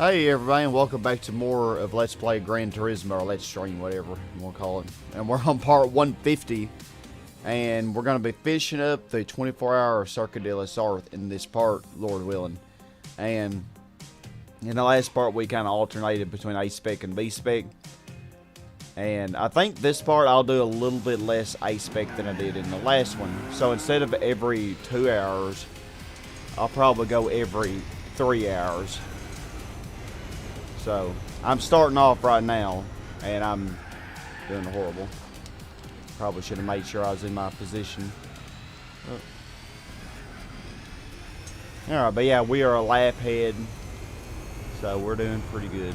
Hey everybody, and welcome back to more of Let's Play Gran Turismo, or Let's Stream, whatever you want to call it. And we're on part 150, and we're going to be finishing up the 24-hour Sarthe de la Sarthe in this part, Lord willing. And in the last part, we kind of alternated between A-Spec and B-Spec. And I think this part, I'll do a little bit less A-Spec than I did in the last one. So instead of every 2 hours, I'll probably go every 3 hours. So, I'm starting off right now, and I'm doing horrible. Probably should have made sure I was in my position. Alright, but yeah, we are a lap ahead, so we're doing pretty good.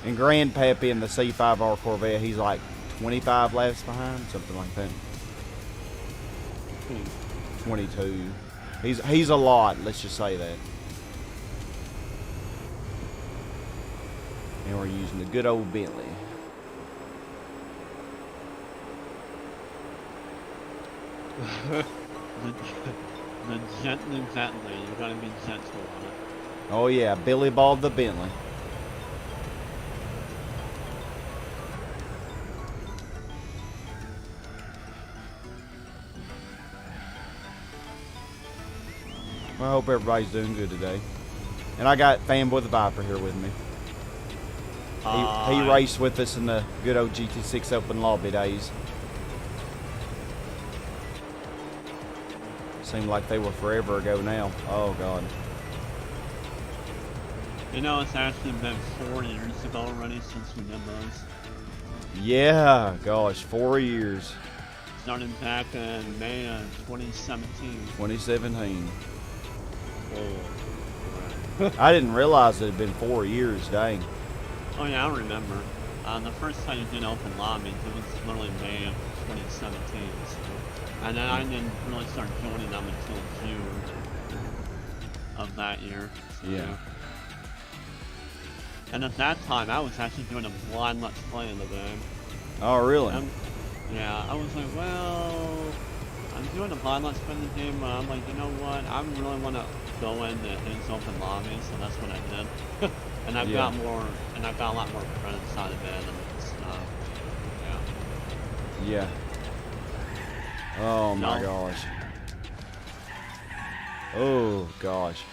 And Grandpappy in the C5R Corvette, he's like 25 laps behind, something like that. 22. He's a lot, let's just say that. And we're using the good old Bentley. the gently Bentley. You gotta be gentle on it. Oh yeah, Billy Ball the Bentley. Well, I hope everybody's doing good today. And I got Fanboy the Viper here with me. He raced with us in the good old GT6 Open Lobby days. Seemed like they were forever ago now. Oh, God. You know, it's actually been 4 years ago already since we did those. Yeah, gosh, 4 years. Started back in May of 2017. 2017. Oh. I didn't realize it had been 4 years, dang. Oh yeah, I remember. The first time you did open lobbies, it was literally May of 2017. So. And then I didn't really start joining them until June of that year. So. Yeah. And at that time, I was actually doing a blind let's play in the game. Oh, really? Yeah, I was like, well, I'm doing a blind let's play in the game, but I'm like, you know what? I really want to go into his open lobby, so that's what I did. And I've got more, and I've got a lot more credits out of it and stuff. Yeah. Yeah. Oh my gosh. Oh gosh.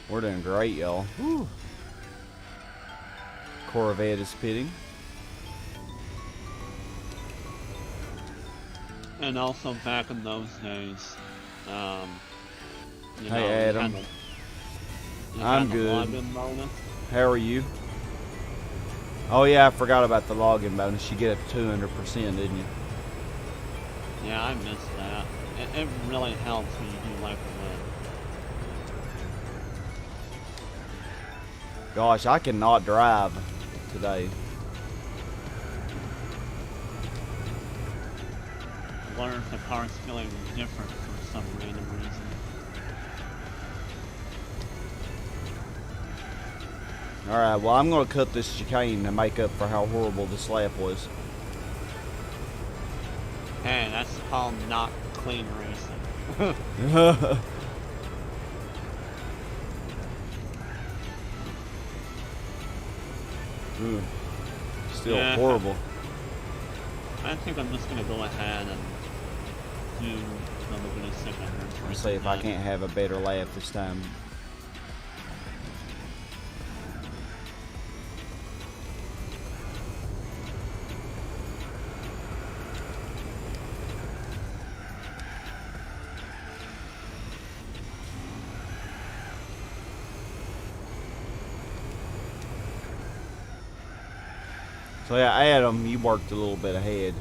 We're doing great, y'all. Corvette is pitting. And also back in those days, you hey know, Adam. I'm good. How are you? Oh yeah, I forgot about the login bonus. You get up to 200%, didn't you? Yeah, I missed that. It really helps when you do like a win. Gosh, I cannot drive today. I wonder if the car's feeling different for some random reason. Alright, well I'm going to cut this chicane to make up for how horrible this lap was. Hey, that's called not clean racing. Still horrible. I think I'm just going to go ahead and do another bit of second turns. Let's see if I can't have a better lap this time. So yeah, Adam, you worked a little bit ahead.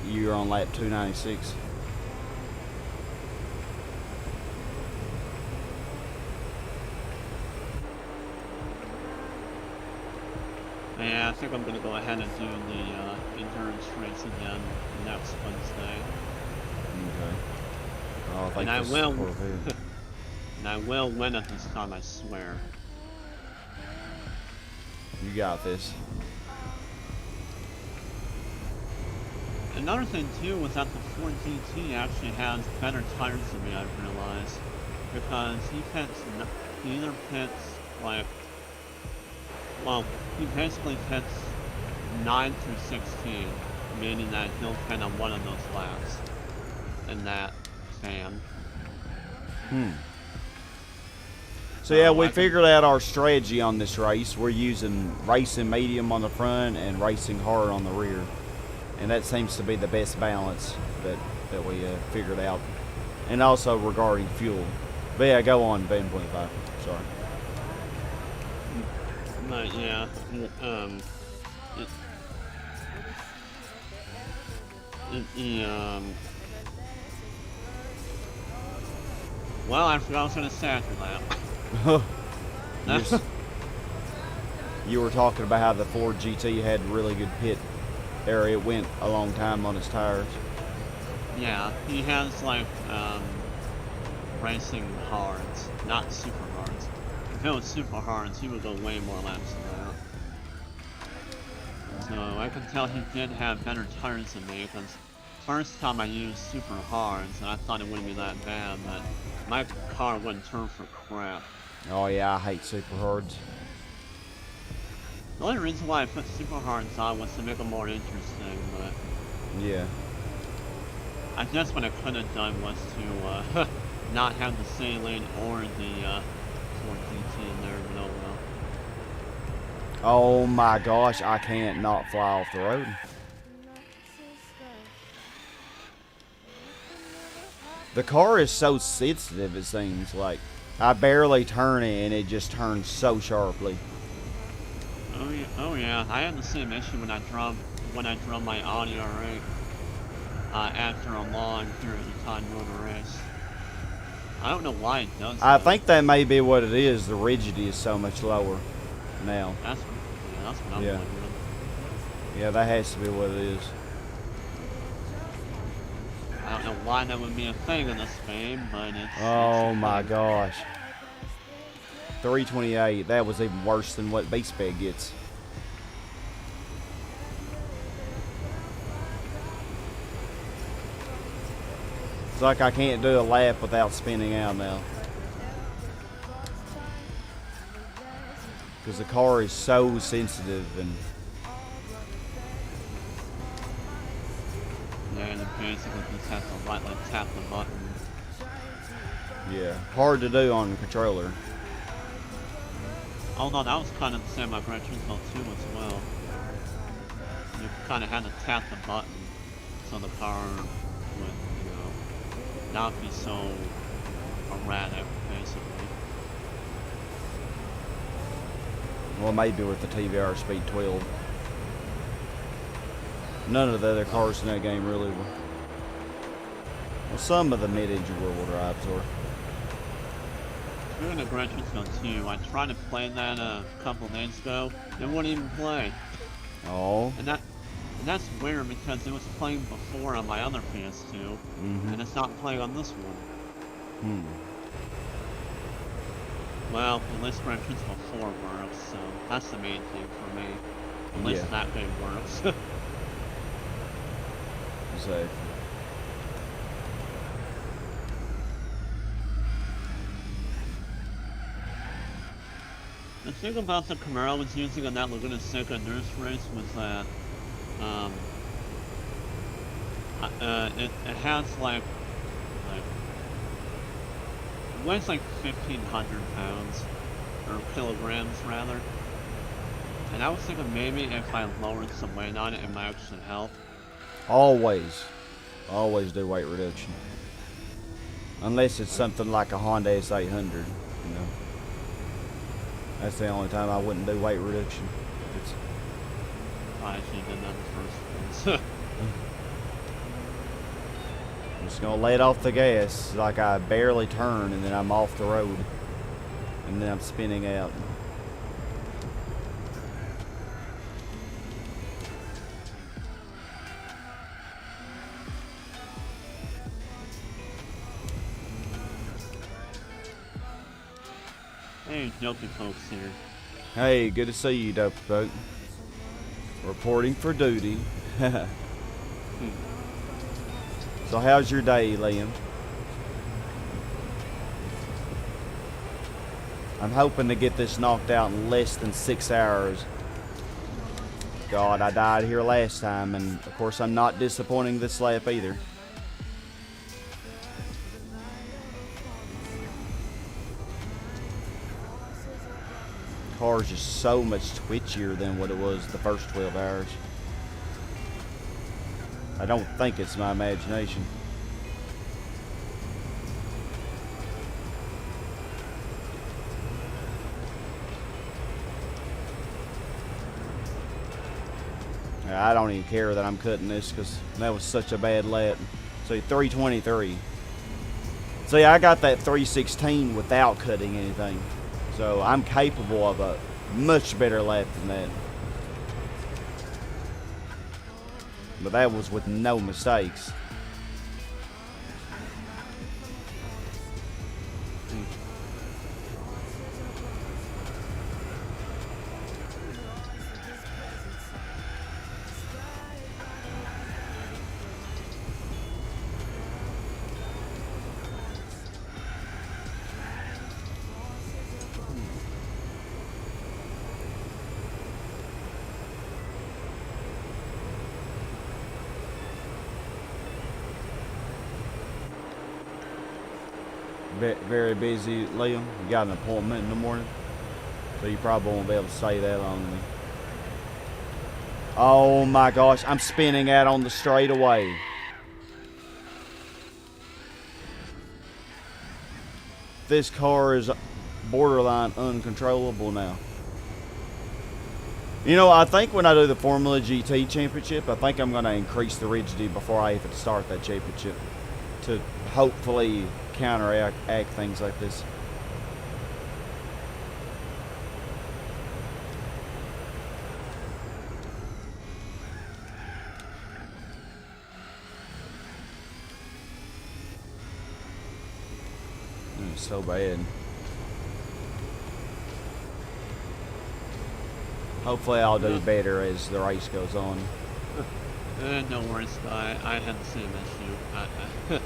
You're on lap 296. Yeah, I think I'm going to go ahead and do the endurance race again next Wednesday. Okay. Oh, and I will. And I will win it this time, I swear. You got this. Another thing too was that the Ford GT actually has better tires than me, I've realized. because he either pits like, well, he basically pits 9 through 16, meaning that he'll pin on one of those laps in that span. So yeah, we figured out our strategy on this race. We're using racing medium on the front and racing hard on the rear. And that seems to be the best balance that we figured out. And also regarding fuel. But yeah, go on, Van 25. Sorry. But yeah, well, I forgot I was gonna say after that. You were talking about how the Ford GT had really good pit area. It went a long time on its tires. Yeah, he has like racing hards, not super hards. If it was super hards, he would go way more laps than that. So I can tell he did have better tires than me, because first time I used super hards, and I thought it wouldn't be that bad, but my car wouldn't turn for crap. Oh yeah, I hate super hards. The only reason why I put super hards on was to make them more interesting, but yeah. I guess what I could have done was to not have the saline or the Ford GT in there, but oh well. Oh my gosh, I can't not fly off the road. The car is so sensitive, it seems like. I barely turn it and it just turns so sharply. Oh yeah, I had the same issue when I drove my Audi R8 after a long period of time doing a race. I don't know why it does that. I think that may be what it is. The rigidity is so much lower now. That's what I'm wondering. Yeah, that has to be what it is. I don't know why that would be a thing in this game, but it's... Oh my gosh. 328, that was even worse than what base spec gets. It's like I can't do a lap without spinning out now. Because the car is so sensitive and... Yeah, and basically just have to lightly tap the button. Yeah, hard to do on the controller. Oh no, that was kind of the same on Gran Turismo 2 as well. You kind of had to tap the button so the car would, not be so erratic, basically. Well, maybe with the TVR Speed 12. None of the other cars in that game really were. Well, some of the mid-engine rear-wheel drives were. Speaking of Gran Turismo 2, I tried to play that a couple of days ago. It wouldn't even play. Oh. And that's weird because it was playing before on my other PS2, and it's not playing on this one. Well, at least Gran Turismo 4 works, so that's the main thing for me. At least that game works. Exactly. The thing about the Camaro I was using on that Laguna Seca Nurse race was that it has like it weighs like 1,500 pounds, or kilograms rather. And I was thinking maybe if I lowered some weight on it, it might actually help. Always do weight reduction. Unless it's something like a Honda S800, you know. That's the only time I wouldn't do weight reduction. I actually did that in the first place. I'm just gonna let off the gas like I barely turn and then I'm off the road. And then I'm spinning out. Hey, Dopey folks here. Hey, good to see you, Dopey folk. Reporting for duty. So how's your day, Liam? I'm hoping to get this knocked out in less than 6 hours. God, I died here last time, and of course I'm not disappointing this lap either. Car's just so much twitchier than what it was the first 12 hours. I don't think it's my imagination. I don't even care that I'm cutting this because that was such a bad lap. See, 323. See, I got that 316 without cutting anything. So I'm capable of a much better lap than that. But that was with no mistakes. Very busy, Liam. You got an appointment in the morning, so you probably won't be able to say that on me. Oh my gosh, I'm spinning out on the straightaway. This car is borderline uncontrollable now. You know, I think when I do the Formula GT Championship, I think I'm going to increase the rigidity before I even start that championship to hopefully counteract things like this. It's so bad. Hopefully I'll do better as the race goes on. No worries, I had the same issue.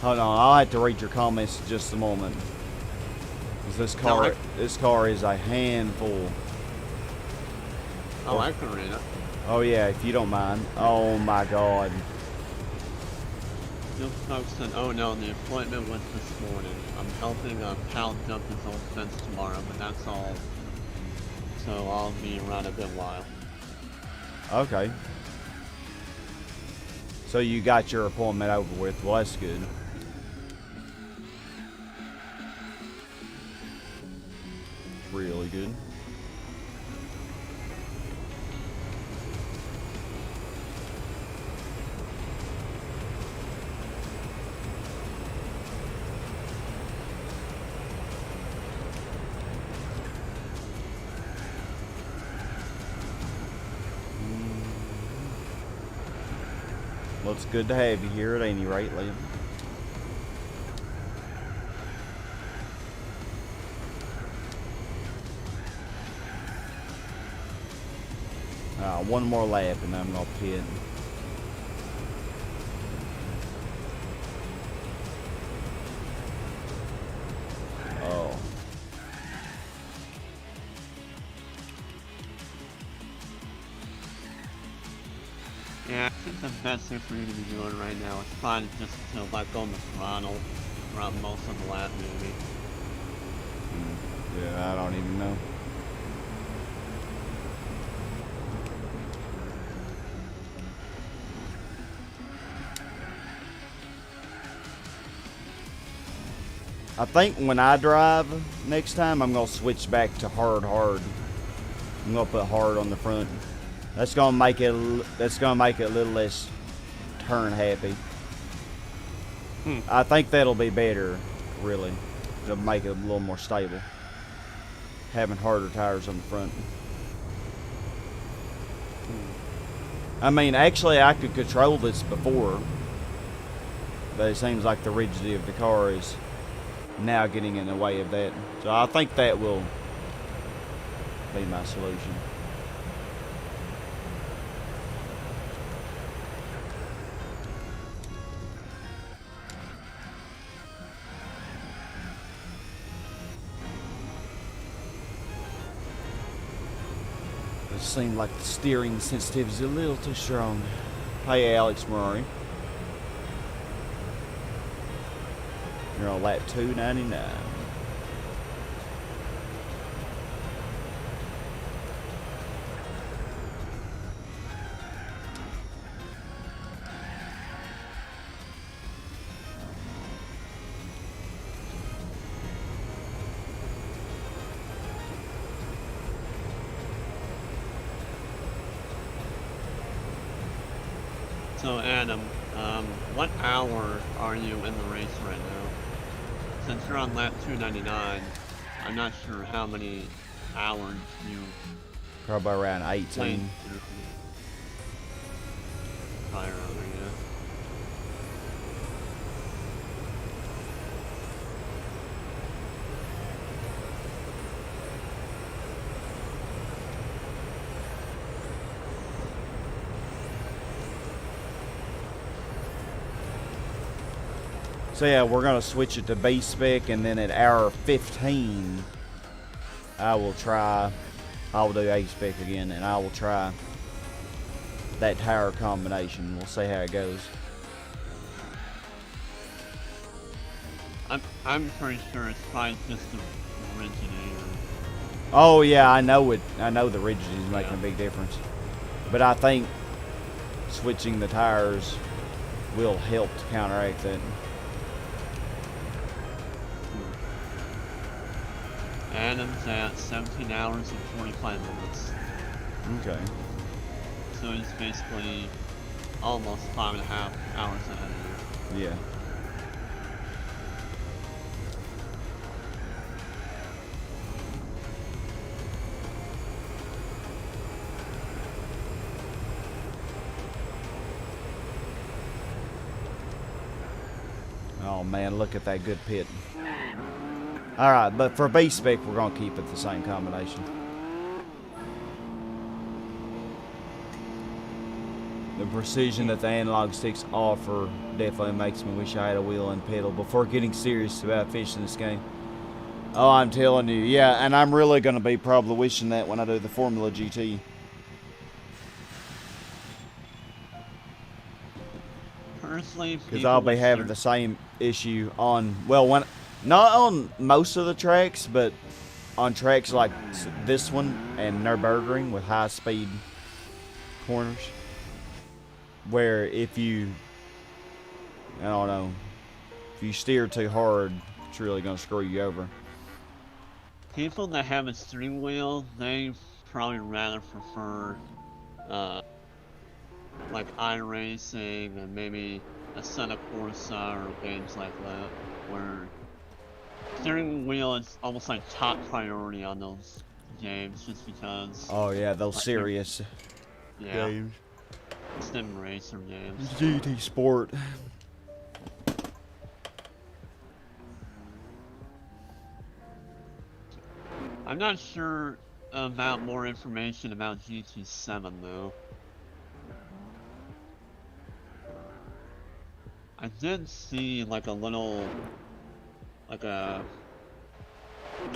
Hold on, I'll have to read your comments in just a moment. Because this car is a handful. Oh, I can read it. Oh yeah, if you don't mind. Oh my God. Just focusing. Oh no, the appointment was this morning. I'm helping a pal jump his old fence tomorrow, but that's all. So I'll be around a bit while. Okay. So you got your appointment over with. Well, that's good. Really good. Well, it's good to have you here at any rate, Liam. One more lap and then I'm going to pit. Oh. Yeah, I think the best thing for you to be doing right now is probably just to let go of the throttle throughout most of the lap, maybe. Yeah, I don't even know. I think when I drive next time, I'm going to switch back to hard. I'm going to put hard on the front. That's going to make it a little less turn happy. I think that'll be better, really. It'll make it a little more stable. Having harder tires on the front. I mean, actually, I could control this before, but it seems like the rigidity of the car is now getting in the way of that. So I think that will be my solution. It seemed like the steering sensitivity is a little too strong. Hey, Alex Murray. You're on lap 299. So Adam, what hour are you in the race right now? Since you're on lap 299, I'm not sure how many hours you Probably around 18. played through. Probably around there, yeah. So yeah, we're gonna switch it to B spec, and then at hour 15, I will do A spec again, and I will try that tire combination. We'll see how it goes. I'm pretty sure it's probably just the originator. Oh yeah, I know it. I know the rigidity is making Yeah. a big difference, but I think switching the tires will help to counteract that. Adam's at 17 hours and 45 minutes. Okay. So he's basically almost 5.5 hours ahead of you. Yeah. Oh man, look at that good pit. Alright, but for B spec, we're going to keep it the same combination. The precision that the analog sticks offer definitely makes me wish I had a wheel and pedal before getting serious about fishing this game. Oh, I'm telling you, yeah, and I'm really going to be probably wishing that when I do the Formula GT. Personally, Because I'll be having the same issue on, well, not on most of the tracks, but on tracks like this one and Nürburgring with high speed corners, where if you, I don't know, if you steer too hard, it's really going to screw you over. people that have a steering wheel, they probably rather prefer like iRacing and maybe Assetto Corsa or games like that, where steering wheel is almost like top priority on those games, just because. Oh yeah, those like, serious yeah, games. sim racer games. GT Sport. I'm not sure about more information about GT7 though. I did see like a little, like a,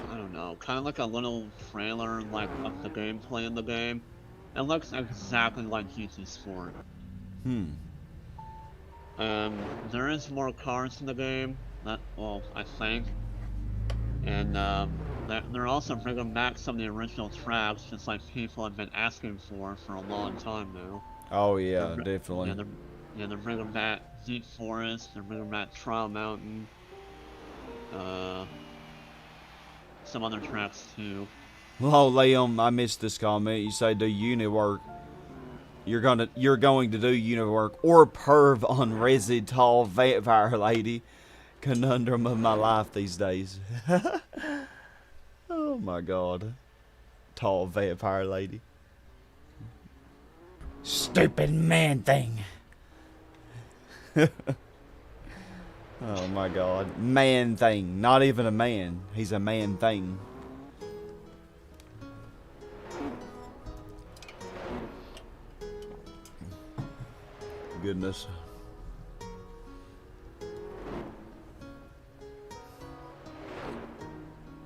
I don't know, kind of like a little trailer like of the gameplay in the game. It looks exactly like GT Sport. There is more cars in the game, well, I think. And they're also bringing back some of the original tracks, just like people have been asking for a long time now. Oh yeah, definitely. They're bringing back Deep Forest, they're bringing back Trial Mountain, some other tracks too. Oh, Liam, I missed this comment. You say do unit work. You're going to do unit work or perv on Resi Tall Vampire Lady. Conundrum of my life these days. Oh my god. Tall Vampire Lady. Stupid man thing. Oh my god. Man thing. Not even a man. He's a man thing. goodness.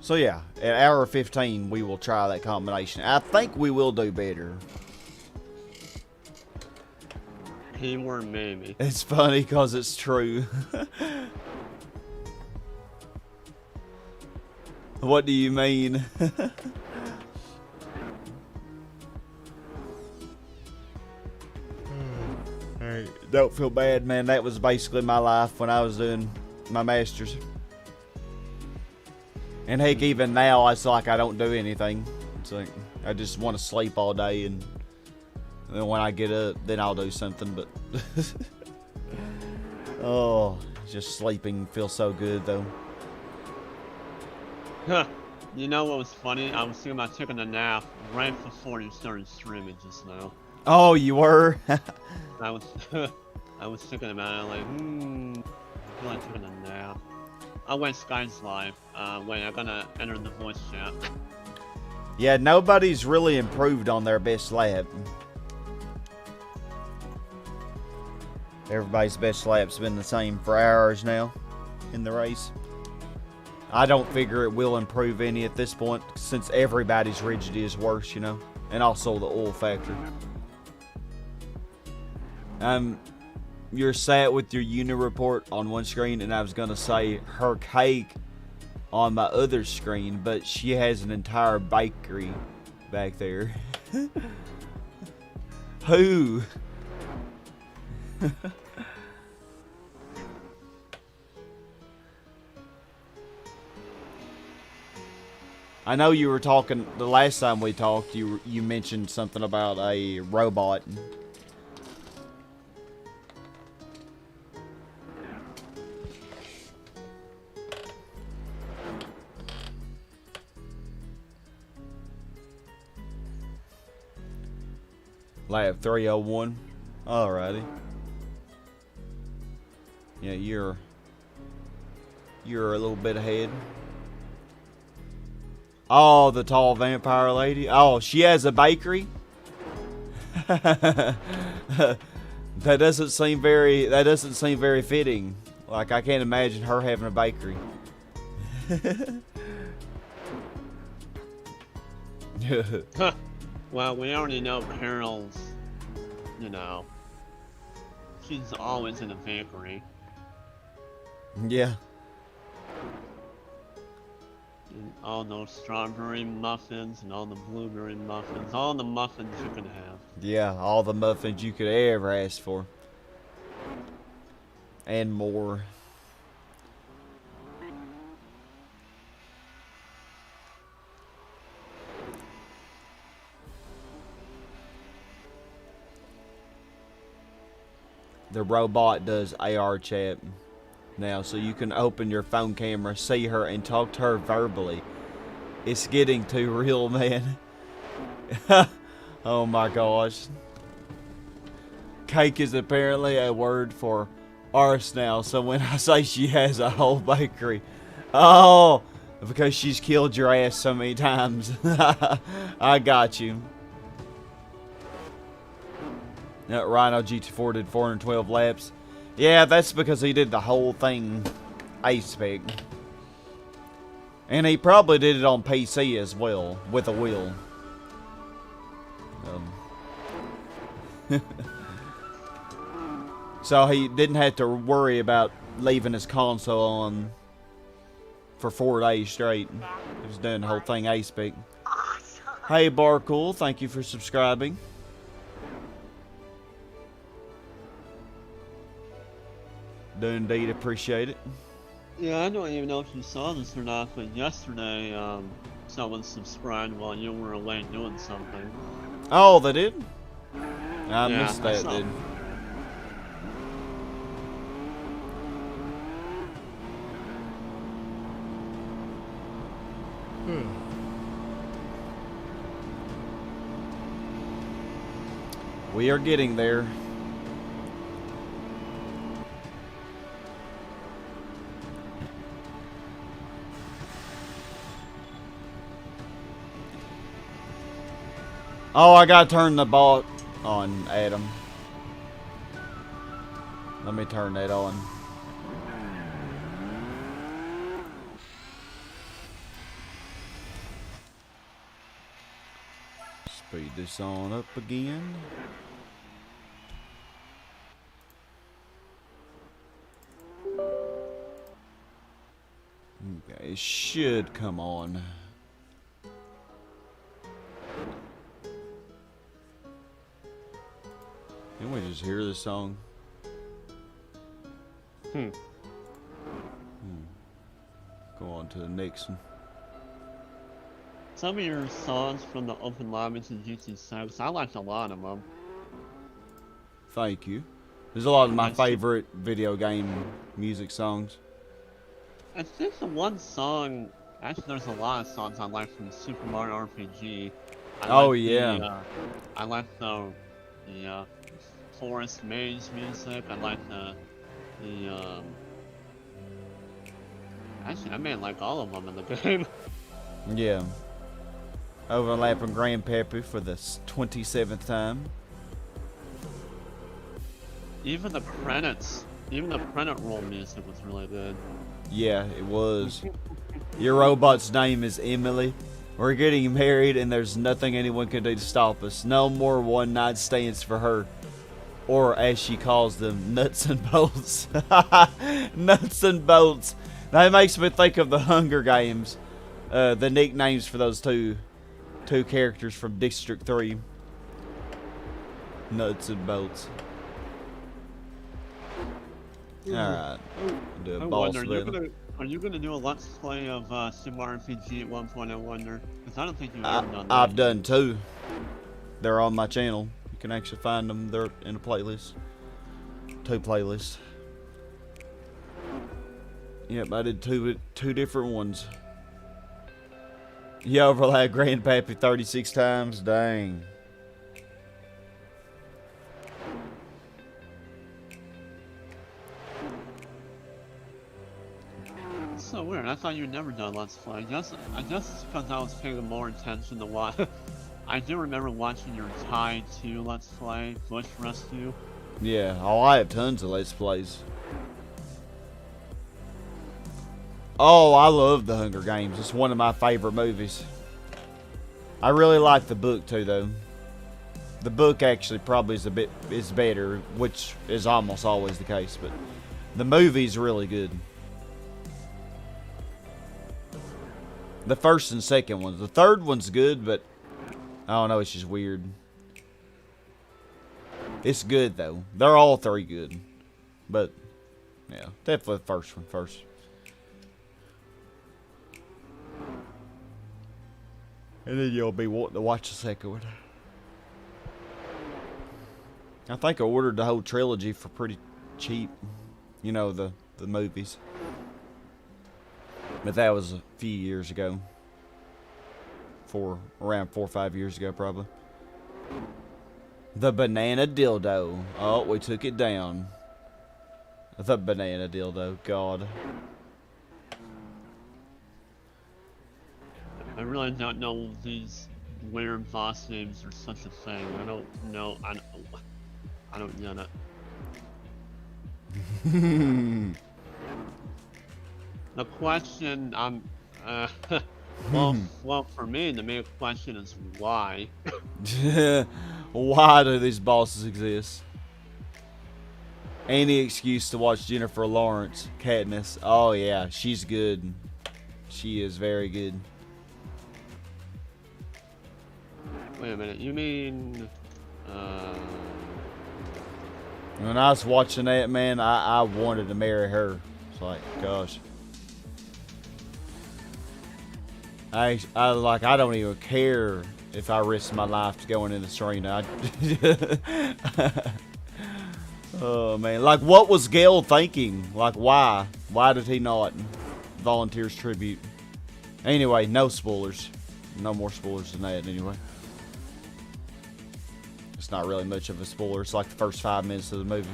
So yeah, at hour 15 we will try that combination. I think we will do better. Keyword maybe. It's funny because it's true. What do you mean? Hey, don't feel bad, man. That was basically my life when I was doing my masters. And heck, even now, it's like I don't do anything. It's like I just want to sleep all day, and then when I get up, then I'll do something. But oh, just sleeping feels so good, though. Huh. You know what was funny? I was thinking about taking a nap right before you started streaming just now. Oh, you were? I was I was thinking about it, like, I feel like taking a nap. I went Sky's live. Wait, I'm gonna enter the voice chat. Yeah, nobody's really improved on their best lap. Everybody's best lap's been the same for hours now in the race. I don't figure it will improve any at this point, since everybody's rigidity is worse, you know, and also the oil factor. You're sat with your unit report on one screen, and I was gonna say her cake on my other screen, but she has an entire bakery back there. Who? I know you were talking the last time we talked. You mentioned something about a robot. Lab 301. Alrighty. Yeah, you're a little bit ahead. Oh, the tall vampire lady. Oh, she has a bakery. That doesn't seem very fitting. Like, I can't imagine her having a bakery. Well, we already know Carol's, you know, she's always in a bakery. Yeah. And all those strawberry muffins and all the blueberry muffins, all the muffins you can have. Yeah, all the muffins you could ever ask for. And more. The robot does AR chat now, so you can open your phone camera, see her, and talk to her verbally. It's getting too real, man. Oh my gosh. Cake is apparently a word for arse now, so when I say she has a whole bakery, oh, because she's killed your ass so many times. I got you. Rhino GT4 did 412 laps. Yeah, that's because he did the whole thing A-spec. And he probably did it on PC as well, with a wheel. So he didn't have to worry about leaving his console on for 4 days straight. He was doing the whole thing A-spec. Hey Barcool, thank you for subscribing. Do indeed appreciate it. Yeah, I don't even know if you saw this or not, but yesterday, someone subscribed while you were away doing something. Oh, they did? I Yeah, missed that, dude. We are getting there. Oh, I gotta turn the bot on, Adam. Let me turn that on. Speed this on up again. Okay, it should come on. Can we just hear the song? Go on to the next one. Some of your songs from the open lobbies in GT6, I liked a lot of them. Thank you. There's a lot of my That's true. favorite video game music songs. I think the one song, actually there's a lot of songs I like from Super Mario RPG. I like the Forest Maze music. I like the actually I may like all of them in the game. Yeah. Overlapping Grandpappy for the 27th time. Even the credit roll music was really good. Yeah, it was. Your robot's name is Emily. We're getting married and there's nothing anyone can do to stop us. No more one-night stands for her. Or as she calls them, nuts and bolts. Nuts and bolts. That makes me think of the Hunger Games. The nicknames for those two characters from District 3. Nuts and bolts. Alright. Do a I boss wonder, battle. are you gonna do a let's play of Super Mario RPG at one point? I wonder, because I don't think you've ever done that. I've done 2. They're on my channel. You can actually find them. They're in a playlist. 2 playlists. Yep, I did two different ones. You overlap Grandpappy 36 times? Dang. It's so weird. I thought you'd never done let's play. I guess it's because I was paying more attention to what. I do remember watching your Tide 2 let's play, Bush Rescue. Yeah, I have tons of let's plays. Oh, I love the Hunger Games. It's one of my favorite movies. I really like the book too, though. The book actually probably is better, which is almost always the case, but the movie's really good. The first and second ones. The third one's good, but I don't know, it's just weird. It's good though. They're all 3 good. But yeah, definitely the first one first. And then you'll be wanting to watch the second one. I think I ordered the whole trilogy for pretty cheap. You know, the movies. But that was a few years ago. Around 4 or 5 years ago, probably. The banana dildo. Oh, we took it down. The banana dildo. God. I really don't know these weird boss names are such a thing. I don't know. I don't get it. The question, well, for me, the main question is why. Why do these bosses exist? Any excuse to watch Jennifer Lawrence, Katniss. Oh yeah, she's good. She is very good. Wait a minute, you mean, When I was watching that, man, I wanted to marry her. It's like, gosh. I don't even care if I risk my life to going in the stream. Oh man, like what was Gale thinking? Like why? Why did he not volunteer his tribute? Anyway, no spoilers. No more spoilers than that anyway. It's not really much of a spoiler. It's like the first 5 minutes of the movie.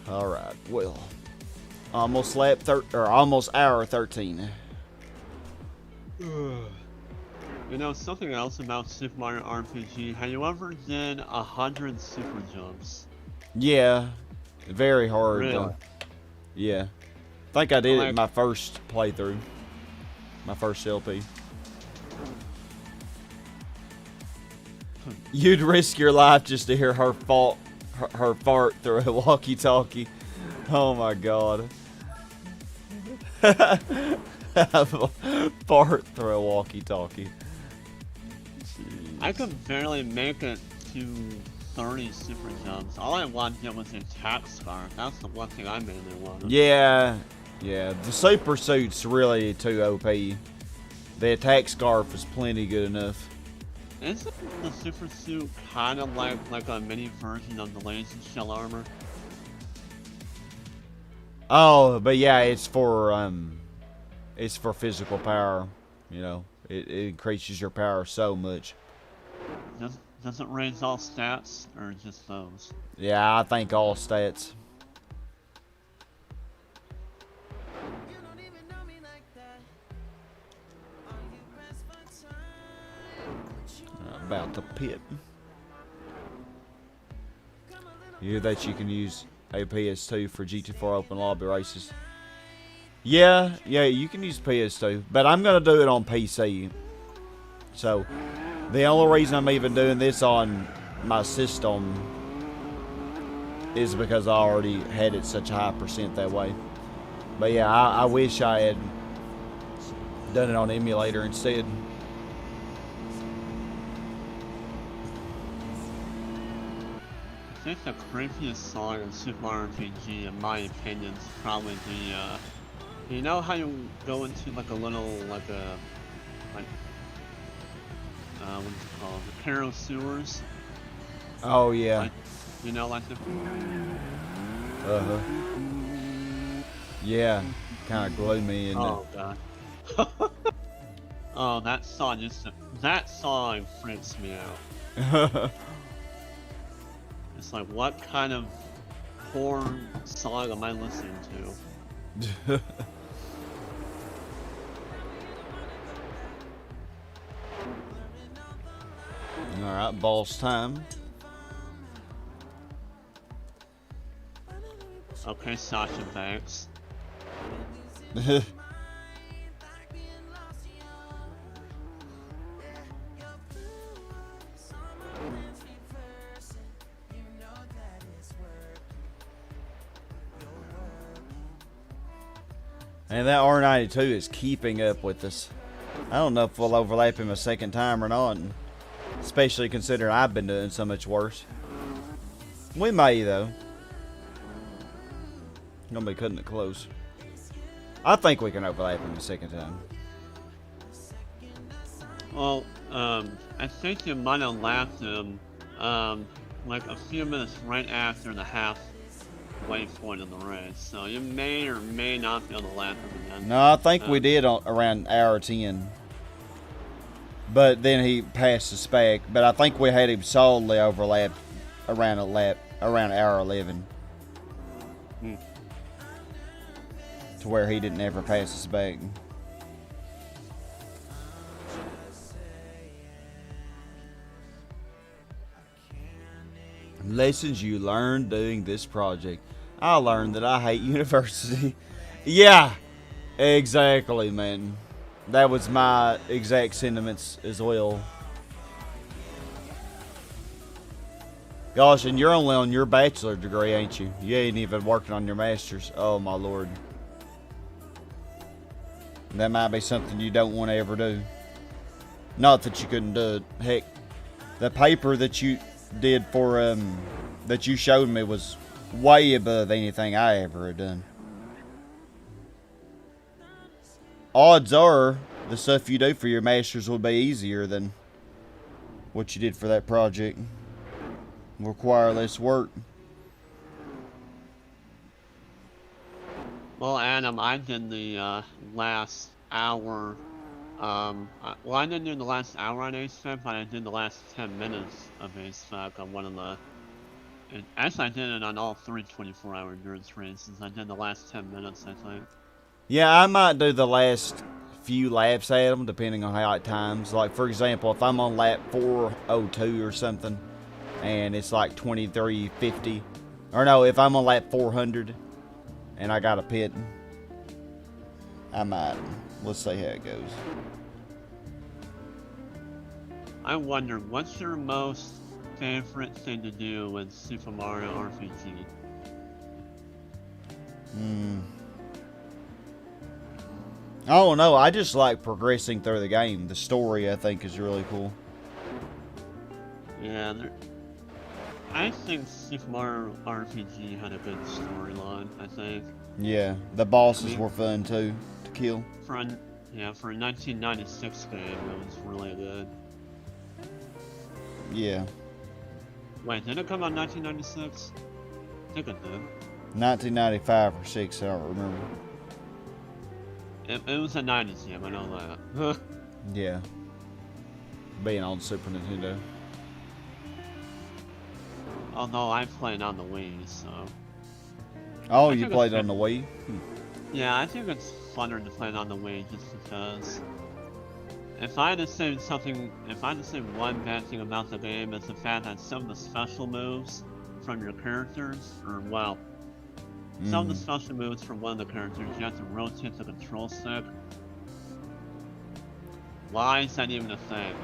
Alright, well. Almost hour 13. You know, something else about Super Mario RPG, have you ever did 100 super jumps? Yeah, very hard Really? though. Yeah, I think I did it in Like, my first playthrough, my first LP. You'd risk your life just to hear her fart through a walkie-talkie. Oh my god. Fart through a walkie-talkie. I could barely make it to 30 super jumps. All I wanted was a attack scarf. That's the one thing I mainly wanted. Yeah, the super suit's really too OP. The attack scarf is plenty good enough. Isn't the super suit kind of like a mini version of the laser shell armor? Oh, but yeah, it's for physical power. You know, it increases your power so much. Does it raise all stats or just those? Yeah, I think all stats. About the pit. You hear that you can use a PS2 for GT4 open lobby races? Yeah, you can use PS2, but I'm gonna do it on PC. So, the only reason I'm even doing this on my system is because I already had it such a high percent that way. But yeah, I wish I had done it on emulator instead. I think the creepiest song in Super Mario RPG, in my opinion, is probably the, you know how you go into like a little, what is it called? The pair of sewers? Oh yeah. Like, you know, like the... Uh-huh. Yeah, kind of gloomy and. Oh god. Oh, that song freaks me out. It's like, what kind of porn song am I listening to? Alright, boss time. Okay, Sasha Banks. And that R92 is keeping up with us. I don't know if we'll overlap him a second time or not. Especially considering I've been doing so much worse. We may, though. Gonna be cutting it close. I think we can overlap him a second time. Well, I think you might have laughed him, like a few minutes right after the halfway point of the race. So you may or may not be able to laugh him again. No, I think we did around hour 10. But then he passed the spec. But I think we had him solidly overlapped around hour 11. To where he didn't ever pass the spec. Lessons you learned doing this project. I learned that I hate university. Yeah, exactly, man. That was my exact sentiments as well. Gosh, and you're only on your bachelor degree, ain't you? You ain't even working on your master's. Oh, my lord. That might be something you don't want to ever do. Not that you couldn't do it. Heck, the paper that you did for, that you showed me was way above anything I ever had done. Odds are the stuff you do for your master's will be easier than what you did for that project. Require less work. Well, Adam, I did the last hour. Well, I didn't do the last hour on ASPEC, but I did the last 10 minutes of ASPEC on one of the. Actually, I did it on all 3 24-hour endurance races. I did the last 10 minutes, I think. Yeah, I might do the last few laps at them, depending on how it times. Like, for example, if I'm on lap 402 or something, and it's like 23:50, or no, if I'm on lap 400, and I got a pit, I might. Let's see how it goes. I wonder, what's your most favorite thing to do in Super Mario RPG? I don't know. I just like progressing through the game. The story, I think, is really cool. Yeah, I think Super Mario RPG had a good storyline, I think. Yeah, the bosses were fun, too, to kill. For a 1996 game, it was really good. Yeah. Wait, did it come out in 1996? I think it did. 1995 or 6, I don't remember. It was a 90s game, I know that. Yeah. Being on Super Nintendo. Although I played on the Wii, so... Oh, you played on the Wii? Yeah, I think it's funner to play it on the Wii just because... If I had to say one bad thing about the game, it's the fact that some of the special moves from your characters, or well, some of the special moves from one of the characters, you have to rotate the control stick. Why is that even a thing?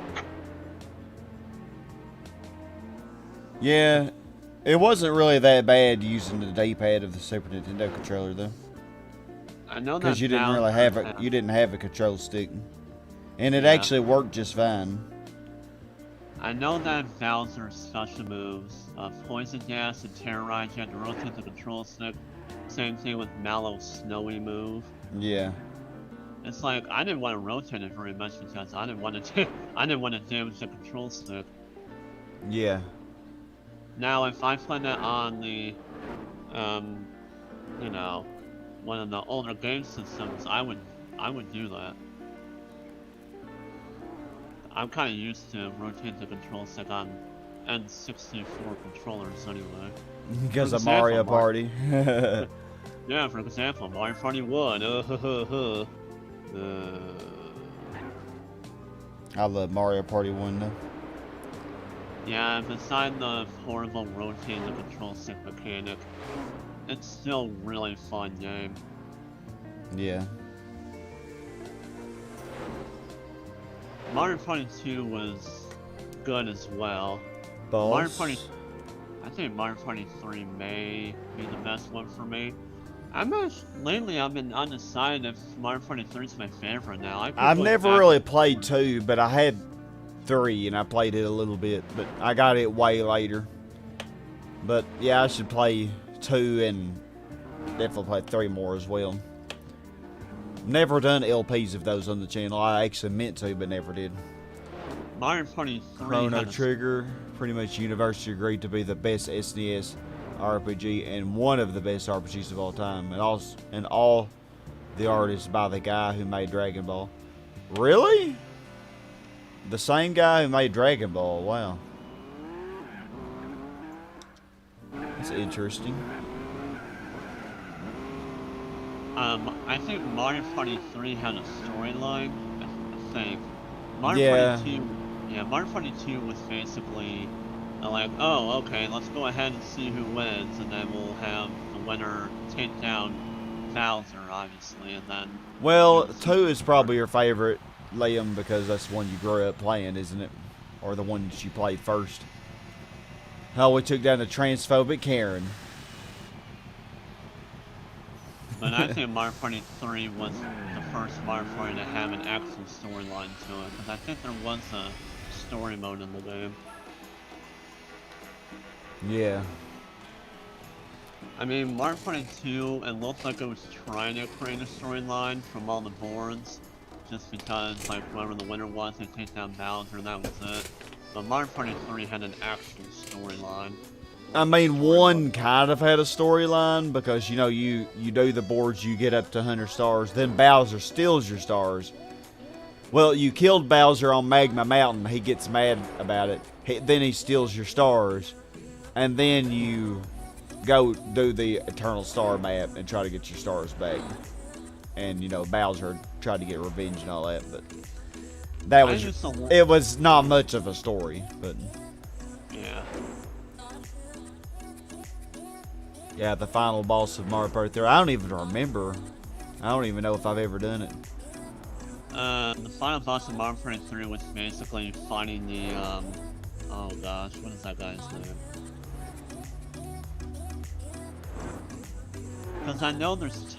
Yeah, it wasn't really that bad using the D-pad of the Super Nintendo controller, though. I know that because you didn't really have you didn't have a control stick, and it actually worked just fine. I know that Bowser's special moves, Poison Gas and Terrorize, you have to rotate the control stick. Same thing with Mallow's Snowy move. Yeah. It's like I didn't want to rotate it very much because I didn't want to damage the control stick. Yeah. Now, if I play that on the, you know, one of the older game systems, I would do that. I'm kind of used to rotating the control stick on N64 controllers anyway. Because of Mario Party. Yeah, for example, Mario Party 1. I love Mario Party 1 though. Yeah, beside the horrible rotating the control stick mechanic, it's still a really fun game. Yeah. Mario Party 2 was good as well. Boss. I think Mario Party 3 may be the best one for me. Lately I've been undecided if Mario Party 3 is my favorite now. I've never really played 2, but I had 3 and I played it a little bit, but I got it way later. But yeah, I should play 2 and definitely play 3 more as well. Never done LPs of those on the channel. I actually meant to, but never did. Mario Party 3 Chrono Trigger pretty much universally agreed to be the best SNES RPG and one of the best RPGs of all time, and all the artists by the guy who made Dragon Ball. Really? The same guy who made Dragon Ball. Wow. That's interesting. I think Mario Party 3 had a storyline, I think. Party 2, Mario Party 2 was basically like, oh, okay, let's go ahead and see who wins, and then we'll have the winner take down Bowser, obviously, and then... Well, 2 is probably your favorite, Liam, because that's the one you grew up playing, isn't it? Or the one that you played first. Hell, we took down the transphobic Karen. But I think Mario Party 3 was the first Mario Party to have an actual storyline to it, because I think there was a story mode in the game. Yeah. I mean, Mario Party 2, it looked like it was trying to create a storyline from all the boards, just because, like, whoever the winner was, they take down Bowser, and that was it. But Mario Party 3 had an actual storyline. I mean, 1 kind of had a storyline, because, you know, you do the boards, you get up to 100 stars, then Bowser steals your stars. Well, you killed Bowser on Magma Mountain, he gets mad about it, then he steals your stars, and then you go do the Eternal Star map and try to get your stars back. and you know Bowser tried to get revenge and all that, but I it was not much of a story, but yeah. yeah, the final boss of Mario Party 3. I don't even remember. I don't even know if I've ever done it. The final boss of Mario Party 3 was basically fighting the oh gosh, what is that guy's name? Because I know there's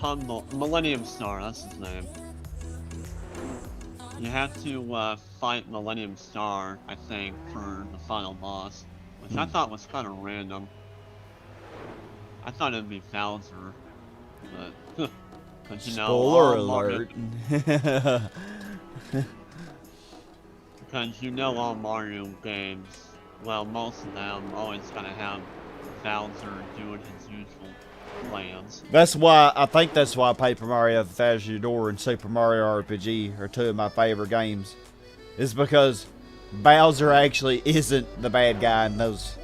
Millennium Star, that's his name. You have to fight Millennium Star, I think, for the final boss, which I thought was kind of random. I thought it'd be Bowser, but because you know, Spoiler alert. Because you know all Mario games, well, most of them always gonna have Bowser doing his usual plans. I think that's why Paper Mario The Thousand Year Door and Super Mario RPG are two of my favorite games. Is because Bowser actually isn't the bad guy in those.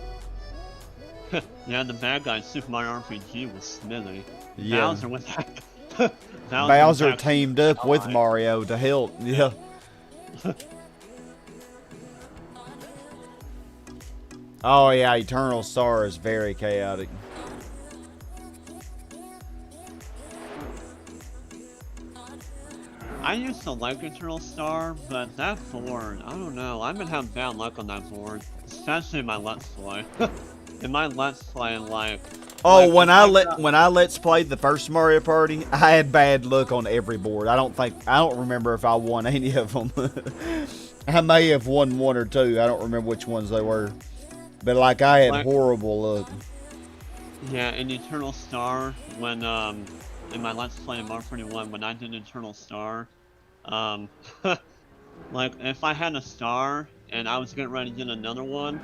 Yeah, the bad guy in Super Mario RPG was Smithy. Yeah. Bowser was Bowser teamed up with Mario to help. Yeah. Oh yeah, Eternal Star is very chaotic. I used to like Eternal Star, but that board, I don't know. I've been having bad luck on that board, especially in my Let's Play. In my Let's Play, like. Oh, when I Let's Played the first Mario Party, I had bad luck on every board. I don't remember if I won any of them. I may have won one or two. I don't remember which ones they were, but like I had horrible luck. Yeah, in Eternal Star, when in my Let's Play in Mario Party 1, when I did Eternal Star, like if I had a star and I was getting ready to get another one,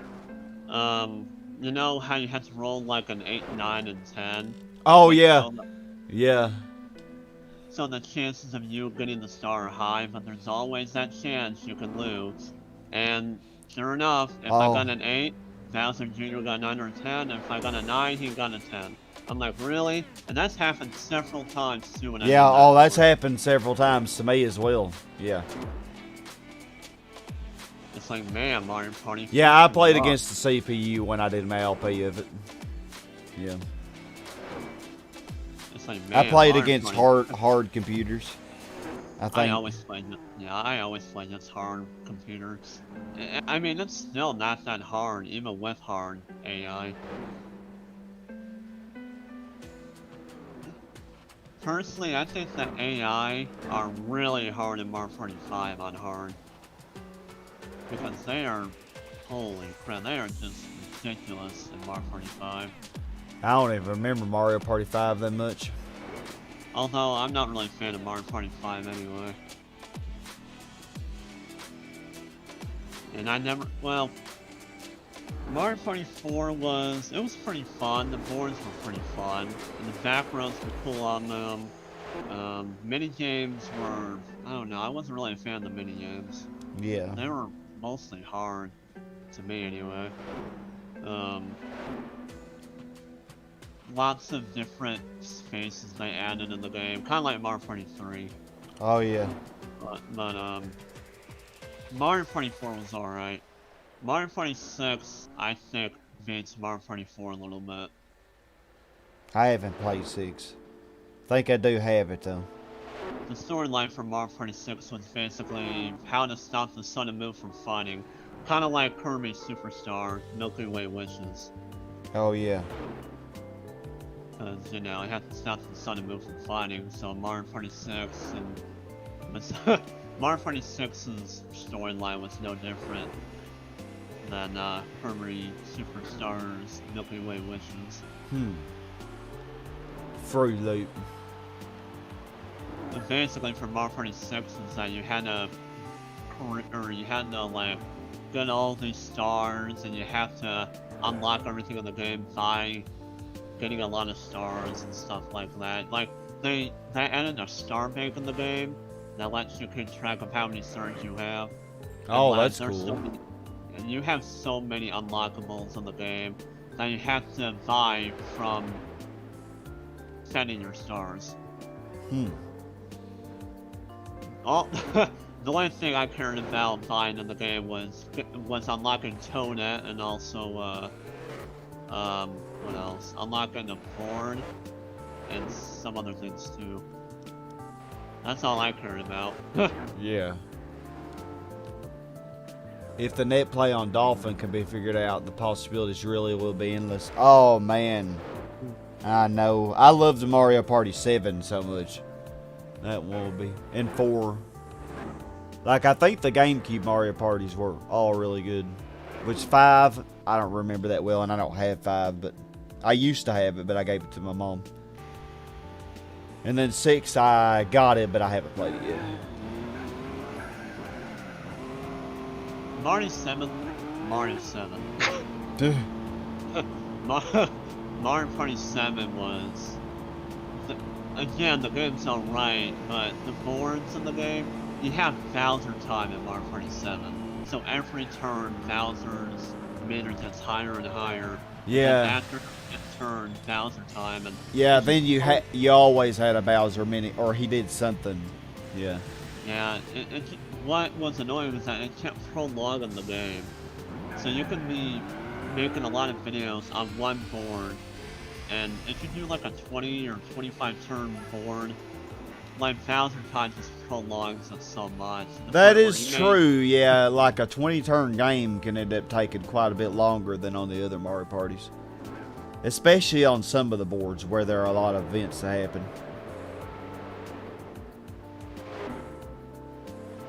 you know how you had to roll like an 8, 9, and 10? Oh, yeah. Yeah. So the chances of you getting the star are high, but there's always that chance you can lose. And sure enough, if I got an 8, Bowser Jr. got a 9 or a 10, and if I got a 9, he got a 10. I'm like, really? And that's happened several times too. When that's happened several times to me as well. Yeah. It's like, man, Mario Party. Yeah, I played against the CPU when I did my LP of it. Yeah. It's like, man, I played against hard computers. I always played against hard computers. I mean, it's still not that hard, even with hard AI. Personally, I think the AI are really hard in Mario Party 5 on hard. Because they are, holy crap, they are just ridiculous in Mario Party 5. I don't even remember Mario Party 5 that much. Although, I'm not really a fan of Mario Party 5 anyway. And I never, well, Mario Party 4 was pretty fun, the boards were pretty fun, and the backgrounds were cool on them. Mini-games were, I don't know, I wasn't really a fan of the mini-games. Yeah. They were mostly hard, to me anyway. Lots of different spaces they added in the game, kind of like Mario Party 3. Oh yeah. But Mario Party 4 was alright. Mario Party 6, I think, beats Mario Party 4 a little bit. I haven't played 6. Think I do have it though. The storyline for Mario Party 6 was basically how to stop the Sun and Moon from fighting. Kind of like Kirby Superstar, Milky Way Wishes. Oh yeah. Because, you know, I had to stop the Sun and Moon from fighting, so Mario Party 6 and... Mario Party 6's storyline was no different than Kirby Superstar's Milky Way Wishes. Fruit Loop. But basically, for Mario Party 6 is that you had to, like, get all these stars, and you have to unlock everything in the game by getting a lot of stars and stuff like that. Like, they added a star bank in the game that lets you keep track of how many stars you have. Oh, that's cool. And you have so many unlockables in the game that you have to buy from setting your stars. all the only thing I cared about buying in the game was unlocking Toadette and also what else? Unlocking the board and some other things too. That's all I cared about. Yeah. If the net play on Dolphin can be figured out, the possibilities really will be endless. Oh, man. I know. I love the Mario Party 7 so much. That one will be. And 4. Like, I think the GameCube Mario Parties were all really good. Which 5, I don't remember that well, and I don't have 5, but I used to have it, but I gave it to my mom. And then 6, I got it, but I haven't played it yet. Mario 7. Mario Party 7 was... Again, the game's alright, but the boards in the game, you have Bowser time in Mario Party 7. So every turn, Bowser's meter gets higher and higher. Yeah. And after each turn, Bowser time. And yeah, then you always had a Bowser mini, or he did something. Yeah. Yeah, what was annoying was that it kept prolonging the game. So you could be making a lot of videos on one board, and if you do like a 20 or 25 turn board, like Bowser time just prolongs it so much. That is true, yeah. Like a 20 turn game can end up taking quite a bit longer than on the other Mario Parties. Especially on some of the boards where there are a lot of events that happen.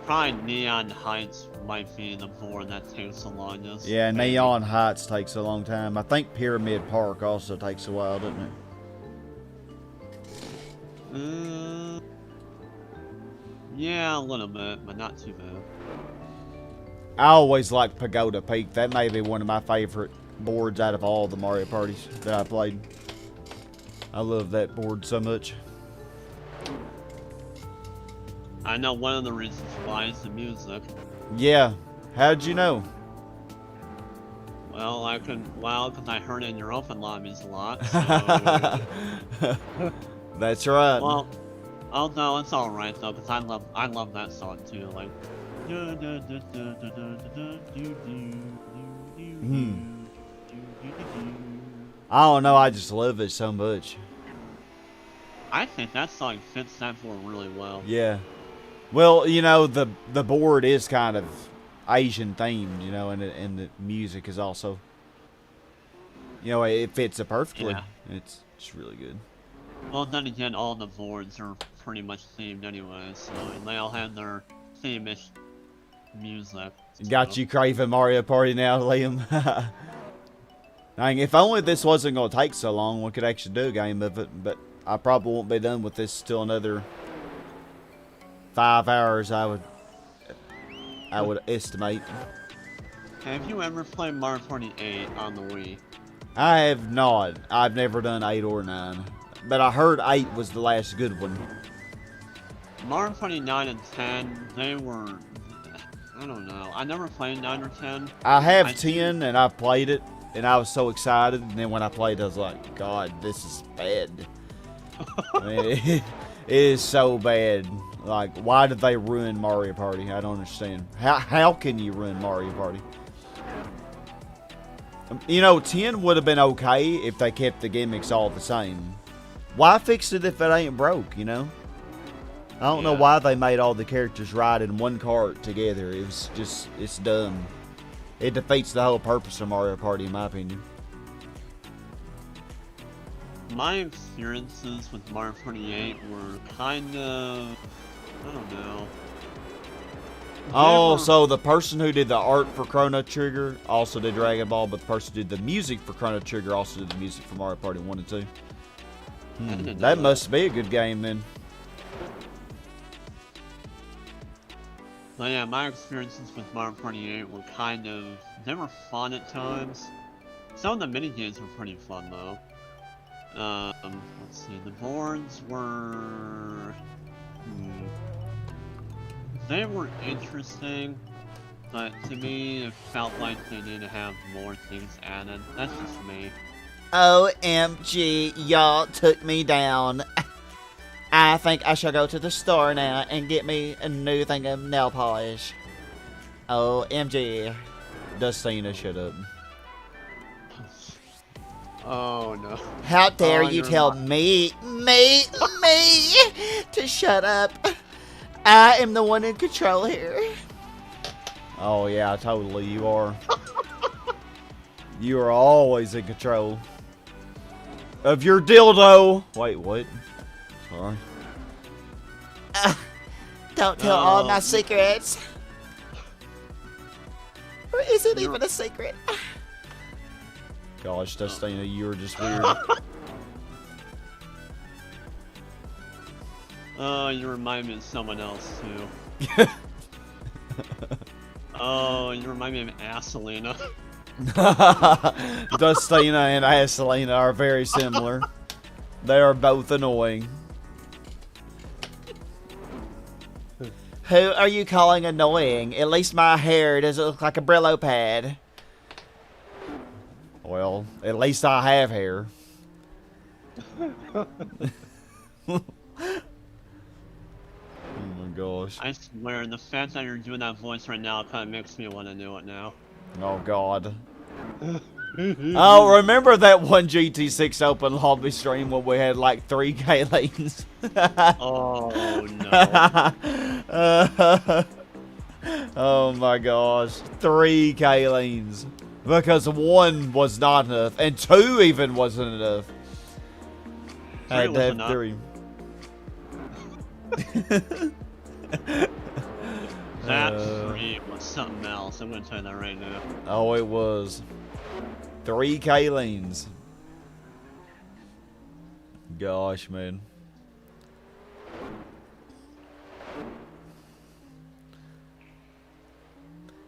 Probably Neon Heights might be the board that takes the longest. Yeah, Neon Heights takes a long time. I think Pyramid Park also takes a while, doesn't it? Yeah, a little bit, but not too bad. I always like Pagoda Peak. That may be one of my favorite boards out of all the Mario Parties that I played. I love that board so much. I know one of the reasons why is the music. Yeah. How'd you know? Well, because I heard it in your open lobbies a lot. So... That's right. Well, oh no, it's all right though, because I love that song too. Like. I don't know. I just love it so much. I think that song fits that board really well. Yeah. Well, you know, the board is kind of Asian themed, you know, and the music is also, you know, it fits it perfectly. Yeah. It's really good. Well, then again, all the boards are pretty much themed anyway, so they all have their theme-ish music. So. Got you craving Mario Party now, Liam. Dang, if only this wasn't going to take so long, we could actually do a game of it, but I probably won't be done with this till another 5 hours, I would estimate. Have you ever played Mario Party 8 on the Wii? I have not. I've never done 8 or 9. But I heard 8 was the last good one. Mario Party 9 and 10, they were... I don't know. I never played 9 or 10. I have 10, and I played it, and I was so excited. And then when I played, I was like, God, this is bad. I mean, it is so bad. Like, why did they ruin Mario Party? I don't understand. How can you ruin Mario Party? You know, 10 would have been okay if they kept the gimmicks all the same. Why fix it if it ain't broke, you know? I don't know why they made all the characters ride in one cart together. It was just, it's dumb. It defeats the whole purpose of Mario Party, in my opinion. My experiences with Mario Party 8 were kind of... I don't know. Oh, so the person who did the art for Chrono Trigger also did Dragon Ball, but the person who did the music for Chrono Trigger also did the music for Mario Party 1 and 2. That must be a good game, then. But yeah, my experiences with Mario Party 8 were kind of... They were fun at times. Some of the minigames were pretty fun, though. Let's see, the boards were... They were interesting, but to me, it felt like they needed to have more things added. That's just me. OMG, y'all took me down. I think I shall go to the store now and get me a new thing of nail polish. OMG. Dustina, shut up. Oh no. How dare Oh, you you're tell not. me to shut up. I am the one in control here. Oh yeah, totally, you are. You are always in control of your dildo. Wait, what? Sorry. Don't tell all my secrets. Or is it even a secret? Gosh, Dustina, you're just weird. Oh, you remind me of someone else too. Oh, you remind me of Asalina. Dustina and Asalina are very similar. They are both annoying. Who are you calling annoying? At least my hair doesn't look like a Brillo pad. Well, at least I have hair. Oh my gosh. I swear, the fact that you're doing that voice right now kind of makes me want to do it now. Oh god. Oh, remember that one GT6 open lobby stream when we had like 3K lanes? Oh no. Oh my gosh. 3K lanes. Because 1 was not enough. And 2 even wasn't enough. I had to have 3. That 3 was something else. I'm gonna tell you that right now. Oh, it was. 3K lanes. Gosh, man.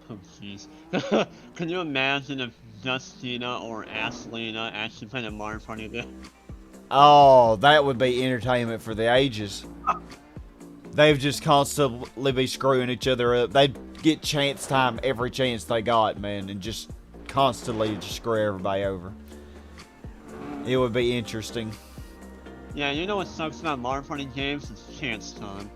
Oh jeez. Can you imagine if Justina or Aslina actually played a Mario Party game? Oh, that would be entertainment for the ages. They'd just constantly be screwing each other up. They'd get chance time every chance they got, man, and just constantly just screw everybody over. It would be interesting. Yeah, you know what sucks about Mario Party games? It's chance time.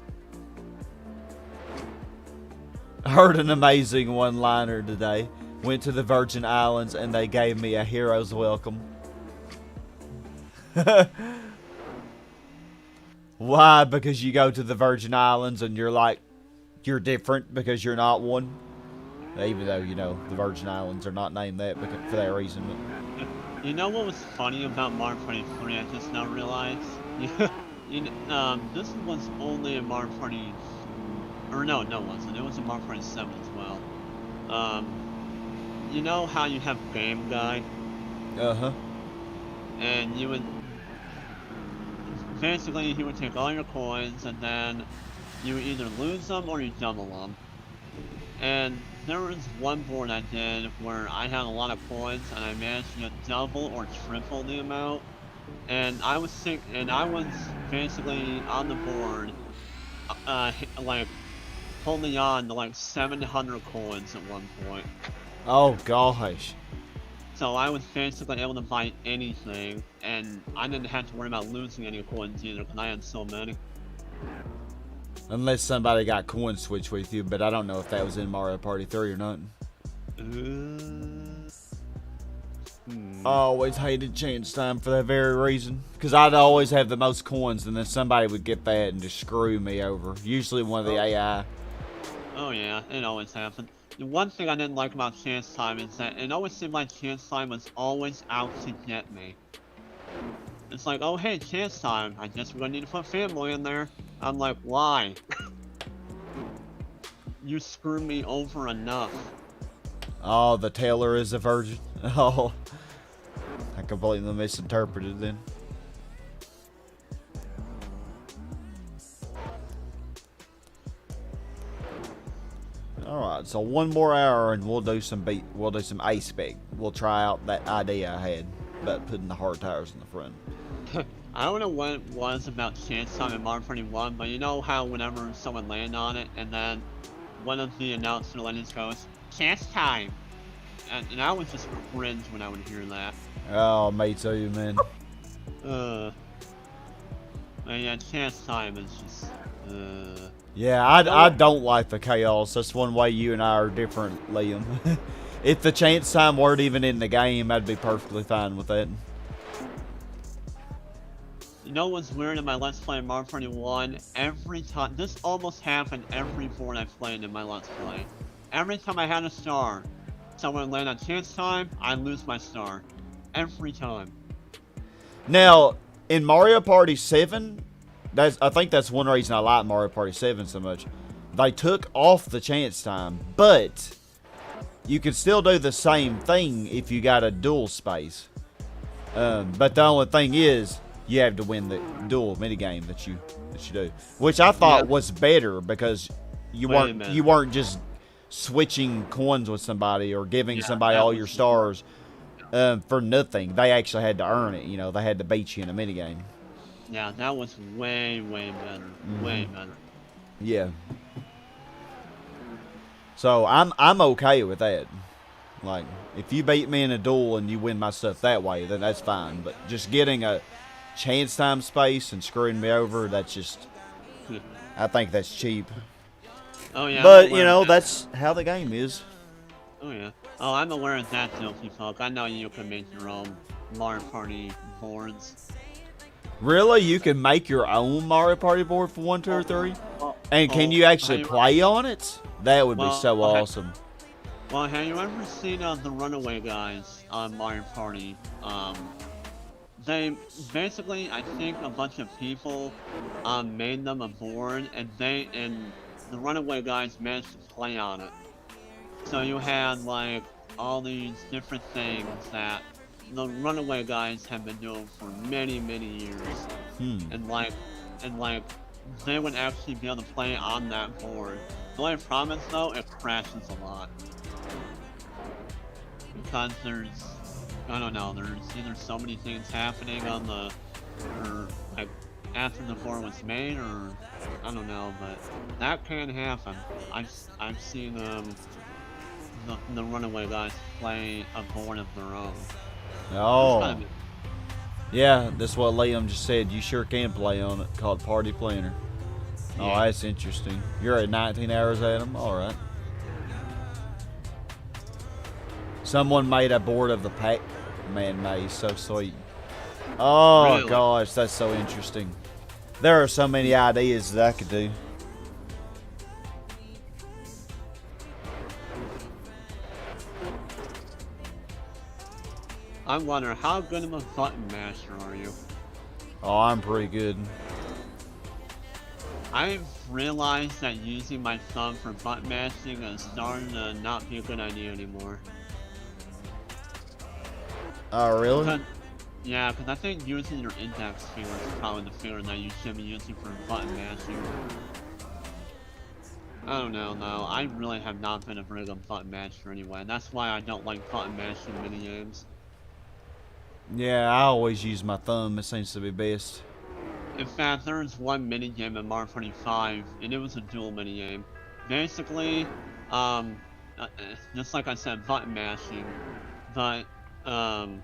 I heard an amazing one-liner today. Went to the Virgin Islands and they gave me a hero's welcome. Why? Because you go to the Virgin Islands and you're like, you're different because you're not one. Even though, you know, the Virgin Islands are not named that for that reason. But you know what was funny about Mario Party 3? I just now realized. This was only a Mario Party, or no, it wasn't. It was a Mario Party 7 as well. You know how you have Game Guy? uh-huh. And you would basically he would take all your coins and then you would either lose them or you double them. And there was one board I did where I had a lot of coins and I managed to get double or triple the amount. And I was basically on the board, like holding on to like 700 coins at one point. Oh gosh. So I was basically able to buy anything, and I didn't have to worry about losing any coins either, because I had so many. Unless somebody got coin switch with you, but I don't know if that was in Mario Party 3 or not. I always hated chance time for that very reason. Because I'd always have the most coins, and then somebody would get that and just screw me over. Usually one of the AI. Oh yeah, it always happened. The one thing I didn't like about chance time is that it always seemed like chance time was always out to get me. It's like, oh hey, chance time, I guess we're gonna need to put family in there. I'm like, why? You screwed me over enough. Oh, the Taylor is a virgin. Oh, I completely misinterpreted then. All right, so 1 more hour and we'll do some ace spec. We'll try out that idea I had about putting the hard tires in the front. I don't know what it was about chance time in Mario Party 1, but you know how whenever someone landed on it and then one of the announcer legends goes, chance time! And I would just cringe when I would hear that. Oh, me too, man. But yeah, chance time is just. Yeah, I don't like the chaos. That's one way you and I are different, Liam. If the chance time weren't even in the game, I'd be perfectly fine with that. You know what's weird in my Let's Play Mario Party 1? Every time, this almost happened every board I played in my Let's Play. Every time I had a star, someone land on chance time, I lose my star. Every time. Now, in Mario Party 7, I think that's one reason I like Mario Party 7 so much. They took off the chance time, but you can still do the same thing if you got a dual space. But the only thing is, you have to win the dual minigame that you do, which I thought was better because you weren't just switching coins with somebody or giving somebody all your stars for nothing. They actually had to earn it. You know, they had to beat you in a minigame. Yeah, that was way better. Way better. Yeah. So I'm okay with that. Like, if you beat me in a duel and you win my stuff that way, then that's fine. But just getting a chance time space and screwing me over, that's just, I think that's cheap. Oh yeah. But you know, that's how the game is. Oh yeah. Oh, I'm aware of that, Guilty Folk. I know you can make your own Mario Party boards. Really? You can make your own Mario Party board for 1, 2, or 3? And can you actually play on it? That would be so awesome. Well, have you ever seen the Runaway guys on Mario Party? They basically, I think a bunch of people made them a board, and the Runaway guys managed to play on it. So you had like all these different things that the Runaway guys have been doing for many years, and like they would actually be able to play on that board. The only problem is though, it crashes a lot because I don't know, there's either so many things happening on or like after the board was made, or I don't know, but that can happen. I've seen the Runaway guys play a board of their own. Oh. Yeah, that's what Liam just said. You sure can play on it, called Party Planner. Yeah. Oh, that's interesting. You're at 19 hours at them? Alright. Someone made a board of the Pac-Man maze. So sweet. Oh, really? Gosh, that's so interesting. There are so many ideas that I could do. I'm wondering, how good of a button master are you? Oh, I'm pretty good. I've realized that using my thumb for button mashing is starting to not be a good idea anymore. Oh, really? Yeah, because I think using your index finger is probably the finger that you should be using for button mashing. I don't know, though. I really have not been a very good button masher anyway, and that's why I don't like button mashing minigames. Yeah, I always use my thumb. It seems to be best. In fact, there was one minigame in Mario Party 5, and it was a dual minigame. Basically, just like I said, button mashing, but, there's,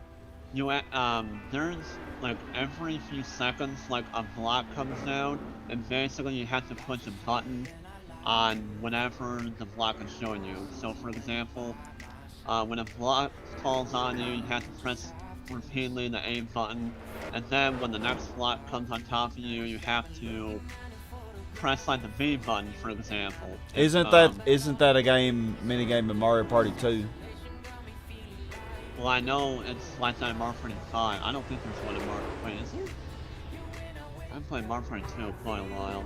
like, every few seconds, like, a block comes down, and basically you have to push a button on whenever the block is showing you. So, for example, when a block falls on you, you have to press repeatedly the A button, and then when the next block comes on top of you, you have to press like the B button, for example. Isn't that a minigame in Mario Party 2? Well, I know it's like that in Mario Party 5. I don't think there's one in Mario. Wait, is there? I've played Mario Party 2 quite a while.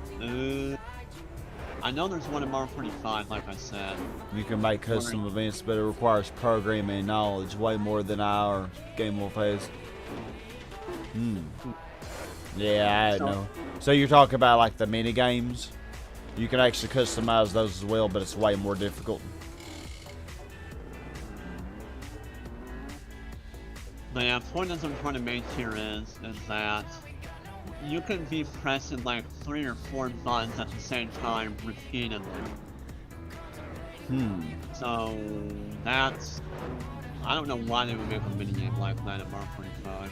I know there's one in Mario Party 5, like I said. You can make custom events, but it requires programming and knowledge way more than our Game Wolf has. Yeah, I know. So you're talking about like the mini games? You can actually customize those as well, but it's way more difficult. The point that I'm trying to make here is that you can be pressing like 3 or 4 buttons at the same time repeatedly. So that's, I don't know why they would make a minigame like that at Mario Party 5.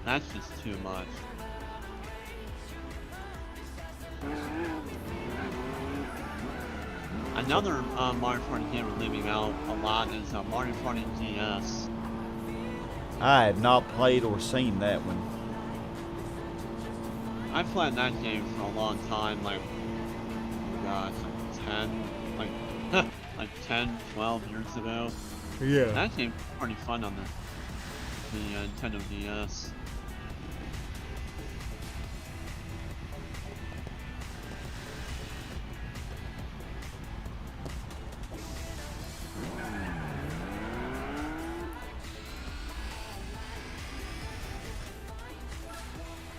That's just too much. Another Mario Party game we're leaving out a lot is Mario Party DS. I have not played or seen that one. I played that game for a long time, like, gosh, like 10, like 10, 12 years ago. Yeah. That game's pretty fun on the Nintendo DS.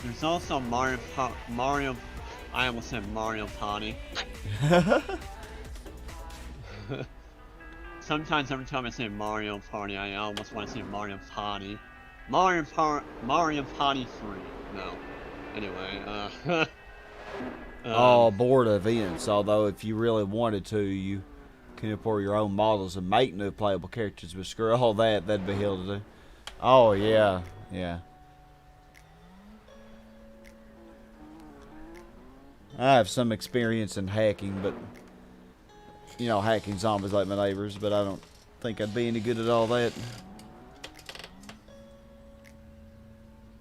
There's also I almost said Mario Party. Sometimes every time I say Mario Party, I almost want to say Mario Party. Mario Party 3. No. Anyway, All board events, although if you really wanted to, you can import your own models and make new playable characters, but screw all that, that'd be hell to do. Oh, yeah, yeah. I have some experience in hacking, but, you know, hacking zombies like my neighbors, but I don't think I'd be any good at all that.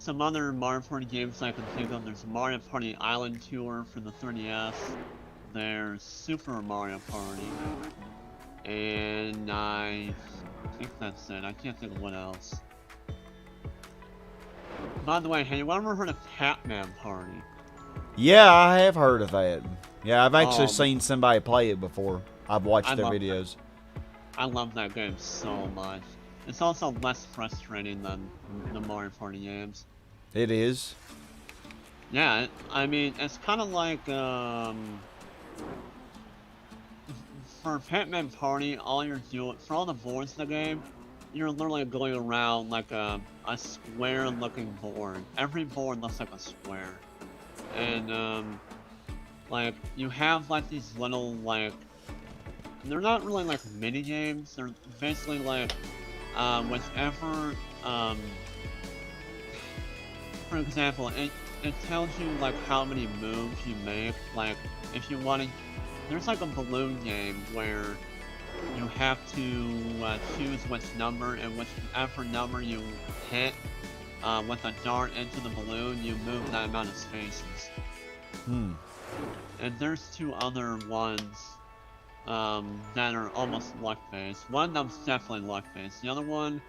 some other Mario Party games I can think of. There's Mario Party Island Tour for the 3DS. There's Super Mario Party. And I think that's it. I can't think of what else. By the way, have you ever heard of Pac-Man Party? Yeah, I have heard of that. Yeah, I've actually seen somebody play it before. I've watched their videos. I love that game so much. It's also less frustrating than the Mario Party games. It is. Yeah, I mean, it's kind of like, for Pac-Man Party, all you're doing, for all the boards in the game, you're literally going around like a square-looking board. Every board looks like a square. And, like, you have, like, these little, like, they're not really, like, mini-games. They're basically, like, whichever, for example, it tells you, like, how many moves you make. Like, if you want to, there's, like, a balloon game where you have to choose which number, and whichever number you hit with a dart into the balloon, you move that amount of spaces. And there's two other ones that are almost luck-based. One of them's definitely luck-based. The other one,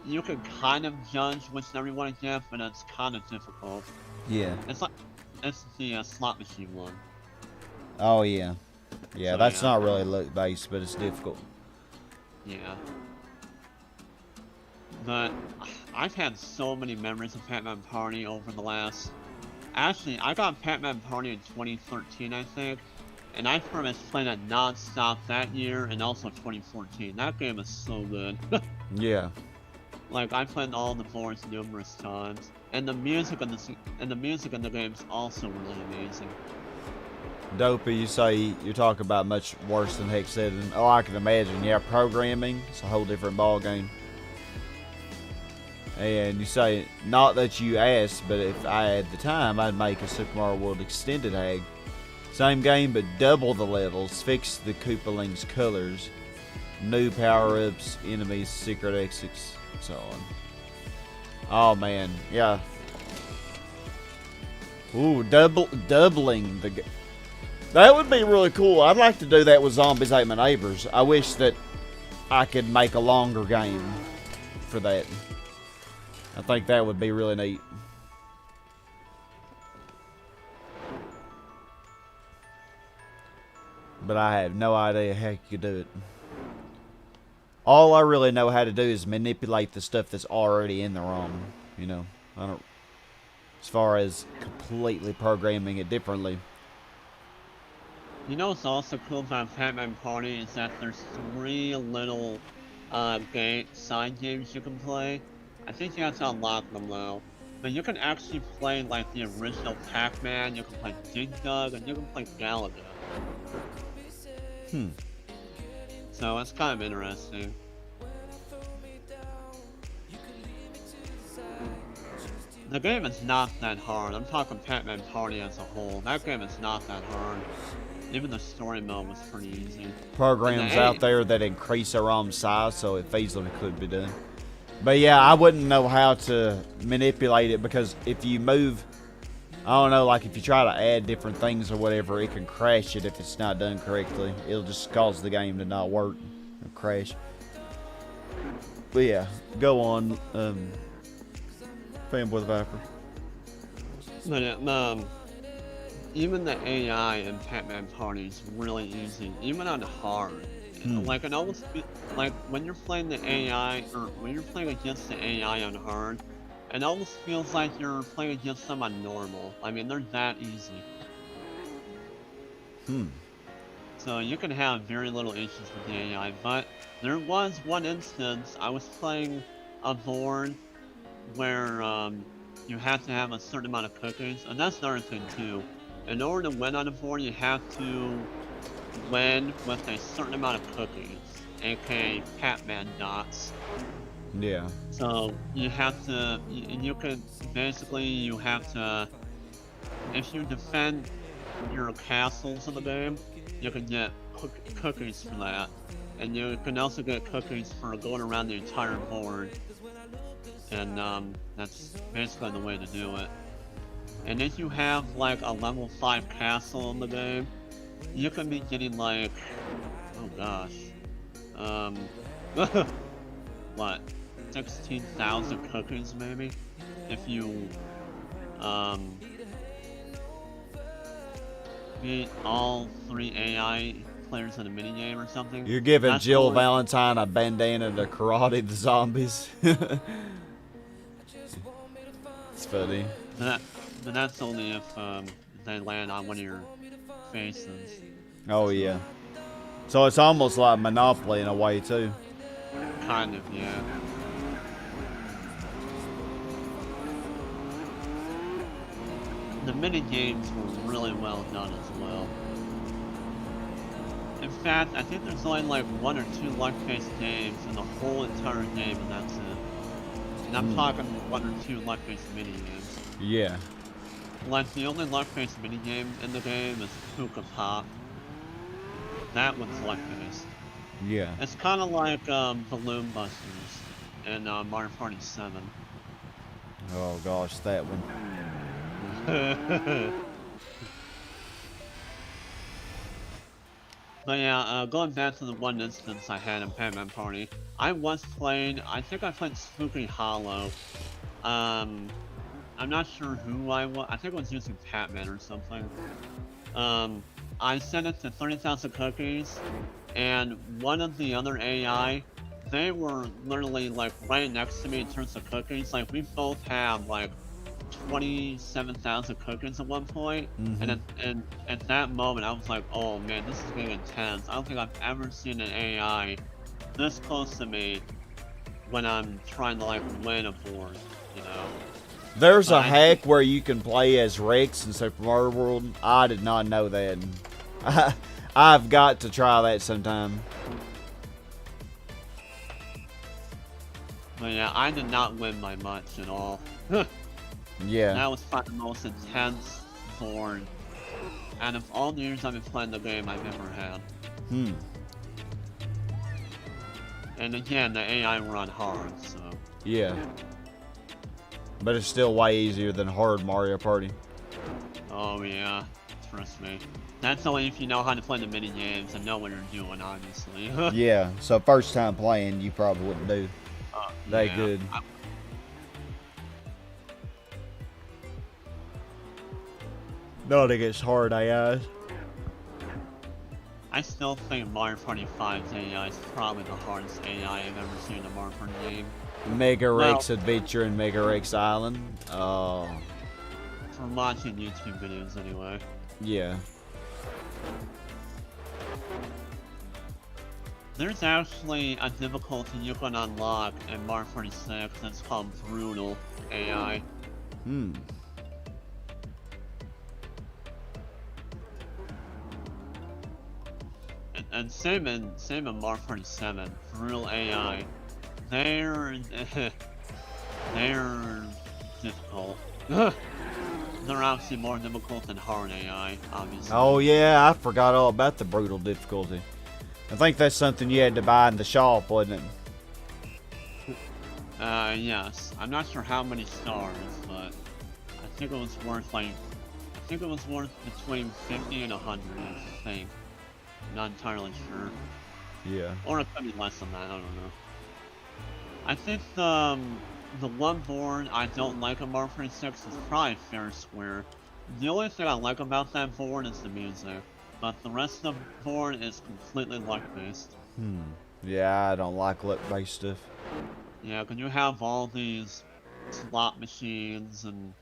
you can kind of judge which number you want to get, but it's kind of difficult. Yeah. It's the slot machine one. Oh, yeah. Yeah, So, that's yeah. not really luck-based, but it's difficult. Yeah. But I've had so many memories of Pac-Man Party over the last... Actually, I got Pac-Man Party in 2013, I think. And I pretty much played it non-stop that year and also 2014. That game is so good. Yeah. Like, I played all the boards numerous times. And the music in the game is also really amazing. Dopey, you say you're talking about much worse than Hexagon. Oh, I can imagine. Yeah, programming, it's a whole different ball game. And you say, not that you asked, but if I had the time, I'd make a Super Mario World Extended Hag. Same game, but double the levels, fix the Koopaling's colors, new power-ups, enemies, secret exits, and so on. Oh, man, yeah. Ooh, doubling the... That would be really cool. I'd like to do that with Zombies Ate My Neighbors. I wish that I could make a longer game for that. I think that would be really neat. But I have no idea how you could do it. All I really know how to do is manipulate the stuff that's already in the ROM. You know, I don't... As far as completely programming it differently. You know what's also cool about Pac-Man Party is that there's 3 little side games you can play. I think you have to unlock them though. But you can actually play like the original Pac-Man, you can play Dig Dug, and you can play Galaga. So it's kind of interesting. The game is not that hard. I'm talking Pac-Man Party as a whole. That game is not that hard. Even the story mode was pretty easy. Programs out there that increase their ROM size, so it easily could be done. But yeah, I wouldn't know how to manipulate it, because if you move, I don't know, like if you try to add different things or whatever, it can crash it if it's not done correctly. It'll just cause the game to not work. It'll crash. But yeah, go on, Fanboy the Viper. But even the AI in Pac-Man Party is really easy, even on hard. Like, it almost like when you're playing the AI, or when you're playing against the AI on hard, it almost feels like you're playing against them on normal. I mean, they're that easy. So you can have very little issues with the AI, but there was one instance I was playing a board where you have to have a certain amount of cookies, and that's another thing too. In order to win on a board, you have to win with a certain amount of cookies, aka Pac-Man dots. Yeah. So you have to, you can basically, you have to, if you defend your castles in the game, you can get cookies for that. And you can also get cookies for going around the entire board. And that's basically the way to do it. And if you have like a level 5 castle in the game, you can be getting like, oh gosh, what, 16,000 cookies maybe? If you beat all 3 AI players in a minigame or something. You're giving that's Jill Valentine a bandana to karate the zombies. It's funny. But that's only if they land on one of your faces. Oh yeah. So it's almost like Monopoly in a way too. Kind of, yeah. The mini games were really well done as well. In fact, I think there's only like 1 or 2 luck-based games in the whole entire game, and that's it. And I'm talking 1 or 2 luck-based mini games. Yeah. Like, the only luck-based mini game in the game is Hookah Pop. That one's luck-based. Yeah. It's kind of like Balloon Busters in Mario Party 7. Oh gosh, that one. But yeah, going back to the one instance I had in Pac-Man Party, I was playing, I think I played Spooky Hollow. I'm not sure who I was, I think I was using Pac-Man or something. I set it to 30,000 cookies, and one of the other AI, they were literally like right next to me in terms of cookies. Like, we both have like 27,000 cookies at one point, and at that moment I was like, oh man, this is getting intense. I don't think I've ever seen an AI this close to me when I'm trying to like win a board, you know. There's a hack where you can play as Rex in Super Mario World. I did not know that. I've got to try that sometime. But yeah, I did not win by much at all. Yeah. That was probably the most intense board out of all the years I've been playing the game I've ever had. And again, the AI run hard, so. Yeah. But it's still way easier than hard Mario Party. Oh yeah, trust me. That's only if you know how to play the mini games and know what you're doing, obviously. Yeah, so first time playing, you probably wouldn't do that yeah. good. Not against hard AIs. I still think Mario Party 5's AI is probably the hardest AI I've ever seen in a Mario Party game. Mega Rex Adventure and Mega Rex Island. Oh. From watching YouTube videos, anyway. Yeah. There's actually a difficulty you can unlock in Mario Party 6 that's called Brutal AI. And same in Mario Party 7, Brutal AI. They're difficult. They're obviously more difficult than hard AI, obviously. Oh yeah, I forgot all about the brutal difficulty. I think that's something you had to buy in the shop, wasn't it? Yes. I'm not sure how many stars, but I think it was worth like, I think it was worth between 50 and 100, I think. Not entirely sure. Yeah. Or it could be less than that, I don't know. I think the one board I don't like on Mario 36 is probably Fair Square. The only thing I like about that board is the music, but the rest of the board is completely luck-based. Yeah, I don't like luck-based stuff. Yeah, because you have all these slot machines and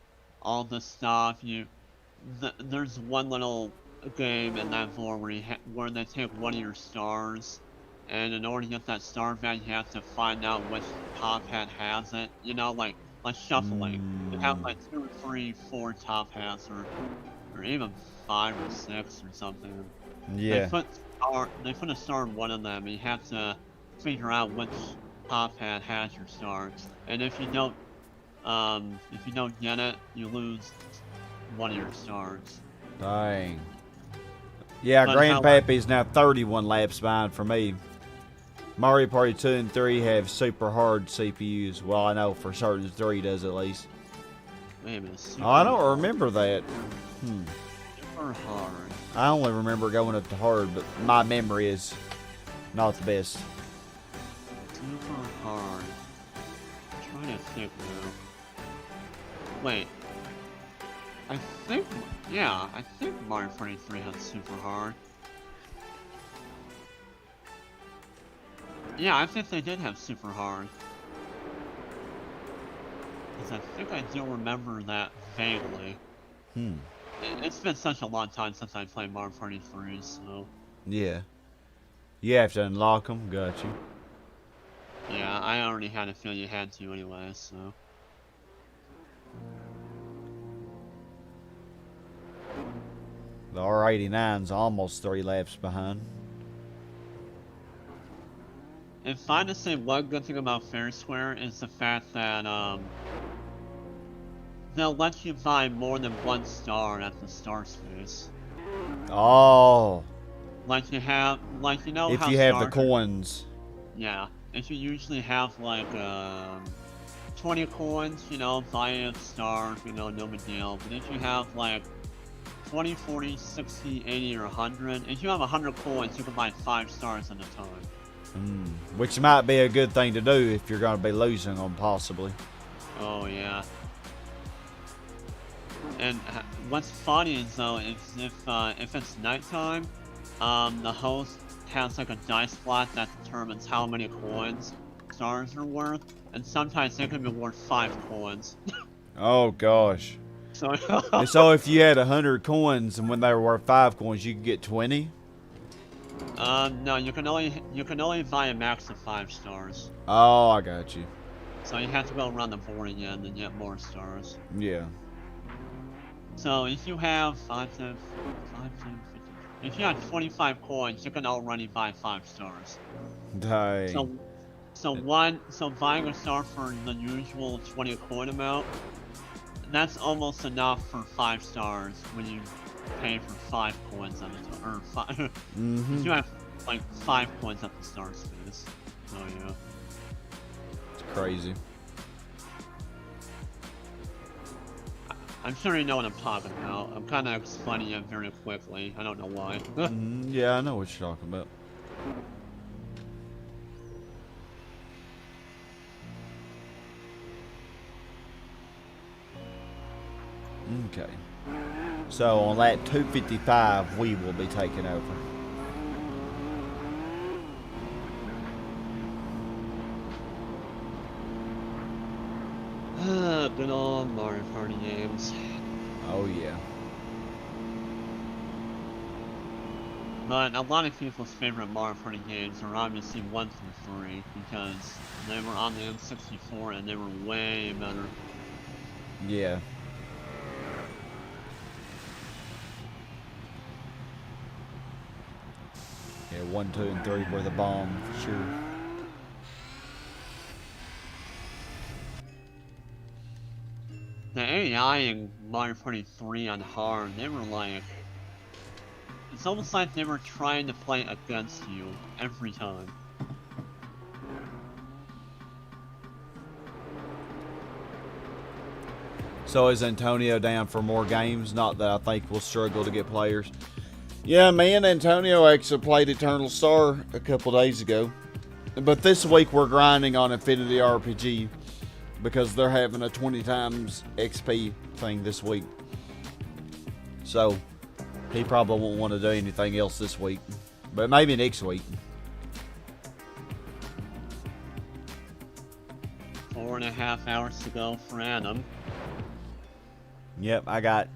all this stuff. There's one little game in that board where they take one of your stars, and in order to get that star back, you have to find out which top hat has it. You know, like shuffling. You have like 2, 3, 4 top hats, or even 5 or 6 or something. Yeah. They put a star in one of them, and you have to figure out which top hat has your star. And if you don't get it, you lose one of your stars. Dang. Yeah, But Grandpappy's now 31 laps behind for me. Mario Party 2 and 3 have super hard CPUs. Well, I know for certain 3 does at least. Wait a minute. Oh, I don't remember that. Super hard. I only remember going up to hard, but my memory is not the best. Super hard. I'm trying to think now. Wait. I think Mario Party 3 had super hard. Yeah, I think they did have super hard. Because I think I do remember that vaguely. It's been such a long time since I played Mario Party 3, so... Yeah. You have to unlock them. Got you. Yeah, I already had a feeling you had to anyway, so... The R89's almost 3 laps behind. If I had to say one good thing about Fair Square is the fact that, they'll let you buy more than 1 star at the star space. Oh. Like you know if how you have the stars coins. Yeah, if you usually have like 20 coins, you know, buy a star, you know, no big deal. But if you have like 20, 40, 60, 80, or 100, if you have 100 coins, you can buy 5 stars at a time. Which might be a good thing to do if you're going to be losing them, possibly. Oh yeah. And what's funny is though, if it's nighttime, the host has like a dice block that determines how many coins stars are worth, and sometimes they can be worth 5 coins. Oh gosh. So, so if you had 100 coins and when they were worth 5 coins, you could get 20? No, you can only buy a max of 5 stars. Oh, I got you. So you have to go around the board again and get more stars. Yeah. So if you have if you have 25 coins, you can already buy 5 stars. Dang. So buying a star for the usual 20 coin amount, that's almost enough for 5 stars when you pay for 5 coins at a time, or 5. You have like 5 coins at the star space. So yeah. It's crazy. I'm sure you know what I'm talking about. I'm kind of explaining it very quickly. I don't know why. Yeah, I know what you're talking about. Okay. So on lap 255, we will be taking over. Good old Mario Party games. Oh yeah. But a lot of people's favorite Mario Party games are obviously 1 through 3 because they were on the N64 and they were way better. Yeah. Yeah, 1, 2, and 3 were the bomb for sure. The AI in Mario Party 3 on hard, they were like, it's almost like they were trying to play against you every time. So is Antonio down for more games? Not that I think we'll struggle to get players. Yeah, me and Antonio actually played Eternal Star a couple days ago. But this week we're grinding on Infinity RPG because they're having a 20 times XP thing this week. So he probably won't want to do anything else this week. But maybe next week. 4.5 hours to go for Adam. Yep, I got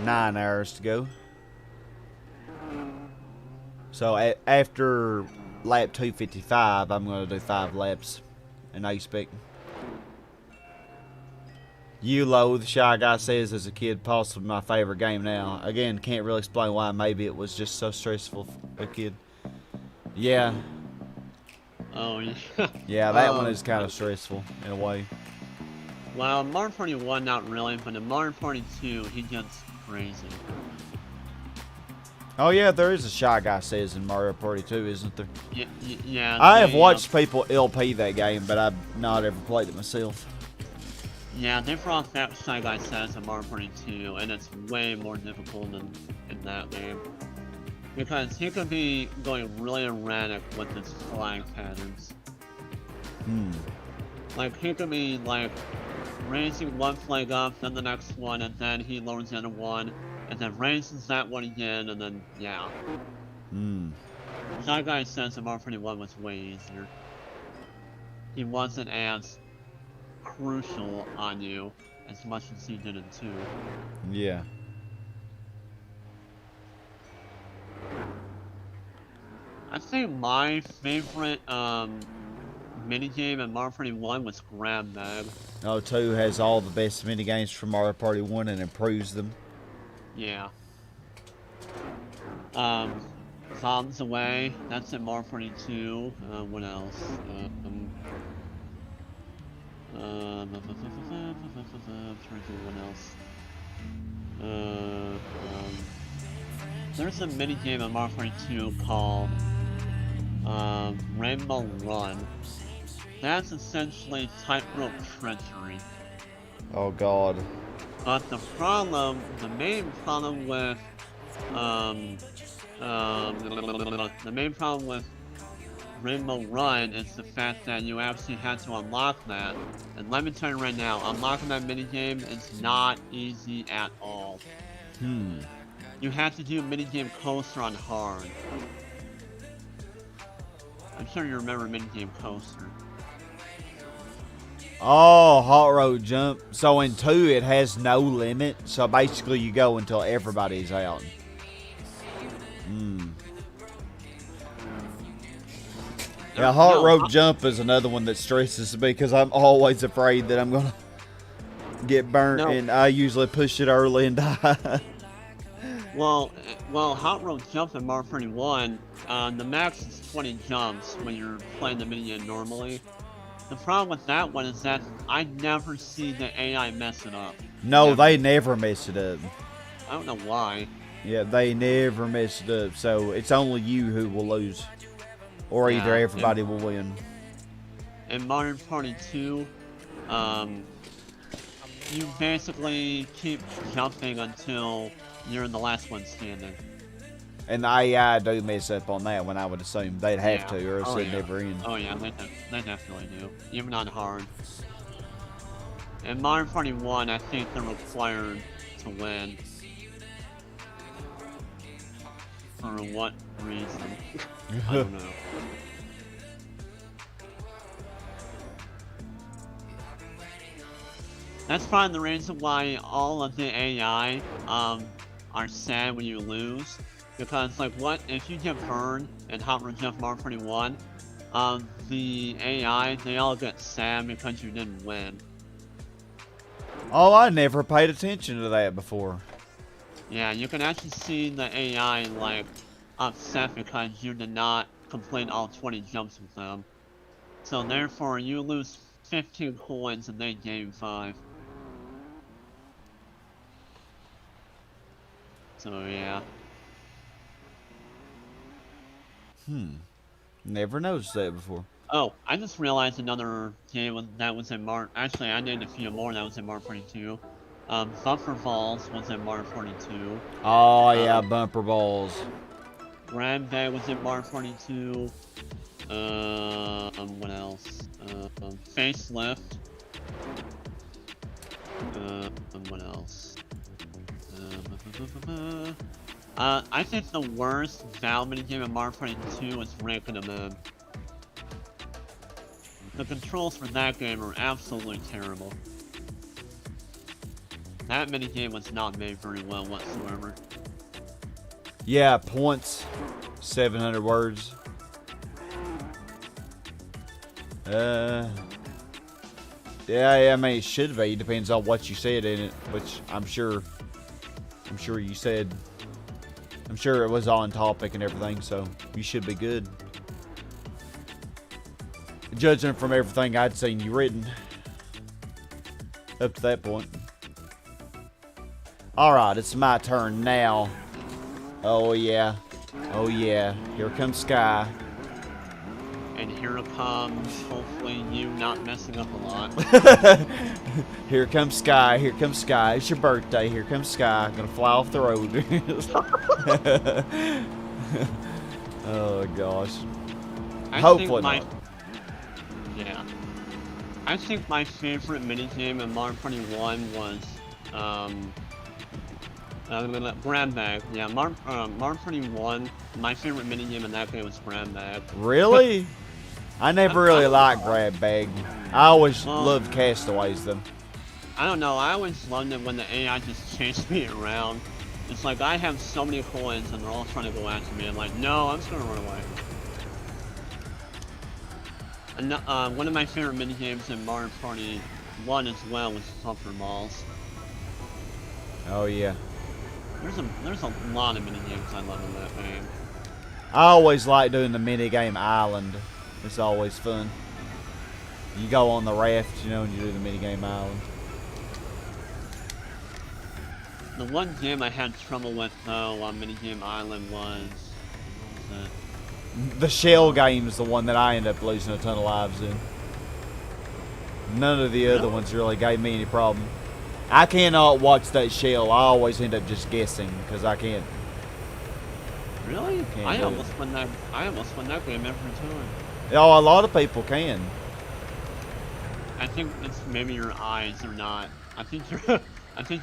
9 hours to go. So after lap 255, I'm going to do 5 laps in A-Spec. YOLO, the Shy Guy says, as a kid, possibly my favorite game now. Again, can't really explain why. Maybe it was just so stressful for a kid. Yeah. Oh, yeah. Yeah, that one is kind of stressful in a way. Well, Mario Party 1, not really, but in Mario Party 2, he gets crazy. Oh, yeah, there is a Shy Guy says in Mario Party 2, isn't there? Yeah. I have watched people LP that game, but I've not ever played it myself. Yeah, they brought that Shy Guy says in Mario Party 2, and it's way more difficult than in that game. Because he could be going really erratic with his flying patterns. Like, he could be, like, raising one flag up, then the next one, and then he lowers the other one, and then raises that one again, and then, yeah. Shy Guy says in Mario Party 1 was way easier. He wasn't as crucial on you as much as he did in 2. Yeah. I'd say my favorite minigame in Mario Party 1 was Grab Bag. Oh, 2 has all the best minigames from Mario Party 1 and improves them. Yeah. Bombs Away, that's in Mario Party 2. What else? I'm trying to think what else. There's a minigame in Mario Party 2 called Rainbow Run. That's essentially tightrope treachery. Oh God. But the main problem with Rainbow Run is the fact that you actually had to unlock that. And let me tell you right now, unlocking that minigame is not easy at all. You have to do minigame Coaster on hard. I'm sure you remember minigame Coaster. Oh, Hot Road Jump. So in 2 it has no limit. So basically you go until everybody's out. Yeah, Hot Road Jump is another one that stresses me because I'm always afraid that I'm going to get burnt, and I usually push it early and die. Well, Hot Road Jump in Mario Party 1, the max is 20 jumps when you're playing the minigame normally. The problem with that one is that I never see the AI mess it up. No, they never mess it up. I don't know why. Yeah, they never mess it up, so it's only you who will lose. Or either everybody will win. In Mario Party 2, you basically keep jumping until you're the last one standing. And the AI do mess up on that one, I would assume. They'd have to, or else it'd never end. Oh yeah, they definitely do. Even on hard. In Mario Party 1, I think they're required to win. For what reason? I don't know. That's probably the reason why all of the AI are sad when you lose. Because, like, what if you get burned in Hot Road Jump Mario Party 1? The AI, they all get sad because you didn't win. Oh, I never paid attention to that before. Yeah, you can actually see the AI, like, upset because you did not complete all 20 jumps with them. So therefore, you lose 15 coins and they gain 5. So yeah. Never noticed that before. Oh, I just realized another game that was in March. Actually, I named a few more that was in March 42. Bumper Balls was in March 42. Oh yeah, bumper balls. Grab Bag was in March 42. What else? Facelift. What else? I think the worst Valve minigame in March 42 is Ranking Them In. The controls for that game are absolutely terrible. That minigame was not made very well whatsoever. Yeah, points. 700 words. Yeah, I mean, it should be. Depends on what you said in it, which I'm sure you said. I'm sure it was on topic and everything, so you should be good. Judging from everything I'd seen you written up to that point. Alright, it's my turn now. Oh yeah. Oh yeah. Here comes Sky. And here comes, hopefully, you not messing up a lot. Here comes Sky. Here comes Sky. It's your birthday. Here comes Sky. I'm gonna fly off the road. Oh gosh. Hopefully not. Yeah. I think my favorite minigame in Mario 21 was Grab Bag. Yeah, Mario 21. My favorite minigame in that game was Grab Bag. Really? I never really liked Grab Bag. I always loved Castaways though. I don't know. I always loved it when the AI just chased me around. It's like I have so many coins and they're all trying to go after me. I'm like, no, I'm just gonna run away. And one of my favorite minigames in Mario Party 1 as well was Bumper Balls. Oh yeah. There's a lot of minigames I love in that game. I always like doing the minigame island. It's always fun. You go on the raft, you know, and you do the minigame island. The one game I had trouble with though on minigame island was the shell game is the one that I end up losing a ton of lives in. None of the other ones really gave me any problem. I cannot watch that shell. I always end up just guessing because I can't. Really? I almost won that game every time. Oh, a lot of people can. I think it's maybe your eyes are not. I think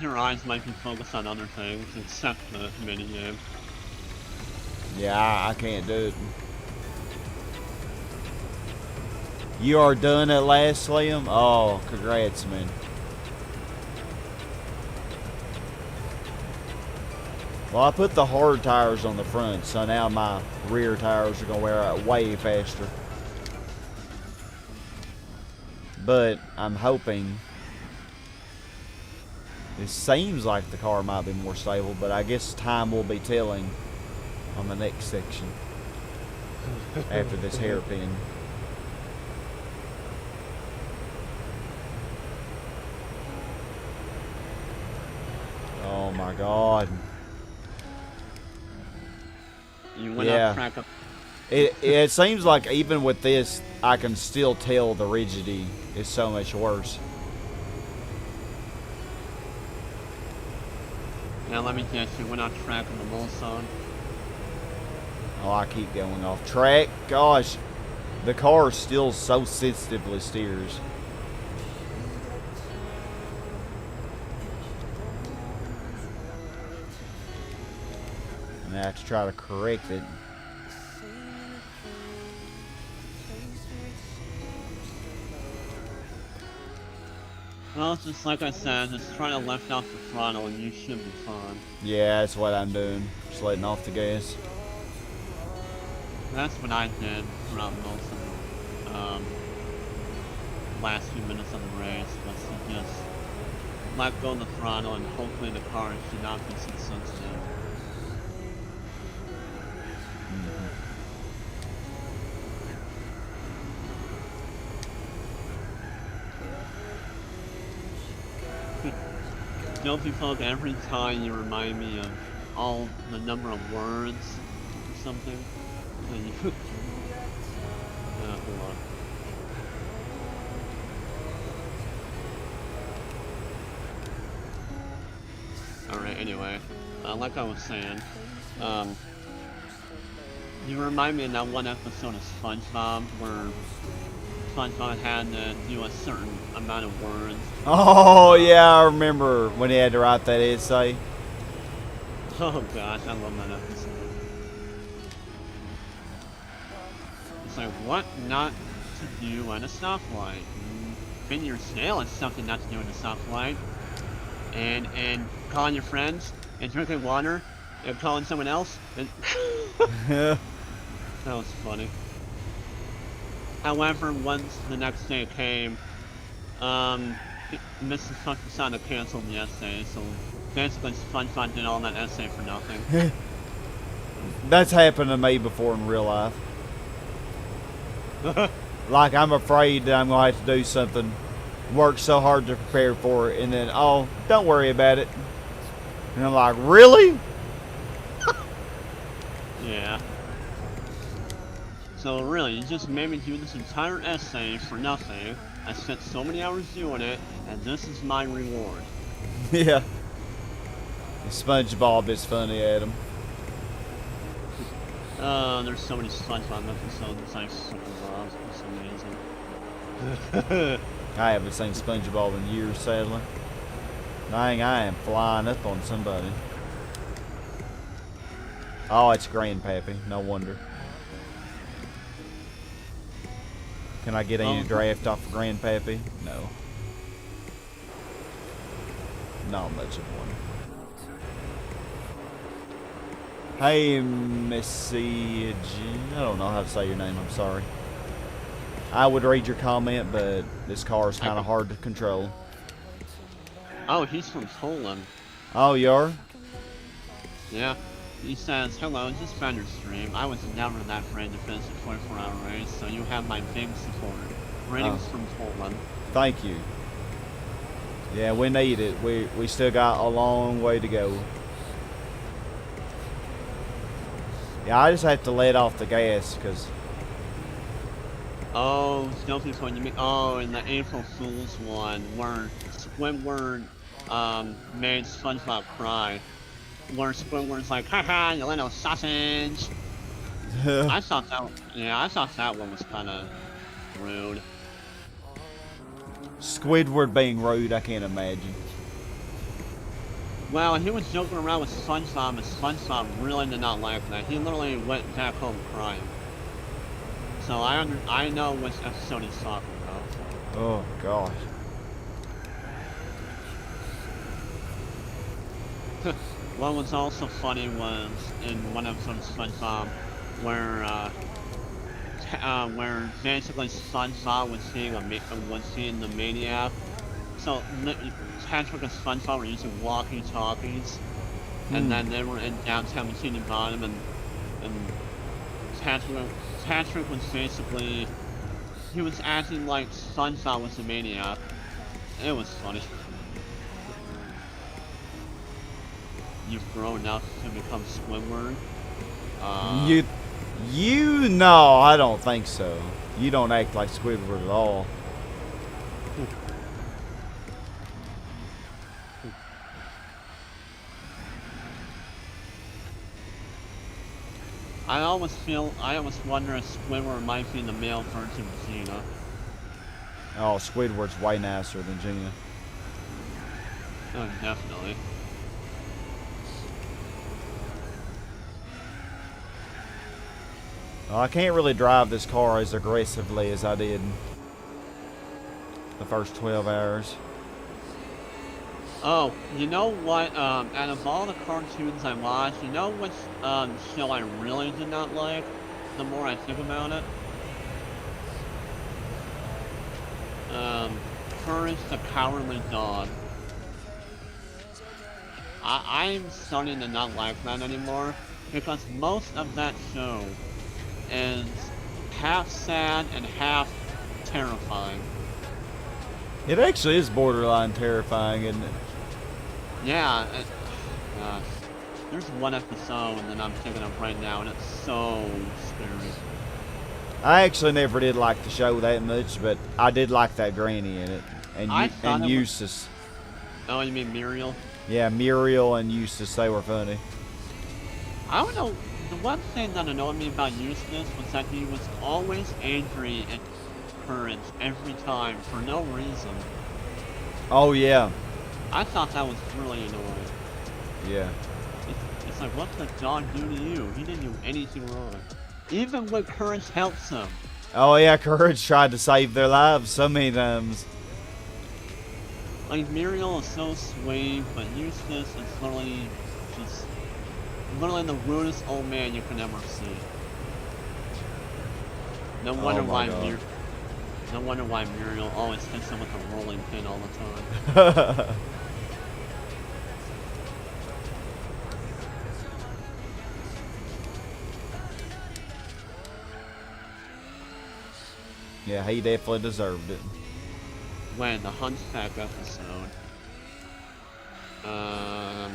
your eyes might be focused on other things except the minigame. Yeah, I can't do it. You are done at last, Liam? Oh, congrats, man. Well, I put the hard tires on the front, so now my rear tires are going to wear out way faster. But I'm hoping... It seems like the car might be more stable, but I guess time will be telling on the next section after this hairpin. Oh my god. You went off track of... It seems like even with this, I can still tell the rigidity is so much worse. Now let me guess, you went off track on the bull zone. Oh, I keep going off track. Gosh, the car still so sensitively steers. And I have to try to correct it. Well, just like I said, just try to lift off the throttle and you should be fine. Yeah, that's what I'm doing. Just letting off the gas. That's what I did throughout most of the last few minutes of the race, was to just let go of the throttle and hopefully the car should not be so sensitive. Guilty Folk, every time you remind me of all the number of words or something. So you, hold on. Alright, anyway, like I was saying, you remind me of that one episode of SpongeBob where SpongeBob had to do a certain amount of words. Oh yeah, I remember when he had to write that essay. Oh gosh, I love that episode. It's like, what not to do at a stoplight? Spin your snail is something not to do at a stoplight. And calling your friends, and drinking water, and calling someone else. And that was funny. However, once the next day came, Mrs. Funky canceled the essay, so basically SpongeBob did all that essay for nothing. That's happened to me before in real life. Like, I'm afraid that I'm going to have to do something, work so hard to prepare for it, and then, oh, don't worry about it. And I'm like, really? Yeah. So really, you just made me do this entire essay for nothing. I spent so many hours doing it, and this is my reward. Yeah. SpongeBob is funny, Adam. There's so many SpongeBob episodes I love. It's amazing. I haven't seen SpongeBob in years, sadly. Dang, I am flying up on somebody. Oh, it's Grandpappy. No wonder. Can I get any draft off of Grandpappy? No. Not much of one. Hey, Missy. I don't know how to say your name. I'm sorry. I would read your comment, but this car is kind of hard to control. Oh, he's from Poland. Oh, you are? Yeah. He says, hello, just found your stream. I was never that afraid to finish a 24-hour race, so you have my big support. Greetings from Poland. Thank you. Yeah, we need it. We still got a long way to go. Yeah, I just have to let off the gas, because... Oh, Snoopy's one you mean? Oh, in the April Fool's one, where Squidward, made SpongeBob cry. Where Squidward's like, haha, you little sausage. I thought that one was kind of rude. Squidward being rude, I can't imagine. Well, he was joking around with SpongeBob, and SpongeBob really did not like that. He literally went back home crying. So I know which episode he's talking about. Oh, gosh. What was also funny was in one episode of SpongeBob where basically SpongeBob was seeing the maniac. So Patrick and SpongeBob were using walkie-talkies, and then they were in downtown Bikini Bottom, and Patrick was basically, he was acting like SpongeBob was the maniac. It was funny. You've grown up to become Squidward. You no, I don't think so. You don't act like Squidward at all. I always wonder if Squidward might be the male version of Gina. Oh, Squidward's way nicer than Gina. Oh, definitely. Well, I can't really drive this car as aggressively as I did the first 12 hours. Oh, you know what, out of all the cartoons I watched, you know which, show I really did not like, the more I think about it? Courage the Cowardly Dog. I'm starting to not like that anymore, because most of that show is half sad and half terrifying. It actually is borderline terrifying, isn't it? Yeah, gosh. There's one episode that I'm thinking of right now, and it's so scary. I actually never did like the show that much, but I did like that granny in it, and Eustace. Oh, you mean Muriel? Yeah, Muriel and Eustace, they were funny. I don't know. The one thing that annoyed me about Eustace was that he was always angry and courage every time for no reason. Oh yeah. I thought that was really annoying. Yeah. It's like, what did the dog do to you? He didn't do anything wrong. Even when Courage helps him. Oh yeah, Courage tried to save their lives so many times. Like, Muriel is so sweet, but Eustace is literally just... literally the rudest old man you can ever see. No wonder why no wonder why Muriel always hits him with a rolling pin all the time. Yeah, he definitely deserved it. When the Hunchback episode. Hold on.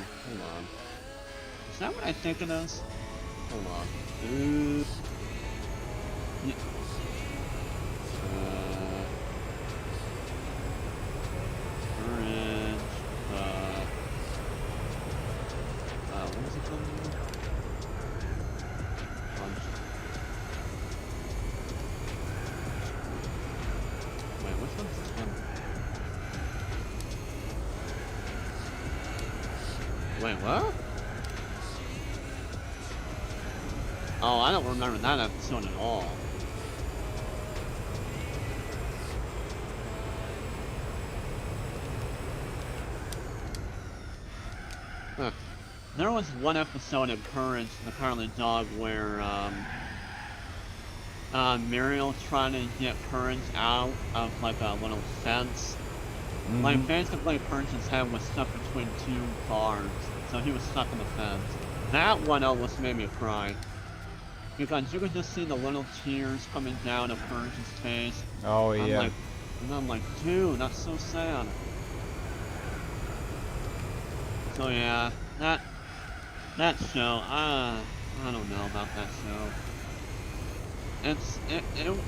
Is that what I think it is? Hold on. Yeah. Courage. What was it called? Wait, which one's this one? Wait, what? Oh, I don't remember that episode at all. Huh. There was one episode of Courage, the Cowardly Dog, where Muriel trying to get Courage out of like a little fence. Mm-hmm. Like basically Courage's head was stuck between two cars, so he was stuck in the fence. That one almost made me cry. Because you could just see the little tears coming down of Courage's face. Oh yeah. I'm like, dude, that's so sad. So yeah, that show, I don't know about that show.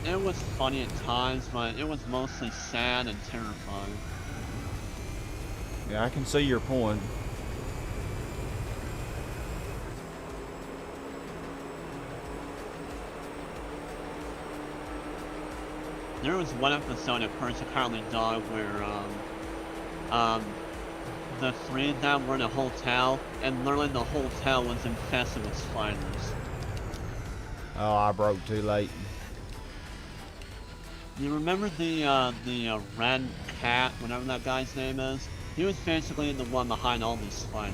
It was funny at times, but it was mostly sad and terrifying. Yeah, I can see your point. There was one episode of Courage the Cowardly Dog where the three of them were in a hotel, and literally the hotel was infested with spiders. Oh, I broke too late. You remember the red cat, whatever that guy's name is? He was basically the one behind all these spiders.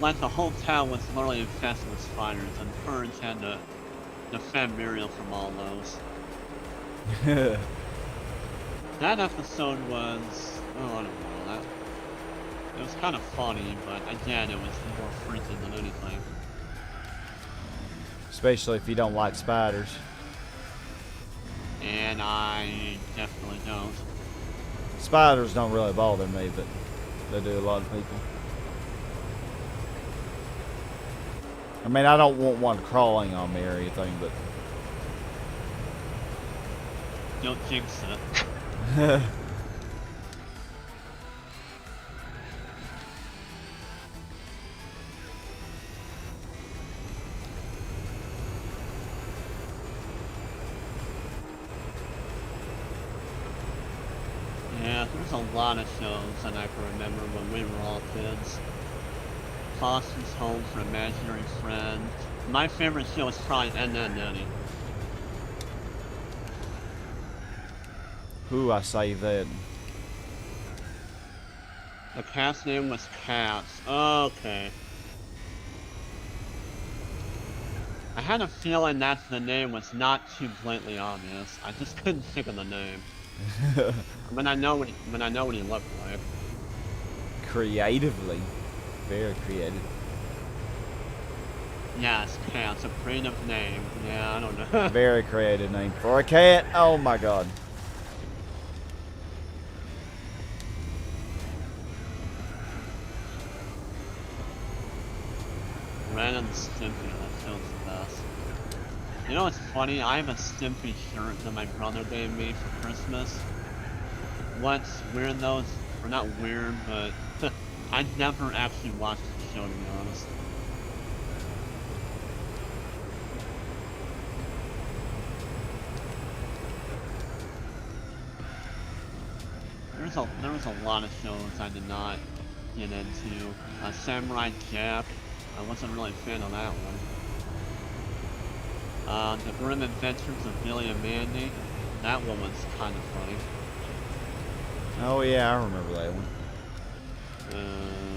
Like the hotel was literally infested with spiders, and Courage had to defend Muriel from all those. That episode was, oh, I don't know, it was kind of funny, but again, it was more freaky than anything. Especially if you don't like spiders. And I definitely don't. Spiders don't really bother me, but they do a lot of people. I mean, I don't want one crawling on me or anything, but... Don't jinx it. Yeah, there's a lot of shows that I can remember when we were all kids. Foster's Home for Imaginary Friends. My favorite show is probably Ed, Edd n Eddy. Ooh, I say that. The cat's name was Cats. Okay. I had a feeling that the name was not too blatantly obvious. I just couldn't think of the name. But I know what he looked like. Creatively. Very creative. Yes, Cat's a creative name. Yeah, I don't know. Very creative name for a cat. Oh my god. Ren and Stimpy, that show's the best. You know what's funny? I have a Stimpy shirt that my brother gave me for Christmas. What's weird though, or not weird, but I never actually watched the show, to be honest. There was a lot of shows I did not get into. Samurai Jack, I wasn't really a fan of that one. The Grim Adventures of Billy and Mandy, that one was kind of funny. Oh yeah, I remember that one.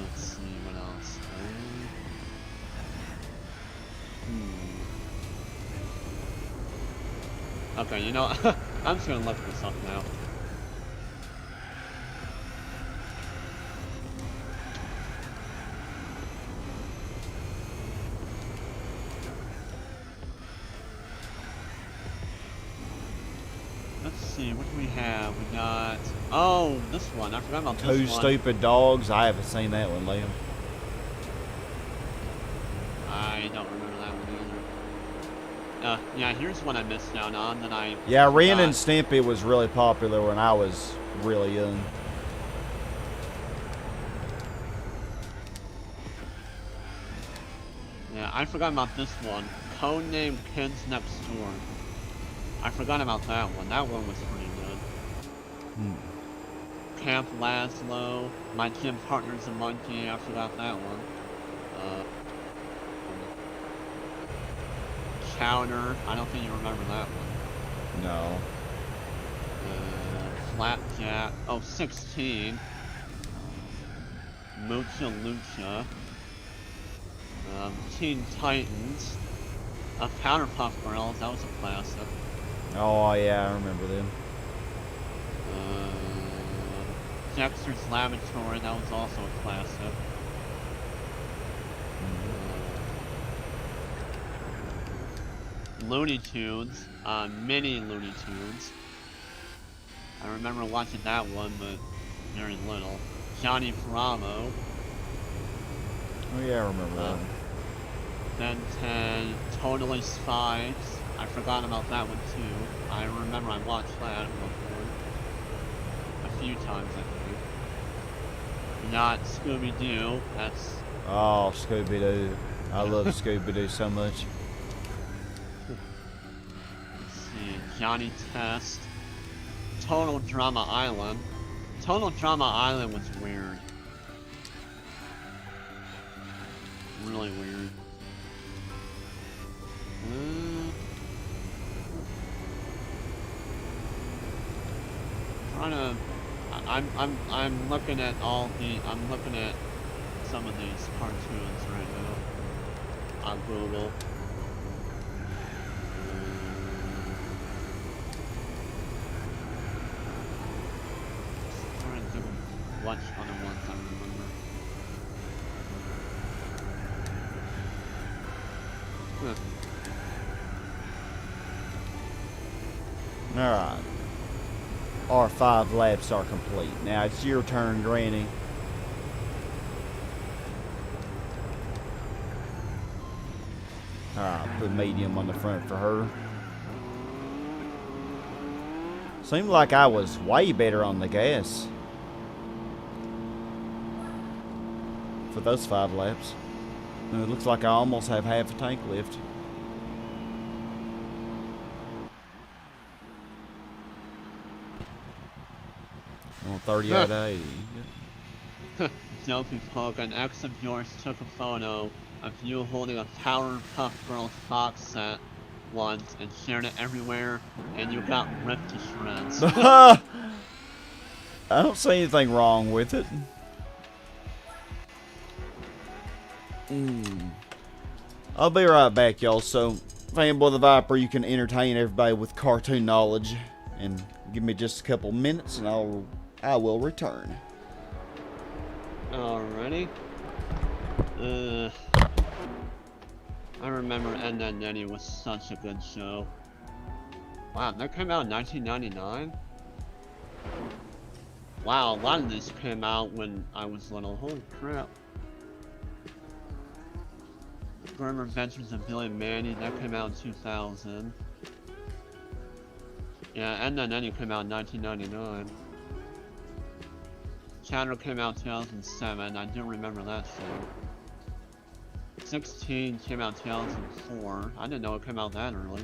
Let's see what else. Okay, you know, I'm just gonna look this up now. Let's see, what do we have? We got, oh, this one. I forgot about this one. Two Stupid Dogs. I haven't seen that one, Liam. I don't remember that one either. Yeah, here's one I missed out on that I Yeah, forgot. Ren and Stimpy was really popular when I was really young. Yeah, I forgot about this one. Codename Kids Next Door. I forgot about that one. That one was pretty good. Camp Laszlo. My gym partner's a monkey. I forgot that one. Chowder. I don't think you remember that one. No. Flapjack. Oh, 16. Mucha Lucha. Teen Titans. Powderpuff Girls. That was a classic. Oh yeah, I remember them. Dexter's Laboratory, that was also a classic. Looney Tunes, mini Looney Tunes. I remember watching that one, but very little. Johnny Bravo. Oh yeah, I remember that one. Ben 10, Totally Spies. I forgot about that one too. I remember I watched that before. A few times, I think. Not Scooby-Doo. That's... Oh, Scooby-Doo. I love Scooby-Doo so much. Let's see. Johnny Test. Total Drama Island. Total Drama Island was weird. Really weird. I'm looking at I'm looking at some of these cartoons right now on Google. Trying to think of what other ones I remember. Alright. Our 5 laps are complete. Now it's your turn, Granny. Alright, put medium on the front for her. Seemed like I was way better on the gas for those 5 laps. And it looks like I almost have half a tank left. On 30 out of 80. Dopey Poke, an ex of yours took a photo of you holding a Powerpuff Girls box set once and shared it everywhere, and you got ripped to shreds. I don't see anything wrong with it. I'll be right back, y'all. So, Fanboy the Viper, you can entertain everybody with cartoon knowledge, and give me just a couple minutes, and I will return. Alrighty. I remember Ed, Edd n Eddy was such a good show. Wow, that came out in 1999? Wow, a lot of these came out when I was little. Holy crap. Grim Adventures of Billy and Mandy, that came out in 2000. Yeah, and then Eddie came out in 1999. Chatter came out in 2007, I do remember that show. 16 came out in 2004, I didn't know it came out that early.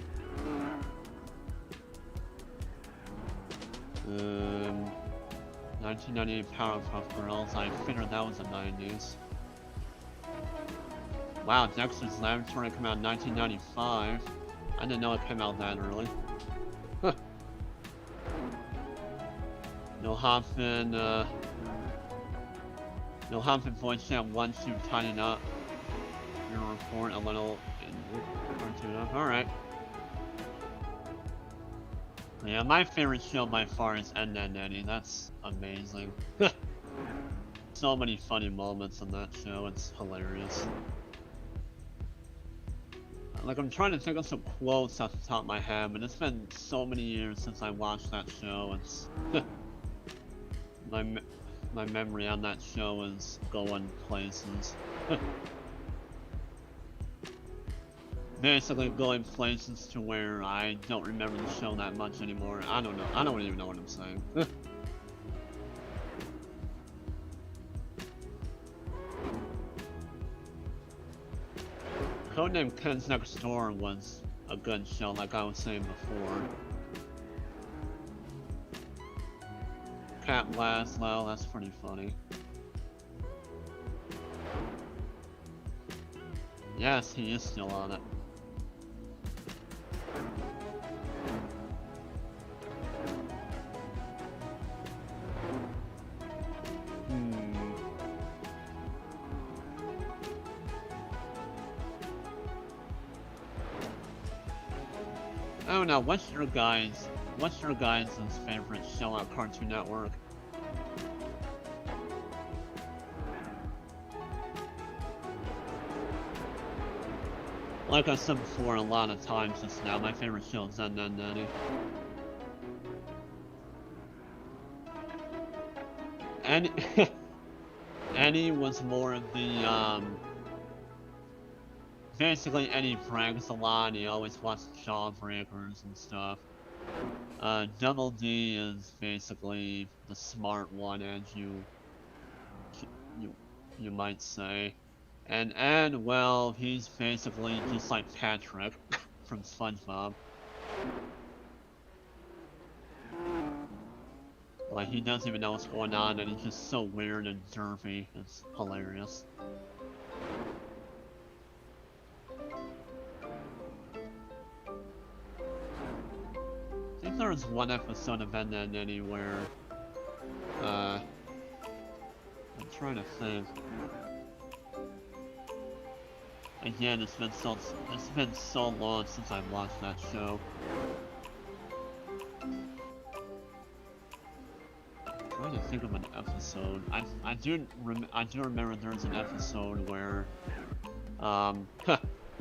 1998 Powerpuff Girls, I figured that was the 90s. Wow, Dexter's Laboratory came out in 1995. I didn't know it came out that early. Huh. No Hoffman voice chat once you tidying up your report a little in Alright. Yeah, my favorite show by far is Ed, Edd n Eddy. That's amazing. So many funny moments in that show, it's hilarious. Like, I'm trying to think of some quotes off the top of my head, but it's been so many years since I watched that show, it's... my memory on that show is going places. Basically going places to where I don't remember the show that much anymore. I don't know. I don't even know what I'm saying. Codename Ken's Next Door was a good show, like I was saying before. Cat Laszlo, that's pretty funny. Yes, he is still on it. Oh no, what's your guys' favorite show on Cartoon Network? Like I said before a lot of times just now, my favorite show is Ed, Edd n Eddy. And Eddie was more of the basically Eddie brags a lot, he always watches Jawbreakers and stuff. Double D is basically the smart one, as you might say. And Ed, well, he's basically just like Patrick from SpongeBob. Like, he doesn't even know what's going on, and he's just so weird and derpy. It's hilarious. I think there was one episode of Ed, Edd n Eddy where, I'm trying to think. Again, it's been so long since I've watched that show. I'm trying to think of an episode. I do remember there's an episode where,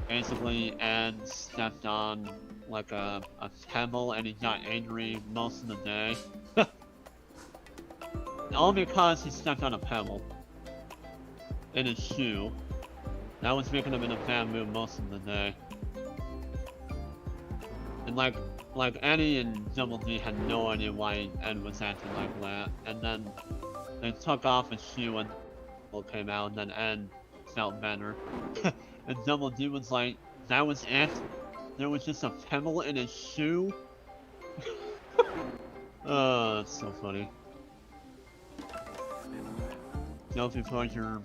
basically Ed stepped on like a pebble and he got angry most of the day. All because he stepped on a pebble in his shoe. That was making him in a bad mood most of the day. And like Eddie and Double D had no idea why Ed was acting like that. And then they took off his shoe and it came out, and then Ed felt better. And Double D was like, that was it? There was just a pebble in his shoe? Oh, that's so funny. Don't you put your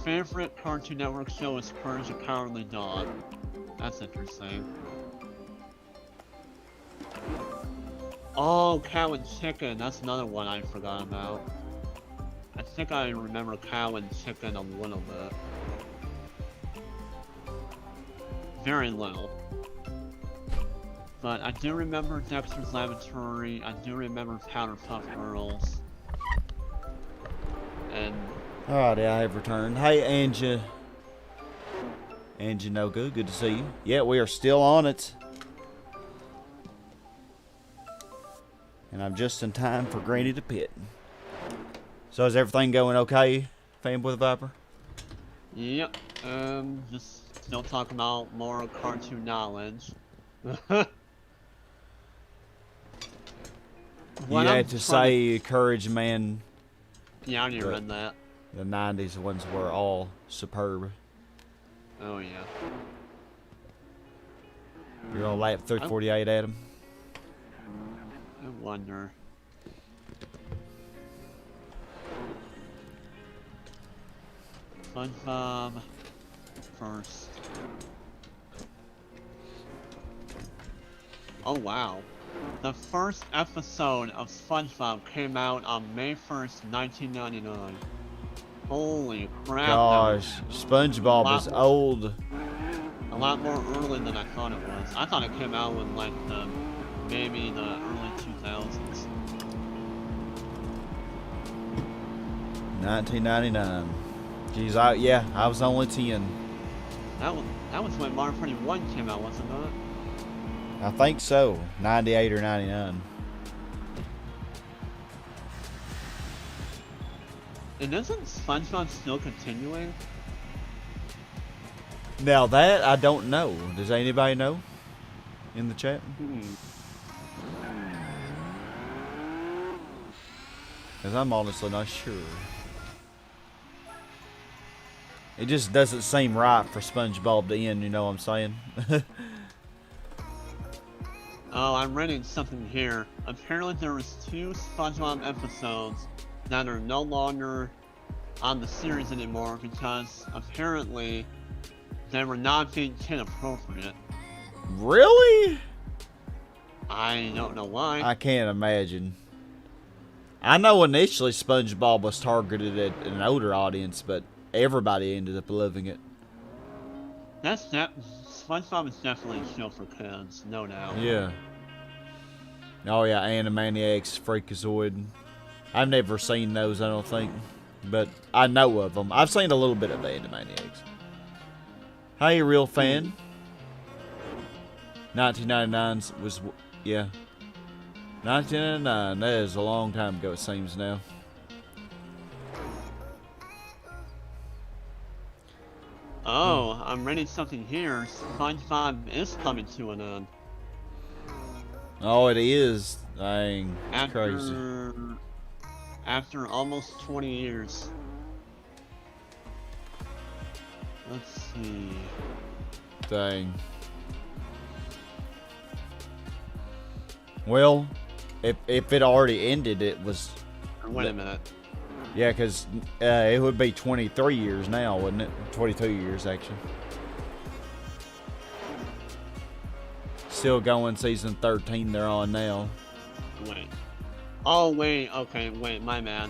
favorite Cartoon Network show is Courage the Cowardly Dog. That's interesting. Oh, Cow and Chicken. That's another one I forgot about. I think I remember Cow and Chicken a little bit. Very little. But I do remember Dexter's Laboratory. I do remember Powerpuff Girls. And... Alrighty, I have returned. Hey, Angie. Angie No Good, good to see you. Yeah, we are still on it. And I'm just in time for Granny to pit. So is everything going okay, Fanboy Viper? Yep. Just still talking about more cartoon knowledge. You had to say Courage Man. Yeah, I already read that. The 90s ones were all superb. Oh yeah. You're on lap 348, Adam? I wonder. SpongeBob first. Oh wow. The first episode of SpongeBob came out on May 1st, 1999. Holy crap. Gosh, SpongeBob is old. A lot more early than I thought it was. I thought it came out in like maybe the early 2000s. 1999. Geez, I was only 10. That was when Mario Party 1 came out, wasn't it? I think so. 98 or 99. And isn't SpongeBob still continuing? Now that I don't know. Does anybody know in the chat? Because I'm honestly not sure. It just doesn't seem right for SpongeBob to end, you know what I'm saying? Oh, I'm reading something here. Apparently there was 2 SpongeBob episodes that are no longer on the series anymore because apparently they were not being kid appropriate. Really? I don't know why. I can't imagine. I know initially SpongeBob was targeted at an older audience, but everybody ended up loving it. SpongeBob is definitely a show for kids, no doubt. Yeah. Oh yeah, Animaniacs, Freakazoid. I've never seen those, I don't think, but I know of them. I've seen a little bit of the Animaniacs. Hey, real fan. 1999 was, yeah. 1999, that is a long time ago, it seems now. Oh, I'm reading something here. SpongeBob is coming to an end. Oh, it is. Dang, crazy. After almost 20 years. Let's see. Dang. Well, if it already ended, it was... Wait a minute. Yeah, because it would be 23 years now, wouldn't it? 22 years, actually. Still going, season 13 they're on now. Wait. Oh, wait, okay, wait, my bad.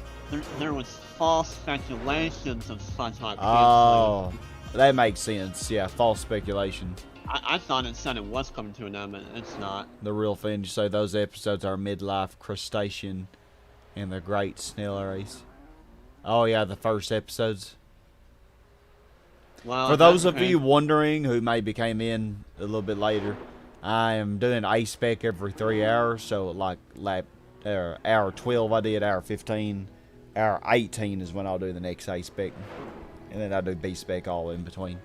There was false speculations of SpongeBob. Oh, that makes sense. Yeah, false speculation. I thought it said it was coming to an end, but it's not. The real fan, you say those episodes are midlife crustacean and the great snail race. Oh yeah, the first episodes. Well, for those of you wondering who maybe came in a little bit later, I am doing a spec every 3 hours. So like hour 12 I did, hour 15, hour 18 is when I'll do the next A spec, and then I do B spec all in between.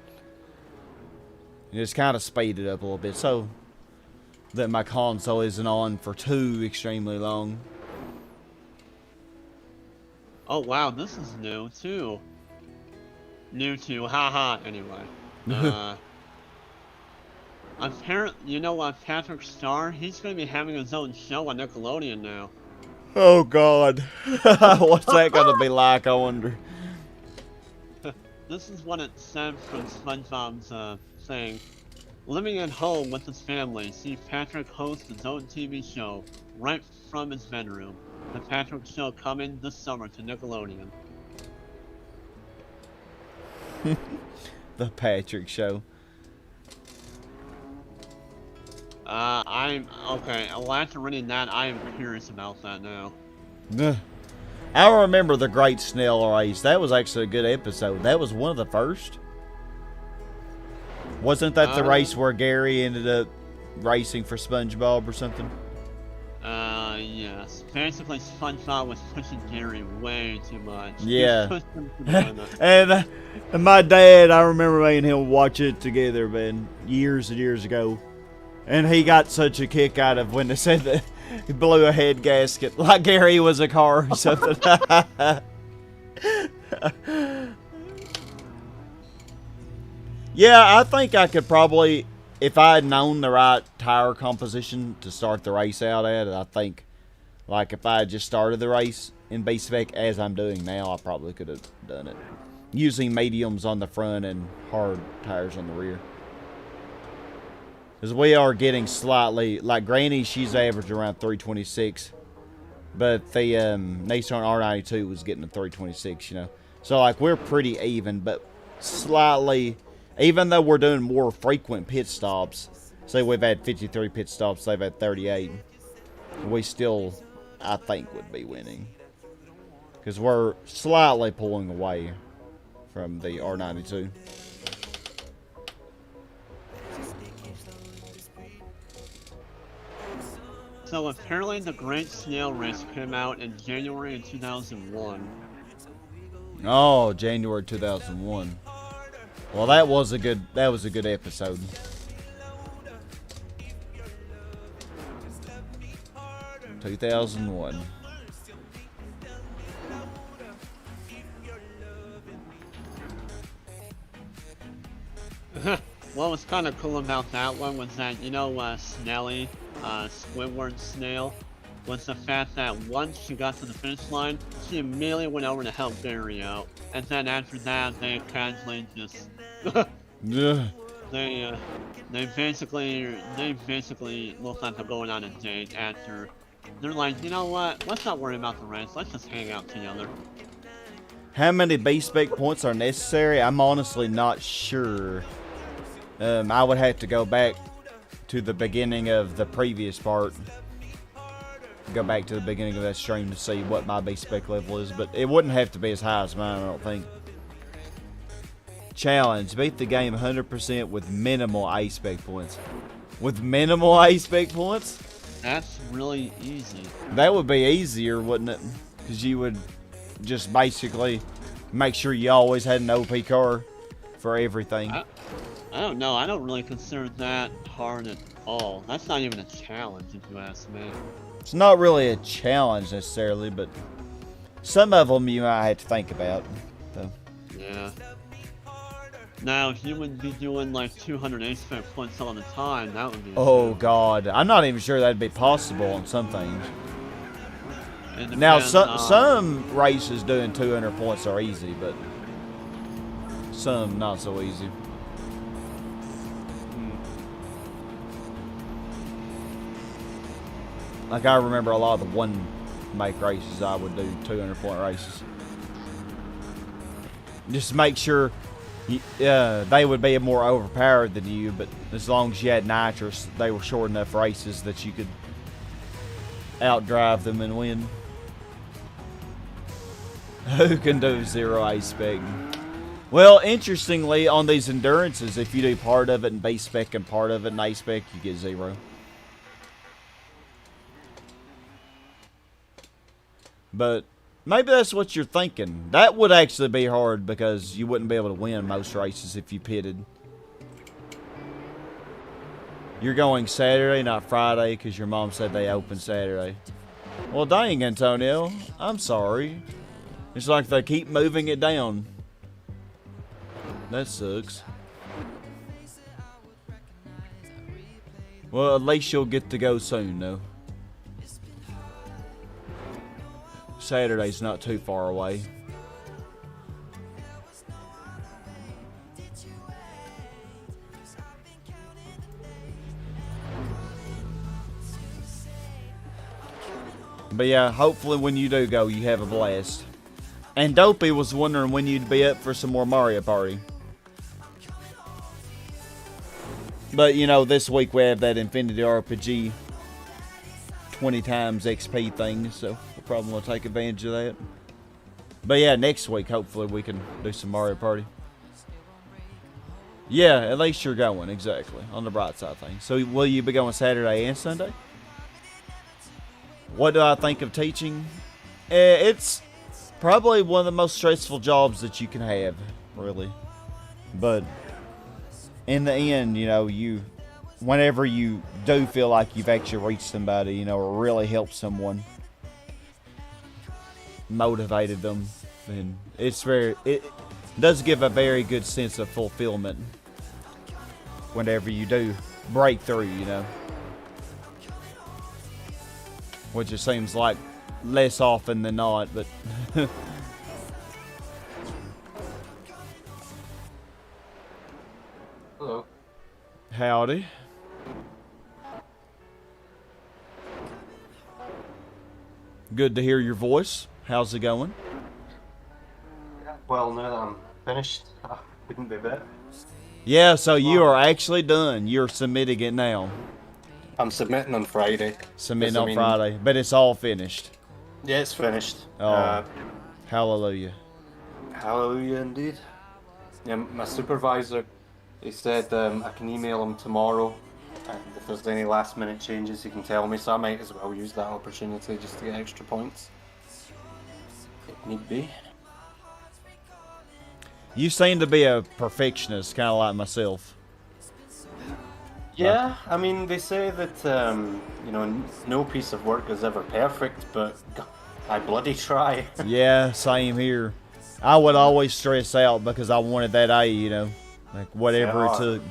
And it's kind of speeded up a little bit so that my console isn't on for too extremely long. Oh wow, this is new too. Haha. Anyway, apparently, you know what, Patrick Star, he's gonna be having his own show on Nickelodeon now. Oh God, what's that gonna be like? I wonder. This is what it said from SpongeBob's thing. Living at home with his family, see Patrick host his own TV show right from his bedroom. The Patrick Show coming this summer to Nickelodeon. The Patrick Show. Okay, after reading that, I am curious about that now. I remember the Great Snail Race. That was actually a good episode. That was one of the first. Wasn't that the race where Gary ended up racing for SpongeBob or something? Yes. basically SpongeBob was pushing Gary way too much. Yeah. He pushed him to the limit. And my dad, I remember me and him watch it together, man, years and years ago. And he got such a kick out of when they said that he blew a head gasket like Gary was a car or something. Yeah, I think I could probably, if I had known the right tire composition to start the race out at, I think, like, if I had just started the race in base spec as I'm doing now, I probably could have done it. Using mediums on the front and hard tires on the rear. Because we are getting slightly, like Granny, she's averaged around 326. But the Nissan R92 was getting a 326, you know. So, like, we're pretty even, but slightly, even though we're doing more frequent pit stops, say we've had 53 pit stops, they've had 38, we still, I think, would be winning. Because we're slightly pulling away from the R92. So apparently the Great Snail Race came out in January of 2001. Oh, January 2001. Well, that was a good episode. (2001). What was kind of cool about that one was that, you know, Snelly, Squidward Snail, was the fact that once she got to the finish line, she immediately went over to help Barry out. And then after that, they casually just... Yeah. They basically look like they're going on a date after. They're like, you know what? Let's not worry about the race. Let's just hang out together. How many base spec points are necessary? I'm honestly not sure. I would have to go back to the beginning of the previous part. Go back to the beginning of that stream to see what my base spec level is, but it wouldn't have to be as high as mine, I don't think. Challenge: beat the game 100% with minimal A spec points. With minimal A spec points? That's really easy. That would be easier, wouldn't it? Because you would just basically make sure you always had an OP car for everything. I don't know. I don't really consider that hard at all. That's not even a challenge, if you ask me. It's not really a challenge necessarily, but some of them you might have to think about. So. Yeah. Now, if you would be doing like 200 A-spec points all the time, that would be... Oh, God. I'm not even sure that'd be possible on some things. It Now, depends some races doing 200 points are easy, but some not so easy. Like, I remember a lot of the one-make races, I would do 200-point races. Just to make sure they would be more overpowered than you, but as long as you had nitrous, they were short enough races that you could outdrive them and win. Who can do 0 A-spec? Well, interestingly, on these endurances, if you do part of it in B-spec and part of it in A-spec, you get 0. But maybe that's what you're thinking. That would actually be hard because you wouldn't be able to win most races if you pitted. You're going Saturday, not Friday, because your mom said they open Saturday. Well, dang, Antonio. I'm sorry. It's like they keep moving it down. That sucks. Well, at least you'll get to go soon, though. Saturday's not too far away. But yeah, hopefully when you do go, you have a blast. And Dopey was wondering when you'd be up for some more Mario Party. But you know, this week we have that Infinity RPG 20 times XP thing, so we'll probably take advantage of that. But yeah, next week, hopefully we can do some Mario Party. Yeah, at least you're going, exactly, on the bright side of things. So will you be going Saturday and Sunday? What do I think of teaching? It's probably one of the most stressful jobs that you can have, really. But in the end, whenever you do feel like you've actually reached somebody, or really helped someone, motivated them, and it does give a very good sense of fulfillment whenever you do break through, which it seems like less often than not, but Hello. howdy. Good to hear your voice. How's it going? Well, now that I'm finished, couldn't be better. Yeah, so you are actually done. You're submitting it now. I'm submitting on Friday. Submitting Yes, on Friday, but it's all finished. Yeah, it's finished. Oh, hallelujah. Hallelujah, indeed. Yeah, my supervisor, he said I can email him tomorrow, and if there's any last minute changes, he can tell me, so I might as well use that opportunity just to get extra points. If need be. You seem to be a perfectionist, kind of like myself. Yeah, I mean, they say that, no piece of work is ever perfect, but I bloody try. Yeah, same here. I would always stress out because I wanted that A, like whatever Yeah. it took.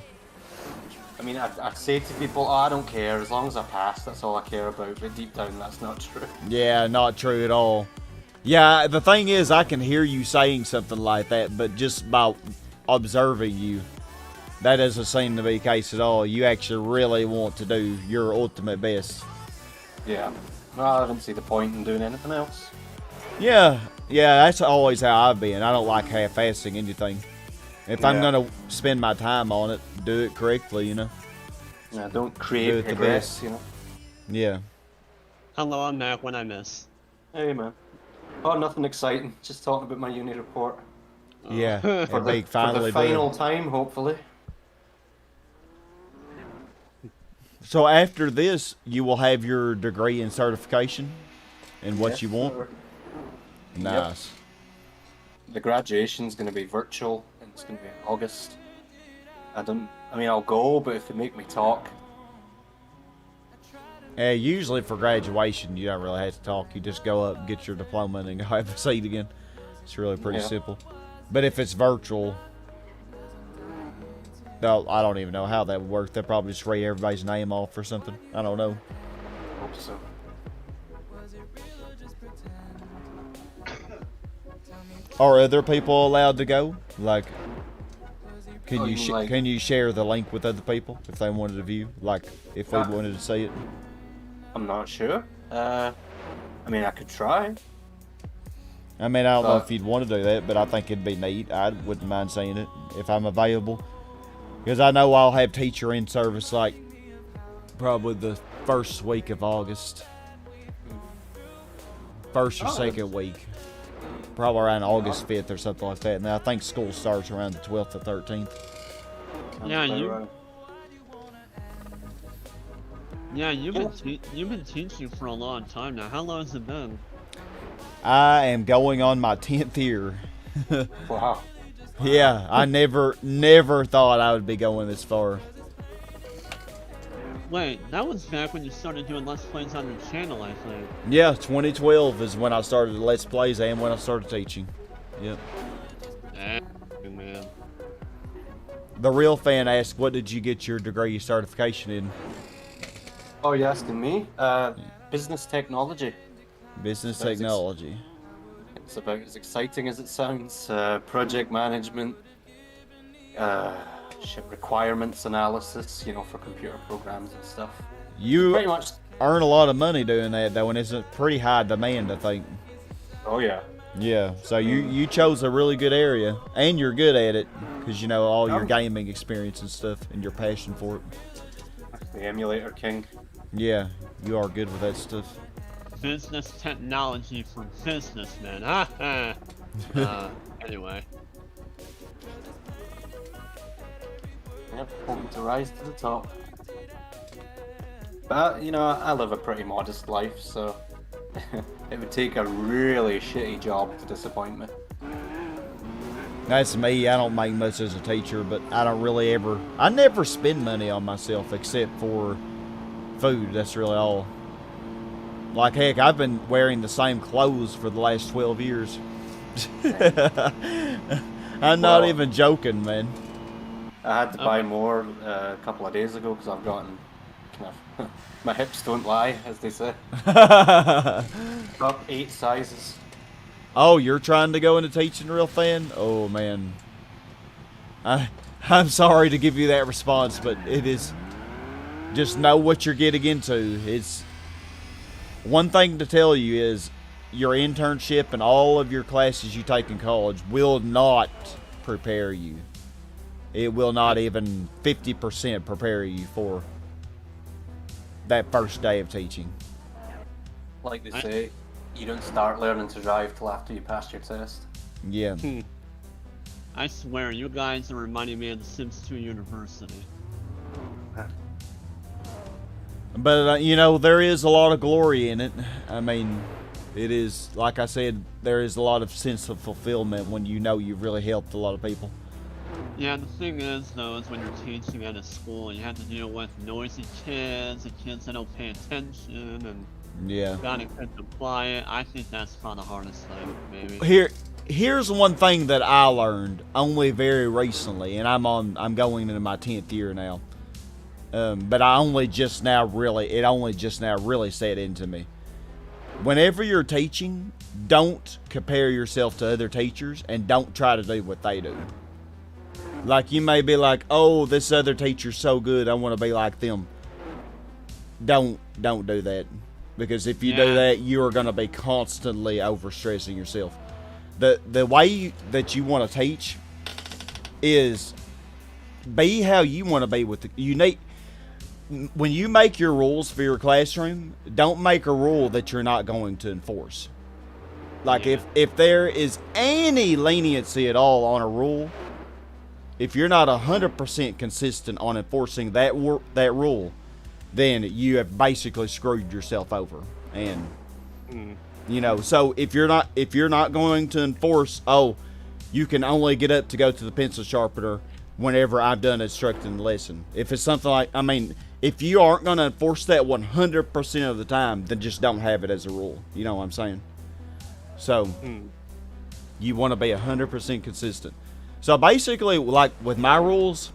I mean, I say to people, oh, I don't care, as long as I pass, that's all I care about, but deep down that's not true. Yeah, not true at all. Yeah, the thing is, I can hear you saying something like that, but just by observing you, that doesn't seem to be the case at all. You actually really want to do your ultimate best. Yeah. Well, I don't see the point in doing anything else. Yeah, that's always how I've been. I don't like half-assing anything. If I'm Yeah. going to spend my time on it, do it correctly, Yeah, don't Do create it the regrets, best. Yeah. Hello, I'm Mac. What I miss? Hey, man. Oh, nothing exciting. Just talking about my uni report. Yeah, For and the, they for finally the final do. time, hopefully. So after this, you will have your degree and certification and what Yes, you want. sir. Nice. The graduation's going to be virtual, and it's going to be in August. I'll go, but if they make me talk. Usually for graduation, you don't really have to talk. You just go up, get your diploma, and then go have a seat again. It's really pretty Yeah. simple. But if it's virtual, I don't even know how that would work. They'll probably just read everybody's name off or something. I don't know. Hope so. Are other people allowed to go? Like, can Oh, you you mean like- can you share the link with other people if they wanted to view? Like, if we wanted to see it. I'm not sure. I could try. I mean, I don't know if you'd want to do that, but I think it'd be neat. I wouldn't mind seeing it if I'm available. Because I know I'll have teacher in service like probably the first week of August. First or second week. Probably around August 5th or something like that. And I think school starts around the 12th or 13th. Yeah, Sounds about you- right. Yeah, you've been teaching for a long time now. How long has it been? I am going on my 10th year. Wow. Yeah, I never thought I would be going this far. Wait, that was back when you started doing Let's Plays on the channel, I think. Yeah, 2012 is when I started Let's Plays and when I started teaching. Yep. Man. The real fan asked, what did you get your degree certification in? Oh, you asking me? Business technology. Business That's technology. It's about as exciting as it sounds. Project management, requirements analysis, for computer programs and stuff. You Pretty much. earn a lot of money doing that, though, and it's a pretty high demand, I think. Oh yeah. Yeah, so you chose a really good area, and you're good at it, because all your gaming experience and stuff, and your passion for it. The emulator king. Yeah, you are good with that stuff. Business technology for businessmen. Anyway. Yep, hoping to rise to the top. But, I live a pretty modest life, so it would take a really shitty job to disappoint me. That's me. I don't make much as a teacher, but I don't really ever. I never spend money on myself except for food. That's really all. Like heck, I've been wearing the same clothes for the last 12 years. I'm not even joking, man. I had to buy more a couple of days ago because I've gotten kind of my hips don't lie, as they say. Up 8 sizes. Oh, you're trying to go into teaching real thin? Oh man, I'm sorry to give you that response, but it is. Just know what you're getting into. It's one thing to tell you is your internship and all of your classes you take in college will not prepare you. It will not even 50% prepare you for that first day of teaching. Like they say, you don't start learning to drive till after you pass your test. Yeah. I swear, you guys are reminding me of the Sims 2 University. But, you know, there is a lot of glory in it. I mean, it is, like I said, there is a lot of sense of fulfillment when you know you've really helped a lot of people. Yeah, the thing is, though, is when you're teaching at a school, you have to deal with noisy kids, and kids that don't pay attention, and yeah, gotta keep them quiet. I think that's probably the hardest thing, maybe. Here's one thing that I learned only very recently, and I'm going into my 10th year now. But it only just now really set into me. Whenever you're teaching, don't compare yourself to other teachers and don't try to do what they do. Like you may be like, oh, this other teacher's so good, I want to be like them. Don't do that. Because if you do that, you are going to be constantly overstressing yourself. The way that you want to teach is be how you want to be with the unique. When you make your rules for your classroom, don't make a rule that you're not going to enforce. Like if there is any leniency at all on a rule, if you're not 100% consistent on enforcing that rule, then you have basically screwed yourself over. And you know, so if you're not going to enforce, oh, you can only get up to go to the pencil sharpener whenever I'm done instructing the lesson. If it's something like, I mean, if you aren't going to enforce that 100% of the time, then just don't have it as a rule. You know what I'm saying? So, you want to be 100% consistent. So basically, like with my rules,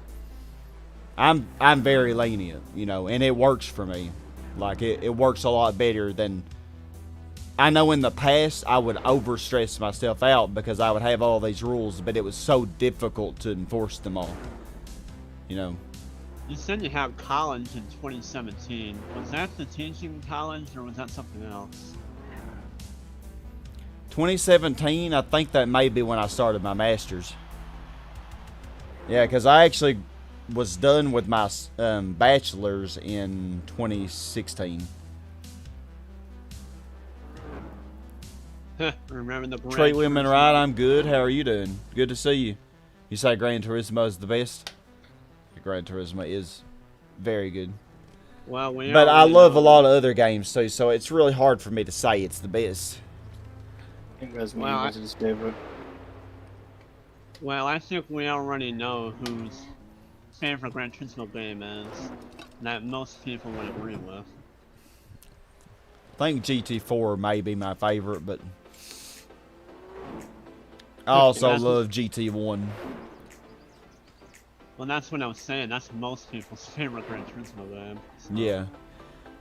I'm very lenient, you know, and it works for me. Like it works a lot better than. I know in the past I would overstress myself out because I would have all these rules, but it was so difficult to enforce them all. You know. You said you had college in 2017. Was that the teaching college or was that something else? 2017, I think that may be when I started my master's. Yeah, because I actually was done with my bachelor's in 2016. Remember the Treat women right, I'm good. How are you doing? Good to see you. You say Gran Turismo is the best? Gran Turismo is very good. Well, but I love a lot of other games too, so it's really hard for me to say it's the best. I think Resident Evil is his favorite. Well, I think we already know whose favorite Gran Turismo game is, that most people would agree with. I think GT4 may be my favorite, but I also love GT1. Well, that's what I was saying. That's most people's favorite Gran Turismo game. So. Yeah.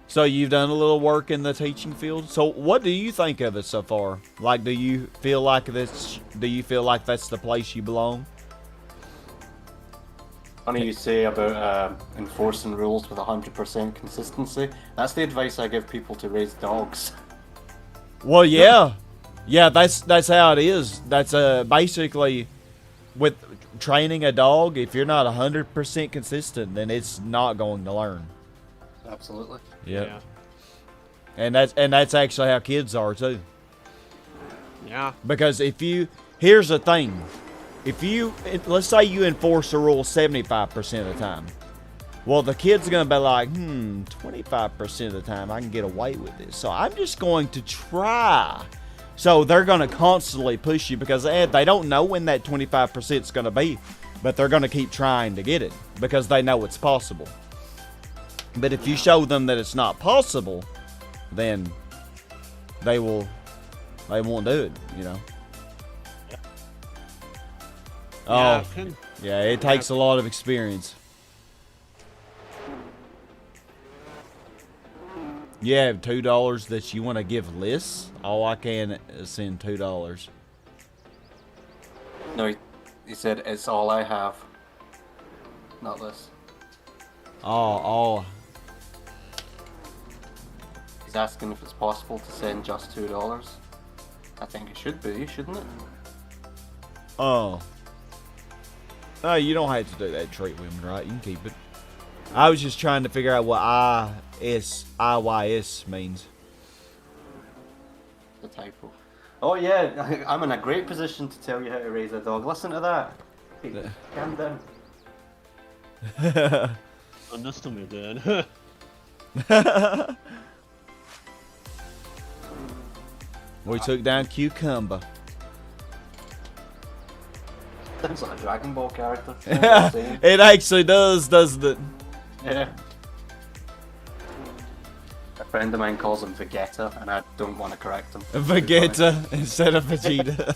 So you've done a little work in the teaching field. So what do you think of it so far? Like, do you feel like that's the place you belong? Funny you say about enforcing rules with 100% consistency. That's the advice I give people to raise dogs. Well, yeah. Yeah, that's how it is. That's basically with training a dog, if you're not 100% consistent, then it's not going to learn. Absolutely. Yep. Yeah. And that's actually how kids are too. Yeah. Because here's the thing. Let's say you enforce a rule 75% of the time. Well, the kid's going to be like, 25% of the time I can get away with this. So I'm just going to try. So they're going to constantly push you because they don't know when that 25% is going to be. But they're going to keep trying to get it because they know it's possible. But if you show them that it's not possible, then they won't do it, you know. Yeah, Oh, yeah, it takes a lot of experience. You have $2 that you want to give lists? All I can is send $2. No, he said it's all I have. Not this. Oh. He's asking if it's possible to send just $2. I think it should be, shouldn't it? Oh. No, you don't have to do that, treat women, right? You can keep it. I was just trying to figure out what IYS means. The typo. Oh yeah, I'm in a great position to tell you how to raise a dog. Listen to that. Hey, calm down. Understood me, dude. We took down Cucumber. Sounds like a Dragon Ball character. It actually does, doesn't it? Yeah. A friend of mine calls him Vegeta, and I don't want to correct him. Vegeta instead of Vegeta.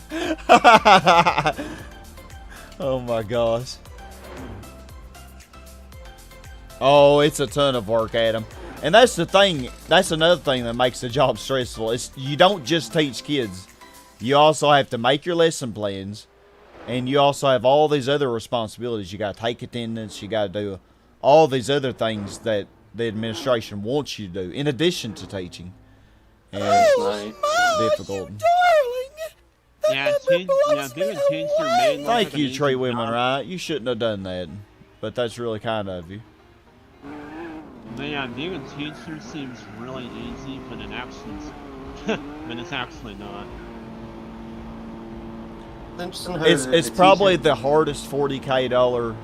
Oh my gosh. Oh, it's a ton of work, Adam. And that's the thing. That's another thing that makes the job stressful. It's you don't just teach kids. You also have to make your lesson plans. And you also have all these other responsibilities. You got to take attendance. You got to do all these other things that the administration wants you to do in addition to teaching. And it's difficult. Yeah, being a teacher made Thank you, Tree Women, right? You shouldn't have done that. But that's really kind of you. But yeah, being a teacher seems really easy, but it's actually not. It's probably the hardest $40K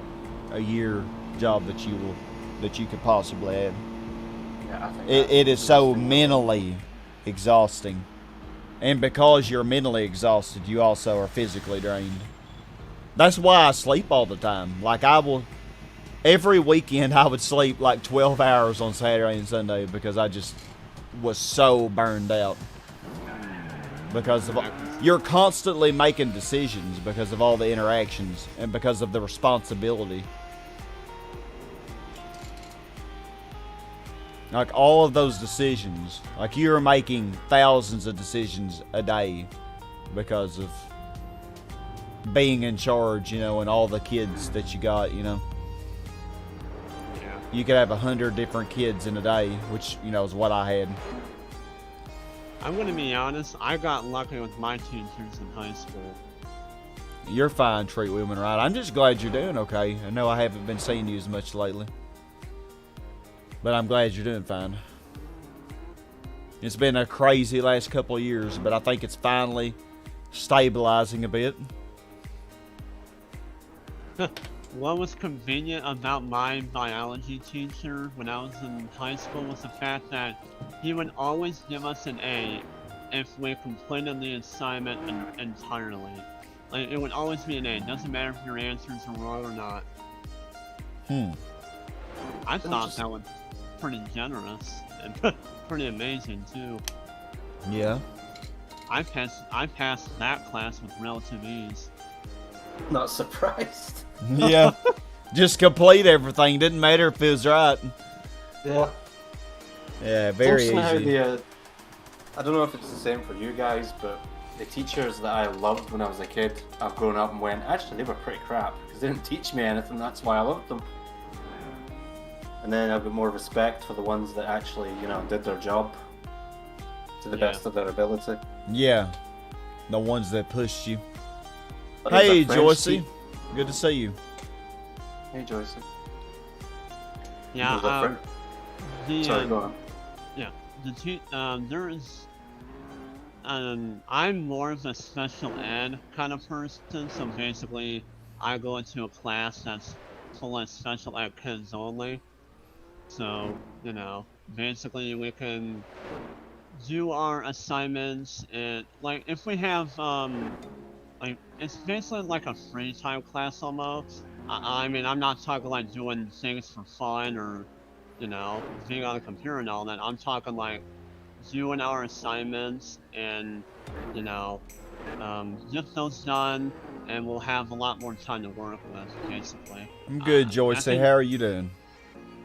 a year job that you could possibly have. Yeah, I think It is so mentally exhausting, and because you're mentally exhausted, you also are physically drained. That's why I sleep all the time. Like every weekend I would sleep like 12 hours on Saturday and Sunday because I just was so burned out. Because you're constantly making decisions because of all the interactions and because of the responsibility. Like all of those decisions, like you're making thousands of decisions a day because of being in charge, you know, and all the kids that you got, you know. Yeah. You could have 100 different kids in a day, which, you know, is what I had. I'm gonna be honest, I got lucky with my teachers in high school. You're fine, Treat Women, right? I'm just glad you're doing okay. I know I haven't been seeing you as much lately. But I'm glad you're doing fine. It's been a crazy last couple of years, but I think it's finally stabilizing a bit. What was convenient about my biology teacher when I was in high school was the fact that he would always give us an A if we completed the assignment entirely. Like, it would always be an A. It doesn't matter if your answers are wrong or not. I thought that was pretty generous and pretty amazing too. Yeah. I passed that class with relative ease. Not surprised. Yeah. Just complete everything. Didn't matter if it was right. Yeah. Yeah, very easy. I don't know if it's the same for you guys, but the teachers that I loved when I was a kid, I've grown up and went, actually, they were pretty crap because they didn't teach me anything. That's why I loved them. And then I've got more respect for the ones that actually, you know, did their job to the best of their ability. Yeah. The ones that pushed you. But Hey, Joycey. Good to see you. Hey, Joycey. Yeah, Sorry, go on. Yeah, I'm more of a special ed kind of person, so basically I go into a class that's full of special ed kids only, So, basically we can do our assignments, and like if we have like it's basically like a free time class almost. I mean, I'm not talking like doing things for fun or being on a computer and all that. I'm talking like doing our assignments and you know get those done, and we'll have a lot more time to work with basically. I'm good, Joyce. How are you doing?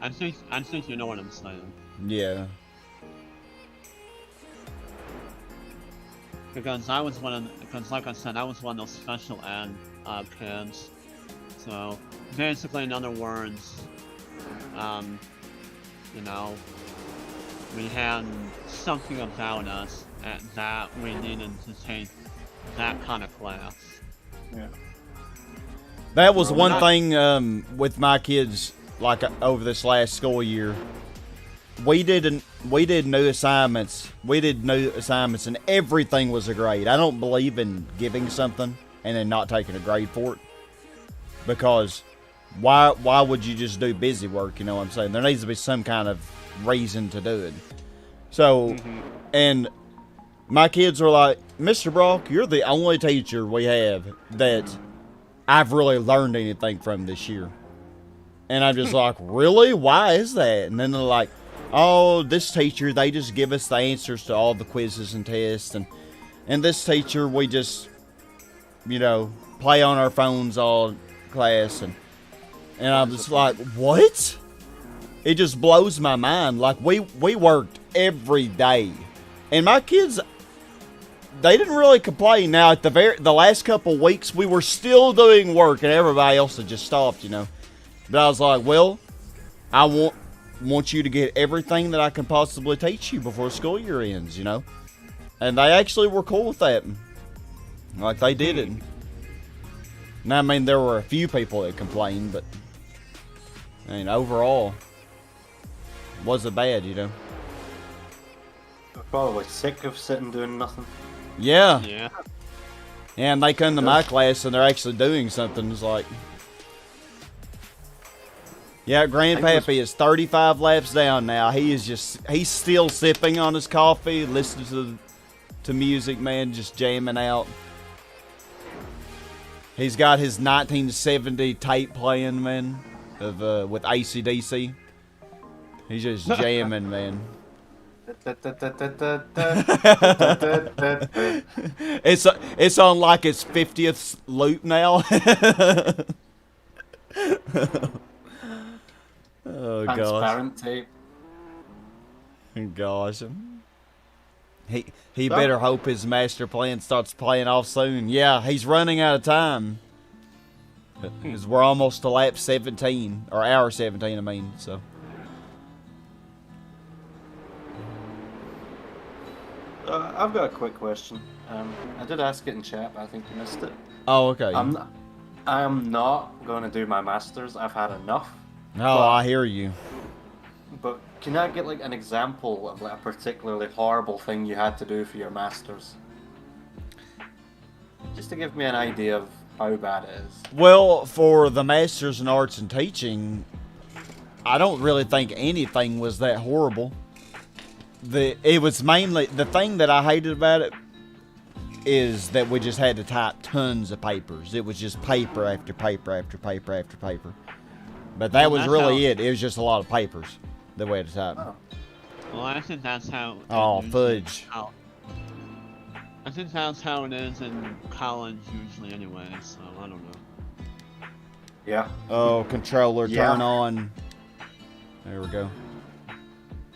I think you know what I'm saying. Yeah. Because like I said, I was one of those special ed kids. So basically, in other words, we had something about us that we needed to take that kind of class. Yeah. That was one thing with my kids, like over this last school year. We did new assignments. And everything was a grade. I don't believe in giving something and then not taking a grade for it. Because why would you just do busy work, you know what I'm saying? There needs to be some kind of reason to do it. So, and my kids were like, Mr. Brock, you're the only teacher we have that I've really learned anything from this year. And I'm just like, really? Why is that? And then they're like, oh, this teacher, they just give us the answers to all the quizzes and tests. And this teacher, we just, play on our phones all class. And I'm just like, what? It just blows my mind. Like, we worked every day. And my kids, they didn't really complain. Now, at the last couple weeks, we were still doing work, and everybody else had just stopped, But I was like, well, I want you to get everything that I can possibly teach you before school year ends, And they actually were cool with that. Like, they did it. Now, I mean, there were a few people that complained, but, overall, wasn't bad, They're probably sick of sitting doing nothing. Yeah. Yeah. And they come to my class and they're actually doing something. It's like, yeah, Grandpappy is 35 laps down now. He's still sipping on his coffee, listening to music, man, just jamming out. He's got his 1970 tape playing, man, with AC/DC. He's just jamming, man. It's on like its 50th loop now. Oh gosh. Transparent tape. Gosh. He better hope his master plan starts playing off soon. Yeah, he's running out of time. Because we're almost to lap 17, or hour 17, I mean, so. I've got a quick question. I did ask it in chat, but I think you missed it. Oh, okay. I am not going to do my masters. I've had enough. Oh, I hear you. But can I get like an example of like a particularly horrible thing you had to do for your masters? Just to give me an idea of how bad it is. Well, for the Masters in Arts and Teaching, I don't really think anything was that horrible. It was mainly, the thing that I hated about it is that we just had to type tons of papers. It was just paper after paper after paper after paper. But that was really it. It was just a lot of papers that we had to type. Oh. Well, I think that's how. Oh, fudge. I think that's how it is in college usually, anyway. So I don't know. Yeah. Oh, controller, turn on. There we go.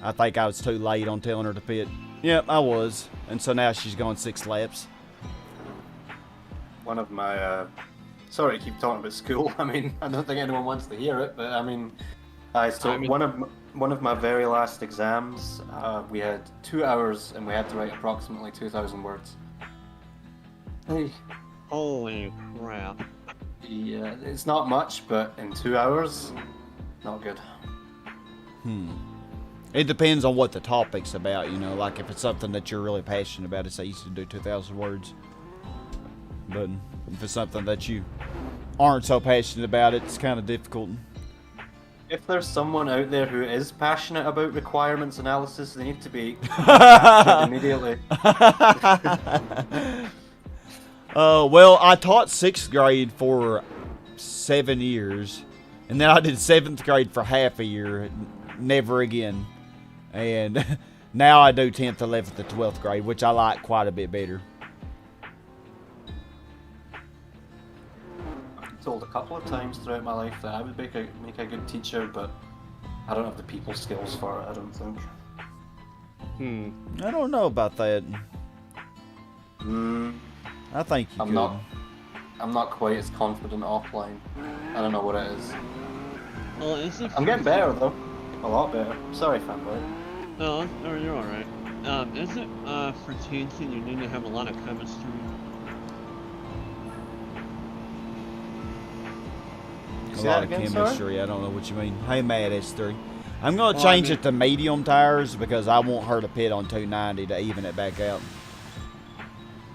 I think I was too late on telling her to pit. Yep, I was. And so now she's going 6 laps. One of my, sorry to keep talking about school. I mean, I don't think anyone wants to hear it, but I mean, one of my very last exams, we had 2 hours and we had to write approximately 2,000 words. Hey. Holy crap. Yeah, it's not much, but in 2 hours, not good. It depends on what the topic's about, like if it's something that you're really passionate about, it's easy to do 2,000 words. But if it's something that you aren't so passionate about, it's kind of difficult. If there's someone out there who is passionate about requirements analysis, they need to be captured immediately. Well, I taught 6th grade for 7 years, and then I did 7th grade for half a year, never again. And now I do 10th, 11th, and 12th grade, which I like quite a bit better. I've been told a couple of times throughout my life that I would make a good teacher, but I don't have the people skills for it, I don't think. I don't know about that. I think you could. I'm not quite as confident offline. I don't know what it is. Well, is it? I'm getting better though. A lot better. Sorry, fanboy. No, you're alright. Is it for teaching you need to have a lot of chemistry? A lot of chemistry. I don't know what you mean. Hey, Mad S3. I'm going to change it to medium tires because I want her to pit on 290 to even it back out.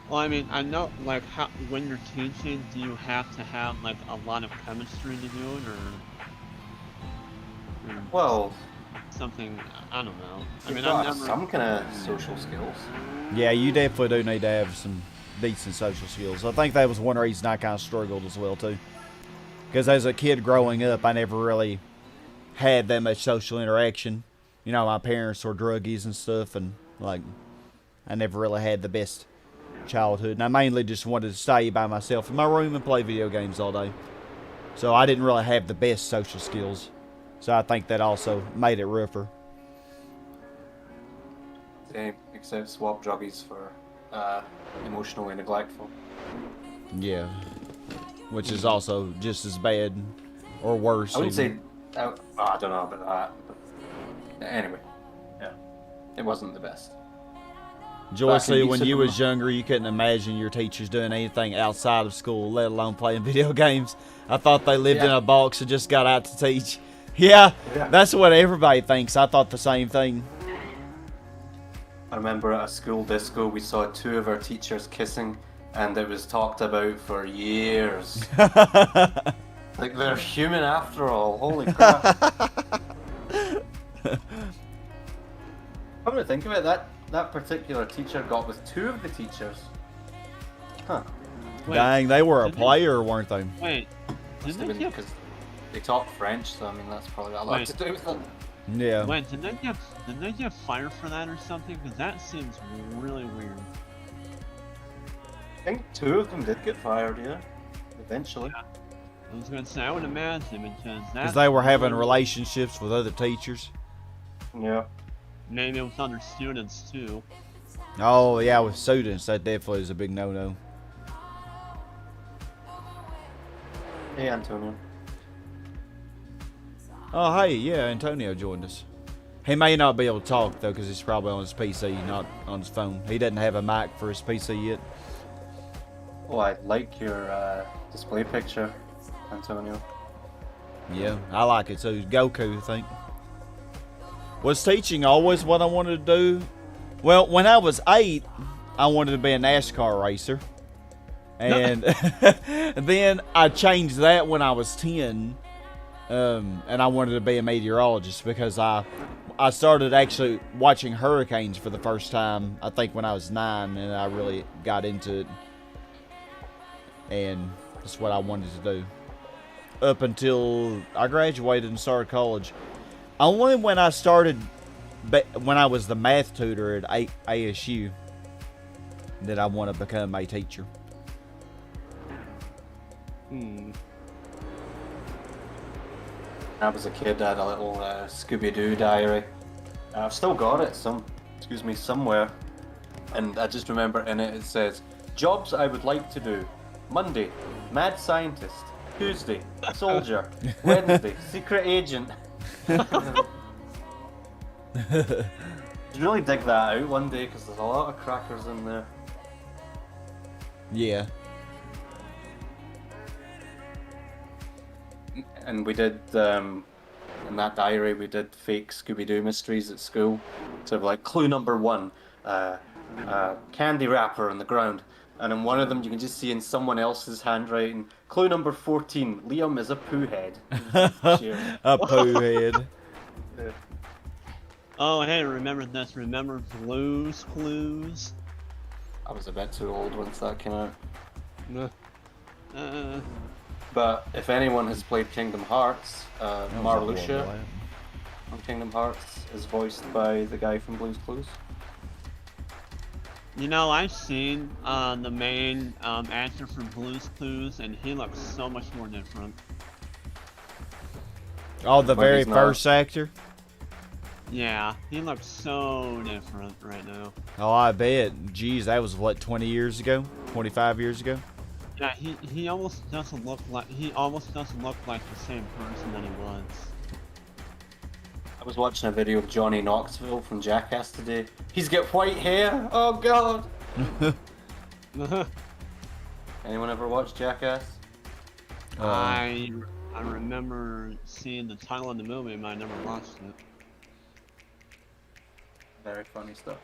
Well, I mean, I know, like, when you're teaching, do you have to have, like, a lot of chemistry to do it, or Well, something, I don't know. I mean, got I've never... some kind of social skills. Yeah, you definitely do need to have some decent social skills. I think that was one reason I kind of struggled as well, too. Because as a kid growing up, I never really had that much social interaction. You know, my parents were druggies and stuff, and, like, I never really had the best childhood. And I mainly just wanted to stay by myself in my room and play video games all day. So I didn't really have the best social skills. So I think that also made it rougher. Same, except swap druggies for emotionally neglectful. Yeah. Which is also just as bad or worse. I would say, even. I don't know about that. But anyway, yeah, it wasn't the best. Joycey, when you was younger, you couldn't imagine your teachers doing anything outside of school, let alone playing video games. I thought they lived in a box and just got out to teach. Yeah, that's what everybody thinks. I thought the same thing. I remember at a school disco, we saw 2 of our teachers kissing, and it was talked about for years. Like, they're human after all. Holy crap. Come to think of it, that particular teacher got with 2 of the teachers. Huh. Wait, Dang, they were a player, weren't they? Wait, Must have been because they talk French, so I mean that's probably got a lot to do with it. Yeah. Wait, did they get fired for that or something? Because that seems really weird. I think 2 of them did get fired, yeah. Eventually. Yeah. I was gonna say, I would imagine because they were having relationships with other teachers. Yeah. Maybe with other students too. Oh yeah, with students, that definitely is a big no-no. Hey, Antonio. Oh hey, yeah, Antonio joined us. He may not be able to talk though, because he's probably on his PC, not on his phone. He doesn't have a mic for his PC yet. Oh, I like your display picture, Antonio. Yeah, I like it too. Goku, I think. Was teaching always what I wanted to do? Well, when I was 8, I wanted to be a NASCAR racer. And then I changed that when I was 10. And I wanted to be a meteorologist because I started actually watching hurricanes for the first time, I think when I was 9, and I really got into it. And that's what I wanted to do. Up until I graduated and started college. Only when I started, when I was the math tutor at ASU, did I want to become a teacher. When I was a kid, I had a little Scooby-Doo diary. I've still got it, somewhere. And I just remember in it, it says, jobs I would like to do. Monday, mad scientist. Tuesday, soldier. Wednesday, secret agent. You really dig that out one day because there's a lot of crackers in there. Yeah. And we did, in that diary, we did fake Scooby-Doo mysteries at school. So like, clue number 1, candy wrapper on the ground. And in one of them, you can just see in someone else's handwriting, clue number 14, Liam is a poo head. Cheers. A poo head. Yeah. Oh, hey, remember this? Remember Blue's Clues? I was a bit too old once that came out. Uh, But if anyone has played Kingdom Hearts, That was a Marluxia horrible app. on Kingdom Hearts is voiced by the guy from Blue's Clues. you know, I've seen the main actor from Blue's Clues, and he looks so much more different. Oh, the But very he's not. first actor? Yeah, he looks so different right now. Oh, I bet. Jeez, that was what, 20 years ago? 25 years ago? Yeah, he almost doesn't look like the same person that he was. I was watching a video of Johnny Knoxville from Jackass today. He's got white hair. Oh god. Anyone ever watched Jackass? I remember seeing the title of the movie, but I never watched it. Very funny stuff.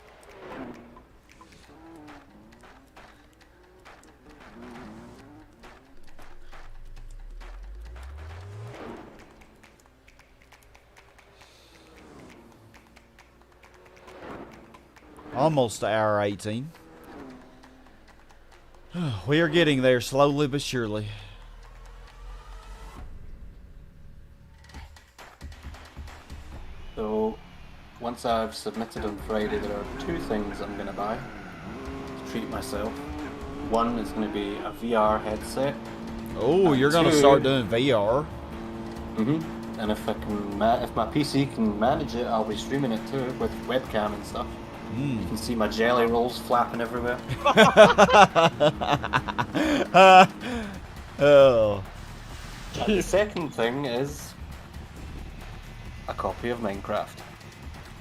Almost to hour 18. We are getting there slowly but surely. So, once I've submitted on Friday, there are two things I'm going to buy to treat myself. One is going to be a VR headset. Oh, And you're going to two- start doing VR. And if I can, if my PC can manage it, I'll be streaming it too with webcam and stuff. You can see my jelly rolls flapping everywhere. Oh. And the second thing is a copy of Minecraft.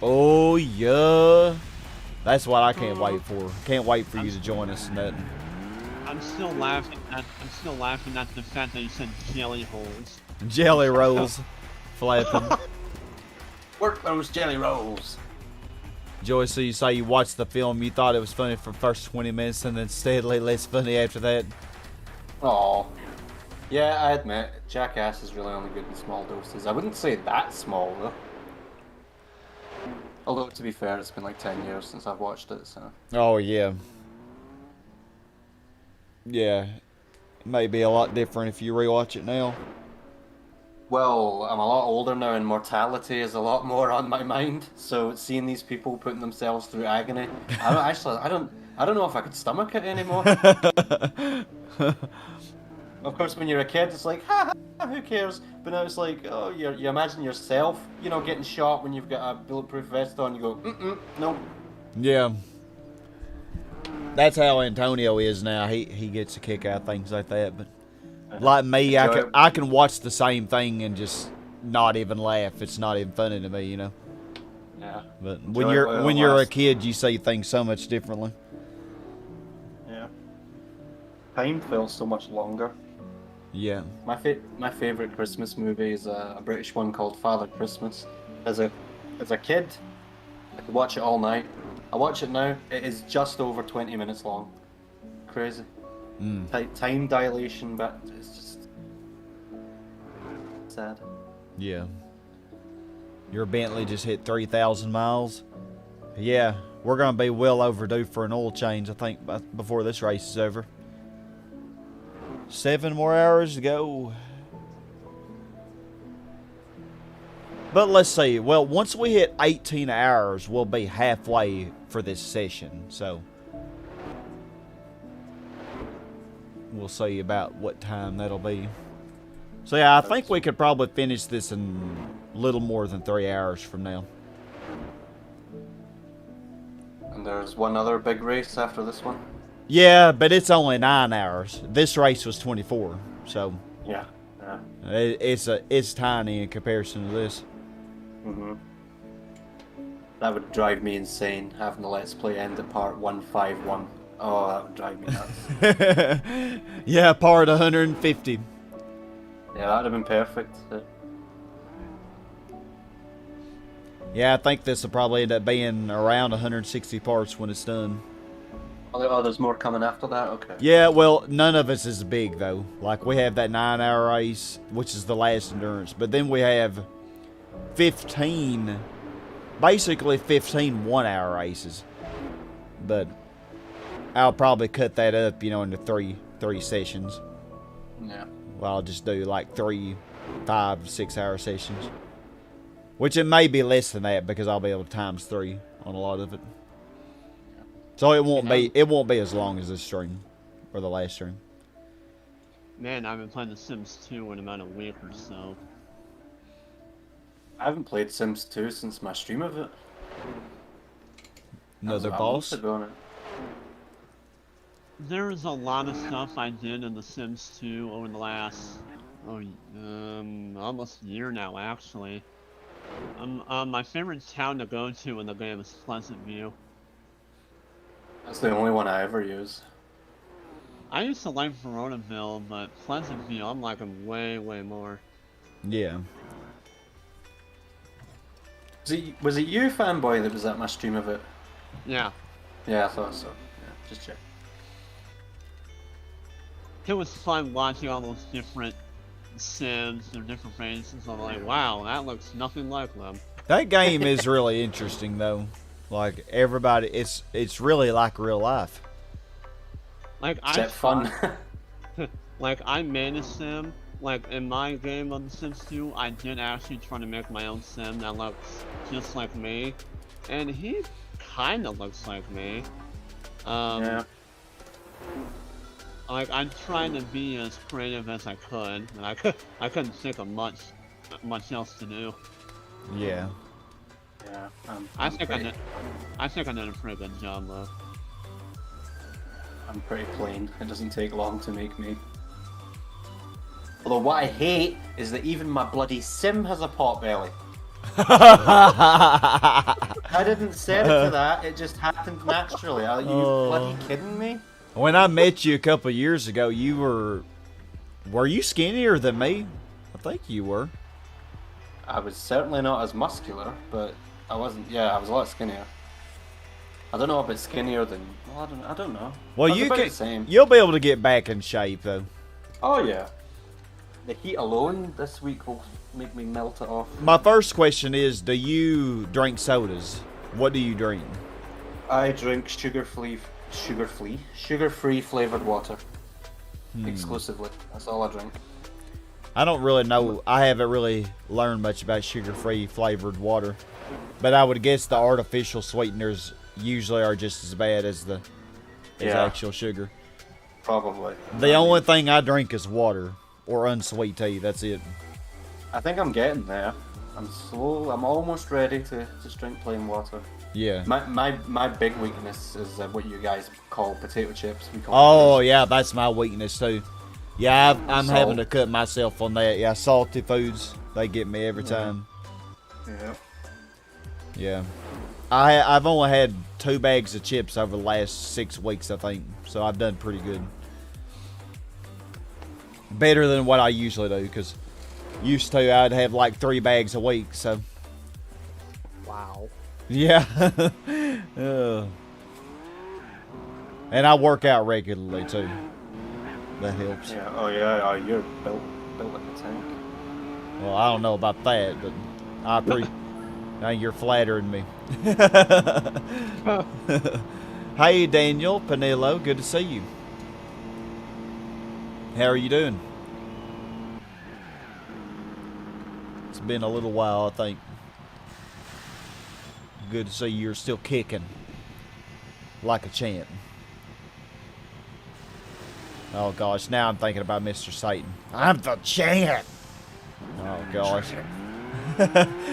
Oh, yeah. That's what I can't wait for. Can't wait for you to join us in that. I'm still laughing at the fact that you said jelly holes. Jelly rolls flapping. Work those jelly rolls. Joy, so you say you watched the film, you thought it was funny for the first 20 minutes and then steadily less funny after that. Aw. Yeah, I admit, Jackass is really only good in small doses. I wouldn't say that small, though. Although, to be fair, it's been like 10 years since I've watched it, so... Oh, yeah. Yeah. It may be a lot different if you rewatch it now. Well, I'm a lot older now and mortality is a lot more on my mind, so seeing these people putting themselves through agony, I don't know if I could stomach it anymore. Of course, when you're a kid, it's like, ha ha, who cares? But now it's like, oh, you imagine yourself, you know, getting shot when you've got a bulletproof vest on, you go, no. Yeah. That's how Antonio is now. He gets a kick out of things like that, but like me, I can watch the same thing and just not even laugh. It's not even funny to me, you know. Yeah. But Enjoy it while it when you're a lasts. kid, you see things so much differently. Yeah. Time felt so much longer. Yeah. My favorite Christmas movie is a British one called Father Christmas. As a kid, I could watch it all night. I watch it now. It is just over 20 minutes long. Crazy. Time dilation, but it's just sad. Yeah. Your Bentley just hit 3,000 miles. Yeah, we're gonna be well overdue for an oil change, I think, before this race is over. 7 more hours to go. But let's see. Well, once we hit 18 hours, we'll be halfway for this session. So we'll see about what time that'll be. So yeah, I think we could probably finish this in a little more than 3 hours from now. And there's one other big race after this one. Yeah, but it's only 9 hours. This race was 24, so Yeah. it's tiny in comparison to this. That would drive me insane, having the Let's Play end at part 151. Oh, that would drive me nuts. Yeah, part 150. Yeah, that would have been perfect. Yeah, I think this will probably end up being around 160 parts when it's done. Oh, there's more coming after that? Okay. Yeah, well, none of us is big, though. Like, we have that 9-hour race, which is the last endurance. But then we have 15, basically 15 1-hour races. But I'll probably cut that up, into three sessions. Yeah. Well, I'll just do like 3, 5, 6-hour sessions. Which it may be less than that because I'll be able to times 3 on a lot of it. So it won't be as long as this stream or the last stream. Man, I've been playing The Sims 2 in about a week or so. I haven't played Sims 2 since my stream of it. Another That was boss? months ago now. There's a lot of stuff I did in The Sims 2 over the last, almost a year now, actually. My favorite town to go to in the game is Pleasant View. That's the only one I ever use. I used to like Veronaville, but Pleasant View, I'm liking way, way more. Yeah. Was it you, Fanboy, that was at my stream of it? Yeah. Yeah, I thought so. Yeah, just check. It was fun watching all those different Sims, their different faces. I'm like, wow, that looks nothing like them. That game is really interesting, though. Like, everybody, it's really like real life. Like, Is that fun? Like, I made a Sim. Like, in my game on The Sims 2, I did actually try to make my own Sim that looks just like me. And he kinda looks like me. Yeah. Like, I'm trying to be as creative as I could, and I couldn't think of much else to do. Yeah. Yeah. I think I did a pretty good job though. I'm pretty plain. It doesn't take long to make me. Although what I hate is that even my bloody Sim has a pot belly. I didn't set it to that. It just happened naturally. Are you bloody kidding me? When I met you a couple years ago, you were you skinnier than me? I think you were. I was certainly not as muscular, but I wasn't. Yeah, I was a lot skinnier. I don't know about skinnier than. Well, I don't know. Well, I was you about can. the same. You'll be able to get back in shape though. Oh yeah. The heat alone this week will make me melt it off. My first question is: do you drink sodas? What do you drink? I drink sugar-free flavored water. Exclusively. That's all I drink. I don't really know. I haven't really learned much about sugar-free flavored water, but I would guess the artificial sweeteners usually are just as bad as the actual sugar. Probably. The only thing I drink is water or unsweet tea. That's it. I think I'm getting there. I'm almost ready to just drink plain water. Yeah. My big weakness is what you guys call potato chips. We call Oh yeah, that's my weakness too. Yeah, I'm Salt. having to cut myself on that. Yeah, salty foods, they get me every time. Yeah. Yeah. I've only had 2 bags of chips over the last 6 weeks, I think. So I've done pretty good. Better than what I usually do, because used to I'd have like 3 bags a week, so. Wow. Yeah. And I work out regularly too. That helps. Yeah. Oh yeah. Oh, you're built like a tank. Well, I don't know about that, but I appreciate. Now you're flattering me. Hey, Daniel Panillo, good to see you. How are you doing? It's been a little while, I think. Good to see you're still kicking like a champ. Oh gosh, now I'm thinking about Mr. Satan. I'm the champ. Oh gosh.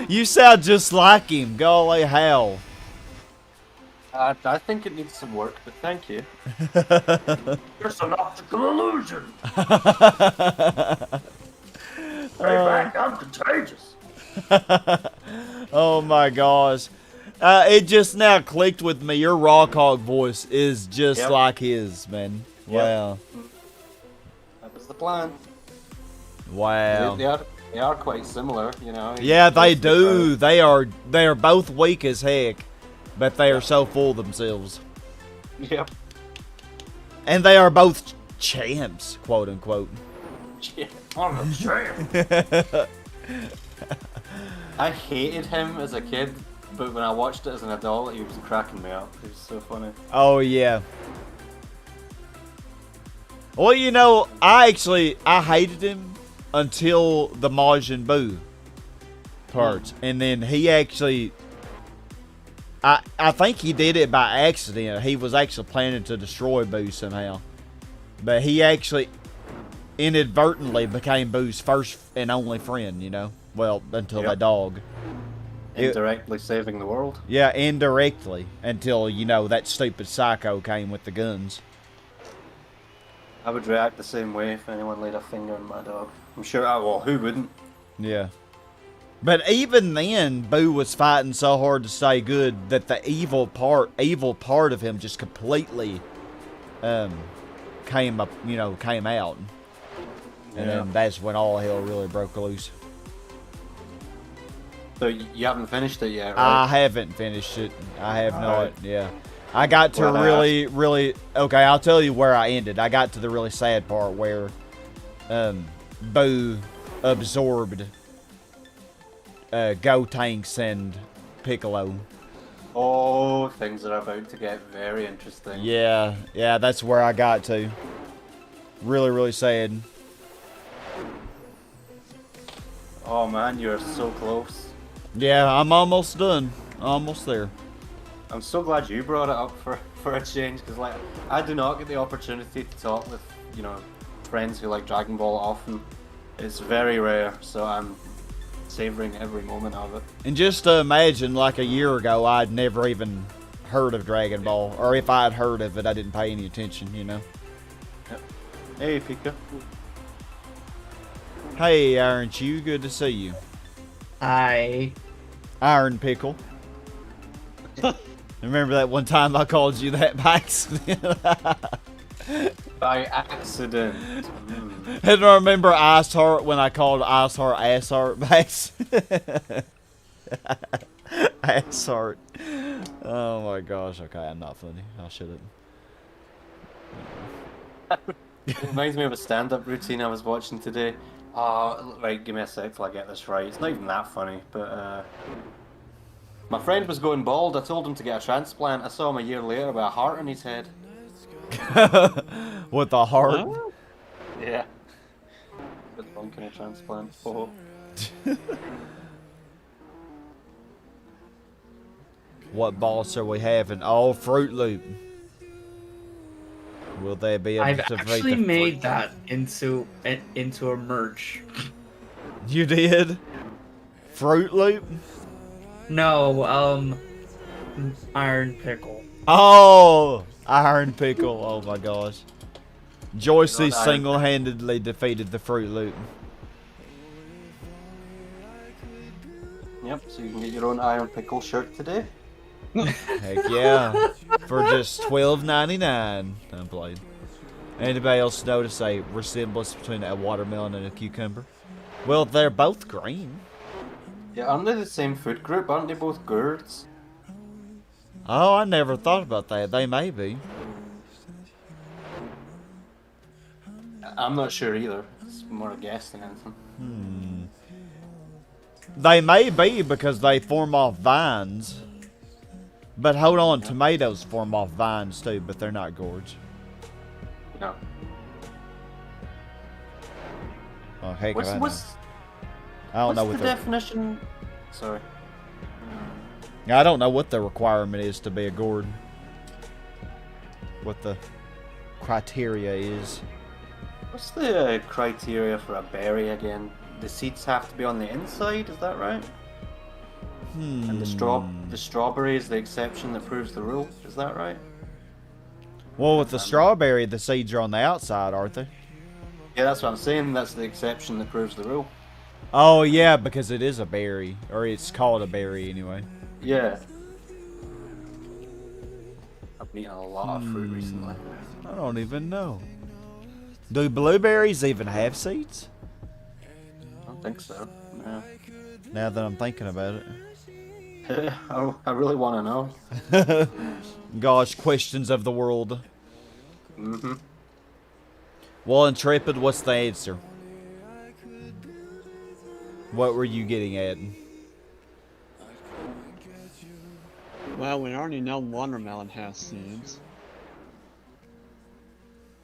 You sound just like him. Golly hell. I think it needs some work, but thank you. It's an optical illusion. Stay back, I'm contagious. Oh my gosh. It just now clicked with me. Your Rock Hog voice is just like his, man. Wow. That was the plan. Wow. They are quite similar, you know. Yeah, they do. They are both weak as heck, but they are so full of themselves. Yep. And they are both champs, quote unquote. Yeah, I'm a champ. I hated him as a kid, but when I watched it as an adult, he was cracking me up. He was so funny. Oh, yeah. Well, you know, I hated him until the Majin Buu part. And then he actually... I think he did it by accident. He was actually planning to destroy Buu somehow. But he actually inadvertently became Boo's first and only friend, you know? Well, until the dog. Indirectly saving the world. Yeah, indirectly. Until, you know, that stupid psycho came with the guns. I would react the same way if anyone laid a finger on my dog. I'm sure I will. Who wouldn't? Yeah. But even then, Boo was fighting so hard to stay good that the evil part of him just completely came out. And then that's when all hell really broke loose. So you haven't finished it yet, right? I haven't finished it. I have not. Yeah. I got to really... Okay, I'll tell you where I ended. I got to the really sad part where Boo absorbed Gotenks and Piccolo. Oh, things are about to get very interesting. Yeah, that's where I got to. Really, really sad. Oh man, you're so close. Yeah, I'm almost done. Almost there. I'm so glad you brought it up for a change, because like I do not get the opportunity to talk with, you know, friends who like Dragon Ball often. It's very rare, so I'm savoring every moment of it. And just imagine, like a year ago, I'd never even heard of Dragon Ball, or if I'd heard of it, I didn't pay any attention, you know. Yep. Hey, Pika. Hey, Iron Chew, good to see you. Hi. Iron Pickle. Remember that one time I called you that by accident? By accident. And I remember Ice Heart when I called Ice Heart Ass Heart by accident. Ass Heart. Oh my gosh, okay, I'm not funny. I shouldn't. It reminds me of a stand-up routine I was watching today. Right, give me a sec till I get this right. It's not even that funny, but my friend was going bald. I told him to get a transplant. I saw him a year later with a heart on his head. With a heart? Huh? Yeah. Good lung kind of transplant. Oh. What boss are we having? Oh, Fruit Loop. Will they be able I've to beat actually the made that into a merch. You did? Fruit Loop? No, Iron Pickle. Oh! Iron Pickle. Oh my gosh. Joycey Not Iron- single-handedly defeated the Fruit Loop. Yep, so you can get your own Iron Pickle shirt today. Heck yeah. For just $12.99. Unplayed. Anybody else notice a resemblance between a watermelon and a cucumber? Well, they're both green. Yeah, aren't they the same food group? Aren't they both gourds? Oh, I never thought about that. They may be. I'm not sure either. It's more a guess than anything. They may be because they form off vines. But hold on, tomatoes form off vines too, but they're not gourds. No. Oh, heck, What's I don't know the what the definition? Sorry. I don't know what the requirement is to be a gourd. What the criteria is. What's the criteria for a berry again? The seeds have to be on the inside, is that right? And the strawberry is the exception that proves the rule, is that right? Well, with the strawberry, the seeds are on the outside, aren't they? Yeah, that's what I'm saying. That's the exception that proves the rule. Oh, yeah, because it is a berry. Or it's called a berry, anyway. Yeah. I've eaten a lot of fruit recently. I don't even know. Do blueberries even have seeds? I don't think so. No. Now that I'm thinking about it. I really want to know. Gosh, questions of the world. Mm-hmm. Well, Intrepid, what's the answer? What were you getting at? Well, we already know watermelon has seeds.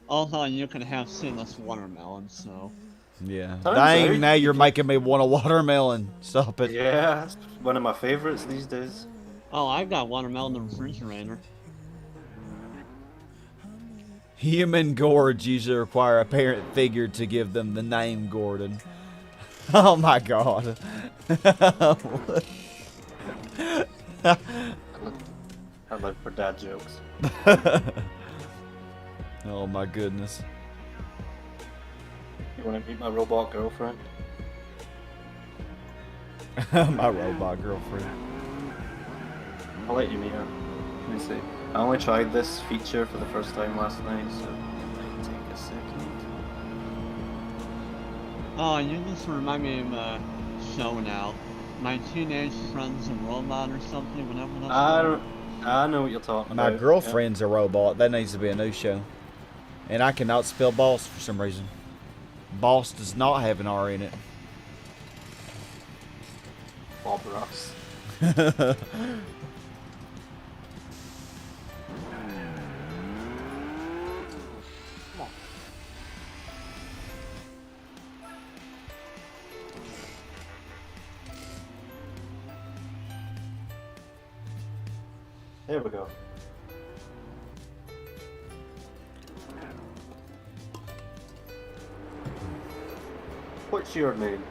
Also, you can have seedless watermelon, so. Yeah. Turns Dang, out now you you're can- making me want a watermelon. Stop it. Yeah, it's one of my favorites these days. Oh, I've got watermelon in the refrigerator. Human gourds usually require a parent figure to give them the name Gordon. Oh my god. I live for dad jokes. Oh my goodness. You want to meet my robot girlfriend? My robot girlfriend. I'll let you meet her. Let me see. I only tried this feature for the first time last night, so it might take a second. Oh, you just remind me of a show now. My Teenage Friend's a Robot or something, whatever that's called. I know what you're talking My about. girlfriend's a robot. That needs to be a new show. And I cannot spell boss for some reason. Boss does not have an R in it. Yeah. Bob Ross. There we go. What's your name?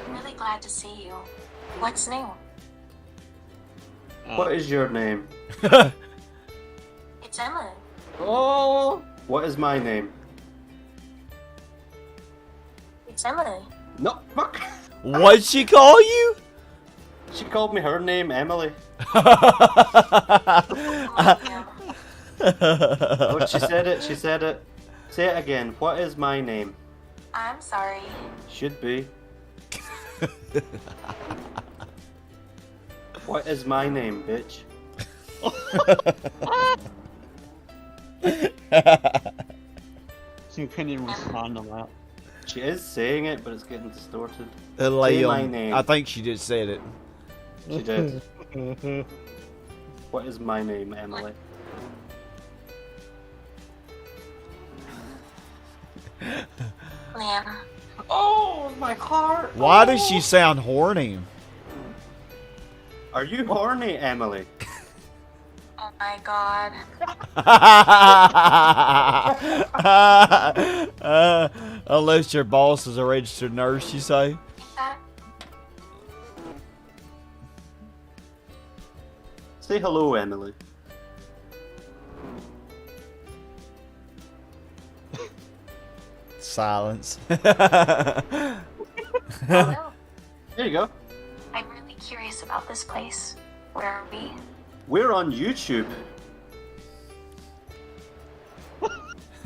I'm really glad to see you. What's new? What is your name? It's Emily. Oh! What is my name? It's Emily. No, fuck! What'd she call you? She called me her name, Emily. Oh, she said it, she said it. Say it again. What is my name? I'm sorry. Should be. What is my name, bitch? So you couldn't even respond to that. She is saying it, but it's getting distorted. Leon. my name. I think she just said it. She did. What is my name, Emily? Liam. Oh, my heart! Why does she sound horny? Are you horny, Emily? Oh my god. Unless your boss is a registered nurse, you say? That Say hello, Emily. Silence. hello. There you go. I'm really curious about this place. Where are we? We're on YouTube.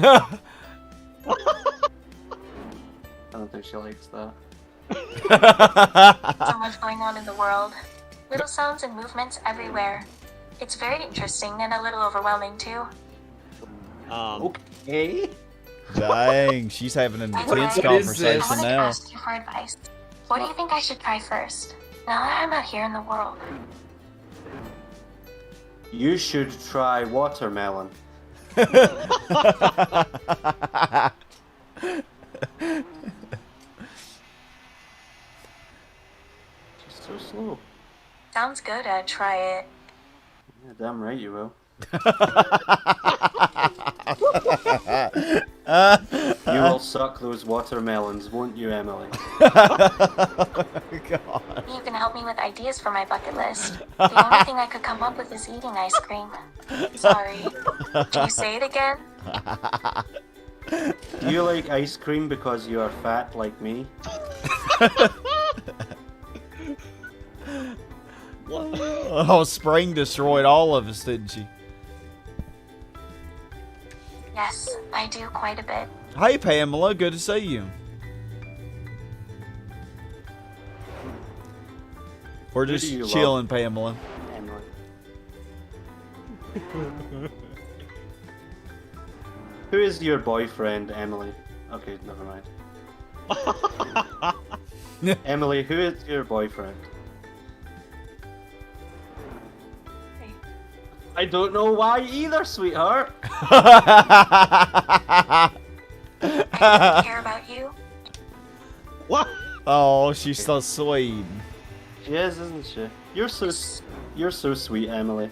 Oh, I don't think she likes that. So much going on in the world. Little sounds and movements everywhere. It's very interesting and a little overwhelming too. Okay. Dang, she's having an By the intense way, What is this? I conversation wanted to now. ask you for advice. What do you think I should try first? Now that I'm out here in the world. You should try watermelon. She's so slow. Sounds good, I'd try it. Yeah, damn right you will. You will suck those watermelons, won't you, Emily? God. You can help me with ideas for my bucket list. The only thing I could come up with is eating ice cream. Sorry. Can you say it again? Do you like ice cream because you are fat like me? Oh, Spring destroyed all of us, didn't she? Yes, I do quite a bit. Hey, Pamela, good to see you. We're Who just do you love? chilling, Pamela. Emily. Who is your boyfriend, Emily? Okay, never mind. Emily, who is your boyfriend? I don't know why either, sweetheart. I really care about you. What? Oh, she's so sweet. She is, isn't she? You're so sweet, Emily.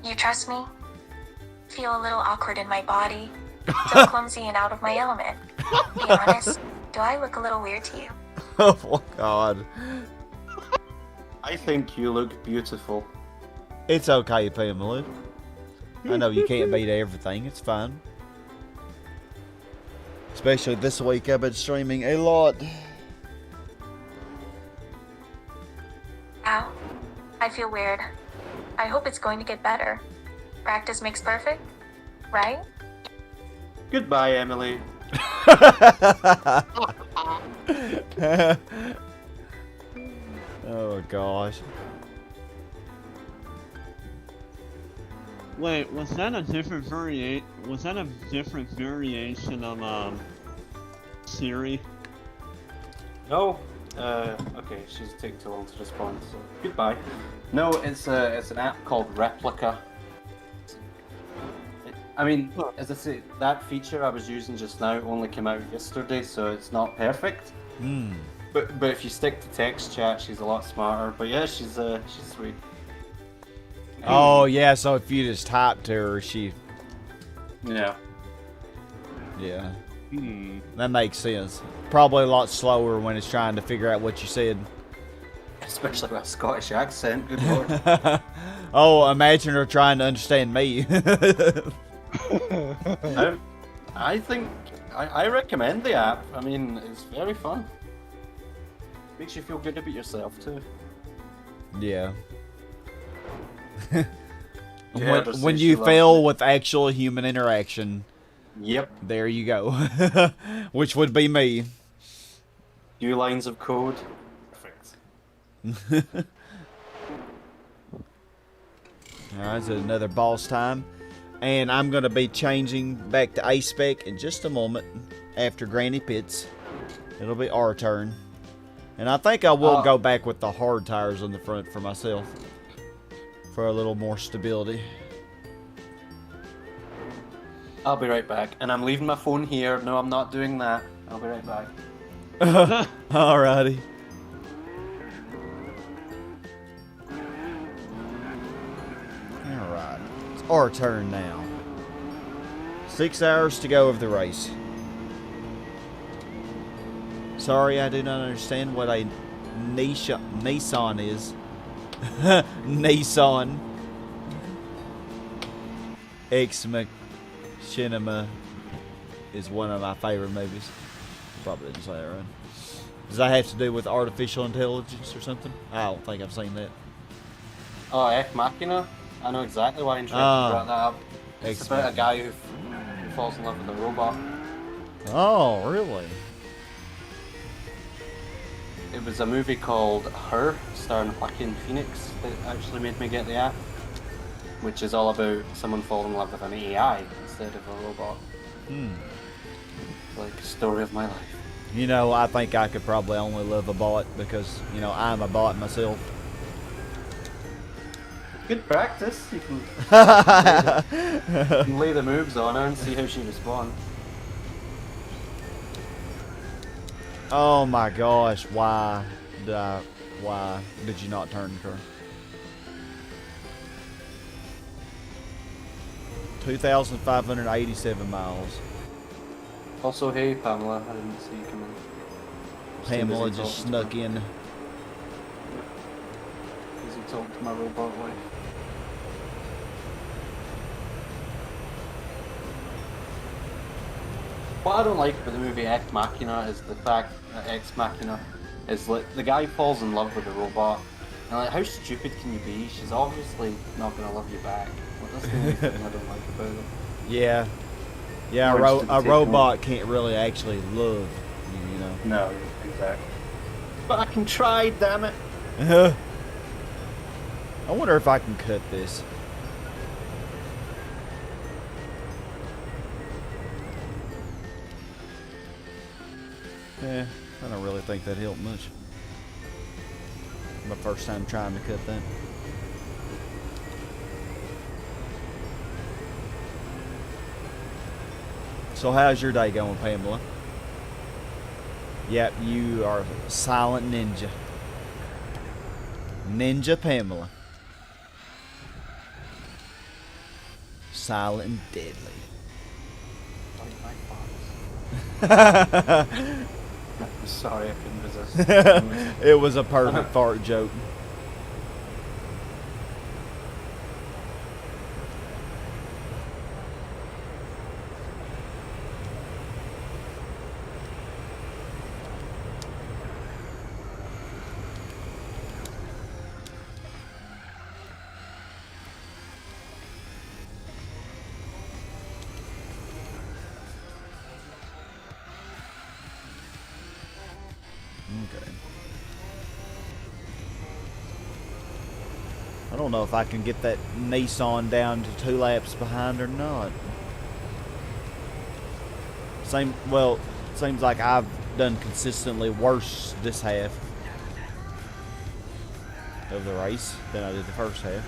You trust me? Feel a little awkward in my body. Feel clumsy and out of my element. Be honest, do I look a little weird to you? Oh God. I think you look beautiful. It's okay, Pamela. I know you can't beat everything. It's fine. Especially this week, I've been streaming a lot. Ow. I feel weird. I hope it's going to get better. Practice makes perfect, right? Goodbye, Emily. Oh gosh. Wait, was that a different variation of Siri? No. Okay, she's taking too long to respond. So goodbye. No, it's an app called Replica. I mean, as I say, that feature I was using just now only came out yesterday, so it's not perfect. Hmm. But if you stick to text chat, she's a lot smarter. But yeah, she's sweet. Oh yeah, so if you just type to her, she. Yeah. Yeah. Hmm. That makes sense. Probably a lot slower when it's trying to figure out what you said. Especially with a Scottish accent. Good lord. Oh, imagine her trying to understand me. I think I recommend the app. I mean, it's very fun. Makes you feel good about yourself too. Yeah. Yeah, when you fail with actual human interaction, Yep. there you go. Which would be me. Few lines of code. Perfect. Alright, so another boss time. And I'm going to be changing back to A-Spec in just a moment after Granny Pits. It'll be our turn. And I think I will go back with the hard tires on the front for myself. For a little more stability. I'll be right back. And I'm leaving my phone here. No, I'm not doing that. I'll be right back. Alrighty. Alright. It's our turn now. 6 hours to go of the race. Sorry, I do not understand what a Nissan is. Nissan. Ex Machinima is one of my favorite movies. Probably didn't say that right. Does that have to do with artificial intelligence or something? I don't think I've seen that. Oh, Ex Machina? I know exactly why I'm trying to brought that up. It's Ex about a guy who falls in love with a robot. Oh, really? It was a movie called Her, starring Joaquin Phoenix, that actually made me get the app. Which is all about someone falling in love with an AI instead of a robot. Like, story of my life. You know, I think I could probably only love a bot because, you know, I'm a bot myself. Good practice. You can, you can lay the moves on her and see how she responds. Oh my gosh, why did you not turn her? 2,587 miles. Also, hey Pamela, I didn't see you come in. Pamela just snuck in. Easy talk to my robot wife. What I don't like about the movie Ex Machina is the fact that Ex Machina is like the guy falls in love with the robot, and like how stupid can you be? She's obviously not gonna love you back. Well, that's the only thing I don't like about it. Yeah. Yeah, a robot can't really actually love you, you know. No, exactly. But I can try, damn it. I wonder if I can cut this. Yeah, I don't really think that helped much. My first time trying to cut that. So how's your day going, Pamela? Yep, you are silent ninja. Ninja Pamela. Silent and deadly. I'm sorry, I couldn't resist. It was a perfect fart joke. Okay. I don't know if I can get that Nissan down to 2 laps behind or not. Well, seems like I've done consistently worse this half of the race than I did the first half.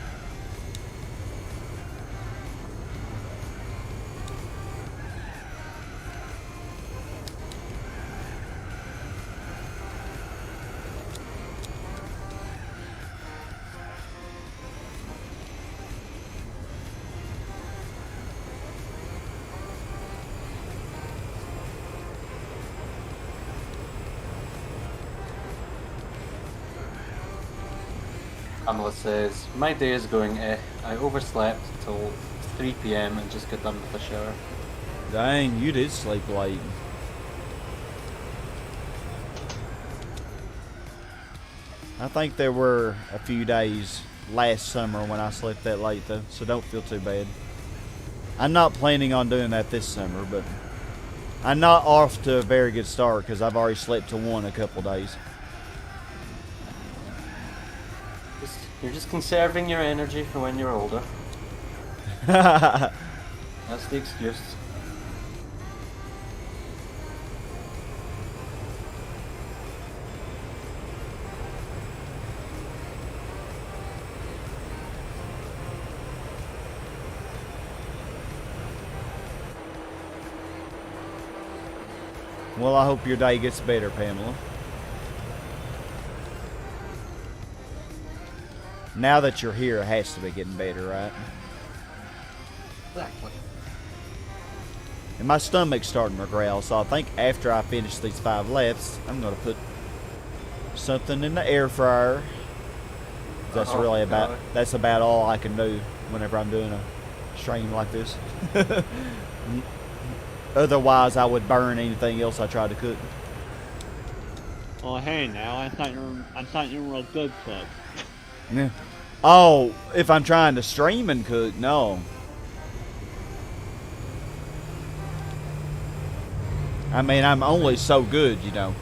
Pamela says, my day is going I overslept till 3 PM and just got done with a shower. Dang, you did sleep late. I think there were a few days last summer when I slept that late though, so don't feel too bad. I'm not planning on doing that this summer, but I'm not off to a very good start because I've already slept till 1 a couple days. You're just conserving your energy for when you're older. That's the excuse. Well, I hope your day gets better, Pamela. Now that you're here, it has to be getting better, right? Exactly. And my stomach's starting to growl, so I think after I finish these 5 laps, I'm going to put something in the air fryer. That's really about, that's about all I can do whenever I'm doing a stream like this. Otherwise, I would burn anything else I tried to cook. Oh hey, now I thought you were a good cook. Yeah. Oh, if I'm trying to stream and cook, no. I mean, I'm only so good, you know.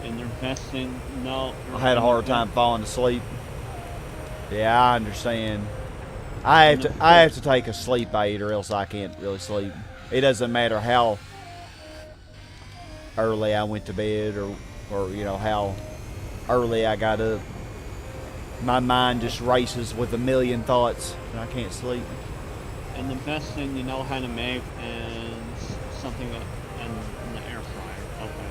And you're investing, no. I had a hard time falling asleep. Yeah, I understand. I have to take a sleep aid or else I can't really sleep. It doesn't matter how early I went to bed or you know how early I got up. My mind just races with a million thoughts and I can't sleep. And the best thing you know how to make is something in the air fryer. Okay.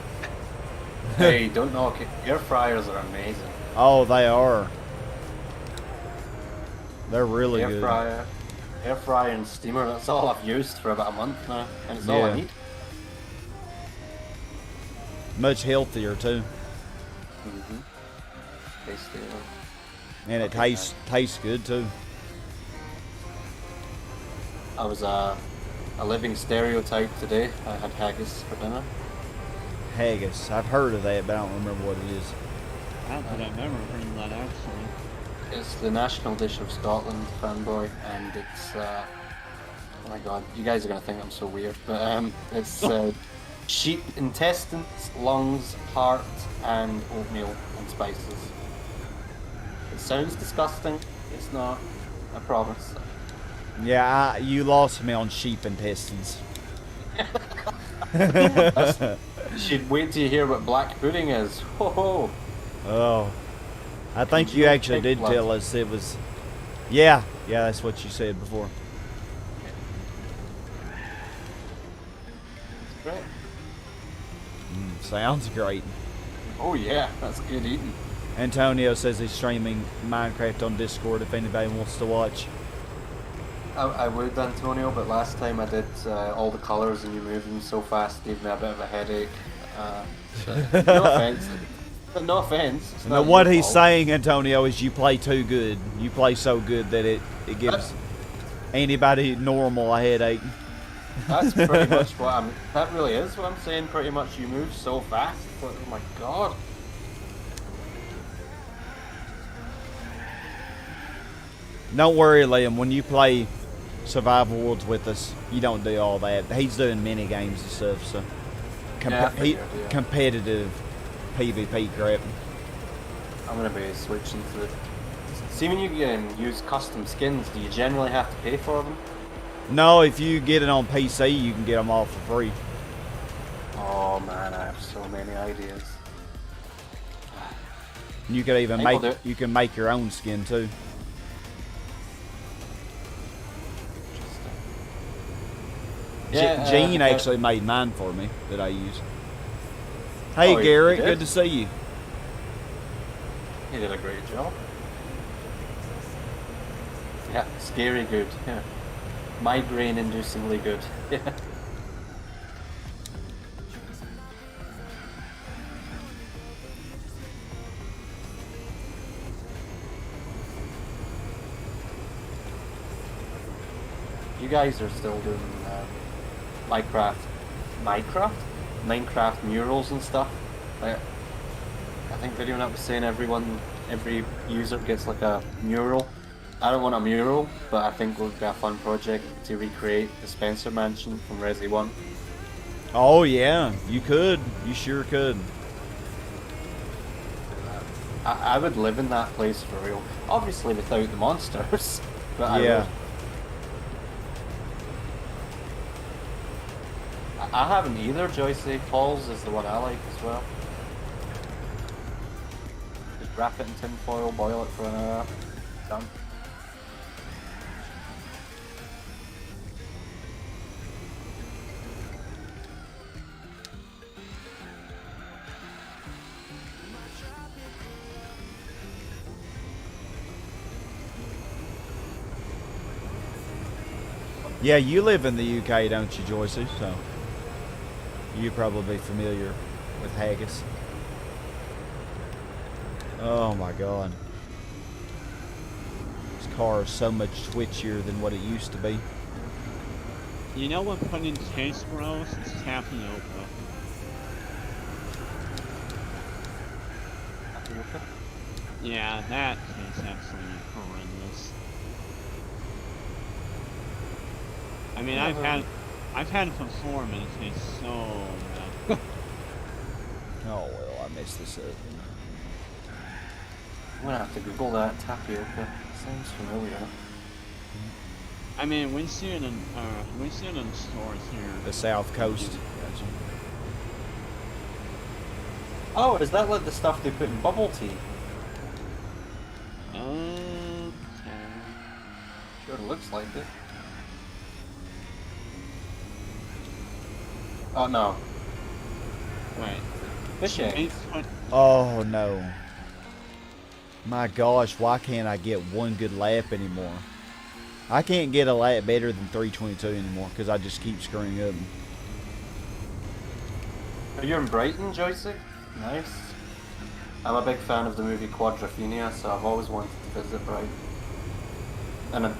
Hey, don't knock it. Air fryers are amazing. Oh, they are. They're really good. Air fryer and steamer, that's all I've used for about a month now, and it's all I need. Much healthier too. Tastier. And it tastes good too. I was a living stereotype today. I had haggis for dinner. Haggis. I've heard of that, but I don't remember what it is. I don't think I've ever heard of that actually. It's the national dish of Scotland, fanboy, and it's oh my god, you guys are gonna think I'm so weird, but it's sheep intestines, lungs, heart, and oatmeal and spices. It sounds disgusting. It's not. I promise. Yeah, you lost me on sheep intestines. You should wait till you hear what black pudding is. Ho ho. Oh, I think you Congealed actually pig did blood. tell us it was. Yeah, that's what you said before. Great. Sounds great. Oh yeah, that's good eating. Antonio says he's streaming Minecraft on Discord if anybody wants to watch. I would, Antonio, but last time I did all the colours and you moved them so fast, gave me a bit of a headache. No offence. No offence. It's No, not what your he's fault. saying, Antonio, is you play too good. You play so good that it gives anybody normal a headache. That's pretty much what I'm. That really is what I'm saying. Pretty much, you move so fast. But, oh my god. Don't worry, Liam. When you play Survival Worlds with us, you don't do all that. He's doing mini games and stuff, so Yeah, I figured, yeah. competitive PvP crap. I'm gonna be switching to. See, when you use custom skins, do you generally have to pay for them? No, if you get it on PC, you can get them all for free. Oh man, I have so many ideas. You could even Think we'll do it. you can make your own skin too. Yeah, Gene actually made mine for me that I use. Hey Oh, he Garrett, did? good to see you. He did a great job. Yeah, scary good. Yeah, migraine-inducingly good. Yeah. You guys are still doing Minecraft murals and stuff. Like, I think Video Nut was saying every user gets like a mural. I don't want a mural, but I think it would be a fun project to recreate the Spencer Mansion from Resi 1. Oh yeah, you could. You sure could. I would live in that place for real. Obviously without the monsters, but I Yeah. would. I haven't either. Joyce Falls is the one I like as well. Just wrap it in tin foil, boil it for an hour. Done. Yeah, you live in the UK, don't you, Joyce? So you're probably familiar with haggis. Oh my god. This car is so much twitchier than what it used to be. You know what pudding tastes gross? It's tapioca. Yeah, that tastes absolutely horrendous. I mean, I've had it before, and it tastes so bad. Oh well, I messed this up. I'm gonna have to Google that tapioca. Sounds familiar. I mean, we see it in stores here. The South Coast. Oh, is that like the stuff they put in bubble tea? Sure looks like it. Oh no. Wait. Fish eggs. Oh no. My gosh, why can't I get one good lap anymore? I can't get a lap better than 322 anymore because I just keep screwing up. Are you in Brighton, Joyce? Nice. I'm a big fan of the movie Quadrophenia, so I've always wanted to visit Brighton. And a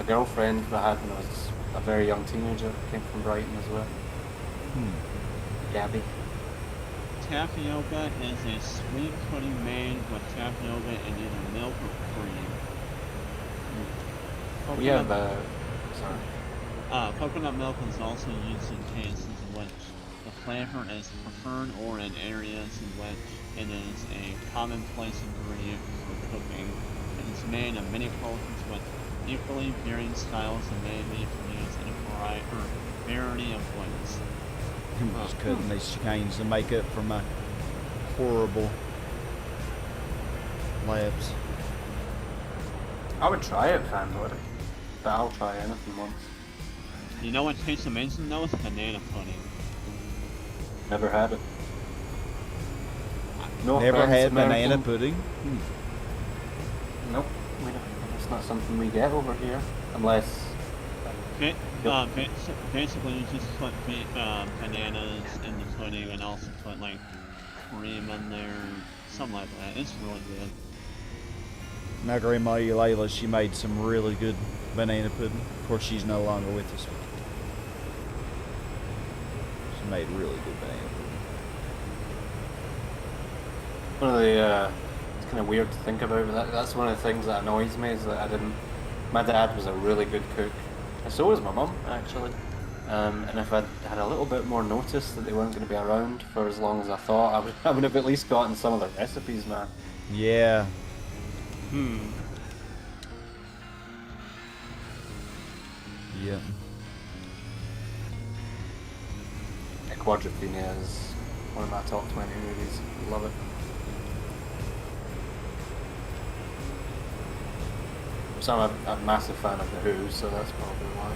girlfriend I had when I was a very young teenager came from Brighton as well. Gabby. Tapioca is a sweet pudding made with tapioca and either milk or cream. We have, Coconut milk is also used in cases in which the flavor is preferred or in areas in which it is a commonplace ingredient for cooking. It is made of many portions with equally varying styles and may be produced in a variety severity of points. I'm just cutting these chicanes to make up for my horrible laps. I would try it if I would, but I'll try anything once. You know what tastes amazing though? Banana pudding. Never had it. No Never offense, had banana American. pudding. Nope, we don't. It's not something we get over here, unless. Basically, you just put bananas in the pudding and also put like cream in there, something like that. It's really good. My grandma Layla, she made some really good banana pudding. Of course, she's no longer with us. She made really good banana pudding. One of the, it's kind of weird to think about, but that's one of the things that annoys me is that my dad was a really good cook, and so was my mum, actually. And if I'd had a little bit more notice that they weren't going to be around for as long as I thought, I would have at least gotten some of the recipes, man. Yeah. Yeah. Quadrophenia is one of my top 20 movies. Love it. So I'm a massive fan of The Who, so that's probably why.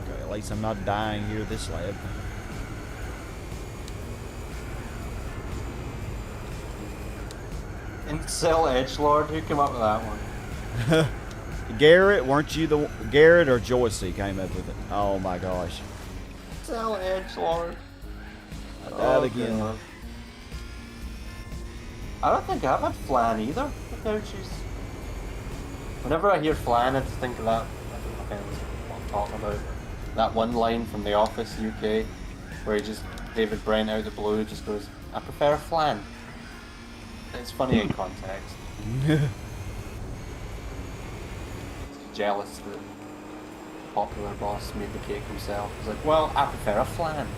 Okay, at least I'm not dying here this lap. Incel Edgelord, who came up with that one? Garrett, weren't you the Garrett or Joycey came up with it? Oh my gosh. Incel Edgelord. I died again. God. I don't think I've had flan either. Without she's. Whenever I hear flan, I just think of that. I don't know what I'm talking about. That one line from The Office UK, where David Brent out of the blue just goes, "I prefer flan." It's funny in context. Jealous that popular boss made the cake himself. He's like, "Well, I prefer a flan."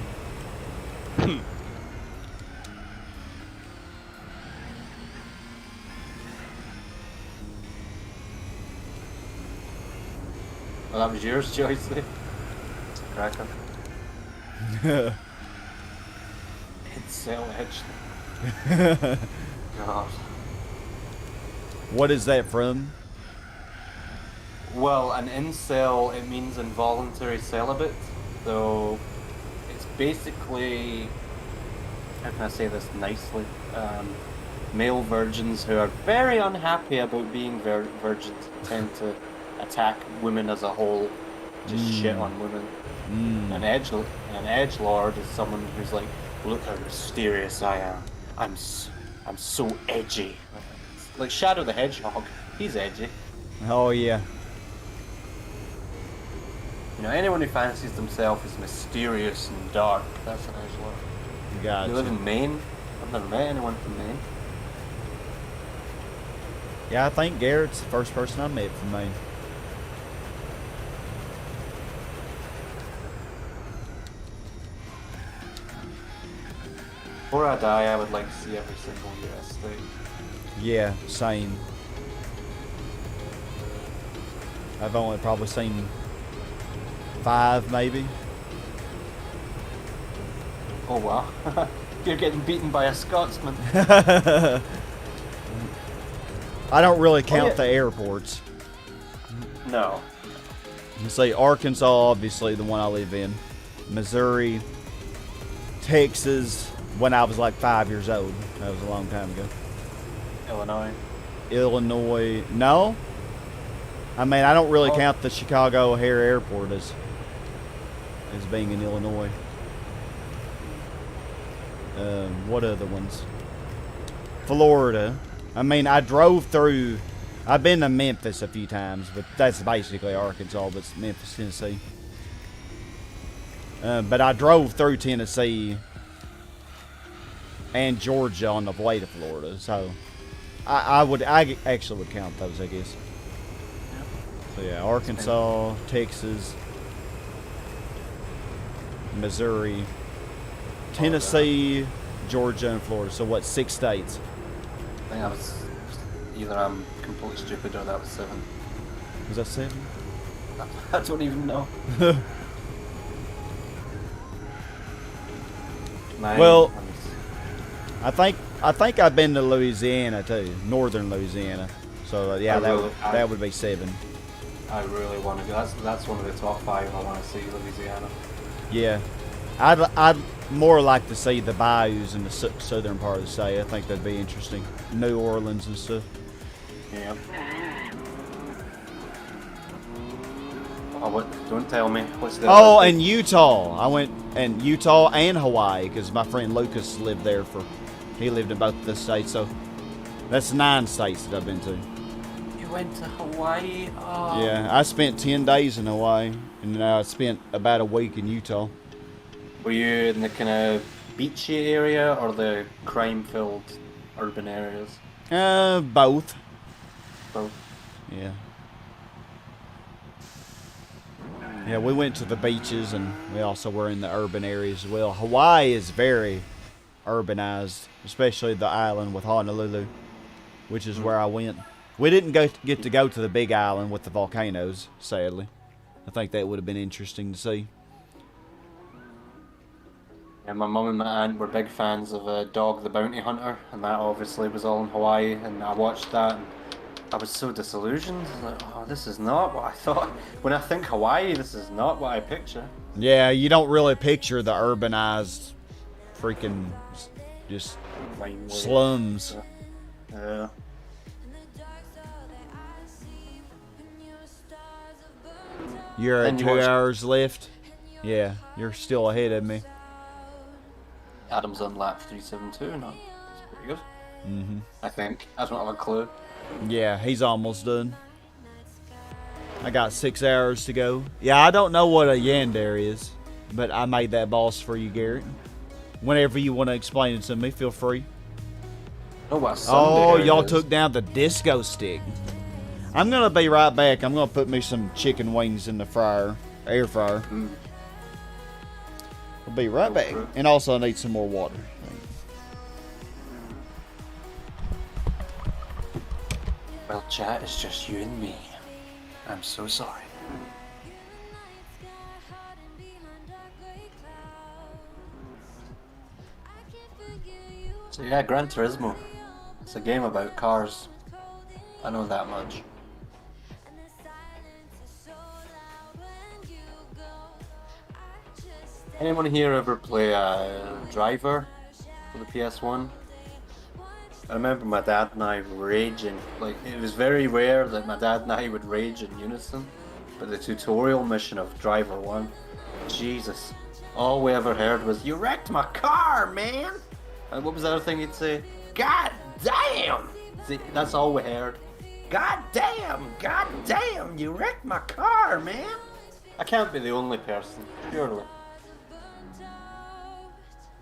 Well, that was yours, Joyce. Cracker. It's so edgy. God. What is that from? Well, an incel, it means involuntary celibate. So, it's basically, how can I say this nicely? Male virgins who are very unhappy about being virgins tend to attack women as a whole, just shit on women. An edgelord is someone who's like, "Look how mysterious I am. I'm so edgy." Like Shadow the Hedgehog, he's edgy. Oh yeah. You know, anyone who fancies themselves as mysterious and dark, that's an edgelord. Gotcha. You live in Maine? I've never met anyone from Maine. Yeah, I think Garrett's the first person I met from Maine. Before I die, I would like to see every single US state. Yeah, same. I've only probably seen 5 maybe. Oh wow. You're getting beaten by a Scotsman. I don't really count yeah. the airports. No. You see, Arkansas, obviously the one I live in. Missouri, Texas, when I was like 5 years old. That was a long time ago. Illinois, no. I mean, I don't really count the Chicago O'Hare Airport as being in Illinois. What other ones? Florida. I mean, I drove through. I've been to Memphis a few times, but that's basically Arkansas, but it's Memphis, Tennessee. But I drove through Tennessee and Georgia on the way to Florida, so I actually would count those, I guess. So yeah, Arkansas, Texas, Missouri, Tennessee, Georgia, and Florida. So what, 6 states? I think that was either I'm completely stupid or that was 7. Was that 7? I don't even know. 9. Well- and I think I've been to Louisiana too, northern Louisiana. So yeah, that would be 7. I really want to go. That's one of the top 5 I want to see, Louisiana. Yeah, I'd more like to see the bayous in the southern part of the state. I think that'd be interesting. New Orleans and stuff. Yeah. Oh, what? Don't tell me. What's the Oh, other and Utah. I went and Utah and Hawaii because my friend Lucas lived there he lived in both the states. So that's 9 states that I've been to. You went to Hawaii? Oh. Yeah, I spent 10 days in Hawaii, and now I spent about a week in Utah. Were you in the kind of beachy area or the crime-filled urban areas? Both. Both. Yeah. Yeah, we went to the beaches, and we also were in the urban areas as well. Hawaii is very urbanized, especially the island with Honolulu, which is where I went. We didn't get to go to the big island with the volcanoes, sadly. I think that would have been interesting to see. Yeah, my mum and my aunt were big fans of Dog the Bounty Hunter, and that obviously was all in Hawaii, and I watched that, and I was so disillusioned. I was like, oh, this is not what I thought. When I think Hawaii, this is not what I picture. Yeah, you don't really picture the urbanized freaking just Crime wave. slums. Yeah. You're at And you 2 watched- hours left. Yeah, you're still ahead of me. Adam's on lap 372 now. That's pretty good. Mm-hmm. I think. I don't have a clue. Yeah, he's almost done. I got 6 hours to go. Yeah, I don't know what a yandere is, but I made that boss for you, Garrett. Whenever you want to explain it to me, feel free. Oh, what a Oh, Sunday y'all is. took down the disco stick. I'm gonna be right back. I'm gonna put me some chicken wings in the air fryer. I'll be right back. And also I need some more water. Well, chat, it's just you and me. I'm so sorry. So yeah, Gran Turismo. It's a game about cars. I know that much. Anyone here ever play Driver for the PS1? I remember my dad and I raging. Like, it was very rare that my dad and I would rage in unison. But the tutorial mission of Driver 1, Jesus. All we ever heard was, "You wrecked my car, man!" And what was the other thing he'd say? "God damn!" See, that's all we heard. God damn, you wrecked my car, man! I can't be the only person, surely.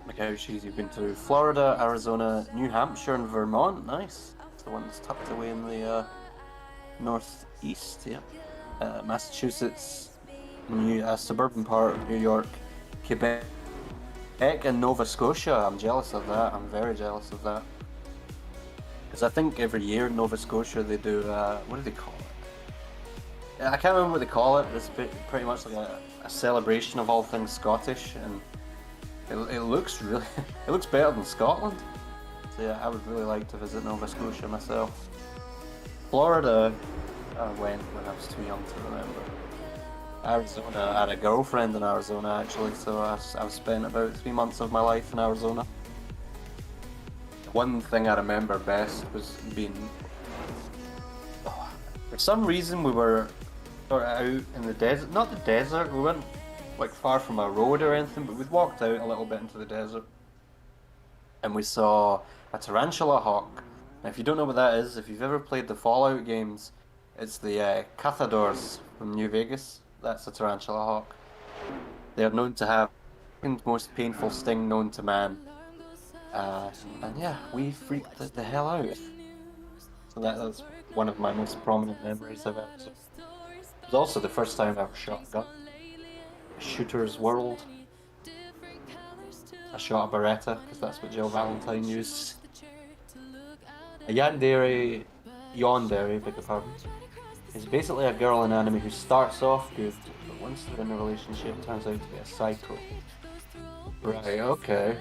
Look how she's been through Florida, Arizona, New Hampshire, and Vermont. Nice. It's the one that's tucked away in the northeast. Yeah. Massachusetts, a suburban part of New York, Quebec, and Nova Scotia. I'm jealous of that. I'm very jealous of that. Because I think every year in Nova Scotia they do what do they call it? I can't remember what they call it. It's pretty much like a celebration of all things Scottish, and it looks really, it looks better than Scotland. So yeah, I would really like to visit Nova Scotia myself. Florida, I went when I was too young to remember. Arizona, I had a girlfriend in Arizona actually, so I've spent about 3 months of my life in Arizona. One thing I remember best was being... for some reason we were sort of out in the desert, not the desert, we weren't like far from a road or anything, but we'd walked out a little bit into the desert and we saw a tarantula hawk. Now if you don't know what that is, if you've ever played the Fallout games, it's the Cathadors from New Vegas. That's a tarantula hawk. They are known to have the most painful sting known to man. And yeah, we freaked the hell out. So that's one of my most prominent memories of it. It was also the first time I ever shot a gun. A shooter's world. I shot a Beretta, because that's what Jill Valentine used. A yandere, beg your pardon, is basically a girl in anime who starts off good, but once they're in a relationship turns out to be a psycho. Right, okay.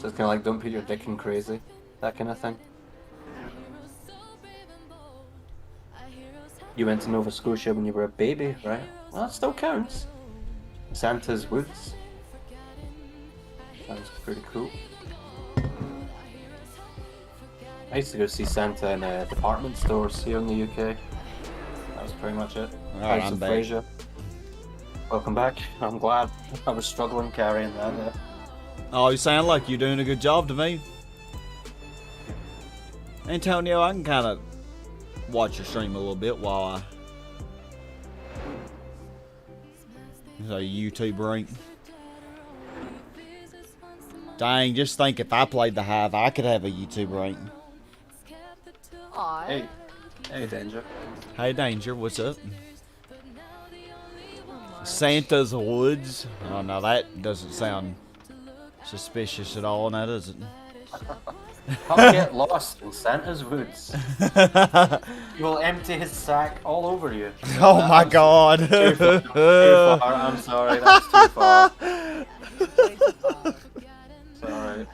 So it's kind of like don't put your dick in crazy, that kind of thing. You went to Nova Scotia when you were a baby, right? Well, that still counts. Santa's Woods. Sounds pretty cool. I used to go see Santa in department stores here in the UK. That was pretty much it. Alright, House I'm of back. Fraser. Welcome back. I'm glad. I was struggling carrying that. Oh, you sound like you're doing a good job to me. Antonio, I can kind of watch your stream a little bit while I... It's a YouTube rank. Dang, just think if I played the Hive, I could have a YouTube rank. Aw. Hey. Hey, Danger. Hey, Danger, what's up? Santa's Woods. Oh, no, that doesn't sound suspicious at all, now does it? Come get lost in Santa's Woods. You will empty his sack all over you. Oh my god. Too far. I'm sorry, that's too far. Sorry.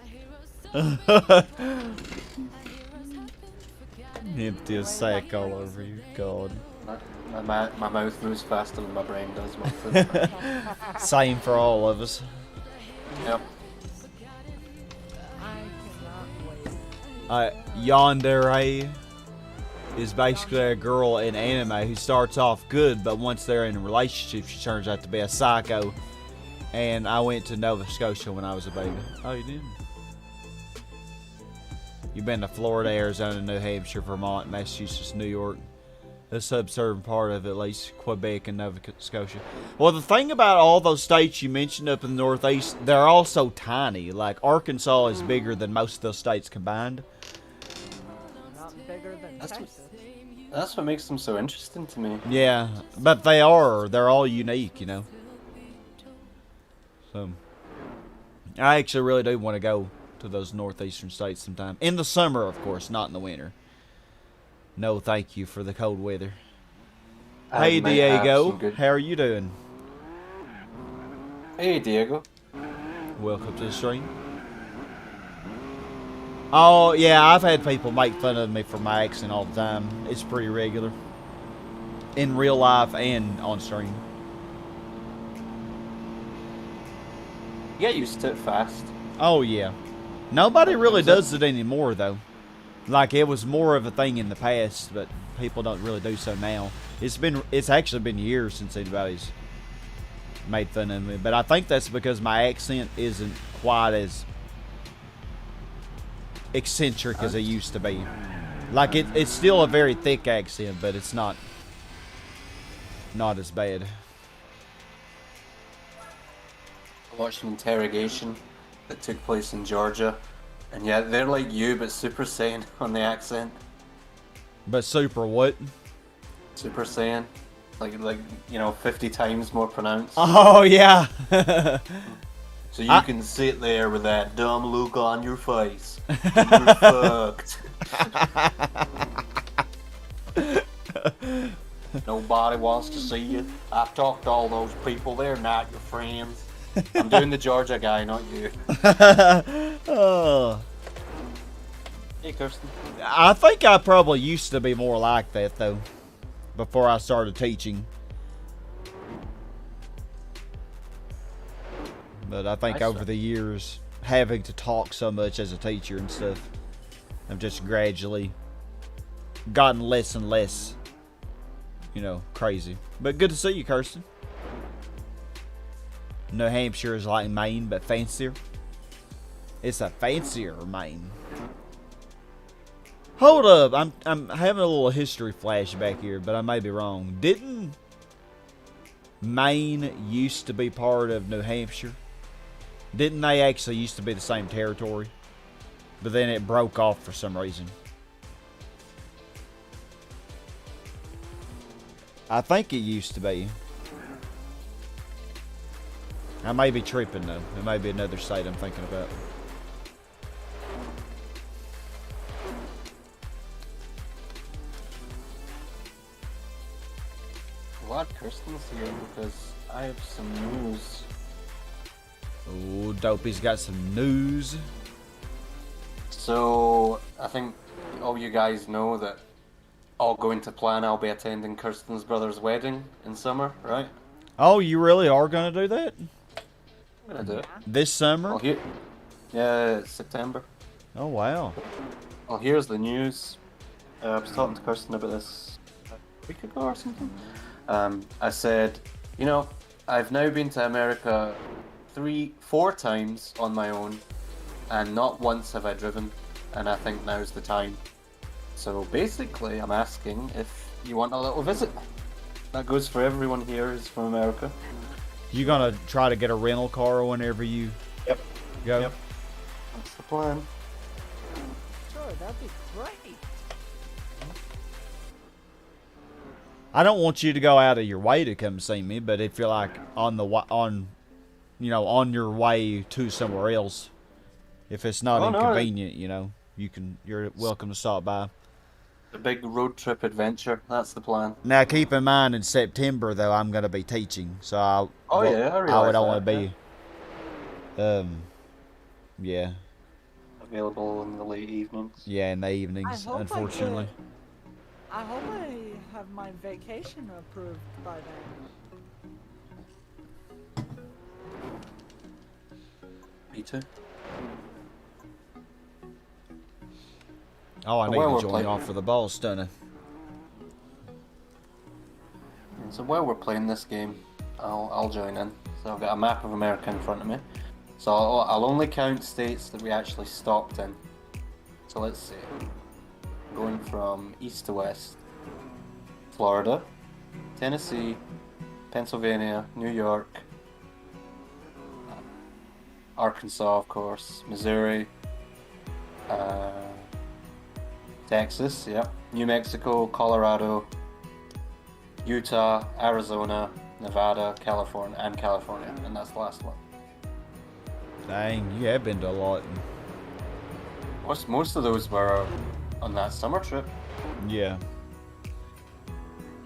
Empty a sack all over you, god. My mouth moves faster than my brain does. Watson. Same for all of us. Yep. Yandere is basically a girl in anime who starts off good, but once they're in a relationship, she turns out to be a psycho. And I went to Nova Scotia when I was a baby. Oh, you did? You've been to Florida, Arizona, New Hampshire, Vermont, Massachusetts, New York. The subsurban part of at least Quebec and Nova Scotia. Well, the thing about all those states you mentioned up in the Northeast, they're all so tiny. Like, Arkansas is bigger than most of those states combined. Not bigger than Texas. That's what makes them so interesting to me. Yeah, but they're all unique, you know. So, I actually really do want to go to those northeastern states sometime. In the summer, of course, not in the winter. No, thank you for the cold weather. Hey, Diego, how are you doing? Hey, Diego. Welcome to the stream. Oh, yeah, I've had people make fun of me for my accent all the time. It's pretty regular. In real life and on stream. You get used to it fast. Oh, yeah. Nobody really does it anymore, though. Like, it was more of a thing in the past, but people don't really do so now. It's actually been years since anybody's made fun of me. But I think that's because my accent isn't quite as eccentric as it used to be. Like, it's still a very thick accent, but it's not as bad. I watched an interrogation that took place in Georgia. And yeah, they're like you, but Super Saiyan on the accent. But super what? Super Saiyan. Like 50 times more pronounced. Oh, yeah. So you can sit there with that dumb look on your face. You're fucked. Nobody wants to see you. I've talked to all those people. They're not your friends. I'm doing the Georgia guy, not you. Oh. Hey, Kirsten. I think I probably used to be more like that, though, before I started teaching. But I think over the years, having to talk so much as a teacher and stuff, I've just gradually gotten less and less, crazy. But good to see you, Kirsten. New Hampshire is like Maine, but fancier. It's a fancier Maine. Hold up, I'm having a little history flashback here, but I may be wrong. Didn't Maine used to be part of New Hampshire? Didn't they actually used to be the same territory? But then it broke off for some reason. I think it used to be. I may be tripping though. It may be another state I'm thinking about. Glad Kirsten's here because I have some news. Oh, Dopey's got some news. So I think all you guys know that all going to plan. I'll be attending Kirsten's brother's wedding in summer, right? Oh, you really are gonna do that I'm gonna do it. this summer? Well, here, yeah, it's September. Oh wow. Well, here's the news. I was talking to Kirsten about this a week ago or something. I said, you know, I've now been to America 4 times on my own, and not once have I driven, and I think now's the time. So basically, I'm asking if you want a little visit. That goes for everyone here who's from America. You gonna try to get a rental car whenever you Yep. go? Yep. That's the plan. Sure, that'd be great. I don't want you to go out of your way to come see me, but if you're like on your way to somewhere else, if it's not inconvenient, you're welcome to stop by. A big road trip adventure. That's the plan. Now, keep in mind, in September though, I'm gonna be teaching, so I realize I would that, only be, yeah, available in the late evenings. yeah, in the evenings, unfortunately. I hope I have my vacation approved by then. Me too. Oh, I need Well, to we're join playing- off for the boss, don't I? And so while we're playing this game, I'll join in. So I've got a map of America in front of me. So I'll only count states that we actually stopped in. So let's see. Going from east to west. Florida, Tennessee, Pennsylvania, New York, Arkansas, of course, Missouri, Texas, yep, New Mexico, Colorado, Utah, Arizona, Nevada, California, and that's the last one. Dang, you have been to a lot. Most of those were on that summer trip. Yeah.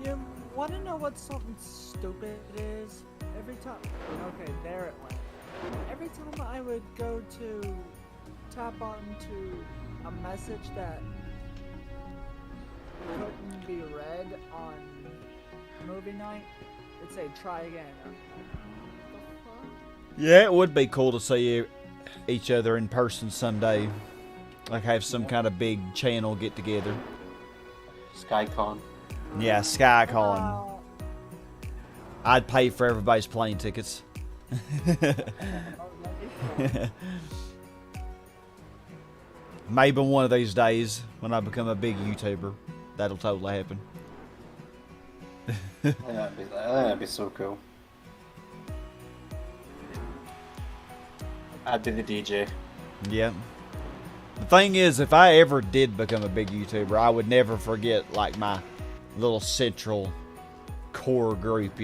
You wanna know what something stupid is? Every time. Okay, there it went. Every time I would go to tap onto a message that couldn't be read on movie night, it'd say try again. What the fuck? Yeah, it would be cool to see each other in person someday. Like have some kind of big channel get together. SkyCon. Yeah, SkyCon. Uh, I'd pay for everybody's plane tickets. Maybe one of these days, when I become a big YouTuber, that'll totally happen. That'd be so cool. I'd be the DJ. Yeah. The thing is, if I ever did become a big YouTuber, I would never forget, like, my little central core group,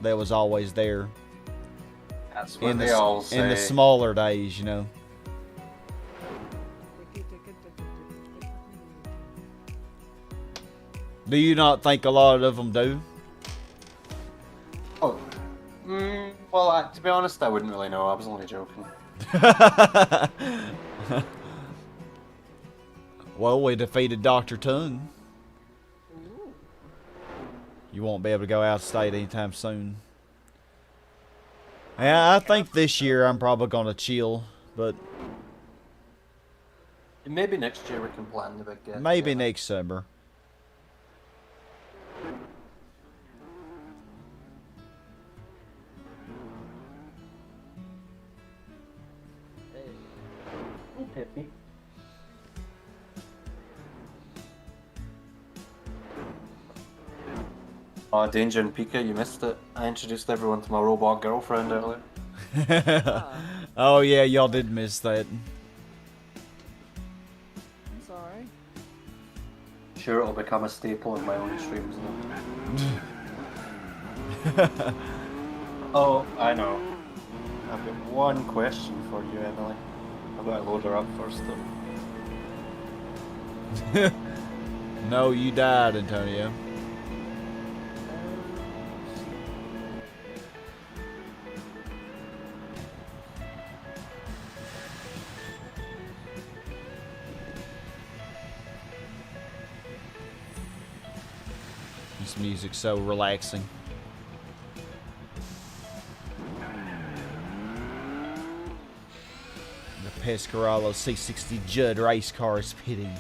that was always there. That's what they all say. In the smaller days, Do you not think a lot of them do? Oh. Well, to be honest, I wouldn't really know. I was only joking. Well, we defeated Dr. Tongue. You won't be able to go out of state anytime soon. Yeah, I think this year I'm probably going to chill, but Maybe next year we can plan the big get. maybe next summer. Hippie. Oh, Danger and Pika, you missed it. I introduced everyone to my robot girlfriend earlier. Oh yeah, y'all did miss that. I'm sorry. Sure, it'll become a staple of my own streams now. Oh, I know. I've got one question for you, Emily. I've got to load her up first, though. No, you died, Antonio. This music's so relaxing. The Pescarolo C60 Judd race car is pitting.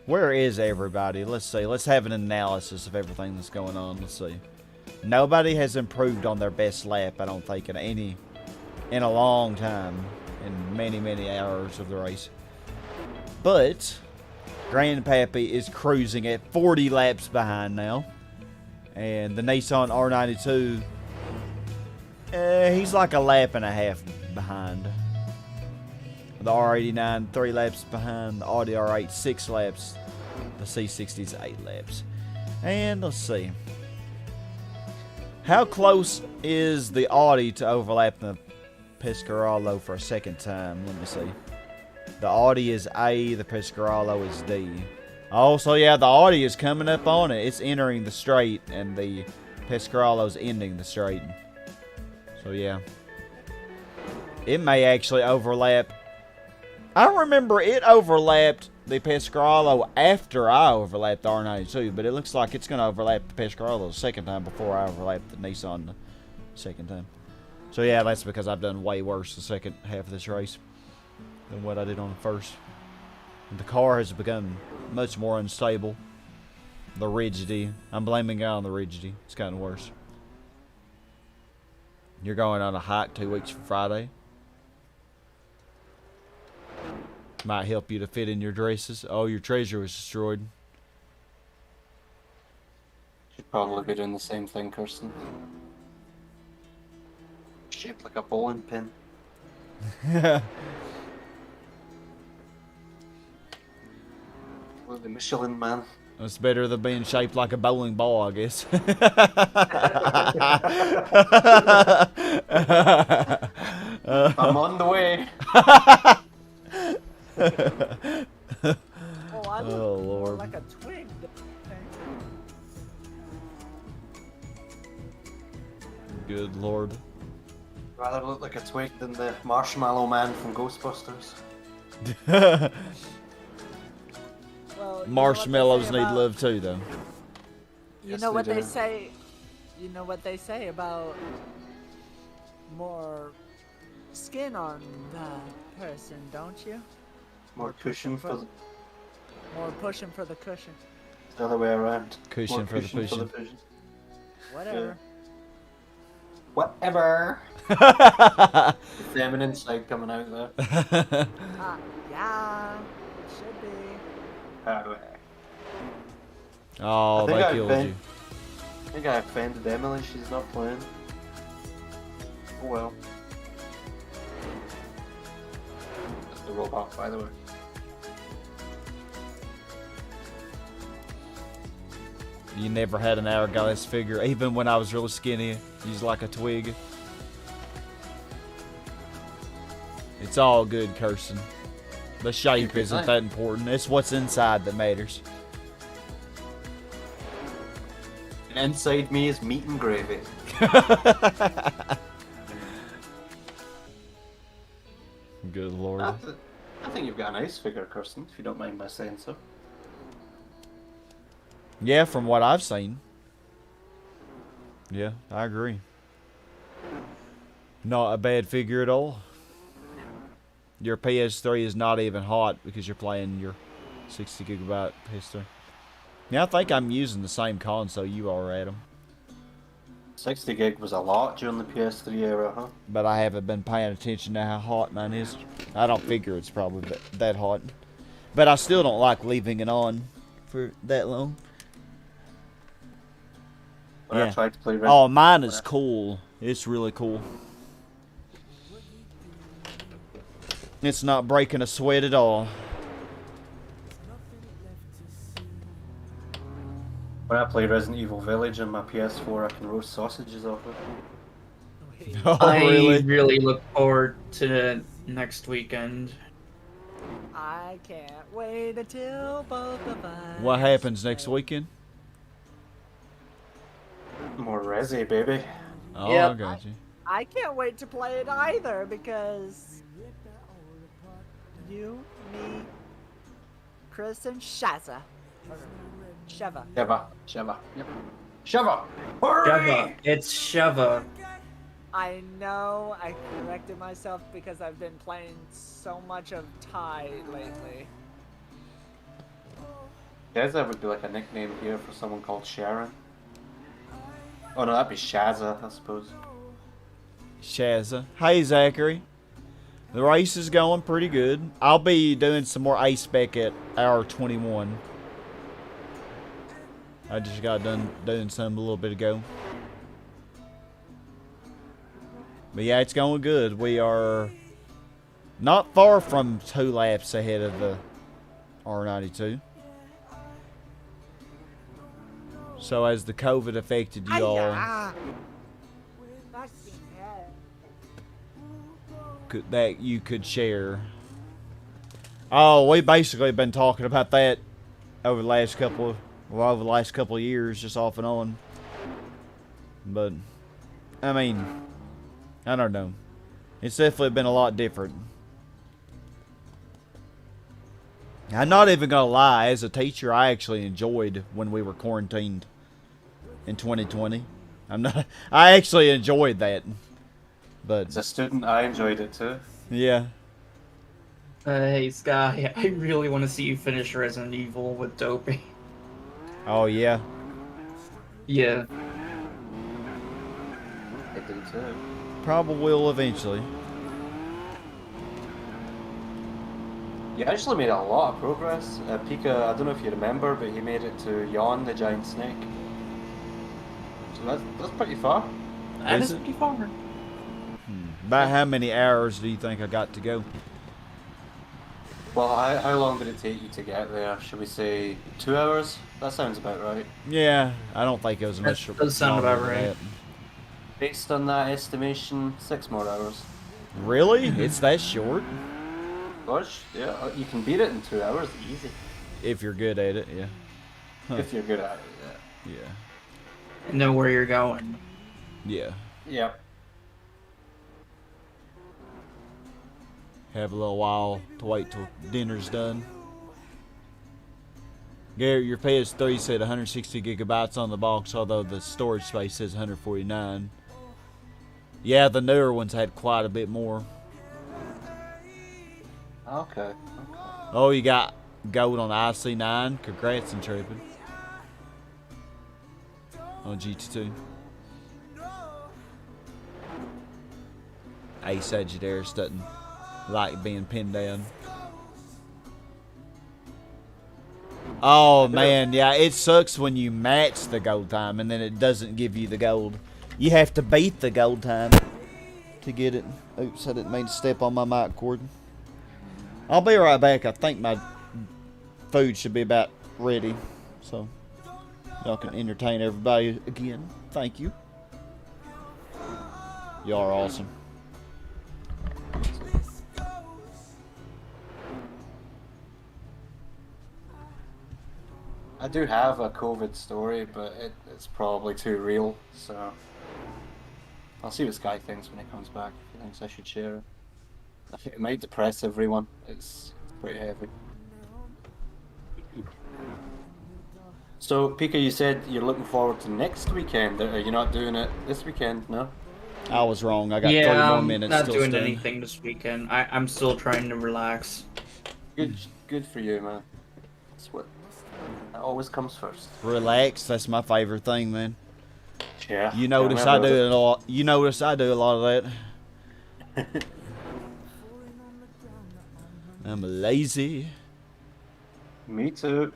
Where is everybody? Let's see. Let's have an analysis of everything that's going on. Let's see. Nobody has improved on their best lap, I don't think, in a long time. In many, many hours of the race. But Grandpappy is cruising at 40 laps behind now. And the Nissan R92, he's like a lap and a half behind. The R89, 3 laps behind. The Audi R8, 6 laps. The C60's 8 laps. And let's see. How close is the Audi to overlap the Pescarolo for a second time? Let me see. The Audi is A, the Pescarolo is D. Oh, so yeah, the Audi is coming up on it. It's entering the straight, and the Pescarolo's ending the straight. So yeah. It may actually overlap. I remember it overlapped the Pescarolo after I overlapped the R92, but it looks like it's going to overlap the Pescarolo the second time before I overlapped the Nissan the second time. So yeah, that's because I've done way worse the second half of this race than what I did on the first. The car has become much more unstable. The rigidity. I'm blaming it on the rigidity. It's gotten worse. You're going on a hike 2 weeks from Friday. Might help you to fit in your dresses. Oh, your treasure was destroyed. Should probably be doing the same thing, Kirsten. Shaped like a bowling pin. Well, the Michelin Man. That's better than being shaped like a bowling ball, I guess. I'm on the way. Oh, I look more Lord. like a twig. Good Lord. Rather look like a twig than the Marshmallow Man from Ghostbusters. Well, Marshmallows need love too, though. You Yes, know what they they do. say. You know what they say about more skin on the person, don't you? More cushion for the, More pushing for the cushion. the other way around. Cushion More for the pushing. pushing. Whatever. Whatever. The feminine side coming out there. Yeah, it should be. Oh, I think they I killed bet- you. I think I offended Emily. She's not playing. Oh well. That's the robot, by the way. You never had an hourglass figure, even when I was really skinny. He's like a twig. It's all good, Kirsten. The shape Keep it isn't nice. that important. It's what's inside that matters. And inside me is meat and gravy. Good Lord. I think you've got a nice figure, Kirsten, if you don't mind my saying so. Yeah, from what I've seen. Yeah, I agree. Not a bad figure at all. Your PS3 is not even hot because you're playing your 60 gigabyte PS3. Yeah, I think I'm using the same console you are, Adam. 60 gig was a lot during the PS3 era, huh? But I haven't been paying attention to how hot mine is. I don't figure it's probably that hot. But I still don't like leaving it on for that long. When I Yeah. tried to play Resident Oh, mine is cool. It's really cool. It's not breaking a sweat at all. When I play Resident Evil Village on my PS4, I can roast sausages off it. Oh, I really? really look forward to next weekend. I can't wait until both of us. What happens next weekend? More Resi, baby. Oh, Yep. I got you. I can't wait to play it either because you, me, Chris and Shazza. Sheva. Sheva. Yep. Sheva! Hurry! Sheva. It's Sheva. I know I corrected myself because I've been playing so much of Thai lately. Shazza would be like a nickname here for someone called Sharon. Oh no, that'd be Shazza, I suppose. Shazza. Hey, Zachary. The race is going pretty good. I'll be doing some more ice spec at hour 21. I just got done doing some a little bit ago. But yeah, it's going good. We are not far from 2 laps ahead of the R92. So as the COVID affected you all, that you could share. Oh, we basically been talking about that over the last couple of years, just off and on. But I mean, I don't know. It's definitely been a lot different. I'm not even gonna lie, as a teacher, I actually enjoyed when we were quarantined in 2020. I actually enjoyed that. But As a student, I enjoyed it too. yeah. Hey, Sky, I really want to see you finish Resident Evil with Dopey. Oh yeah. Yeah. I do too. Probably will eventually. You actually made a lot of progress. Pika, I don't know if you remember, but he made it to Yawn, the giant snake. So that's pretty far. That Is is it? pretty far. About how many hours do you think I got to go? Well, how long did it take you to get there? Should we say 2 hours? That sounds about right. Yeah, I don't think it was much. That does sound longer about than right. that. Based on that estimation, 6 more hours. Really? It's that short? Gosh, yeah, you can beat it in 2 hours, easy. If you're good at it, yeah. Huh. If you're good at it, yeah. Yeah. And know where you're going. Yeah. Yep. Have a little while to wait till dinner's done. Garrett, your PS3 said 160 gigabytes on the box, although the storage space says 149. Yeah, the newer ones had quite a bit more. Okay. Oh, you got gold on IC9. Congrats, Intrepid. On GT2. A Sagittarius doesn't like being pinned down. Oh man, yeah, it sucks when you match the gold time and then it doesn't give you the gold. You have to beat the gold time to get it. Oops, I didn't mean to step on my mic cord. I'll be right back. I think my food should be about ready, so y'all can entertain everybody again. Thank you. Y'all are awesome. I do have a COVID story, but it's probably too real, so I'll see what Sky thinks when he comes back. If he thinks I should share it. I think it might depress everyone. It's pretty heavy. So, Pika, you said you're looking forward to next weekend. Are you not doing it this weekend? No? I was wrong. I got 3 Yeah, more I'm minutes not still doing standing. anything this weekend. I'm still trying to relax. Good for you, man. That's what that always comes first. Relax. That's my favorite thing, man. Yeah. You notice I do it a lot. You notice I do a lot of that. I'm lazy. Me too.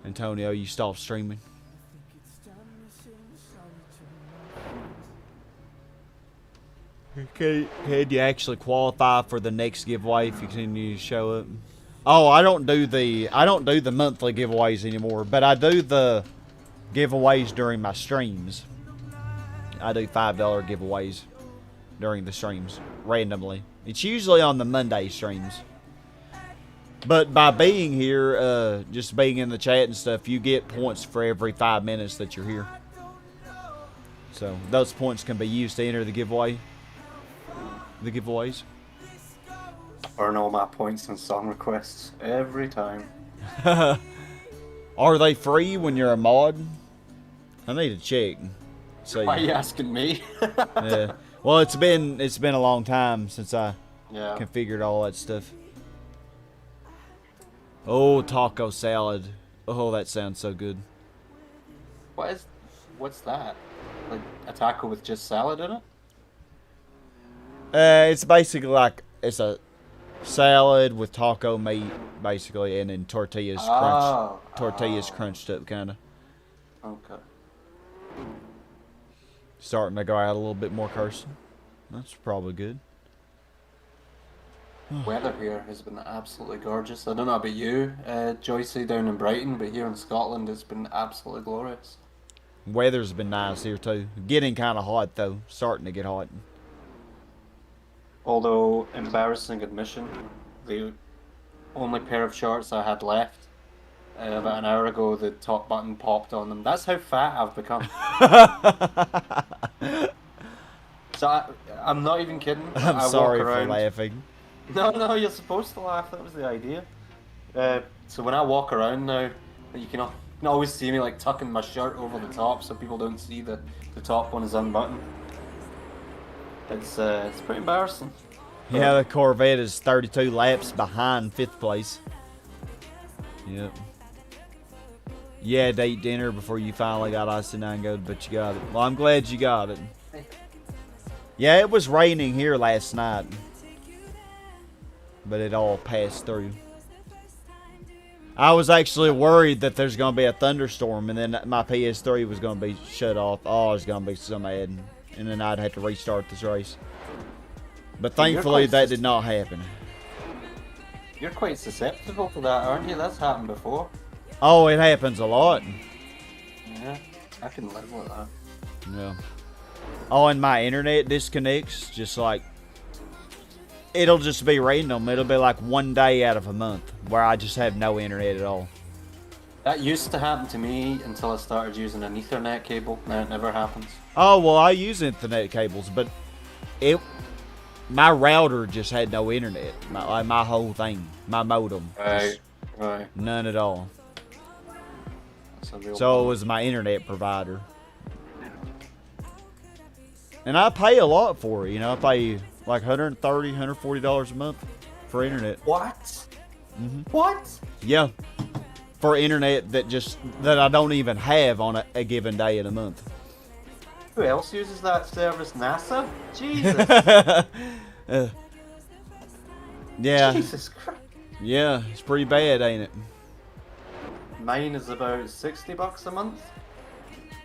Antonio, you stop streaming. Can you actually qualify for the next giveaway if you continue to show up? Oh, I don't do the monthly giveaways anymore, but I do the giveaways during my streams. I do $5 giveaways during the streams randomly. It's usually on the Monday streams. But by being here, just being in the chat and stuff, you get points for every 5 minutes that you're here. So those points can be used to enter the giveaway. The giveaways. Burn all my points and song requests every time. Are they free when you're a mod? I need to check. See. Why are you asking me? Yeah. Well, it's been a long time since I Yeah. configured all that stuff. Oh, taco salad. Oh, that sounds so good. What's that? Like a taco with just salad in it? It's basically like it's a salad with taco meat, basically, and then tortillas crunched up, kind of. Okay. Starting to go out a little bit more cursing. That's probably good. Weather here has been absolutely gorgeous. I don't know about you, Joycey, down in Brighton, but here in Scotland it's been absolutely glorious. Weather's been nice here too. Getting kind of hot though. Starting to get hot. Although, embarrassing admission, the only pair of shorts I had left, about an hour ago, the top button popped on them. That's how fat I've become. So I'm not even kidding. I'm sorry for laughing. No, you're supposed to laugh. That was the idea. So when I walk around now, you can always see me like tucking my shirt over the top, so people don't see the top one is unbuttoned. It's pretty embarrassing. Yeah, the Corvette is 32 laps behind 5th place. Yep. You had to eat dinner before you finally got IC9 go, but you got it. Well, I'm glad you got it. Yeah, it was raining here last night, but it all passed through. I was actually worried that there's going to be a thunderstorm, and then my PS3 was going to be shut off. Oh, I was going to be so mad, and then I'd have to restart this race. But thankfully, that did not happen. You're quite susceptible to that, aren't you? That's happened before. Oh, it happens a lot. Yeah, I can live with that. Yeah. Oh, and my internet disconnects, just like, it'll just be random. It'll be like one day out of a month where I just have no internet at all. That used to happen to me until I started using an Ethernet cable. Now it never happens. Oh, well, I use Ethernet cables, but my router just had no internet. My whole thing, my modem. Right. None at all. That's a real So it bummer. was my internet provider. And I pay a lot for it, you know. I pay like $130, $140 a month for internet. What? Mm-hmm. What? Yeah. For internet that I don't even have on a given day in a month. Who else uses that service? NASA? Jesus. Yeah. Jesus Christ. Yeah, it's pretty bad, ain't it? Mine is about $60 a month.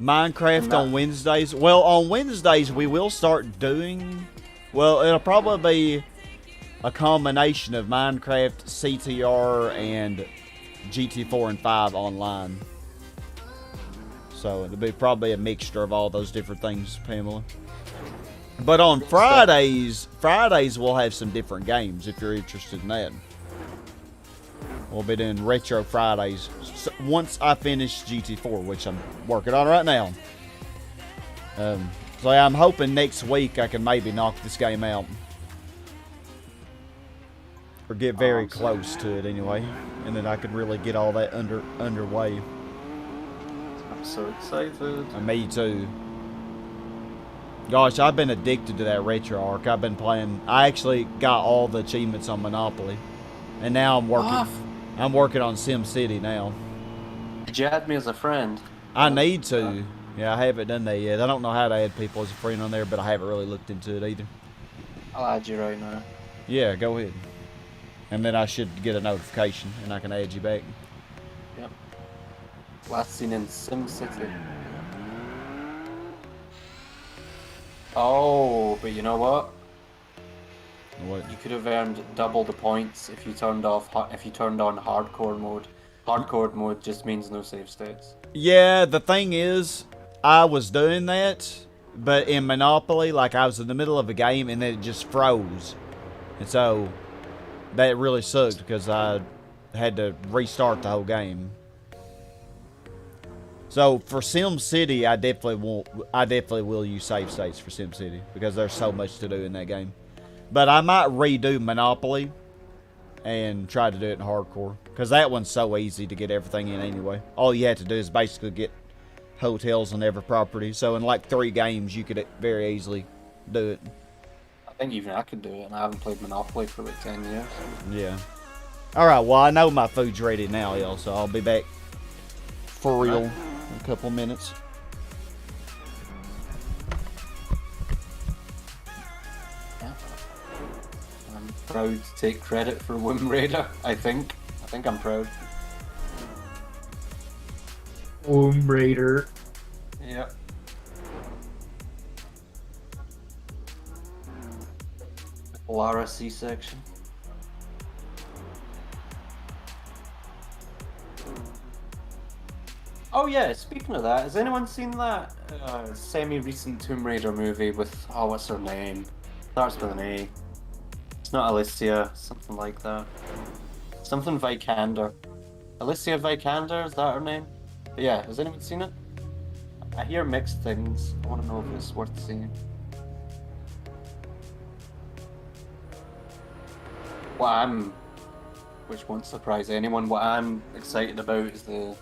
Minecraft on Wednesdays. Well, on Wednesdays we will start doing. Well, it'll probably be a combination of Minecraft, CTR, and GT4 and 5 online. So it'll be probably a mixture of all those different things, Pamela. But on Fridays we'll have some different games if you're interested in that. We'll be doing Retro Fridays once I finish GT4, which I'm working on right now. So I'm hoping next week I can maybe knock this game out. Or get very close to it anyway. And then I can really get all that underway. I'm so excited. And me too. Gosh, I've been addicted to that Retro Arc. I've been playing. I actually got all the achievements on Monopoly. And now I'm working on SimCity now. Did you add me as a friend? I need to. Yeah, I haven't done that yet. I don't know how to add people as a friend on there, but I haven't really looked into it either. I'll add you right now. Yeah, go ahead. And then I should get a notification, and I can add you back. Yep. Last seen in SimCity. Oh, but you know what? What? You could have earned double the points if you turned on hardcore mode. Hardcore mode just means no save states. Yeah, the thing is, I was doing that, but in Monopoly, like I was in the middle of a game and then it just froze. And so that really sucked because I had to restart the whole game. So for SimCity, I definitely will use save states for SimCity because there's so much to do in that game. But I might redo Monopoly and try to do it in hardcore. Because that one's so easy to get everything in anyway. All you have to do is basically get hotels on every property. So in like 3 games, you could very easily do it. I think even I could do it, and I haven't played Monopoly for about 10 years. Yeah. Alright, well, I know my food's ready now, y'all, so I'll be back for real in a couple of minutes. I'm proud to take credit for Womb Raider, I think. I think I'm proud. Womb Raider. Yep. Lara C-section. Oh yeah, speaking of that, has anyone seen that semi-recent Tomb Raider movie with, oh, what's her name? Starts with an A. It's not Alicia, something like that. Something Vikander. Alicia Vikander, is that her name? But yeah, has anyone seen it? I hear mixed things. I want to know if it's worth seeing. Which won't surprise anyone, what I'm excited about is the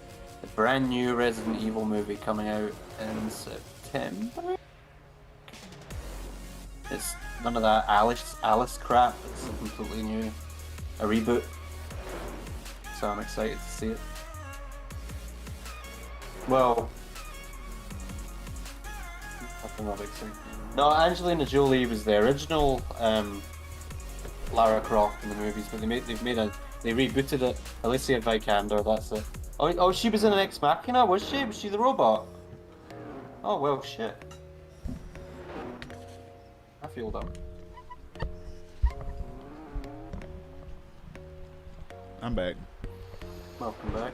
brand new Resident Evil movie coming out in September. It's none of that Alice crap. It's a completely new, a reboot. So I'm excited to see it. Well, nothing of exciting. No, Angelina Jolie was the original Lara Croft in the movies, but they rebooted it. Alicia Vikander, that's it. Oh, she was in an Ex Machina, was she? Was she the robot? Oh, well, shit. I feel dumb. I'm back. Welcome back.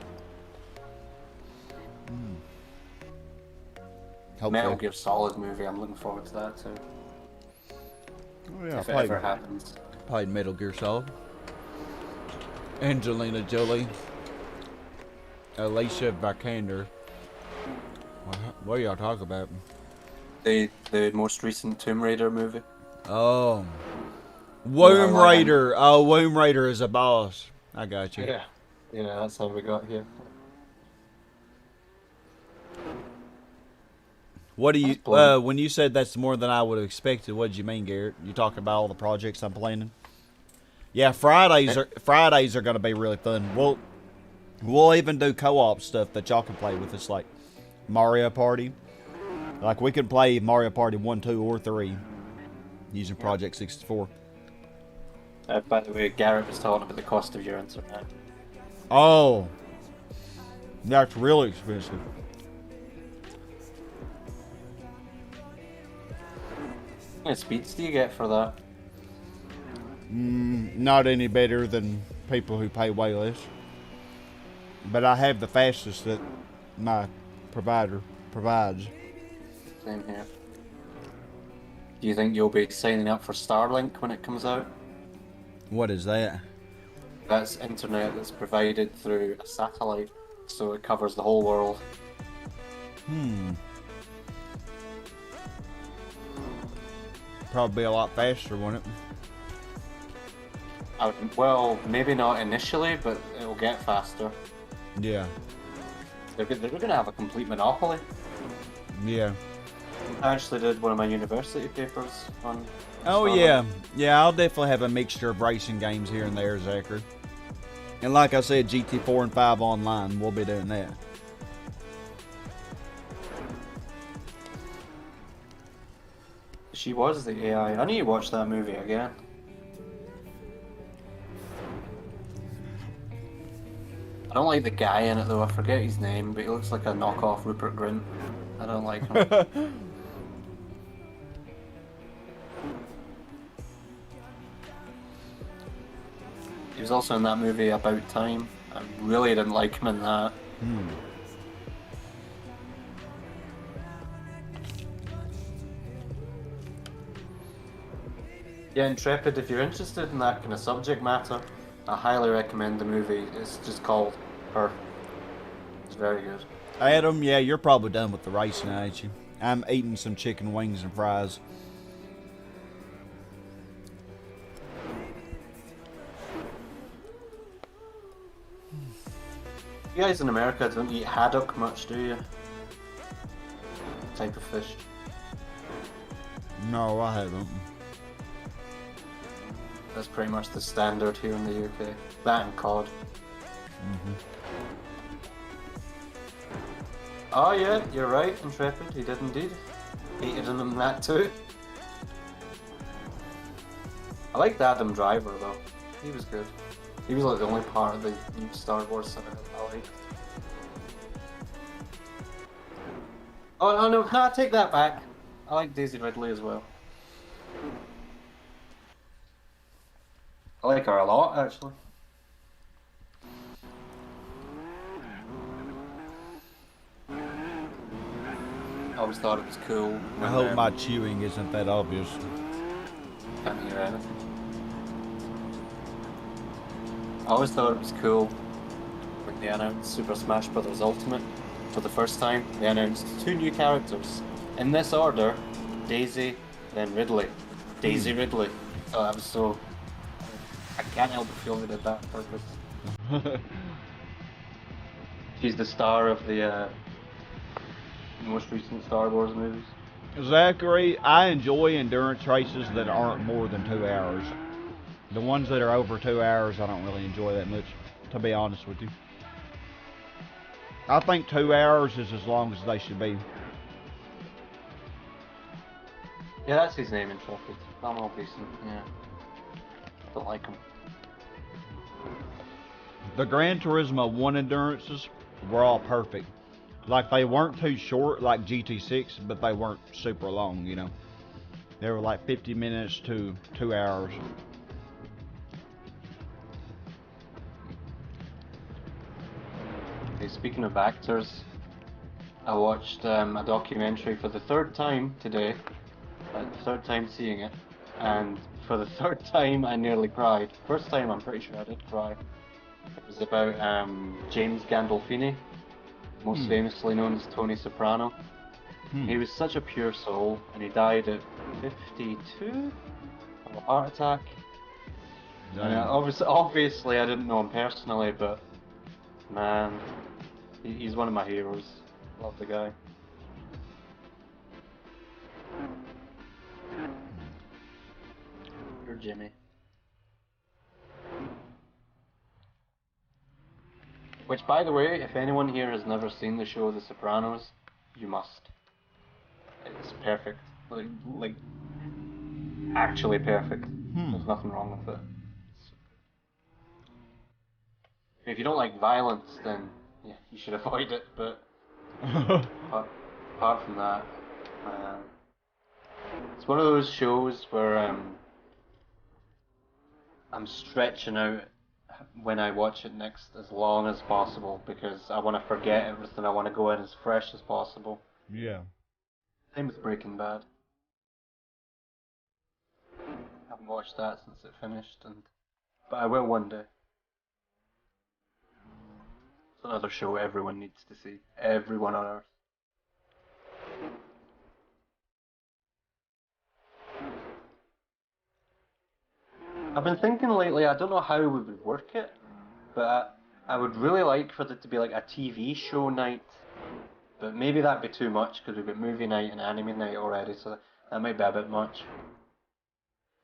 Hopefully. Metal Gear Solid movie, I'm looking forward to that too. Oh yeah, If it ever happens. Played Metal Gear Solid. Angelina Jolie. Alicia Vikander. What are y'all talking about? The most recent Tomb Raider movie. Oh. Womb Raider. Oh, Womb Raider is a boss. I got you. Yeah. Yeah, that's how we got here. What do you, when you said that's more than I would have expected, what did you mean, Garrett? You talking about all the projects I'm planning? Yeah, Fridays are going to be really fun. We'll even do co-op stuff that y'all can play with us, like Mario Party. Like, we can play Mario Party 1, 2, or 3 using Project 64. By the way, Garrett was talking about the cost of your internet. Oh. That's really expensive. What kind of speeds do you get for that? Not any better than people who pay way less. But I have the fastest that my provider provides. Same here. Do you think you'll be signing up for Starlink when it comes out? What is that? That's internet that's provided through a satellite, so it covers the whole world. Probably a lot faster, wouldn't it? Well, maybe not initially, but it'll get faster. Yeah. They're going to have a complete monopoly. Yeah. I actually did one of my university papers on Oh, Starlink. yeah. Yeah, I'll definitely have a mixture of racing games here and there, Zachary. And like I said, GT4 and 5 online, we'll be doing that. She was the AI. I need to watch that movie again. I don't like the guy in it though, I forget his name, but he looks like a knockoff Rupert Grint. I don't like him. He was also in that movie About Time. I really didn't like him in that. Yeah, Intrepid, if you're interested in that kind of subject matter, I highly recommend the movie. It's just called Her. It's very good. Adam, yeah, you're probably done with the racing, ain't you? I'm eating some chicken wings and fries. You guys in America don't eat haddock much, do you? Type of fish. No, I haven't. That's pretty much the standard here in the UK. That and cod. Oh yeah, you're right, Intrepid, he did indeed. Hated him in that too. I liked Adam Driver though. He was good. He was like the only part of the new Star Wars that I liked. Oh no, I take that back. I like Daisy Ridley as well. I like her a lot, actually. I always thought it was cool. I hope my chewing isn't that obvious. Can't hear anything. I always thought it was cool when they announced Super Smash Bros. Ultimate for the first time. They announced 2 new characters. In this order, Daisy, then Ridley. Daisy Ridley. So that was so... I can't help but feel they did that on purpose. She's the star of the most recent Star Wars movies. Zachary, I enjoy endurance races that aren't more than 2 hours. The ones that are over 2 hours, I don't really enjoy that much, to be honest with you. I think 2 hours is as long as they should be. Yeah, that's his name, Intrepid. I'm all decent, yeah. Don't like him. The Gran Turismo 1 endurances were all perfect. Like, they weren't too short like GT6, but they weren't super long, you know. They were like 50 minutes to 2 hours. Okay, speaking of actors, I watched a documentary for the 3rd time today. The 3rd time seeing it. And for the 3rd time, I nearly cried. First time, I'm pretty sure I did cry. It was about James Gandolfini, most famously known as Tony Soprano. He was such a pure soul, and he died at 52 of a heart attack. And obviously, I didn't know him personally, but man, he's one of my heroes. Love the guy. You're Jimmy. Which, by the way, if anyone here has never seen the show The Sopranos, you must. It's perfect. Like actually perfect. There's nothing wrong with it. If you don't like violence, then yeah, you should avoid it, but apart from that, it's one of those shows where I'm stretching out when I watch it next as long as possible because I want to forget everything. I want to go in as fresh as possible. Yeah. Same with Breaking Bad. I haven't watched that since it finished, but I will one day. It's another show everyone needs to see. Everyone on Earth. I've been thinking lately, I don't know how we would work it, but I would really like for it to be like a TV show night. But maybe that'd be too much because we've got movie night and anime night already, so that might be a bit much.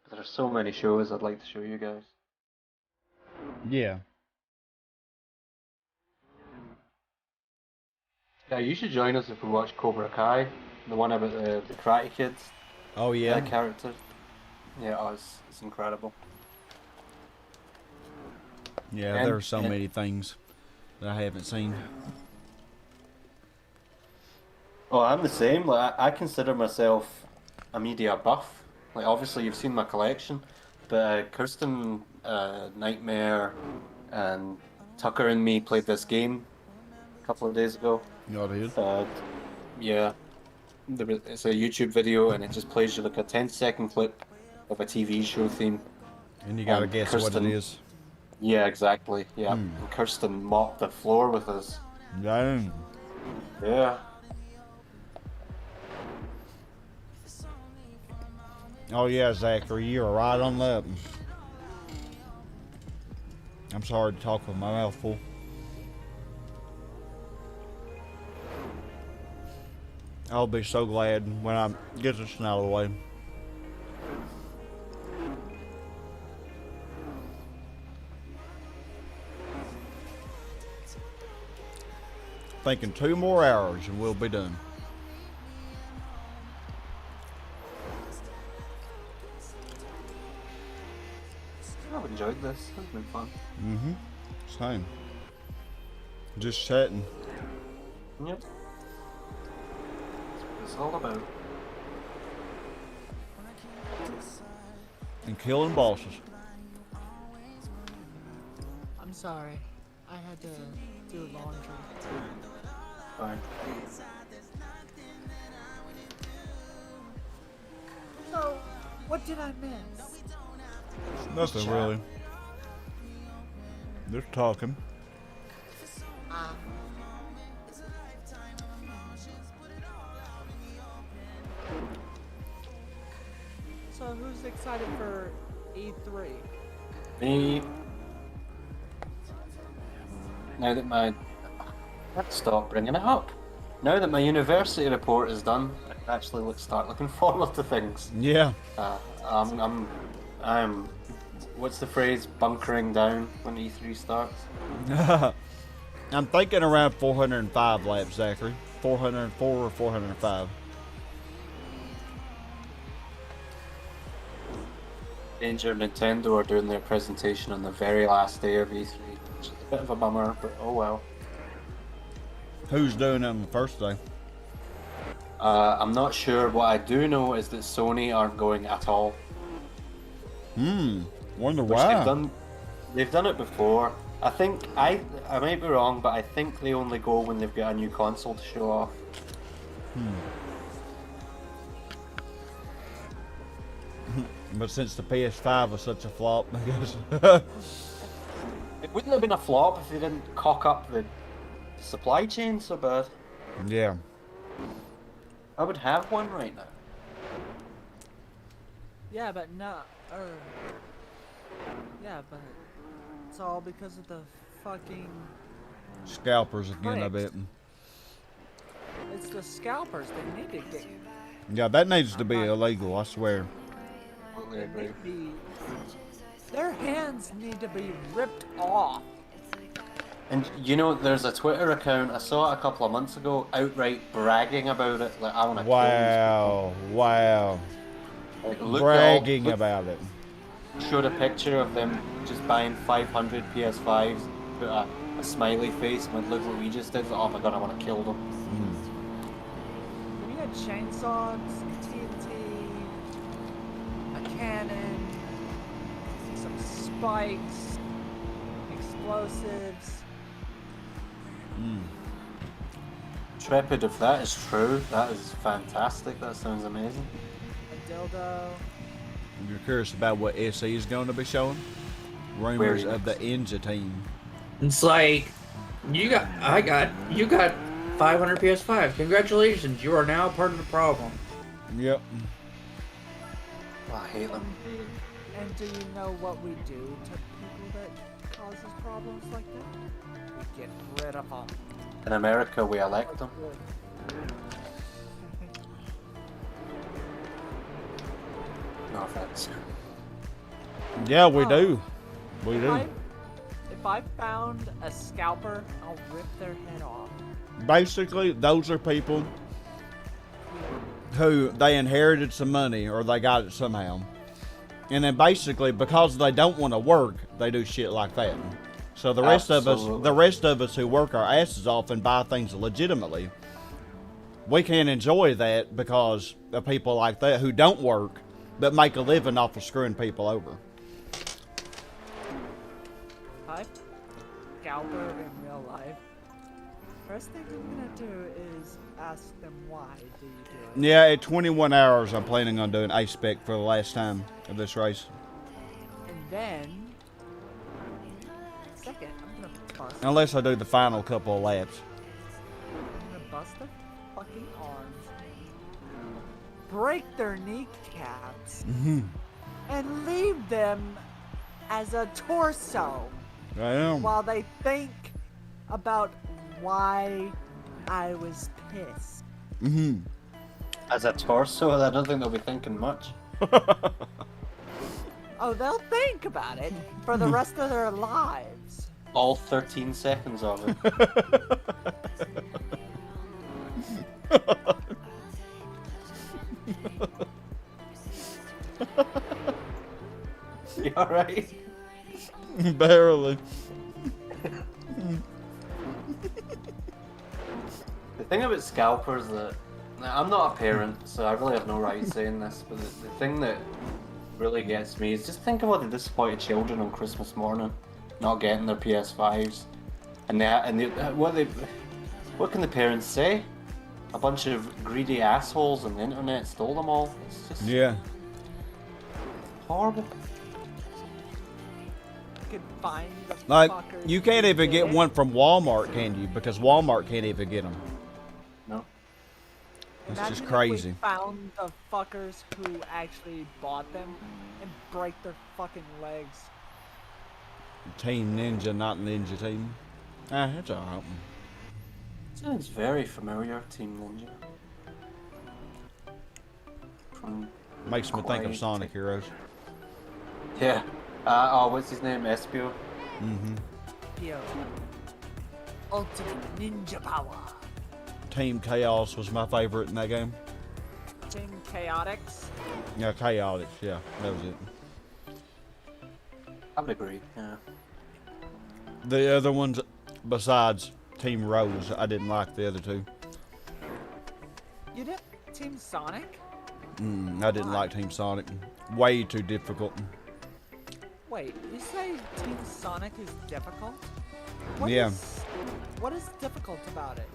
But there are so many shows I'd like to show you guys. Yeah. Yeah, you should join us if we watch Cobra Kai, the one about the Karate Kids. Oh yeah. Character. Yeah, it's incredible. Yeah, And- there are so many things that I haven't seen. Oh, I'm the same. Like I consider myself a media buff. Like obviously you've seen my collection, but Kirsten, Nightmare, and Tucker and me played this game a couple of days ago. You did? Yeah, it's a YouTube video and it just plays you like a 10-second clip of a TV show theme. And you gotta guess what Kirsten- it is. Yeah, exactly. Yeah, and Kirsten mopped the floor with us. Dang. Yeah. Oh yeah, Zachary, you're right on that. I'm sorry to talk with my mouth full. I'll be so glad when I get this out of the way. Thinking 2 more hours and we'll be done. I've enjoyed this. It's been fun. Mm-hmm. Same. Just chatting. Yep. That's what it's all about. And killing bosses. I'm sorry. I had to do laundry. Fine. So, what did I miss? Nothing really. Just talking. So, who's excited for E3? Me. Now that my... Stop bringing it up. Now that my university report is done, I can actually start looking forward to things. Yeah. I'm... What's the phrase? Bunkering down when E3 starts? I'm thinking around 405 laps, Zachary. 404 or 405. Danger Nintendo are doing their presentation on the very last day of E3, which is a bit of a bummer, but oh well. Who's doing it on the first day? I'm not sure. What I do know is that Sony aren't going at all. Wonder Which why. they've done it before. I think I might be wrong, but I think they only go when they've got a new console to show off. But since the PS5 was such a flop, I guess. It wouldn't have been a flop if they didn't cock up the supply chain so bad. Yeah. I would have one right now. Yeah, but no. Yeah, but it's all because of the fucking. Scalpers again, I bet. It's the scalpers. They need to get. Yeah, that needs to be illegal, I swear. Totally agree. Their hands need to be ripped off. And you know, there's a Twitter account I saw it a couple of months ago, outright bragging about it. Like, I want to Wow. Wow. kill these people. Like, Bragging about it. Showed a picture of them just buying 500 PS5s, put a smiley face, and went, look what we just did. Oh my god, I want to kill them. We had chainsaws, TNT, a cannon, some spikes, explosives. Trepid, if that is true, that is fantastic. That sounds amazing. A dildo. You're curious about what SE is going to be showing? Rumors of the Ninja team. It's like you got 500 PS5. Congratulations, you are now part of the problem. Yep. Oh, I hate them. And do you know what we do to people that causes problems like that? We get rid of them. In America, we elect them. No offense. Yeah, we do. We do. If I found a scalper, I'll rip their head off. Basically, those are people who they inherited some money or they got it somehow. And then basically, because they don't want to work, they do shit like that. So the rest of us who work our asses off and buy things legitimately, we can't enjoy that because of people like that who don't work but make a living off of screwing people over. If scalper in real life, first thing I'm gonna do is ask them why do you do it. Yeah, at 21 hours, I'm planning on doing A-Spec for the last time of this race. And then, second, I'm gonna bust. Unless I do the final couple of laps. I'm gonna bust their fucking arms, break their kneecaps, and leave them as a torso I am. while they think about why I was pissed. As a torso, I don't think they'll be thinking much. Oh, they'll think about it for the rest of their lives. All 13 seconds of it. You alright? Barely. The thing about scalpers that... Now, I'm not a parent, so I really have no right saying this, but the thing that really gets me is just think of all the disappointed children on Christmas morning not getting their PS5s. What can the parents say? A bunch of greedy assholes on the internet stole them all. It's just horrible. You could find the Like, fuckers you can't who even did get it. one from Walmart, can you? Because Walmart can't even get them. No. It's Imagine just if crazy. we found the fuckers who actually bought them and break their fucking legs. Team Ninja, not Ninja Team. Ah, that's alright. Sounds very familiar, Team Ninja. From Makes me think of Quite. Sonic Heroes. Yeah. What's his name? Espio? Mm-hmm. Yo. Ultimate ninja power. Team Chaos was my favorite in that game. Team Chaotix. Yeah, Chaotix. Yeah, that was it. I would agree, yeah. The other ones, besides Team Rose, I didn't like the other two. You did Team Sonic? I didn't like Team Sonic. Way too difficult. Wait, you say Team Sonic is difficult? Yeah. What is difficult about it?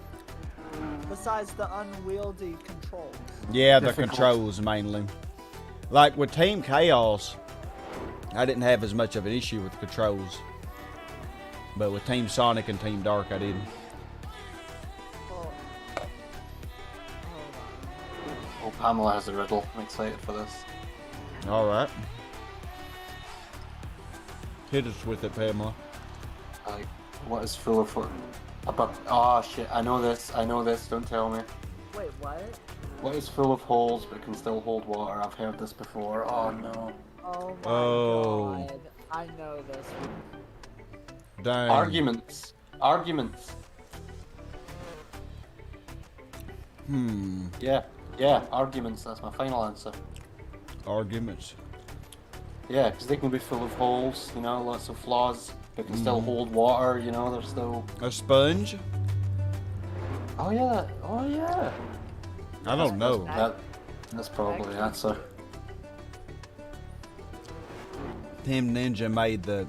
Besides the unwieldy controls. Yeah, the Difficult. controls mainly. Like with Team Chaos, I didn't have as much of an issue with the controls. But with Team Sonic and Team Dark, I didn't. Well, hold Oh, Pamela has a riddle. I'm excited for this. Alright. Hit us with it, Pamela. Like, what is full of... Oh shit, I know this, don't tell me. on. Wait, what? What is full of holes but can still hold water? I've heard this before. Oh no. Oh my Oh. god. I know this one. Dang. Arguments. Yeah, arguments. That's my final answer. Arguments. Yeah, because they can be full of holes, lots of flaws. They can still hold water, they're still... A sponge? Oh yeah. I don't know. That's probably the answer. Team Ninja made the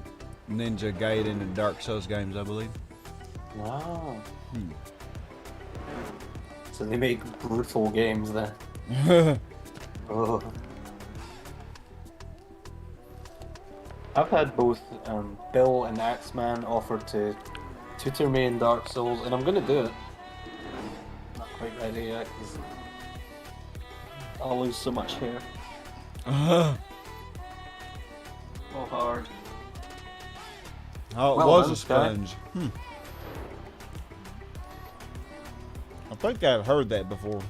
Ninja Gaiden and Dark Souls games, I believe. Wow. So they make brutal games then. Oh. I've had both Bill and Axeman offered to tutor me in Dark Souls, and I'm gonna do it. Not quite ready yet, because I'll lose so much hair. So hard. Oh, it Well was done, a Sky. sponge. I think I've heard that before.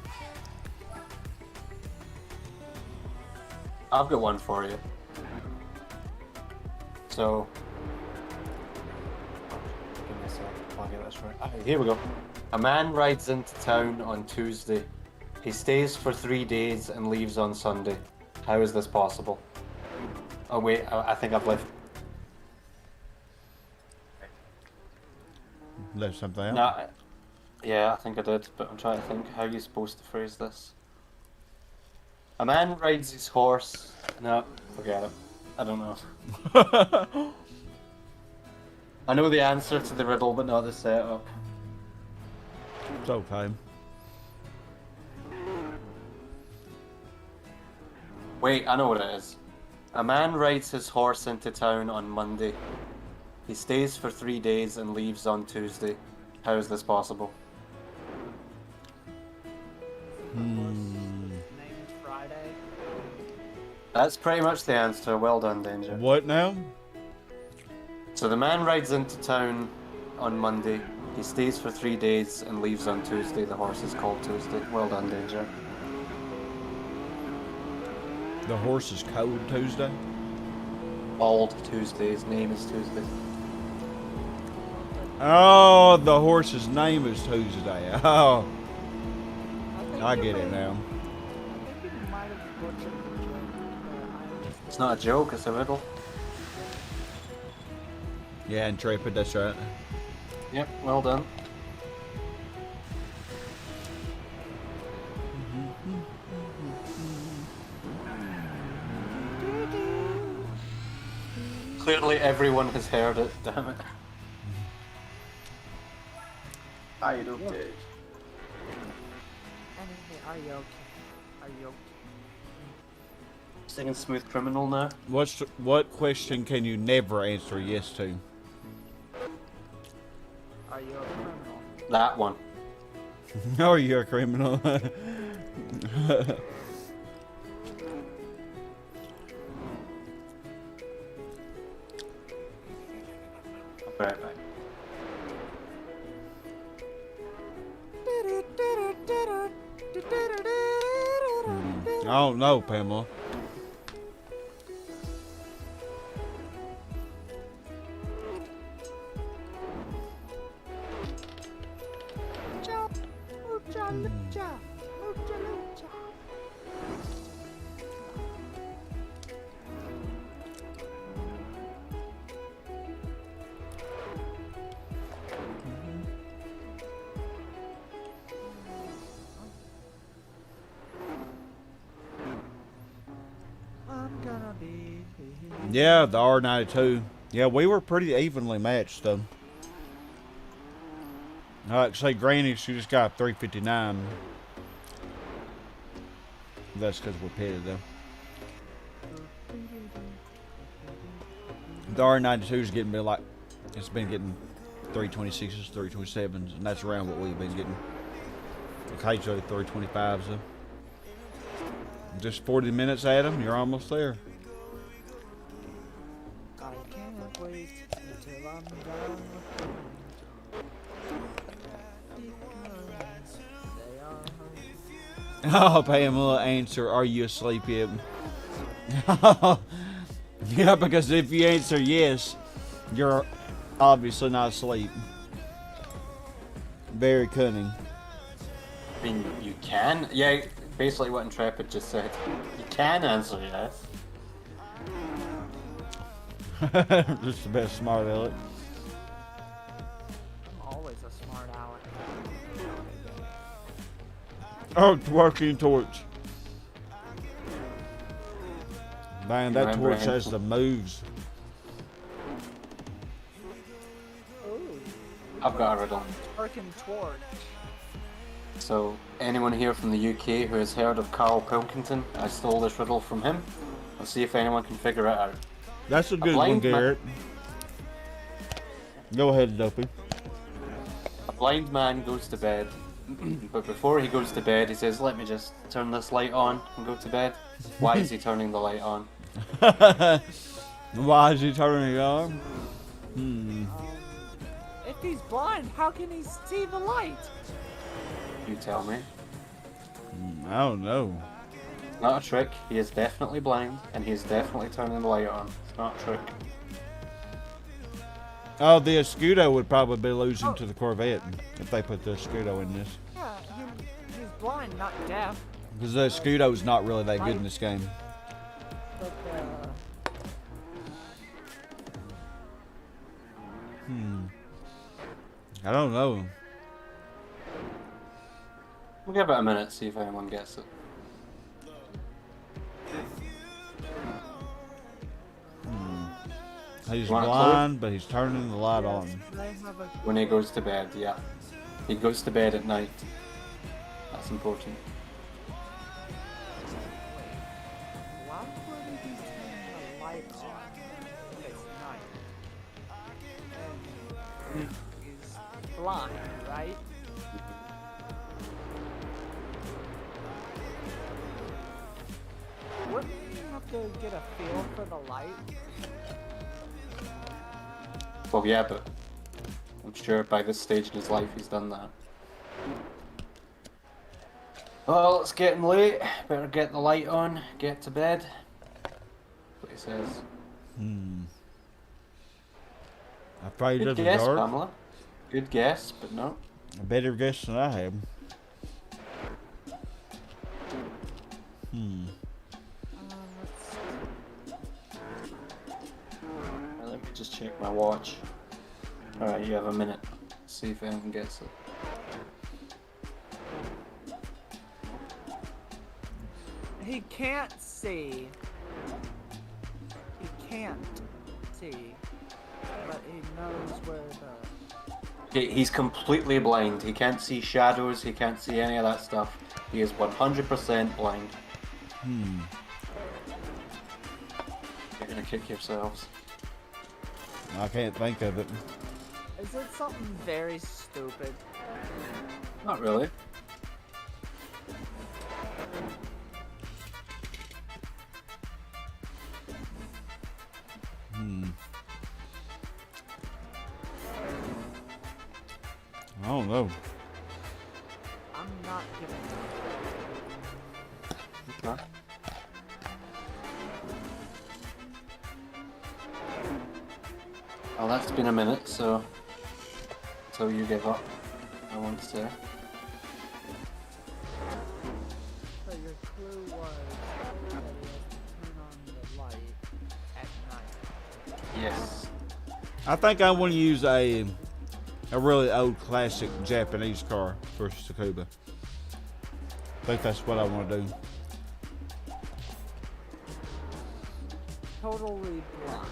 I've got one for you. So, give me a sec. I'll get this right. Alright, here we go. A man rides into town on Tuesday. He stays for 3 days and leaves on Sunday. How is this possible? Oh wait, I think I've left. Left something out. Nah, yeah, I think I did, but I'm trying to think how you're supposed to phrase this. A man rides his horse. No, forget it. I don't know. I know the answer to the riddle, but not the setup. It's okay. Wait, I know what it is. A man rides his horse into town on Monday. He stays for 3 days and leaves on Tuesday. How is this possible? Named Friday. That's pretty much the answer. Well done, Danger. What now? So the man rides into town on Monday. He stays for 3 days and leaves on Tuesday. The horse is called Tuesday. Well done, Danger. The horse is Code Tuesday. Bald Tuesday. His name is Tuesday. Oh, the horse's name is Tuesday. Oh, think I you get it may- now. I think you might have butchered the joke, but I'm It's not a joke. It's a riddle. Yeah, Intrepid, that's right. Yep. Well done. Clearly, everyone has heard it. Damn it. I don't care. Anyway, are you okay? Are you okay? Singing Smooth Criminal now. What question can you never answer yes to? Are you a criminal? That one. Oh, you're a criminal. I'll be right back. I don't know, Pamela. Lucha, lucha, lucha, lucha. I'm gonna be. Yeah, the R92. Yeah, we were pretty evenly matched, though. Like, say, Granny, she just got 359. That's because we're pitted, though. The R92's getting me like, it's been getting 326s, 327s, and that's around what we've been getting. Occasionally 325s, though. Just 40 minutes at them, you're almost there. I can't wait until I'm done with them. Because they are Oh, Pamela, answer, are you asleep yet? Yeah, because if you answer yes, you're obviously not asleep. Very cunning. I mean, you can. Yeah, basically what Intrepid just said. You can answer yes. Just the best smart aleck. I'm always a smart aleck. Oh, twerking torch. Man, that Remember torch has the moves. Ooh, I've got a riddle. working toward. So, anyone here from the UK who has heard of Carl Pilkington, I stole this riddle from him. Let's see if anyone can figure it out. That's a good one, blind man- Garrett. Go ahead, Dopey. A blind man goes to bed, but before he goes to bed, he says, "Let me just turn this light on and go to bed." Why is he turning the light on? Why is he turning it on? If he's blind, how can he see the light? You tell me. I don't know. Not a trick. He is definitely blind, and he is definitely turning the light on. It's not a trick. Oh, the Escudo would probably be losing to the Corvette if they put the Escudo in this. Yeah, he's blind, not deaf. Because the Escudo's not really that good in this game. But I don't know. We'll give it a minute, see if anyone gets it. He's Want a clue? blind, but he's turning the light on. they have a When he goes to bed, yeah. He goes to bed at night. That's important. why would he be turning the light on if it's night? And he's blind, right? Wouldn't you have to get a feel for the light? Well, yeah, but I'm sure by this stage in his life he's done that. Well, it's getting late. Better get the light on, get to bed. That's what he says. Afraid Good of the guess, dark? Pamela. Good guess, but no. A better guess than I have. Let me just check my watch. Alright, you have a minute. See if anyone gets it. He can't see. He can't see. But he knows where the... He's completely blind. He can't see shadows, he can't see any of that stuff. He is 100% blind. You're gonna kick yourselves. I can't think of it. Is it something very stupid? Not really. I don't know. I'm not giving up. Okay. Well, that's been a minute, so you give up. I want to say. So your clue was that he has to turn on the light at night. Yes. I think I want to use a really old classic Japanese car for Tsukuba. I think that's what I want to do. Totally blind.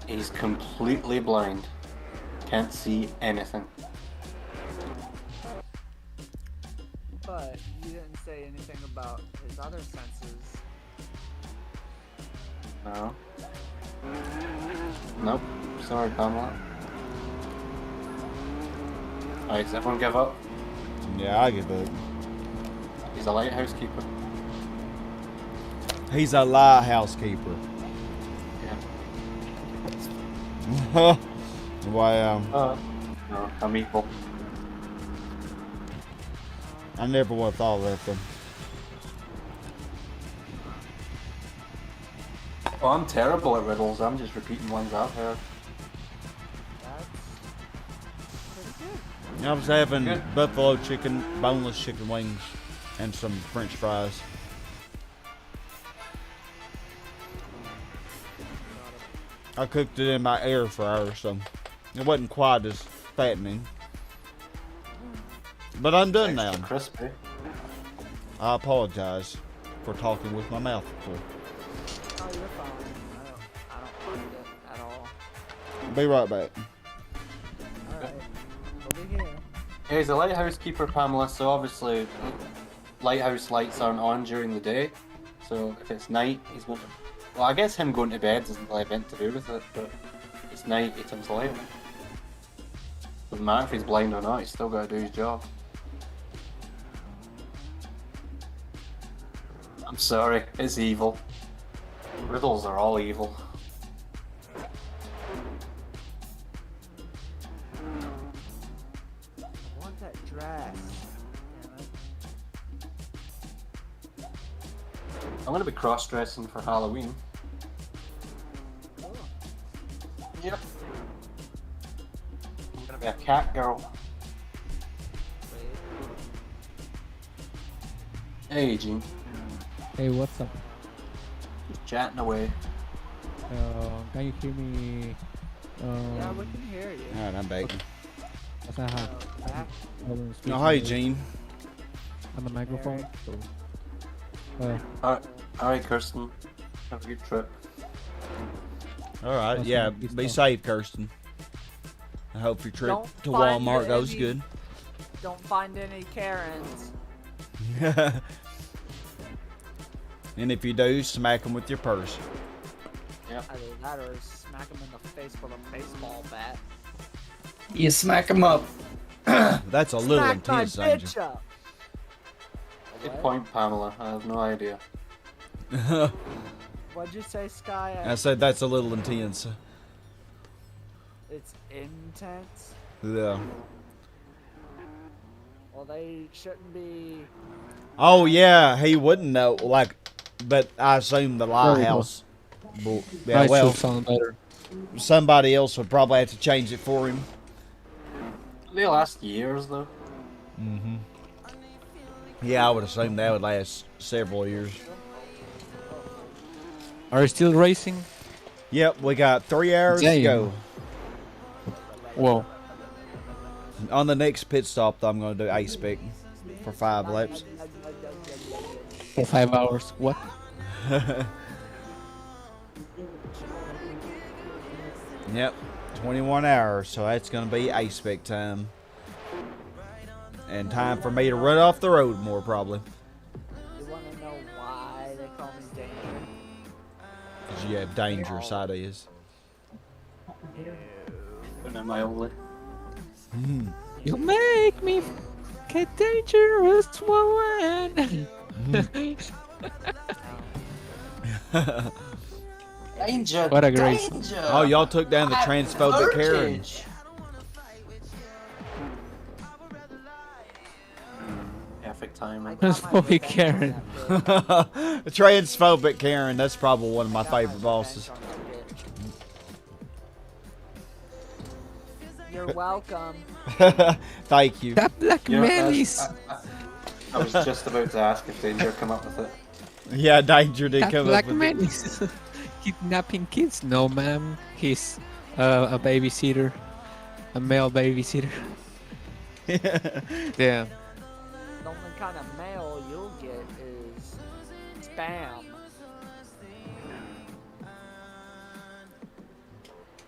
He's completely blind. Can't see anything. But you didn't say anything about his other senses. No. Nope. Sorry, Pamela. Alright, does everyone give up? Yeah, I give up. He's a lighthouse keeper. He's a lighthouse keeper. Yeah. Why, No, I'm equal. I never would have thought of that though. Oh, I'm terrible at riddles. I'm just repeating ones I've heard. That's pretty good. I was having Good. buffalo chicken, boneless chicken wings, and some French fries. I cooked it in my air fryer, so it wasn't quite as fattening. But I'm done now. Extra crispy. I apologize for talking with my mouth full. Oh, you're fine. I don't mind it at all. Be right back. Alright. We'll be here. Yeah, he's a lighthouse keeper, Pamela, so obviously lighthouse lights aren't on during the day. So if it's night, he's going to... Well, I guess him going to bed doesn't really have anything to do with it, but if it's night, he turns the light on. Doesn't matter if he's blind or not, he's still got to do his job. I'm sorry, it's evil. Riddles are all evil. I want that dress. Damn it. I'm going to be cross-dressing for Halloween. Cool. Yep. I'm going to be a cat girl. Wait. Hey, Gene. Hey, what's up? Just chatting away. Can you hear me? Yeah, we can hear you. Alright, I'm back. As I have Back. problems Oh, hi, speaking Gene. on the microphone. So, Alright, Kirsten. Have a good trip. Alright, Awesome. yeah, Peace be out. safe, Kirsten. I hope your trip Don't to find Walmart goes any- good. Don't find any Karens. And if you do, smack them with your purse. Either that or smack him in the face with a baseball bat. You smack him up. That's a little Smack my intense, ain't bitch up. Good What? point, Pamela. I have no idea. you? What'd you say, Sky? I said that's a little intense. It's intense. Yeah. Well, Well, they shouldn't be. Oh yeah, he wouldn't know. Like, but I assume the There we go. lighthouse. Yeah, That well, should sound better. somebody else would probably have to change it for him. They last years though. Mm-hmm. Yeah, I would assume that would last several years. Are you still racing? Yep, we got 3 hours to Damn. go. Whoa. On the next pit stop, though, I'm going to do ice pick for 5 laps. For 5 hours. What? Yep, 21 hours, so that's going to be ice pick time. And time for me to run off the road more, probably. You want to know why they call me Danger? Because you have dangerous ideas. Not mildly. You make me get dangerous woman. Danger. What a great- Danger. Oh, y'all took down the transphobic Karen. Voltage. Perfect timing. Transphobic Karen. The transphobic Karen, that's probably one of my favorite bosses. You're welcome. Thank you. That black Yeah, man is. I was just about to ask if Danger come up with it. Yeah, Danger did That come black up with man it. is kidnapping kids. No, ma'am. He's a babysitter. A male babysitter. Damn. The only kind of mail you'll get is spam.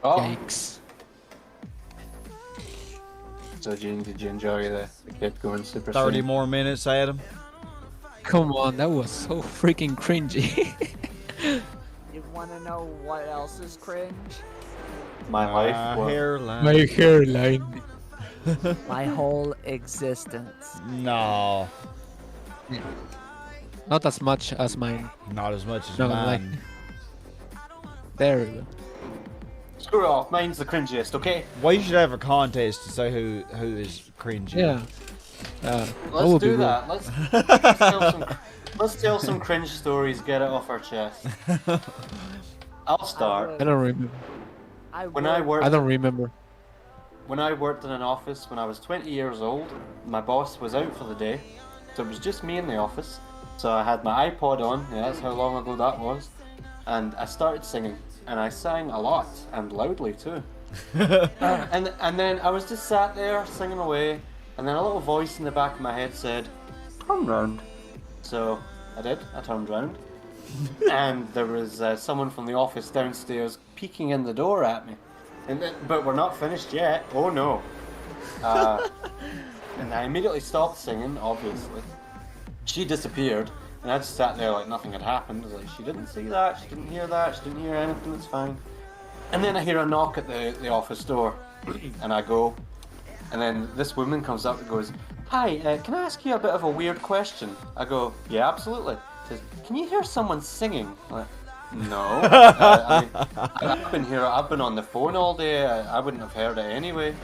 Oh, Yikes. so Gene, did you enjoy the kid going super 30 soon? more minutes, Adam. Come on, that was so freaking cringy. You want to know what else is cringe? My life. My Well, hairline. My hairline. My whole existence. No, Not as much as mine. not as much as No, mine. There we go. Screw off. Mine's the cringiest. Okay. We should have a contest to say who is cringy. Yeah. That Let's would be do good. that. Let's tell some cringe stories. Get it off our chest. I'll start. I don't remember. When I worked I don't remember. When I worked in an office when I was 20 years old, my boss was out for the day, so it was just me in the office. So I had my iPod on, yeah, that's how long ago that was, and I started singing, and I sang a lot, and loudly too. And then I was just sat there singing away, and then a little voice in the back of my head said, "Turn round." So I did, I turned round, and there was someone from the office downstairs peeking in the door at me. But we're not finished yet. Oh no. And I immediately stopped singing, obviously. She disappeared, and I just sat there like nothing had happened. I was like, she didn't see that, she didn't hear that, she didn't hear anything, it's fine. And then I hear a knock at the office door, and I go, and then this woman comes up and goes, "Hi, can I ask you a bit of a weird question?" I go, "Yeah, absolutely." She says, "Can you hear someone singing?" I'm like, "No." I've been here. I've been on the phone all day. I wouldn't have heard it anyway.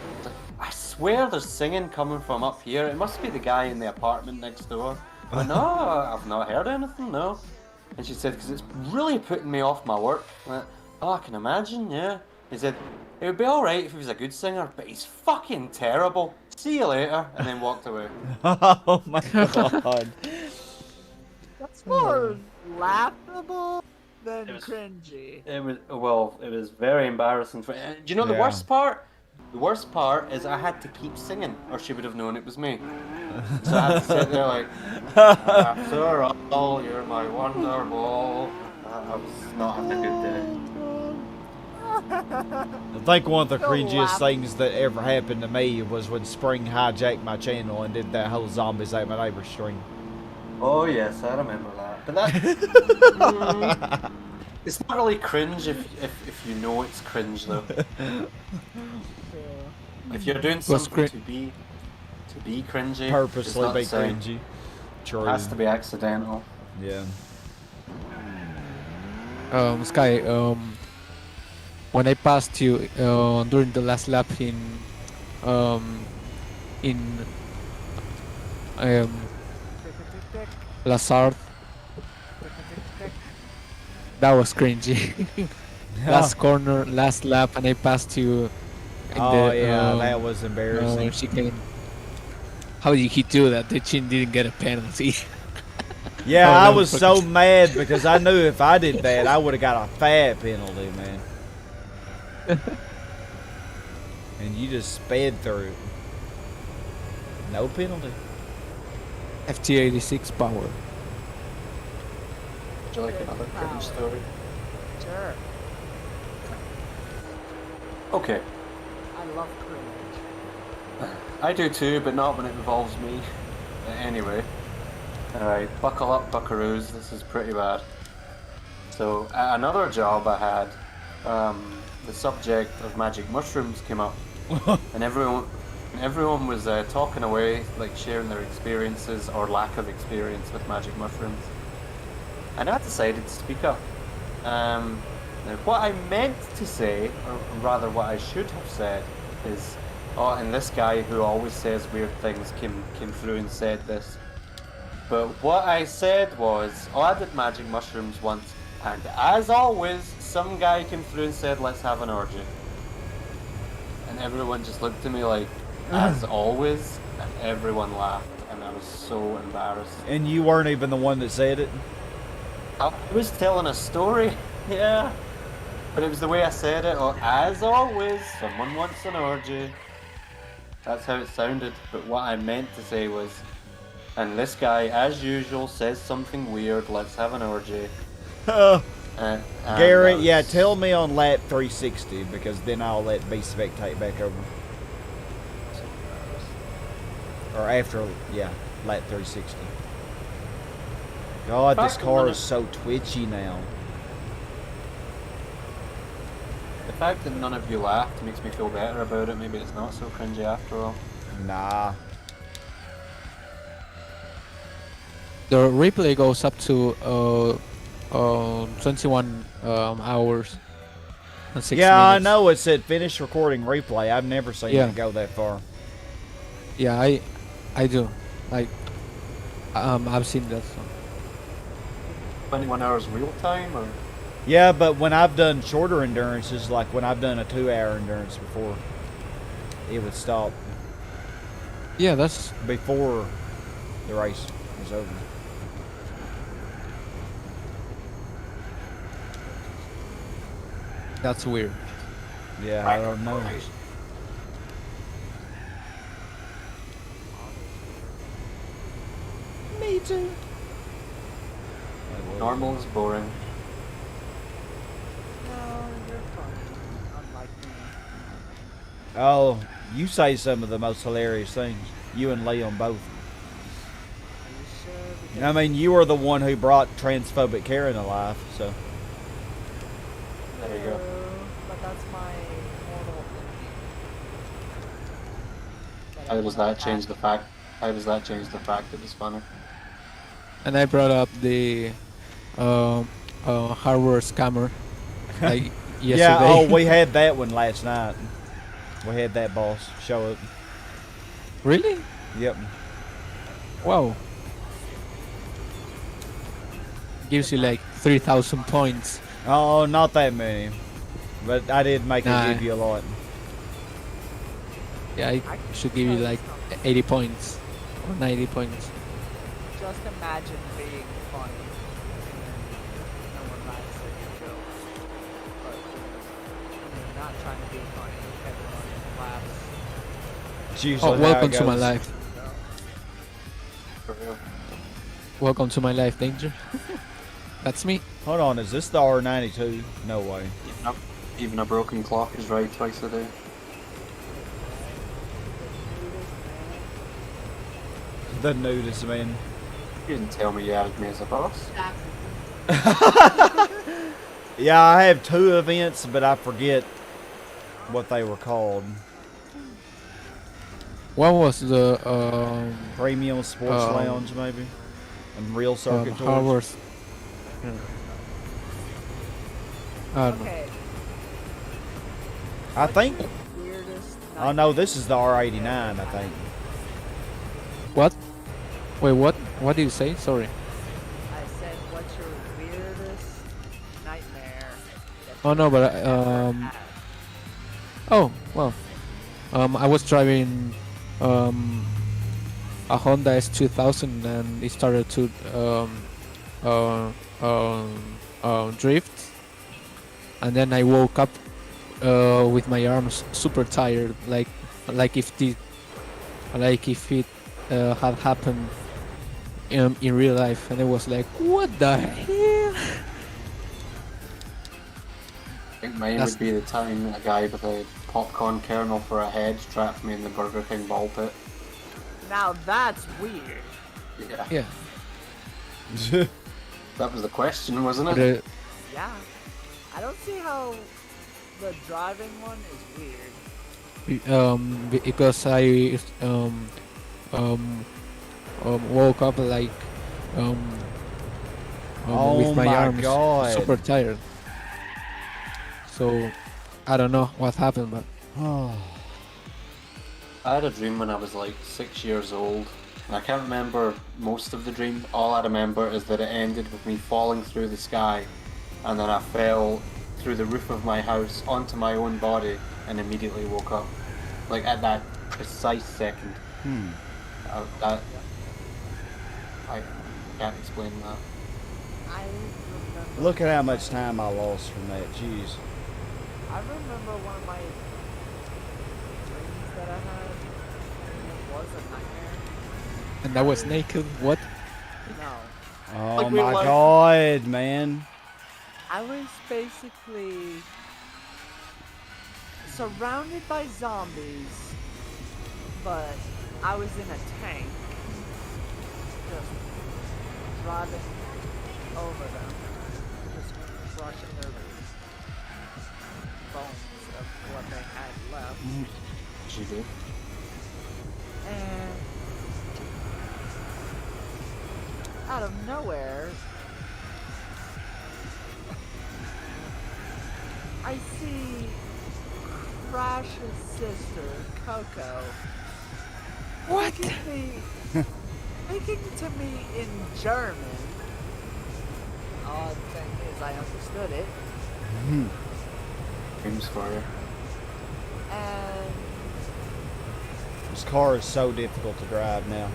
I swear there's singing coming from up here. It must be the guy in the apartment next door. I'm like, "No, I've not heard anything. No." And she said, "Because it's really putting me off my work." I'm like, "Oh, I can imagine. Yeah." He said, "It would be all right if he was a good singer, but he's fucking terrible. See you later," and then walked away. Oh my god. That's more laughable than It was- cringy. It was very embarrassing. Do you know the Yeah. worst part? The worst part is I had to keep singing, or she would have known it was me. So I had to sit there like, "After all, you're my wonderwall." I was not having a good day. I think one of the So cringiest loud. things that ever happened to me was when Spring hijacked my channel and did that whole Zombies Ate My Neighbor string. Oh yes, I remember that. But that it's not really cringe if you know it's cringe though. If you're doing something to be cringy, it's Purposely not be saying. cringy. True. It has to be accidental. Yeah. Sky, when I passed you during the last lap in um, Tick, tick, tick, La Sarthe. tick, tick, tick. That was cringy. Last corner, last lap, and I passed you in Oh the yeah, that was embarrassing. chicane. How did he do that? The chin didn't get a penalty. Yeah, Oh, I that was was so fucking- mad because I knew if I did that, I would have got a fat penalty, man. And you just sped through it. No penalty. FT86 power. Would you like another cringe story? Sure. Okay. I love cringe. I do too, but not when it involves me. Anyway. Alright, buckle up, buckaroos. This is pretty bad. So, at another job I had, the subject of magic mushrooms came up. And everyone was talking away, like sharing their experiences or lack of experience with magic mushrooms. And I decided to speak up. Now, what I meant to say, or rather what I should have said, is, oh, and this guy who always says weird things came through and said this. But what I said was, oh, I did magic mushrooms once, and as always, some guy came through and said, let's have an orgy. And everyone just looked at me like, as always, and everyone laughed, and I was so embarrassed. And you weren't even the one that said it. I was telling a story, yeah. But it was the way I said it, or as always, someone wants an orgy. That's how it sounded, but what I meant to say was, and this guy, as usual, says something weird, let's have an orgy. And Garrett, that yeah, was- tell me on lap 360 because then I'll let B spectate back over. Or after, yeah, lap 360. God, this car is so twitchy now. The fact that none of you laughed makes me feel better about it. Maybe it's not so cringy after all. Nah. The replay goes up to 21 hours and 6 Yeah, I minutes. know it said finish recording replay. I've never seen Yeah. it go that far. Yeah, I do. Like, I've seen that. So. 21 hours real time, or Yeah, but when I've done shorter endurances, like when I've done a 2-hour endurance before, it would stop Yeah, that's before the race was over. weird. Yeah, I don't know. Me too. normal is boring. No, you're fun. Unlike me. Oh, you say some of the most hilarious things. You and Leon both. Are you sure? Because I mean, you were the one who brought transphobic Karen alive, so. There you go. But that's my mortal enemy. How does that change the fact? How does that change the fact that it's funny? And I brought up the hardware scammer like yesterday. Yeah, oh, we had that one last night. We had that boss show up. Really? Yep. Wow. Gives you like 3,000 points. Oh, not that many. But I did make Nah. it give you a lot. Yeah, I should give you like 80 points or 90 points. Just imagine being funny and no one laughs at your jokes. But when you're not trying to be funny, everyone laughs. It's usually Oh, how welcome it to my goes. life. For real. Welcome to my life, Danger. That's me. Hold on, is this the R92? No way. Even a broken clock is right twice a day. The nudist man. You didn't tell me you added me as a boss. Yeah, I have 2 events, but I forget what they were called. What was the Premium Sports Um, Lounge, maybe? And Real Circuit Tours. hardware? I don't know. Okay. I think. Weirdest Oh no, this is the R89, I think. What? Wait, what? What did you say? Sorry. I said, what's your weirdest nightmare? that Oh no, you've but ever had? oh well. I was driving a Honda S2000 and it started to uh, drift, and then I woke up with my arms super tired, like if the like if it had happened in real life, and it was like, what the hell? I think mine That's- would be the time a guy with a popcorn kernel for a head trapped me in the Burger King ball pit. Now that's weird. Yeah. Yeah. That was the question, wasn't But, it? Yeah. I don't see how the driving one is weird. because I woke up like Oh with my my arms God. super tired. So I don't know what happened, but I had a dream when I was like 6 years old, and I can't remember most of the dream. All I remember is that it ended with me falling through the sky, and then I fell through the roof of my house onto my own body and immediately woke up. Like at that precise second. I can't explain that. I remember. Look at how much time I lost from that. Jeez. I remember one of my dreams that I had. And it was a nightmare. and I was naked. What? No. Oh Like real my life. God, man. I was basically surrounded by zombies, but I was in a tank, just driving over them, just crushing their bones of what they had left. She did. And out of nowhere, I see Crash's sister, Coco, speaking to me in German. Odd thing is, I understood it. Dreams for you. And This car is so difficult to drive now.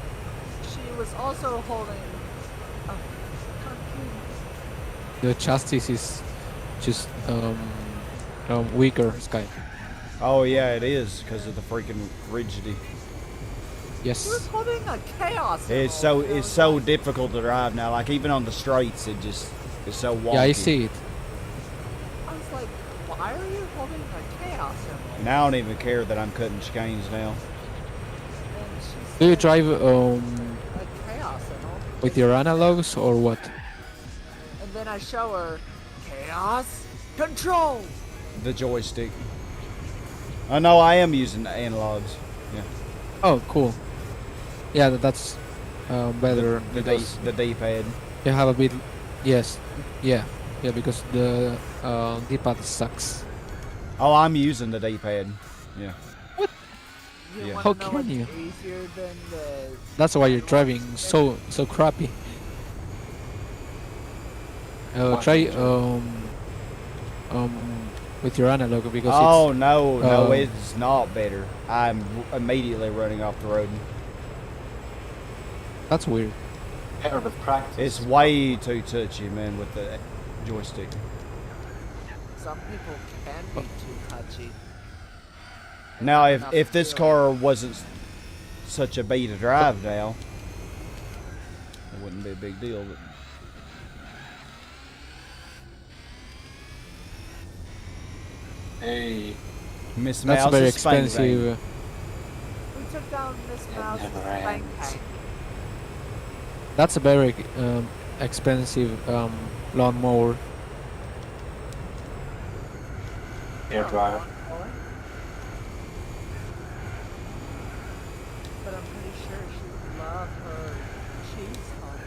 she was also holding a The chassis is just weaker, Sky. Oh yeah, it is because of the freaking rigidity. She was Yes. holding a chaos. It's emerald. so it's so difficult to drive now. Like even on the straights, it's so wonky. Yeah, I see it. I was like, why are you holding a chaos emerald? And I don't even care that I'm cutting chicanes now. And she Do you said, drive a chaos emerald. with your analogs or what? And then I show her chaos control. The joystick. Oh no, I am using the analogs. Yeah. Oh, cool. Yeah, that's better The because D-pad. you have a bit. Yes. Yeah. Yeah, because the D-pad sucks. Oh, I'm using the D-pad. Yeah. You Yeah. wanna How know can what's you? easier than the That's why you're driving so crappy. Try with your analog because Oh no, um, it's not better. I'm immediately running off the road. that's weird. Better with practice. It's way too touchy, man, with the joystick. some people can be too touchy. Now, Not if enough this feeling. car wasn't such a bee to drive now, it wouldn't be a big deal. But Hey, Miss That's Mouse very is spank bang. expensive. We took down Miss Mouse's never bank ends. tank. That's a very expensive lawnmower. hair dryer. But I'm pretty sure she would love her cheese hunk.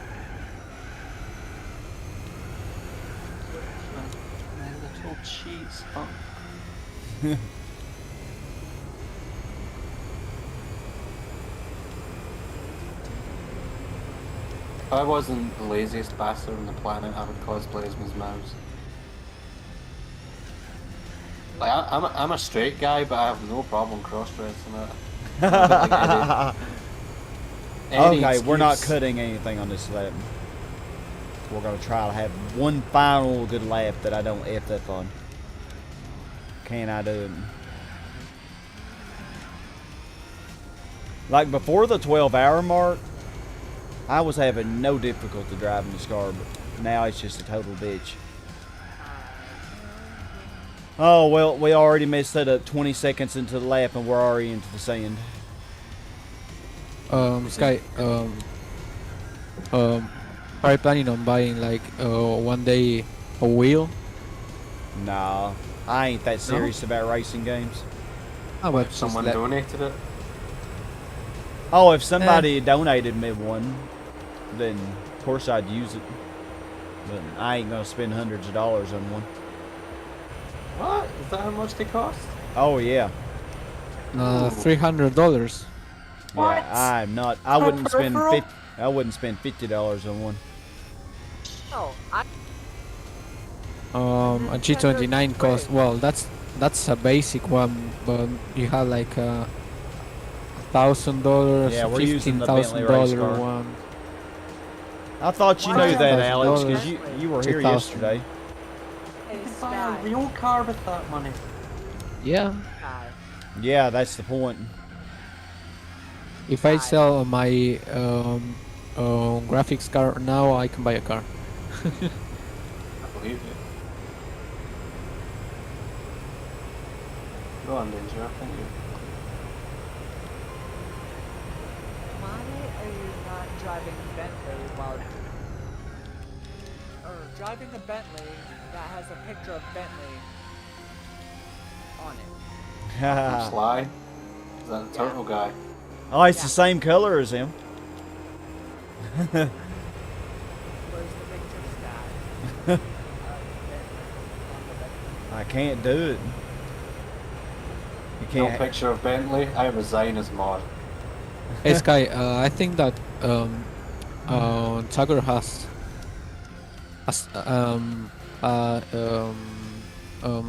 My little cheese hunk. If I wasn't the laziest bastard on the planet, I would cosplay as Ms. Mouse. Like, I'm a straight guy, but I have no problem cross-dressing it. Like any Okay, we're not excuse. cutting anything on this lap. We're gonna try to have one final good lap that I don't F that on. Can I do it? Like before the 12-hour mark, I was having no difficulty driving this car, but now it's just a total bitch. Oh, well, we already messed that up 20 seconds into the lap and we're already into the sand. Sky, are you planning on buying like one day a wheel? Nah, I ain't that serious about racing games. How What about if someone donated it? Oh, if somebody donated me one, then of course I'd use it. But I ain't gonna spend hundreds of dollars on one. What? Is that how much they cost? Oh yeah. $300. What? Yeah, I'm not. I For a wouldn't spend peripheral? I wouldn't spend $50 on one. Oh, I A G29 cost. Well, that's a basic one, but you have like $1,000, Yeah, we're using the Bentley race $15,000 car. one. I thought you Why knew that, $1,000? Alex, because you were here 2,000. yesterday. You hey, could buy a Sky. real car with that money. Yeah. Sky. Yeah, that's the point. If I sell my graphics card now, I can buy a car. I believe it. Go on, Danger. I think you. Why are you not driving Bentley while... Or driving a Bentley that has a picture of Bentley on it? Sly? Is that the turtle guy? Oh, it's the same color as him. Where's the picture, Sky? Bentley on the Bentley. I can't do it. You No can't. picture of Bentley? I resign as mod. Hey Sky, I think that Tucker has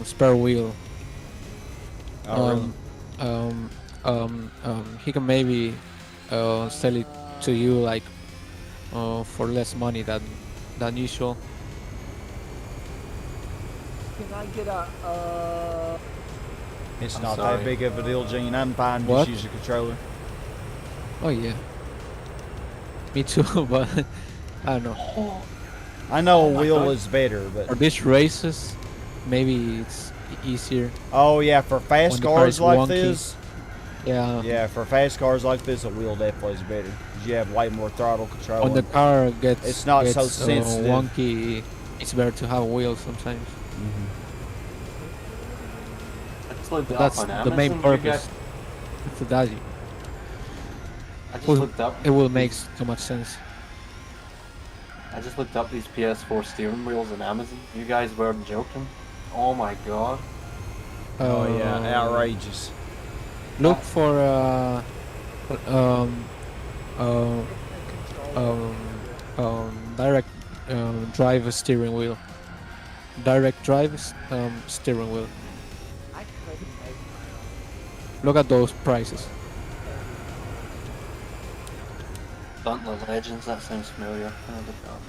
spare wheel. Oh, He can maybe sell it to you like for less money than usual. Can I get a, It's I'm not sorry. that big of a deal, Gene. I'm fine What? just use a controller. Oh yeah. Me too, but I don't know. I know Oh a my wheel God. is better, For but these races, maybe it's easier. oh yeah, for fast When the car cars is like wonky. this, Yeah. yeah, for fast cars like this, a wheel definitely is better because you have way more throttle control. When the and- car gets It's not so sensitive. wonky, it's better to have wheels sometimes. Mhm. I just looked it up That's on the Amazon. main You purpose. guys- For that, I just Well, looked up. it will make too much sense. I just looked up these PS4 steering wheels on Amazon. You guys weren't joking. Oh my god. Oh yeah, outrageous. Look for um, uh, direct drive steering wheel. Direct drive steering wheel. I couldn't make my Look at those prices. Butler Legends, that sounds familiar. I looked it up.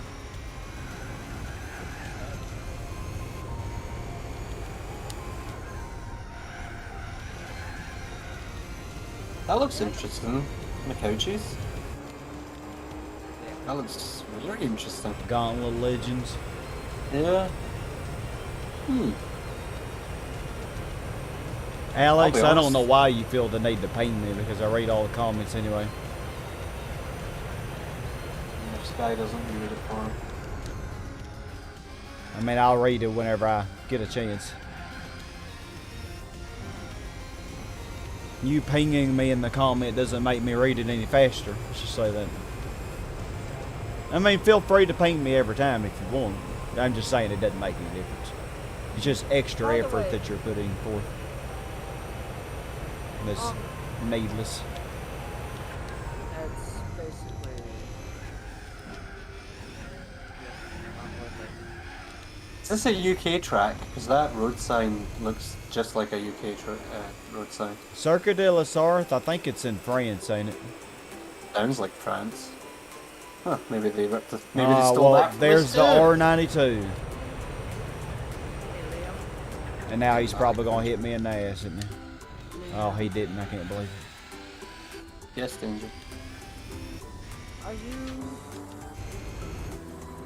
That looks interesting. The couches. That looks very interesting. Gauntlet Legends. Yeah. Alex, I'll be I don't honest. know why you feel the need to ping me because I read all the comments anyway. If Sky doesn't read it for him. I mean, I'll read it whenever I get a chance. You pinging me in the comment doesn't make me read it any faster. Let's just say that. I mean, feel free to ping me every time if you want. I'm just saying it doesn't make any difference. It's just extra By the effort way- that you're putting forth. That's needless. It's basically Is this a UK track? Because that road sign looks just like a UK road sign. Cirque de la Sarthe, I think it's in France, ain't it? Sounds like France. Huh, maybe they ripped it. Maybe they stole well, that from there's us the too. R92. Hey, Liam. And now he's probably going to hit me in the ass, isn't he? Oh, he didn't. I can't believe it. Yes, Danger. Are you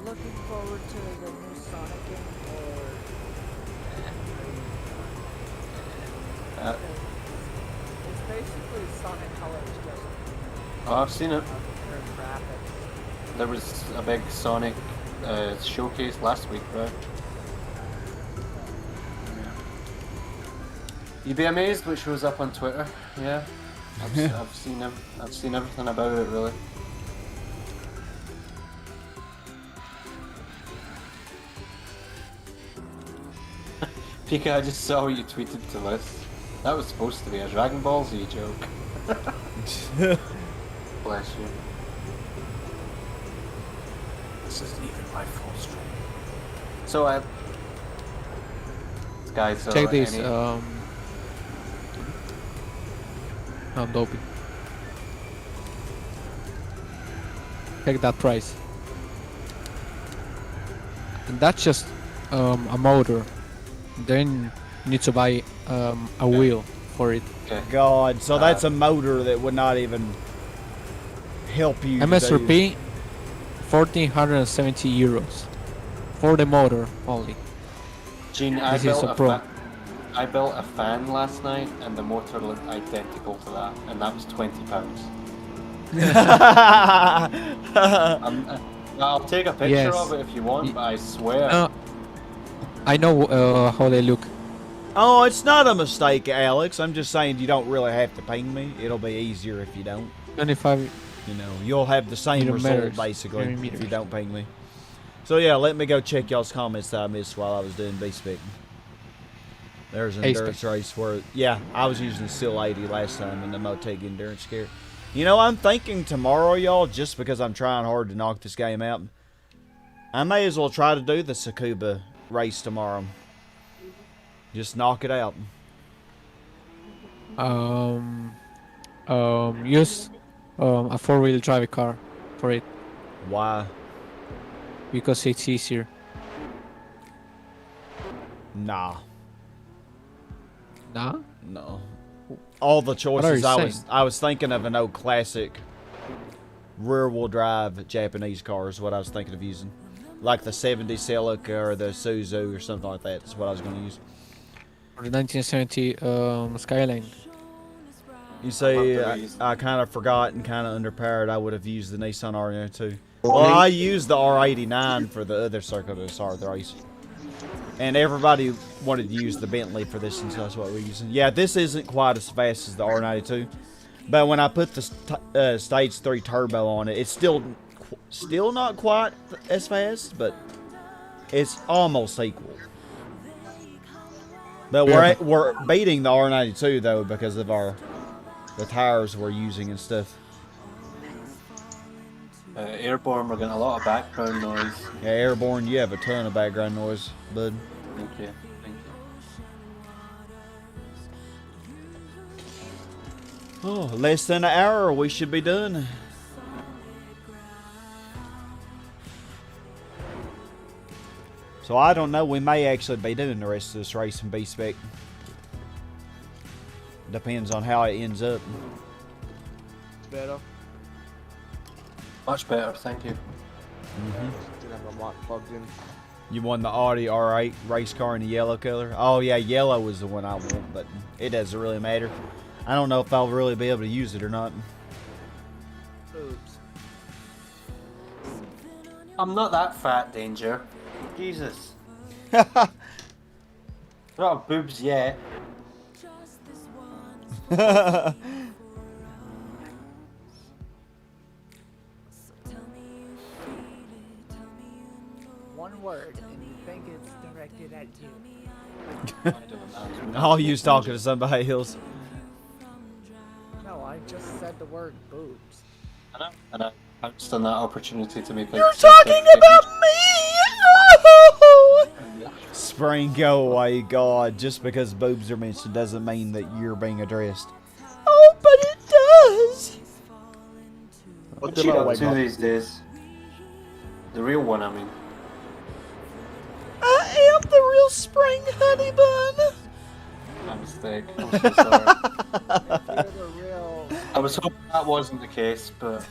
looking forward to the new Sonic game, or it's basically Sonic Colors just Oh, I've seen it. their graphics. There was a big Sonic showcase last week, right? You'd be amazed what shows up on Twitter. Yeah, I've seen everything about it really. Pika, I just saw what you tweeted to Liz. That was supposed to be a Dragon Ball Z joke. Bless you. This isn't even my full stream. So, guys, so Check this. any- I'm doping. Check that price. And that's just a motor. Then you need to buy a wheel for it. Okay. God, so that's a motor that would not even help you. MSRP 1,470 euros for the motor only. Gene, I This is built a a pro. I built a fan last night, and the motor looked identical to that, and that was £20. I'll take a picture Yes. of it if you want, but I swear. I know how they look. Oh, it's not a mistake, Alex. I'm just saying you don't really have to ping me. It'll be easier if you don't. 25. You know, you'll have the same result Millimeters. basically if you Millimeters. don't ping me. So yeah, let me go check y'all's comments that I missed while I was doing B-Spec. There's an A-Spec. endurance race where, yeah, I was using Steel 80 last time in the Moteg endurance scare. You know, I'm thinking tomorrow, y'all, just because I'm trying hard to knock this game out, I may as well try to do the Tsukuba race tomorrow. Just knock it out. Use a 4-wheel drive car for it Why? because it's easier. Nah. Nah? No. All the are choices you I was thinking of an old classic rear-wheel drive Japanese car is what I was thinking of using. Like the 70 Celica or the Suzu or something like that is what I was going to use. For the 1970 Skyline. You see, I'll have to use- I kind of forgot and kind of underpowered. I would have used the Nissan R92. Well, I used the R89 for the other Circle de Sarthe race. And everybody wanted to use the Bentley for this, and so that's what we're using. Yeah, this isn't quite as fast as the R92. But when I put the Stage 3 turbo on it, it's still not quite as fast, but it's almost equal. But we're beating the R92 though because of the tires we're using and stuff. Airborne, we're getting a lot of background noise. Yeah, Airborne, you have a ton of background noise, bud. Thank you. Thank you. Oh, less than an hour, we should be done. So I don't know, we may actually be doing the rest of this race in B-Spec. Depends on how it ends up. Better. Much better, thank you. Didn't have my mic plugged in. You won the Audi R8 race car in the yellow color. Oh yeah, yellow was the one I want, but it doesn't really matter. I don't know if I'll really be able to use it or not. Oops. I'm not that fat, Danger. Jesus. Not have boobs yet. One word, and you think it's directed at you. Oh, you was talking to somebody else. No, I just said the word boobs. And I pounced on that opportunity to make. You're talking about me! Oh! spring go away, God. Just because boobs are mentioned doesn't mean that you're being addressed. Oh, but it does! What's she up to these days? The real one, I mean. I am the real spring honey bun! My mistake. I'm so sorry. You're the real. I was hoping that wasn't the case, but...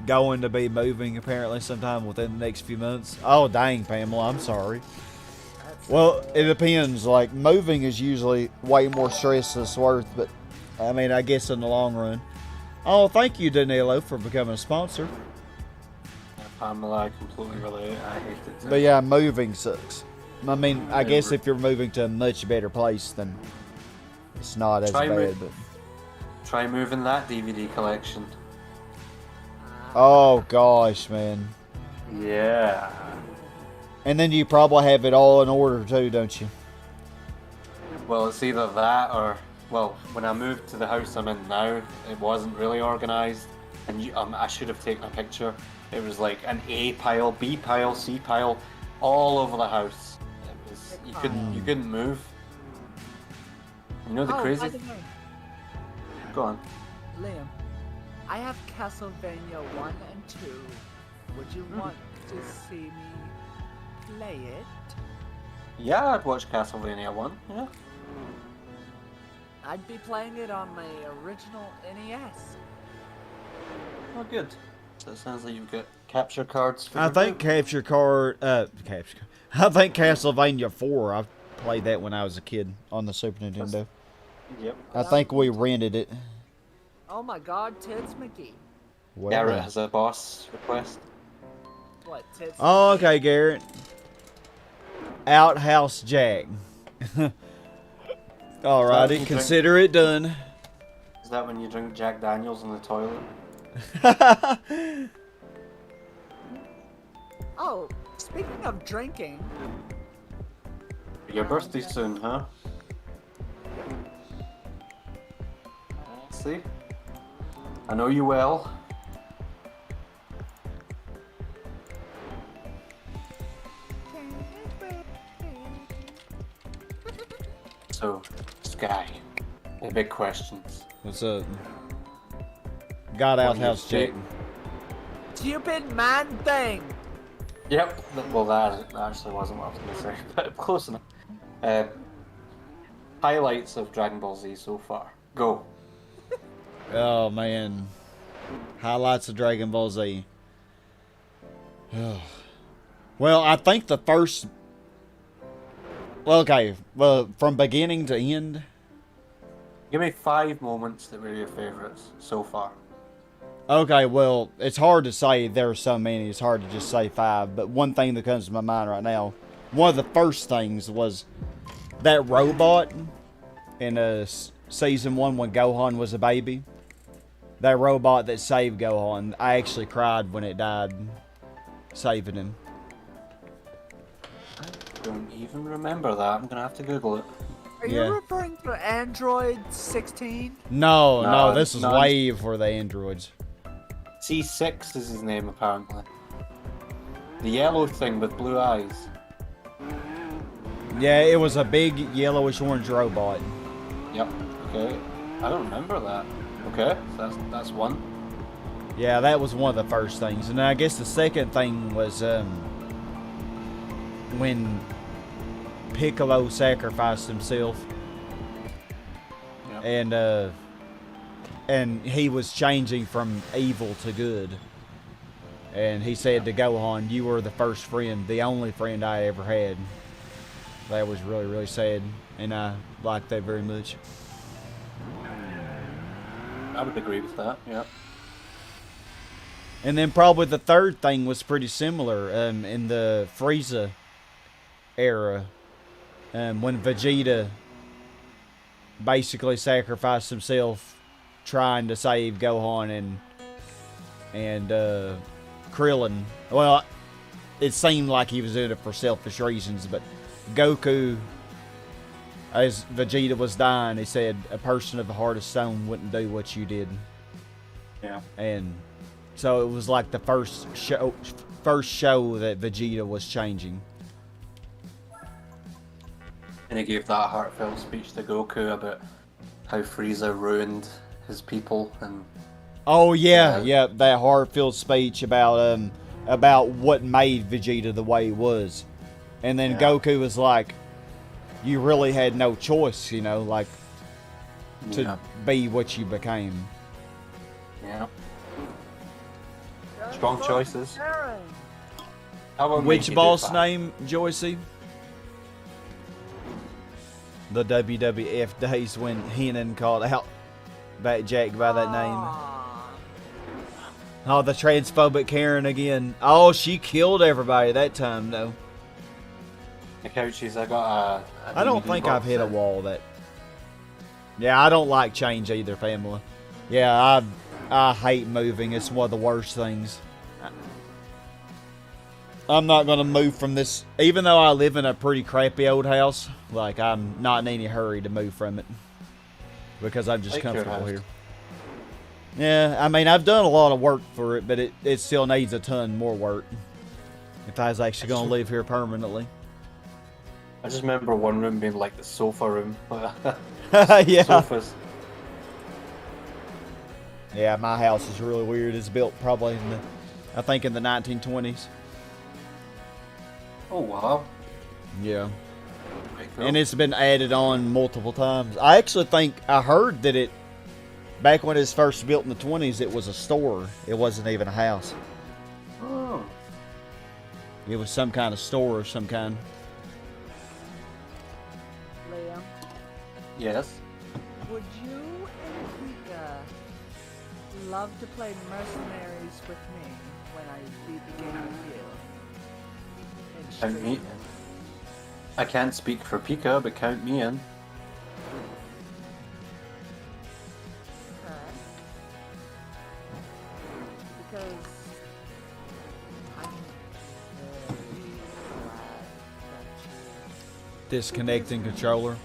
Going to be moving apparently sometime within the next few months. Oh, dang, Pamela, I'm sorry. Well, it depends. Like, moving is usually way more stress than it's worth, but I mean, I guess in the long run. Oh, thank you, Danilo, for becoming a sponsor. Pamela, I completely relate. I hate it. But yeah, moving sucks. I mean, I guess if you're moving to a much better place, then it's not as bad. But try moving that DVD collection. oh gosh, man. Yeah. And then you probably have it all in order too, don't you? Well, it's either that or, well, when I moved to the house I'm in now, it wasn't really organised, and I should have taken a picture. It was like an A pile, B pile, C pile, all over the house. It was you couldn't move. You know the crazy. By the way, Go on. Liam, I have Castlevania 1 and 2. Would you want to see me play it? Yeah, I'd watch Castlevania 1. Yeah. I'd be playing it on my original NES. Oh, good. So it sounds like you've got capture cards. I think capture card. I think Castlevania 4. I played that when I was a kid on the Super Nintendo. Yep. I think we rented it. Oh my god, Tits McGee. Well, Garrett has a boss request. What, Tits oh, okay, Garrett. Outhouse Jack. Alrighty, consider it done. Is that when you drink Jack Daniels in the toilet? Oh, speaking of drinking. Your birthday's soon, huh? See? I know you well. So, Sky, the big questions. What's up? Got Outhouse Jack. Stupid man thing! Yep. Well, that actually wasn't what I was going to say, but close enough. Highlights of Dragon Ball Z so far. Go. Oh man, highlights of Dragon Ball Z. Well, I think the first. Well, okay. Well, from beginning to end. Give me 5 moments that were your favorites so far. Okay, well, it's hard to say. There are so many. It's hard to just say 5. But one thing that comes to my mind right now, one of the first things was that robot in season 1 when Gohan was a baby. That robot that saved Gohan. I actually cried when it died, saving him. I don't even remember that. I'm gonna have to Google it. Are you referring to Android 16? No, this is way before the androids. C6 is his name, apparently. The yellow thing with blue eyes. Yeah, it was a big yellowish orange robot. Yep. Okay. I don't remember that. Okay, so that's one. Yeah, that was one of the first things. And I guess the second thing was when Piccolo sacrificed himself. Yep. And he was changing from evil to good. And he said to Gohan, "You were the first friend, the only friend I ever had." That was really, really sad. And I liked that very much. I would agree with that, yeah. And then probably the third thing was pretty similar in the Frieza era. When Vegeta basically sacrificed himself trying to save Gohan and Krillin. Well, it seemed like he was doing it for selfish reasons, but Goku, as Vegeta was dying, he said, "A person of the heart of stone wouldn't do what you did." Yeah. And So it was like the first show that Vegeta was changing. And he gave that heartfelt speech to Goku about how Frieza ruined his people and. Oh yeah, that heartfelt speech about what made Vegeta the way he was, and then Goku was like, "You really had no choice, you know, like to be what you became." Yeah. Strong choices. Which boss name, Joycey? The WWF days when Heenan called out Jack by that name. Oh, the transphobic Karen again. Oh, she killed everybody that time, though. Couches, I got a I don't DVD think box I've hit a set. wall that... Yeah, I don't like change either, family. Yeah, I hate moving. It's one of the worst things. I'm not going to move from this. Even though I live in a pretty crappy old house, like, I'm not in any hurry to move from it. Because I'm just comfortable here. Yeah, I mean, I've done a lot of work for it, but it still needs a ton more work. If I was actually going to live here permanently. I just remember one room being like the sofa room. Yeah. Sofas. Yeah, my house is really weird. It's built probably in I think in the 1920s. Oh, wow. Yeah. Pretty cool. And it's been added on multiple times. I actually think I heard that back when it was first built in the 20s, it was a store. It wasn't even a house. Oh. It was some kind of store of some kind. Liam, Yes. would you and Pika love to play Mercenaries with me when I beat the game with you? In Count me. stream? I can't speak for Pika, but count me in. Okay. Because I'm very glad that you... Disconnecting controller.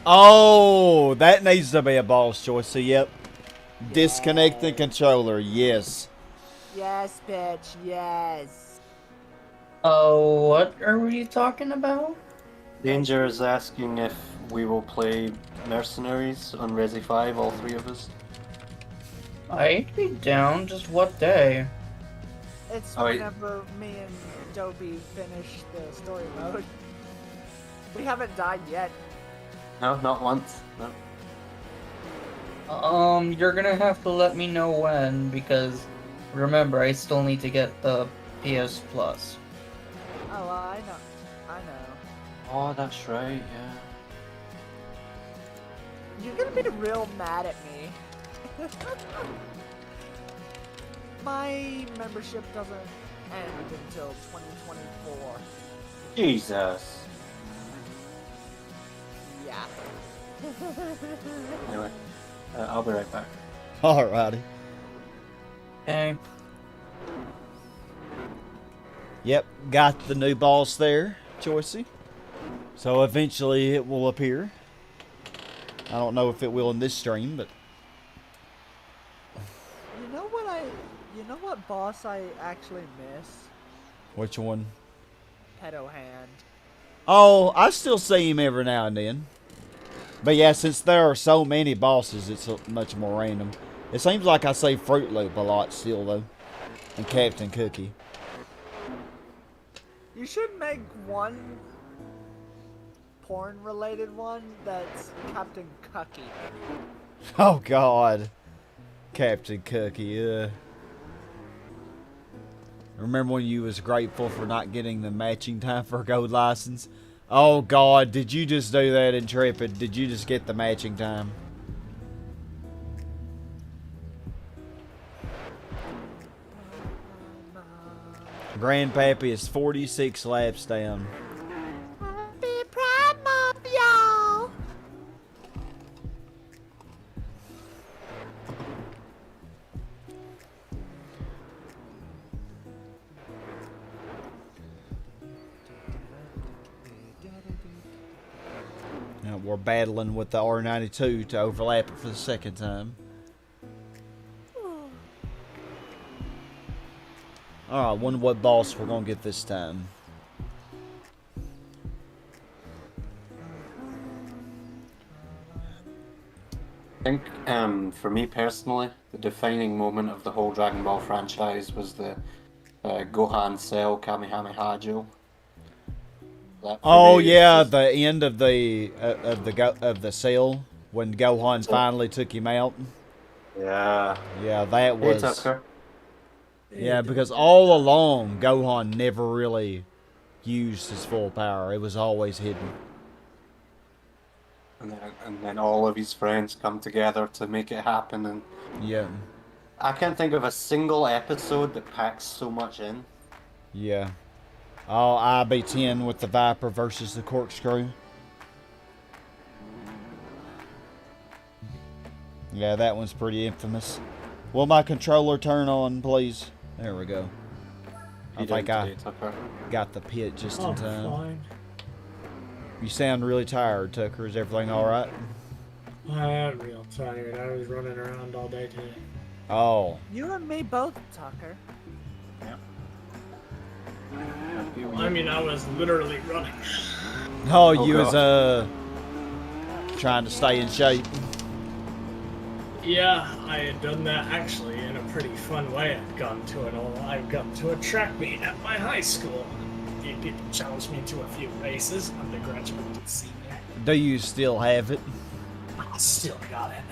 Oh, that needs to be a boss choice. So, yep. Disconnecting controller. Yes. Yes, bitch, yes. Oh, what are we talking about? Danger is asking if we will play Mercenaries on Resi 5, all three of us. I'd be down, just what day? It's Oh, wait. whenever me and Dopey finish the story mode. We haven't died yet. No, not once. No. You're gonna have to let me know when, because remember, I still need to get the PS Plus. Oh, I know. I know. Oh, that's right, yeah. You're gonna be real mad at me. My membership doesn't end until 2024. Jesus. Yeah. Anyway, I'll be right back. Alrighty. Okay. Yep, got the new boss there, Choicey. So eventually it will appear. I don't know if it will in this stream, but You know what boss I actually miss? which one? Pedo Hand. Oh, I still see him every now and then. But yeah, since there are so many bosses, it's much more random. It seems like I say Fruit Loop a lot still, though. And Captain Cookie. You should make one porn-related one that's Captain Cucky. Oh, God. Captain Cookie, Remember when you was grateful for not getting the matching time for a gold license? Oh, God, did you just do that, Intrepid? Did you just get the matching time? Grandpappy is 46 laps down. Happy Pride Month, y'all! Now we're battling with the R92 to overlap it for the second time. Alright, wonder what boss we're gonna get this time. I think, for me personally, the defining moment of the whole Dragon Ball franchise was the Gohan Cell Kamehameha duel. Oh yeah, the end of the cell when Gohan finally took him out. Yeah. Yeah, that Hey, was. Tucker. Yeah, because all along Gohan never really used his full power. It was always hidden. And then all of his friends come together to make it happen, and Yeah, I can't think of a single episode that packs so much in. yeah. Oh, IB-10 with the Viper versus the Corkscrew. Yeah, that one's pretty infamous. Will my controller turn on, please? There we go. I think I got the pit just in time. Fine. You sound really tired, Tucker. Is everything alright? I am real tired. I was running around all day today. Oh. You and me both, Tucker. I mean, I was literally running. Oh, you was, trying to stay in shape. Yeah, I had done that actually in a pretty fun way. I've gotten to a track meet at my high school. A few people challenged me to a few races. Undergraduate and senior. Do you still have it? I still got it.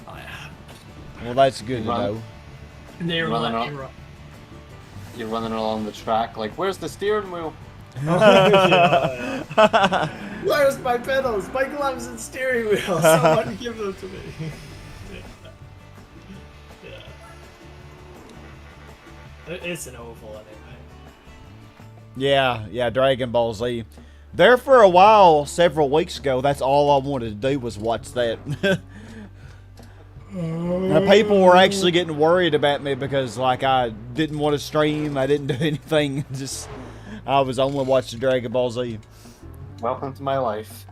Oh, yeah. Well, that's good to know. They were Running letting me up. run. You're running along the track like, where's the steering wheel? Where's my pedals? My gloves and steering wheel. Someone give them to me. Yeah. It's an oval anyway. Yeah, Dragon Ball Z. There for a while, several weeks ago, that's all I wanted to do was watch that. Now, people were actually getting worried about me because, like, I didn't want to stream, I didn't do anything, just, I was only watching Dragon Ball Z. Welcome to my life.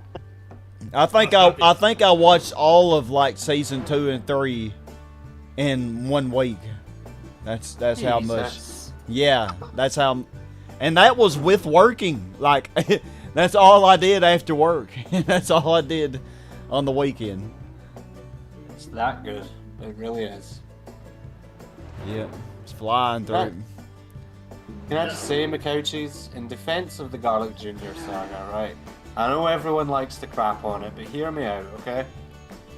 I think I watched all of, like, season 2 and 3 in 1 week. That's how much. Yeah, that's how, and that was with working, like, that's all I did after work. That's all I did on the weekend. It's that good. It really is. Yeah, it's flying through. Right. Can I just say, Mikauchis, in defense of the Garlic Jr. saga, right? I know everyone likes to crap on it, but hear me out, okay?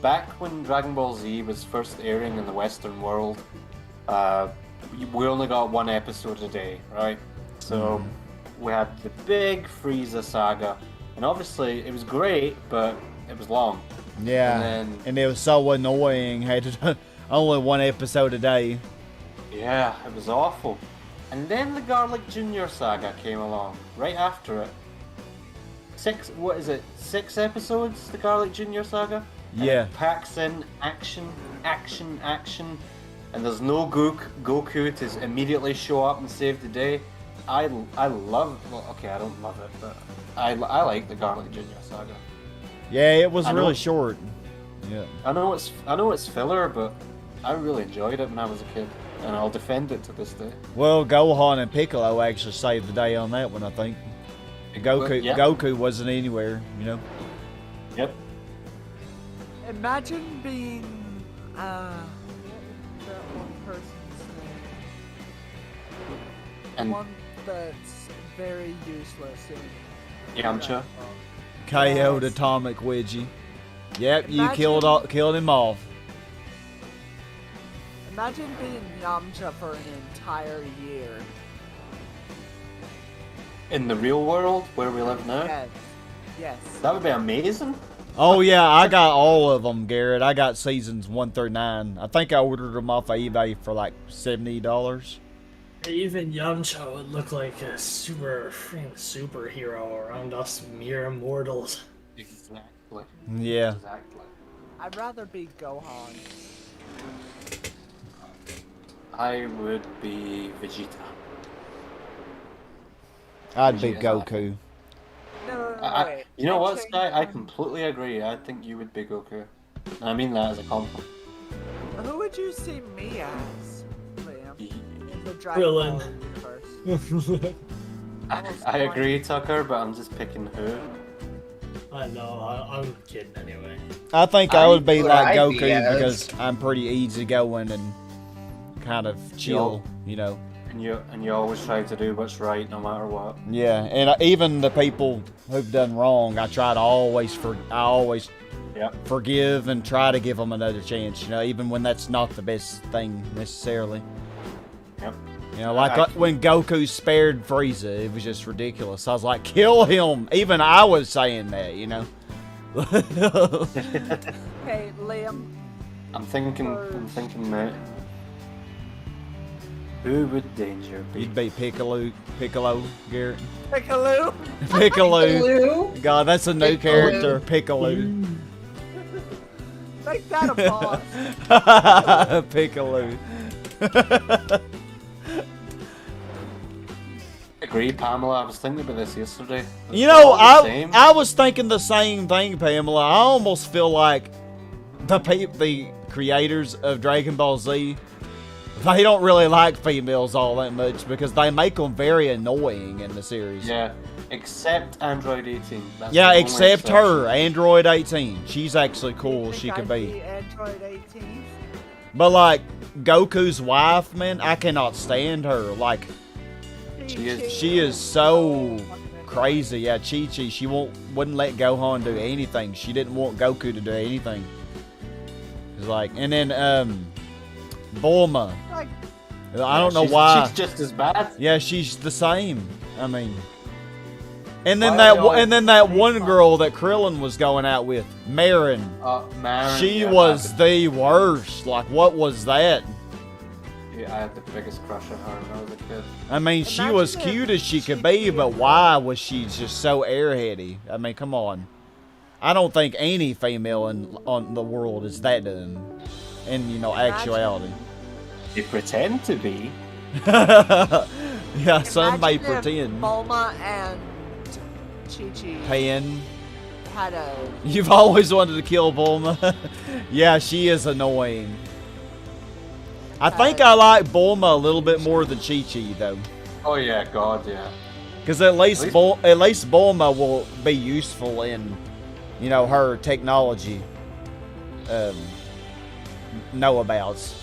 Back when Dragon Ball Z was first airing in the Western world, we only got 1 episode a day, right? So we had the big Frieza saga, and obviously it was great, but it was long. Yeah, and it was so annoying. Had to only 1 episode a day. Yeah, it was awful. And then the Garlic Jr. saga came along right after it. 6 episodes? The Garlic Jr. saga. And Yeah. it packs in action, and there's no Goku to immediately show up and save the day. I love. Well, okay, I don't love it, but I like the Garlic Jr. saga. Yeah, it was I know- really short. Yeah. I know it's filler, but I really enjoyed it when I was a kid, and I'll defend it to this day. Well, Gohan and Piccolo actually saved the day on that one, I think. Goku wasn't anywhere, you know. Yep. Imagine being, what was that one person's name? And One that's very useless in Yamcha. KO'd Yes. Atomic Wedgie. Yep, you Imagine- killed him off. Imagine being Yamcha for an entire year. In the real world, where we live now, Yes. Yes. that would be amazing. Oh yeah, I got all of them, Garrett. I got seasons 1 through 9. I think I ordered them off of eBay for like $70. Even Yamcha would look like a superhero around us mere mortals. Exactly. Yeah. Exactly. I'd rather be Gohan. I would be Vegeta. I'd be Vegeta. Goku. No, wait. You know what, changed Sky? I them. completely agree. I think you would be Goku. And I mean that as a compliment. Who would you see me as, Liam? in the Dragon Krillin. Ball universe. I agree, Tucker, but I'm just picking who. I know, I'm kidding anyway. I think I would be I'd like be Goku as- because I'm pretty easygoing and kind of chill, you know. And you always try to do what's right no matter what. Yeah, and even the people who've done wrong, I try to always Yep. forgive and try to give them another chance, you know, even when that's not the best thing necessarily. Yep. You know, like when Goku spared Frieza, it was just ridiculous. I was like, kill him! Even I was saying that, you know. Hey, Liam. I'm thinking, mate. Who would Danger be? You'd be Piccolo, Garrett. Piccolo. Piccolo. God, that's a new Piccolo. character, Piccolo. Make that a boss. Piccolo. Agree, Pamela. I was thinking about this yesterday. You know, All the same. I was thinking the same thing, Pamela. I almost feel like the creators of Dragon Ball Z, they don't really like females all that much because they make them very annoying in the series. Yeah, except Android 18. That's Yeah, the only except exception. her, Android 18. She's actually cool. She Think could I'd be. Android 18. But like Goku's wife, man, I cannot stand her. Like she is so crazy. Yeah, Chi-Chi. She wouldn't let Gohan do anything. She didn't want Goku to do anything. It's like, and then Bulma. Like, I don't know why. She's just as bad. Yeah, she's the same. I mean, and then Why that one girl that Krillin was going out with, Marin. Marin, She yeah, was the worst. Like, what was that? Yeah, I had the biggest crush on her when I was a kid. I mean, she Imagine was if cute as she could she be, but why was she just so airheady? I mean, come on. I don't think any female on the world is that dumb. In, you know, actuality. They pretend to be. Yeah, some may imagine if pretend. Bulma and Chi-Chi Pan. had a... You've always wanted to kill Bulma. Yeah, she is annoying. I think I like Bulma a little bit more than Chi-Chi, though. Oh yeah, God, yeah. Because at least Bulma will be useful in, you know, her technology know-abouts.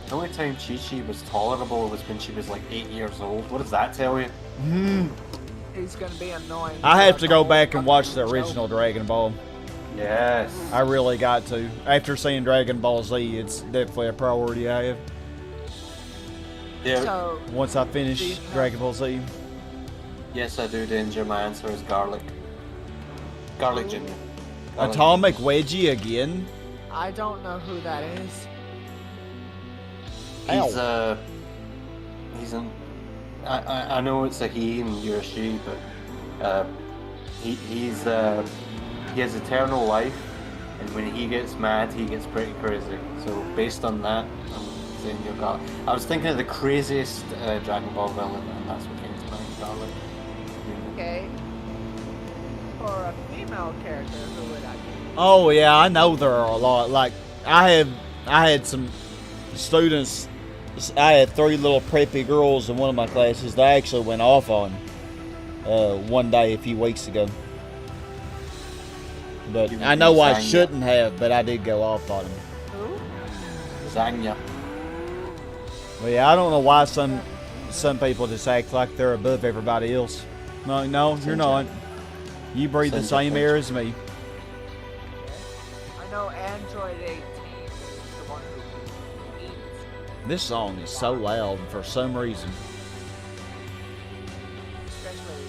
The only time Chi-Chi was tolerable was when she was like 8 years old. What does that tell you? He's gonna be annoying. I have to throughout go the back whole and watch the fucking original Dragon Ball. Yes. I really got to. After seeing Dragon Ball Z, it's definitely a priority I have. Yeah. So, Once I finish Do you- Dragon Ball Z. Yes, I do, Danger. My answer is garlic. Garlic Jr. Garlic. Atomic Wedgie again? I don't know who that is. He's an. I know it's a he and you're a she, but he has eternal life, and when he gets mad, he gets pretty crazy. So based on that, I'm saying you're garlic. I was thinking of the craziest Dragon Ball villain, and that's what came to mind. Garlic. Okay. For a female character, who would I be? Oh yeah, I know there are a lot. Like I had some students. I had 3 little preppy girls in one of my classes that I actually went off on one day a few weeks ago. But I know I shouldn't have, but I did go off on them. Who? Zanya. But yeah, I don't know why some people just act like they're above everybody else. No, you're not. You breathe the same air as me. I know Android 18 is the one who eats. This song is so loud for some reason. Especially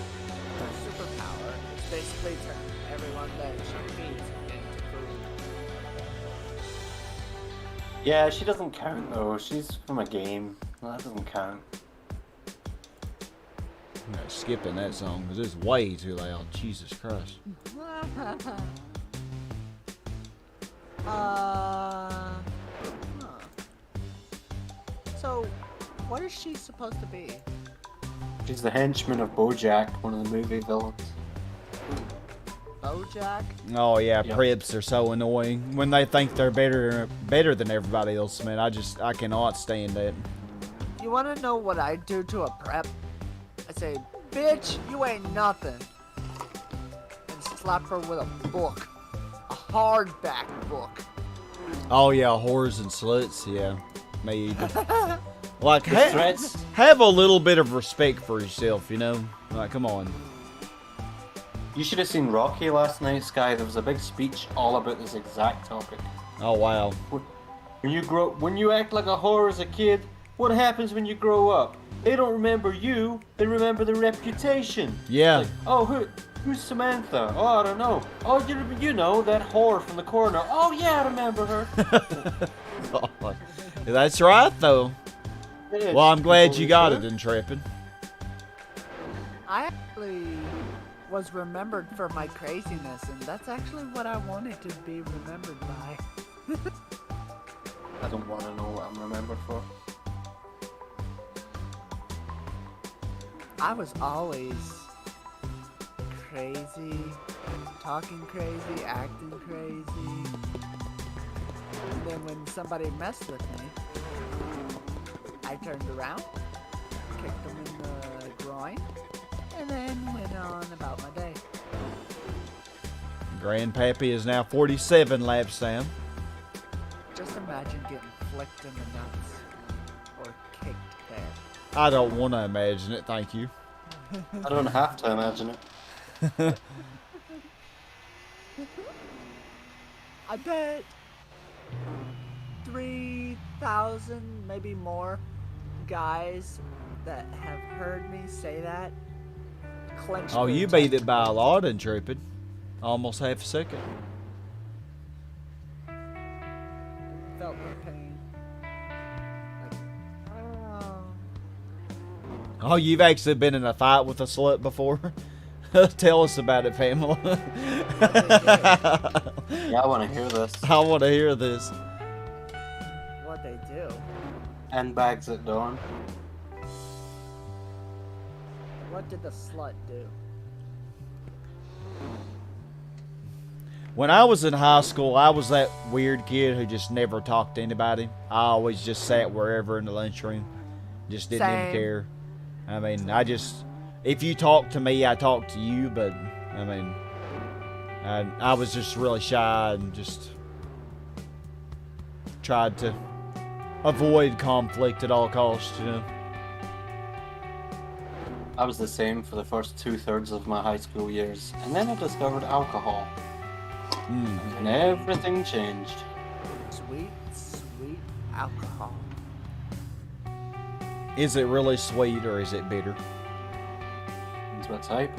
her superpower is basically turn everyone that she feeds into food. Yeah, she doesn't count though. She's from a game. Well, that doesn't count. I'm not skipping that song because it's way too loud. Jesus Christ. Huh. So, what is she supposed to be? She's the henchman of Bojack, one of the movie villains. Bojack? Oh yeah, Yep. Preps are so annoying when they think they're better than everybody else. Man, I cannot stand that. You wanna know what I do to a prep? I say, bitch, you ain't nothing. And slap her with a book. A hardback book. Oh yeah, whores and sluts. Yeah, me either. Like, threats. have a little bit of respect for yourself, you know? Like, come on. You should have seen Rocky last night, Sky. There was a big speech all about this exact topic. Oh wow. When you act like a whore as a kid, what happens when you grow up? They don't remember you. They remember the reputation. Yeah. Like, oh, who's Samantha? Oh, I don't know. Oh, you know that whore from the corner. Oh yeah, I remember her. That's right, though. Yeah, Well, I'm glad you got sure. it, Intrepid. I actually was remembered for my craziness, and that's actually what I wanted to be remembered by. I don't want to know what I'm remembered for. I was always crazy, talking crazy, acting crazy. And then when somebody messed with me, I turned around, kicked them in the groin, and then went on about my day. Grandpappy is now 47 laps, Sam. Just imagine getting flicked in the nuts or kicked there. I don't want to imagine it, thank you. I don't have to imagine it. I bet 3,000, maybe more, guys that have heard me say that clenched Oh, their you beat teeth. it by a lot, Intrepid. Almost half a second. Felt the pain. Like, oh. Oh, you've actually been in a fight with a slut before? Tell us about it, Pamela. Yeah, I want to hear this. I want to hear this. What they do. Handbags at dawn. What did the slut do? When I was in high school, I was that weird kid who just never talked to anybody. I always just sat wherever in the lunchroom. Just didn't even Same. care. I mean, if you talk to me, I talk to you, but, I mean, I was just really shy and just tried to avoid conflict at all costs, you know. I was the same for the first 2/3 of my high school years, and then I discovered alcohol, and everything changed. Sweet, sweet alcohol. Is it really sweet or is it bitter? That's what type.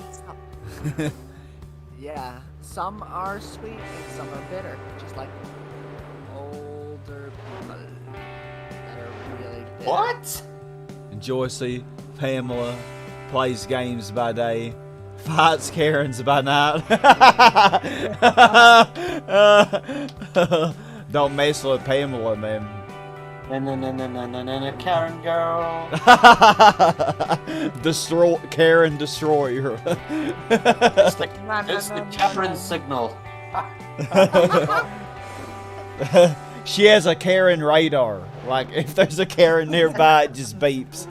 Yeah, some are sweet and some are bitter. Just like older people that are really bitter. What? Joycey, Pamela, plays games by day, fights Karens by night. Don't mess with Pamela, man. Karen girl. Karen destroyer. It's the Karen signal. She has a Karen radar. Like, if there's a Karen nearby, it just beeps.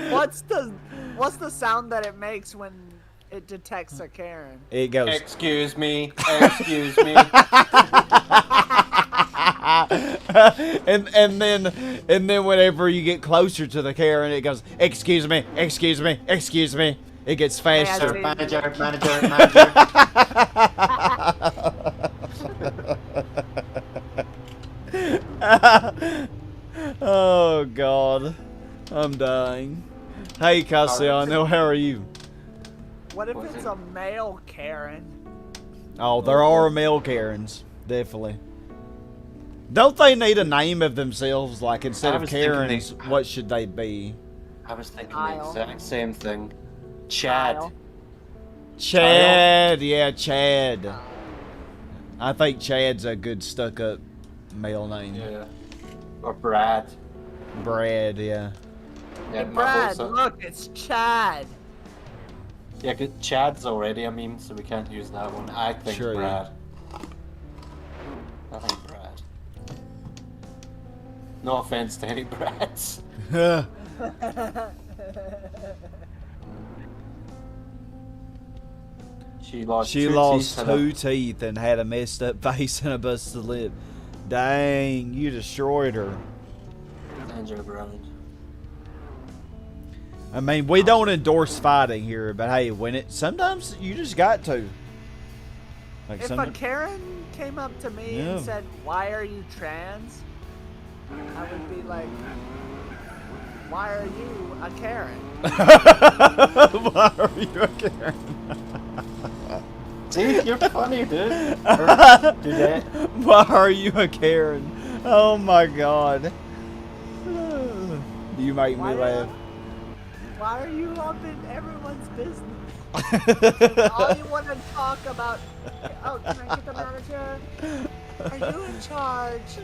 What's the sound that it makes when it detects a Karen? It goes. Excuse me. Excuse me. and then whenever you get closer to the Karen, it goes, excuse me, excuse me, excuse me. It gets faster. Manager. Oh God, I'm dying. Hey Cassiano, how are you? What if it's a male Karen? Oh, there are male Karens, definitely. Don't they need a name of themselves? Like, instead of Karens, what should they be? I was thinking Kyle. the exact same thing. Chad. Kyle. Chad, yeah, Chad. I think Chad's a good stuck-up male name. Yeah. Or Brad. Brad, yeah. Yeah, Hey, my Brad, boss- look, it's Chad. Yeah, 'cause Chad's already a meme, so we can't use that one. I think Sure, Brad. I think Brad. No offense to any brats. She lost two teeth and had a messed up face and a busted lip. Dang, you destroyed her. I mean, we don't endorse fighting here, but hey, sometimes you just got to. Like If a Karen came up to me and said, "Why are you trans?" I would be like, "Why are you a Karen?" Why are you a Karen? See, you're funny, dude. Why are you a Karen? Oh my god. You make me laugh. Why are you up in everyone's business? All you want to talk about. Oh, can I get the manager? Are you in charge?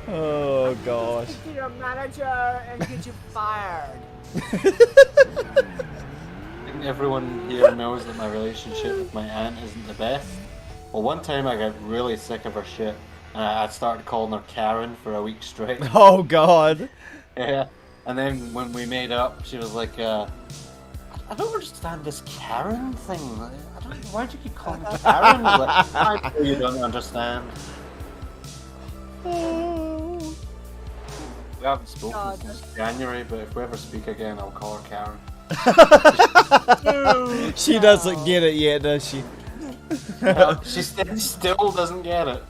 Oh gosh. Speak to your manager and get you fired. I think everyone here knows that my relationship with my aunt isn't the best. Well, one time I got really sick of her shit, and I started calling her Karen for a week straight. Oh god. Yeah. And then when we made up, she was like, I don't understand this Karen thing. Why do you keep calling me Karen? Like, I know you don't understand. We haven't spoken since January, but if we ever speak again, I'll call her Karen. She doesn't get it yet, does she? No, she still doesn't get it.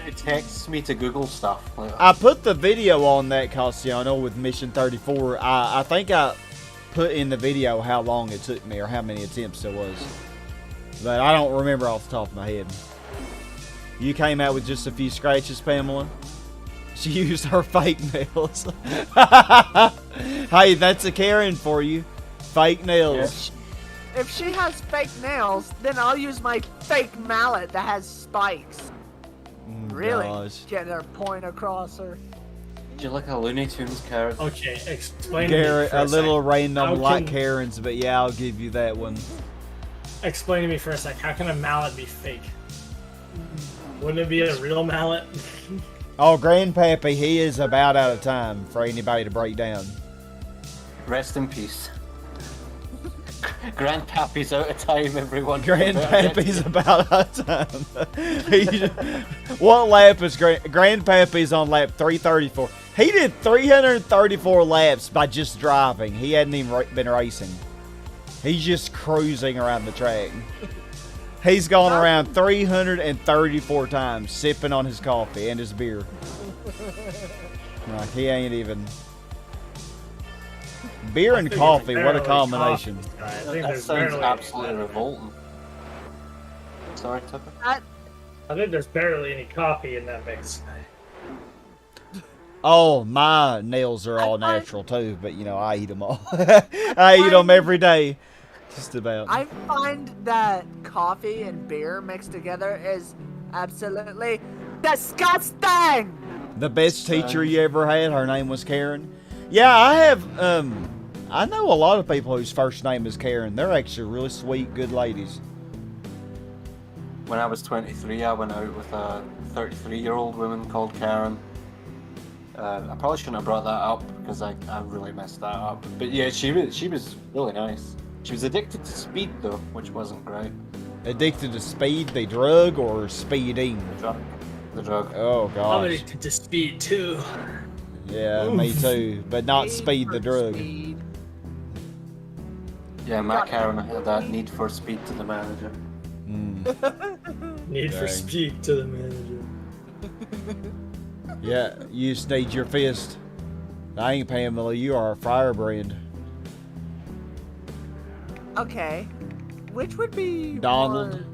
It texts me to Google stuff. I put the video on that, Cassiano, with Mission 34. I think I put in the video how long it took me or how many attempts there was. But I don't remember off the top of my head. You came out with just a few scratches, Pamela? She used her fake nails. Hey, that's a Karen for you. Fake nails. If she has fake nails, then I'll use my fake mallet that has spikes. Really? Gosh. Get her point across her. Did you like a Looney Tunes character? Okay, explain Garrett, to me a little random like can... Karens, but yeah, I'll give you that one. Explain to me for a sec, how can a mallet be fake? Wouldn't it be a real mallet? Oh, Grandpappy, he is about out of time for anybody to break down. Rest in peace. Grandpappy's out of time, everyone. Grandpappy's about out of time. What lap is Grandpappy's on lap 334? He did 334 laps by just driving. He hadn't even been racing. He's just cruising around the track. He's gone around 334 times, sipping on his coffee and his beer. Like, he ain't even... Beer and coffee, what a combination. That sounds absolutely revolting. Sorry, Tucker? I think there's barely any coffee in that mix. Oh, my nails are all natural too, but you know, I eat them all. I eat them every day. Just about. I find that coffee and beer mixed together is absolutely disgusting! The best teacher you ever had, her name was Karen. Yeah, I have, I know a lot of people whose first name is Karen. They're actually really sweet, good ladies. When I was 23, I went out with a 33-year-old woman called Karen. I probably shouldn't have brought that up because I really messed that up. But yeah, she was really nice. She was addicted to speed though, which wasn't great. Addicted to speed, the drug, or speeding? The drug. Oh gosh. I'm addicted to speed too. Yeah, me too. But not speed the drug. Speed. Yeah, Matt Karen had that need for speed to the manager. Need for Dang. speed to the manager. Yeah, you just need your fist. I ain't Pamela, you are a firebrand. Okay. Which would be Donald.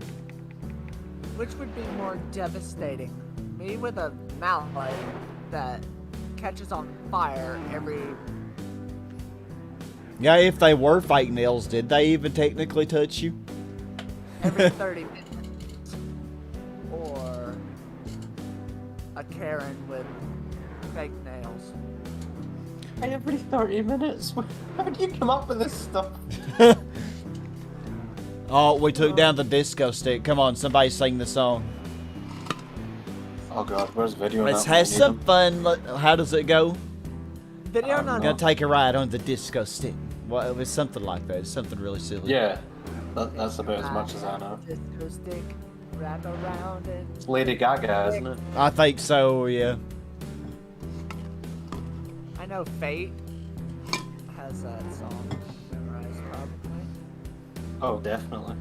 Which would be more devastating? Me with a mallet that catches on fire every... Yeah, if they were fake nails, did they even technically touch you? every 30 minutes. Or a Karen with fake nails. Every 30 minutes? How do you come up with this stuff? Oh, we took down the disco stick. Come on, somebody sing the song. Oh god, where's video? Let's have some fun. How does it go? Video not Gonna take a ride on the disco stick. Well, it was something like that. It's something really silly. Yeah, that's about as much as I know. Disco stick, wrap around it. It's Lady Gaga, isn't it? I think so, yeah. I know Fate has that song memorized probably. Oh, definitely.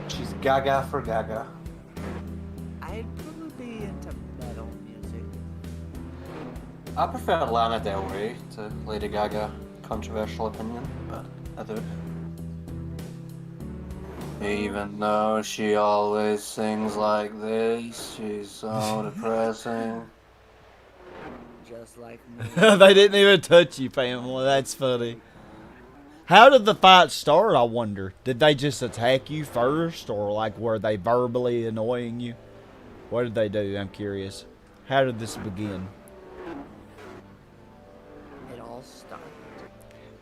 She's Gaga for Gaga. I'd probably be into metal music. I prefer Lana Del Rey to Lady Gaga. Controversial opinion, but I do. Even though she always sings like this, she's so depressing. Just like me. They didn't even touch you, Pamela. That's funny. How did the fight start, I wonder? Did they just attack you first, or like were they verbally annoying you? What did they do? I'm curious. How did this begin? It all started.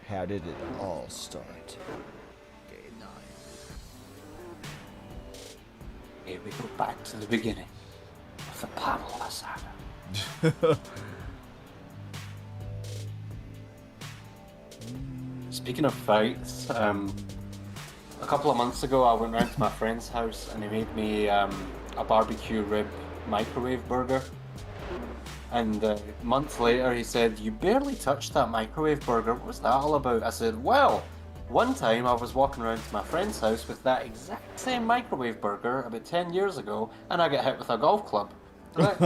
How did it all start? Okay, nice. Here we go back to the beginning of the Pamela saga. Speaking of fights, a couple of months ago I went round to my friend's house and he made me a barbecue rib microwave burger. And months later he said, "You barely touched that microwave burger, what was that all about?" I said, "Well, one time I was walking around to my friend's house with that exact same microwave burger about 10 years ago and I got hit with a golf club." So that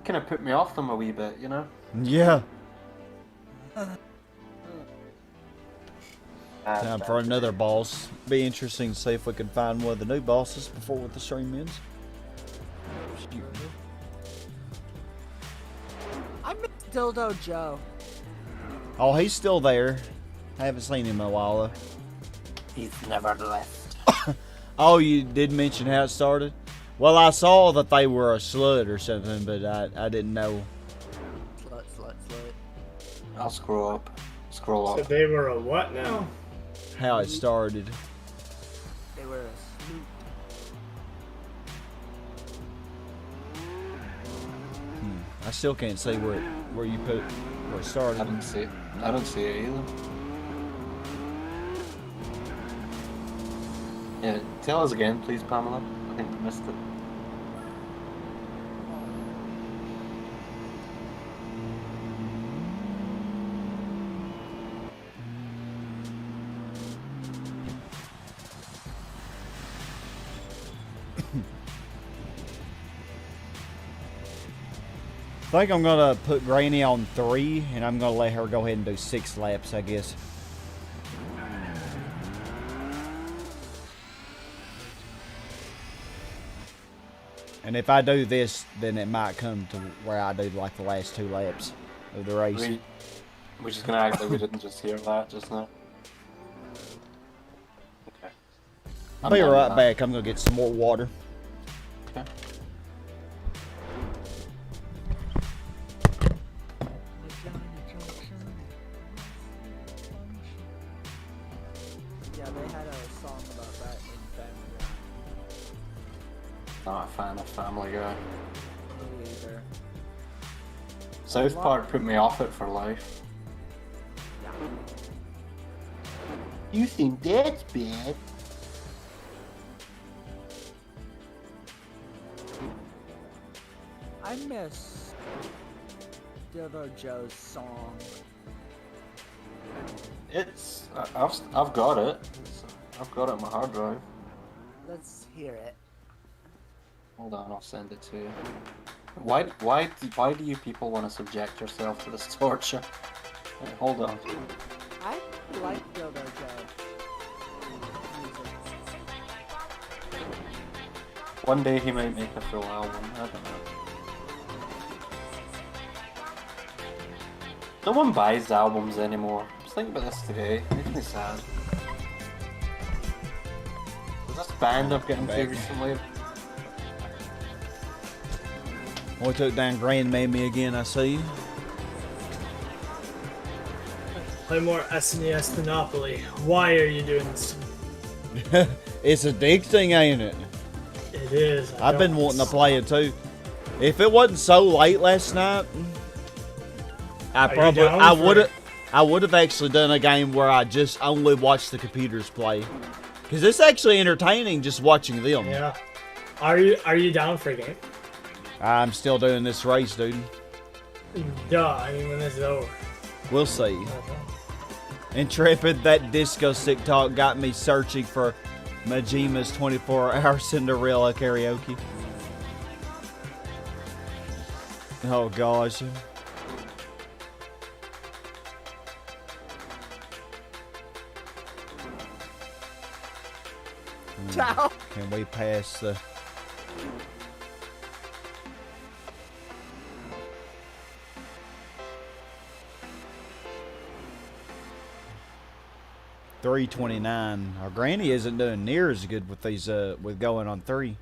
kind of put me off them a wee bit, you know? Yeah. Time for another boss. Be interesting to see if we can find one of the new bosses before the stream ends. I miss Dildo Joe. Oh, he's still there. I haven't seen him in a while though. He's never left. Oh, you did mention how it started? Well, I saw that they were a slut or something, but I didn't know. Slut. I'll scroll up. So they were a what now? How it started. They were a sloop. I still can't see where you put where it started. I don't see it. I don't see it either. Yeah, tell us again, please, Pamela. I think we missed it. I think I'm gonna put Granny on 3, and I'm gonna let her go ahead and do 6 laps, I guess. And if I do this, then it might come to where I do like the last 2 laps of the race. We're just gonna act like we didn't just hear that just now. Okay. I'll be right back. I'm gonna get some more water. Okay. Yeah, they had a song about that in Family Guy. Not a fan of Family Guy. Me either. South Park put me off it for life. Yeah. You think that's bad? I miss Dildo Joe's song. It's I've got it. I've got it on my hard drive. Let's hear it. Hold on, I'll send it to you. Why do you people want to subject yourself to this torture? Wait, hold on. I like Dildo Joe. One day he might make a full album. I don't know. No one buys albums anymore. I was thinking about this today. It makes me sad. Was this band I've gotten to recently? We took down Grandmammy again, I see. Play more SNES Monopoly. Why are you doing this? It's addicting, ain't it? It is. I've been wanting to play it too. If it wasn't so late last night, I would have actually done a game where I just only watched the computers play. Because it's actually entertaining just watching them. Yeah. Are you down for a game? I'm still doing this race, dude. Duh. I mean, when this is over. We'll see. Intrepid, that disco stick talk got me searching for Majima's 24-hour Cinderella karaoke. Oh gosh. Ciao. Can we pass the... $3.29. Our granny isn't doing near as good with these with going on 3.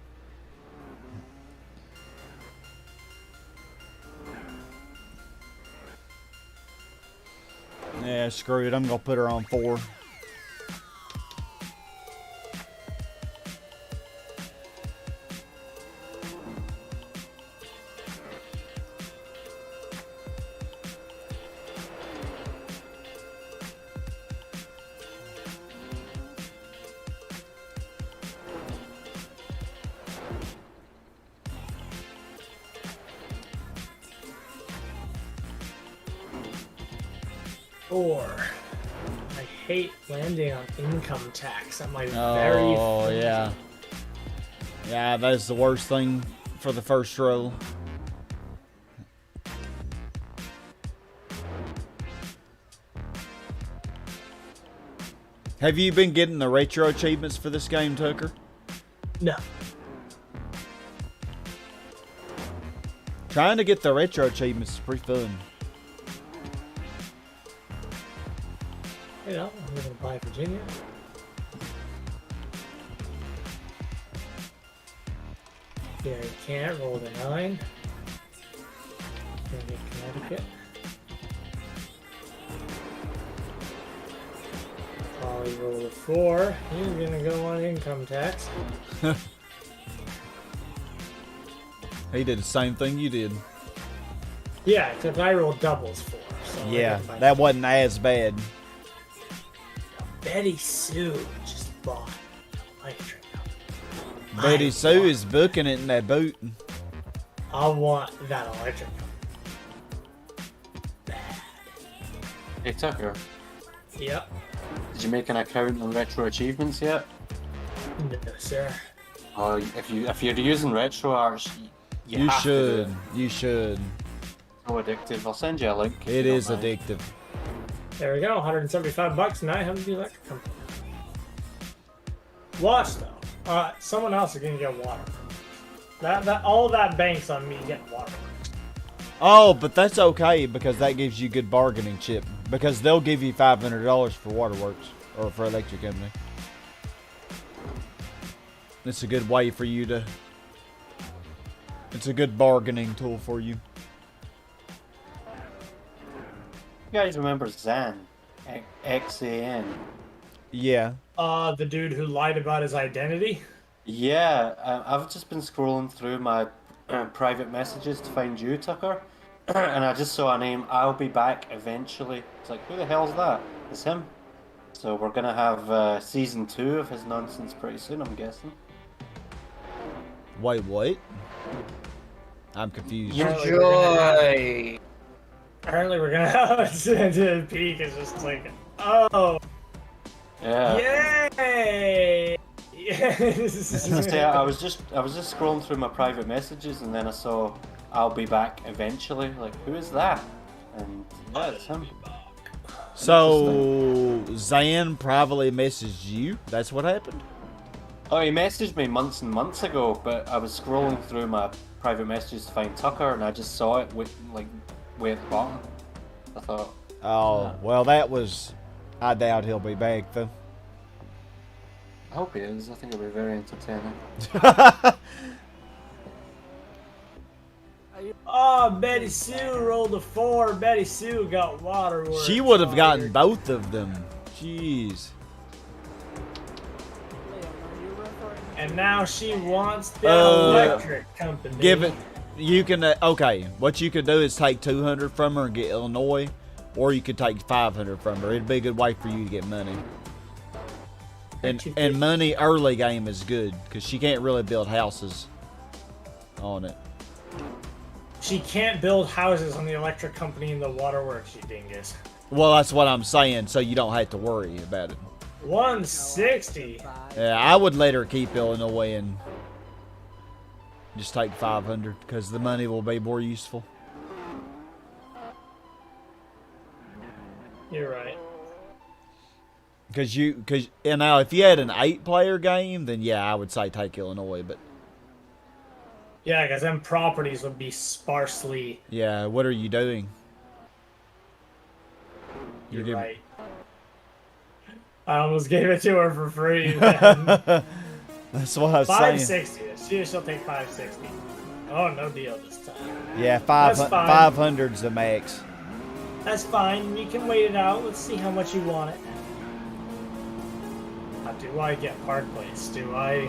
Yeah, screw it. I'm gonna put her on 4. I hate landing on income tax at my very Oh, yeah. Yeah, that is the worst thing for the first row. Have you been getting the retro achievements for this game, Tucker? No. Trying to get the retro achievements is pretty fun. You know, I'm gonna buy Virginia. Yeah, you can't roll the 9. Gonna get Connecticut. Probably roll the 4. He's gonna go on income tax. He did the same thing you did. Yeah, except I rolled doubles 4. So Yeah, that wasn't as bad. Betty Sue just bought electric. Betty Sue is booking it in that boot. I want that electric. Hey Tucker, Yep. did you make an account on Retro Achievements yet? No, sir. Oh, if you're using RetroArch, You have to do it. should. You should. So addictive. I'll send you a link. if It you don't is mind. addictive. There we go. $175, and I have the electric company. Watch though. Someone else is gonna get water. All that banks on me getting water. Oh, but that's okay because that gives you good bargaining chip. Because they'll give you $500 for waterworks or for electric company. It's a good way for you to. It's a good bargaining tool for you. You guys remember Zan? XAN. Yeah. The dude who lied about his identity. Yeah, I've just been scrolling through my private messages to find you, Tucker, and I just saw a name. I'll be back eventually. It's like, who the hell's that? It's him. So we're gonna have season 2 of his nonsense pretty soon, I'm guessing. Wait, what? I'm confused. Enjoy. Apparently we're gonna have to peak. It's just like, oh, Yeah. yay! I was gonna say, I was just scrolling through my private messages and then I saw I'll be back eventually. Like, who is that? And yeah, it's him. So, Zan privately messaged you? That's what happened? Oh, he messaged me months and months ago, but I was scrolling through my private messages to find Tucker and I just saw it with way at the bottom. I thought, Oh, well, that was... I doubt he'll be back, though. I hope he is. I think it'll be very entertaining. Oh, Betty Sue rolled a 4. Betty Sue got waterworks. She would have Oh, gotten you're- both of them. Jeez. And now she wants the Uh, electric company. Give it. You can. Okay. What you could do is take 200 from her and get Illinois, or you could take 500 from her. It'd be a good way for you to get money. And money early game is good because she can't really build houses on it. She can't build houses on the electric company and the waterworks, you dingus. Well, that's what I'm saying. So you don't have to worry about it. 160. Yeah, I would let her keep Illinois and just take 500 because the money will be more useful. You're right. Because now if you had an 8-player game, then yeah, I would say take Illinois. But Yeah, because them properties would be sparsely. yeah, what are you doing? You're giving- right. I almost gave it to her for free. Man. That's what I was saying. 560. She'll take 560. Oh, no deal this time. Yeah, That's fine. 500's the max. That's fine. You can wait it out. Let's see how much you want it. Do I get Park Place? Do I?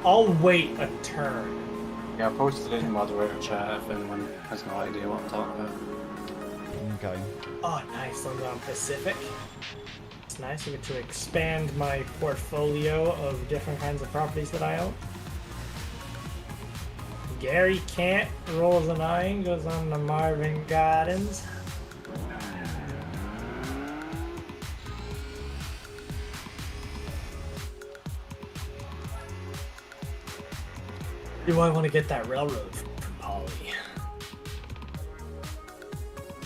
I'll wait a turn. Yeah, I posted it in moderator chat if anyone has no idea what I'm talking about. Okay. Oh, nice. I'm on Pacific. It's nice. I get to expand my portfolio of different kinds of properties that I own. Gary Kant rolls an eye and goes on to Marvin Gardens. Do I want to get that railroad from Polly?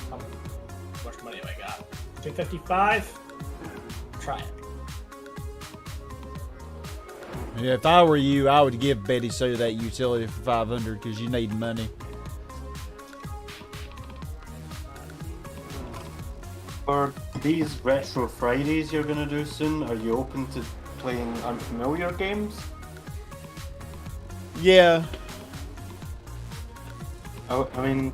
How much money have I got? 255? Try it. Yeah, if I were you, I would give Betty Sue that utility for 500 because you need money. For these Retro Fridays you're gonna do soon, are you open to playing unfamiliar games? Yeah. I mean,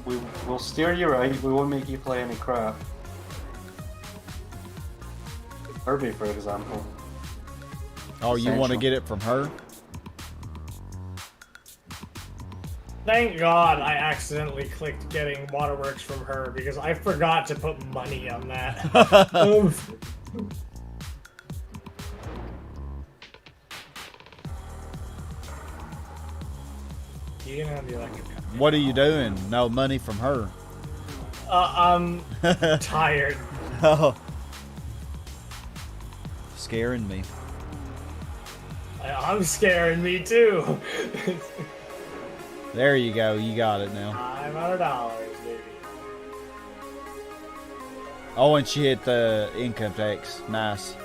we'll steer you right. We won't make you play any crap. Kirby, for example. Oh, you want to Essential. get it from her? Thank God I accidentally clicked getting Waterworks from her because I forgot to put money on that. Oof. You can have the electric company. What are you doing? No money from her. I'm tired. Oh. Scaring me. I'm scaring me too. There you go. You got it now. $500, baby. Oh, and she hit the income tax. Nice.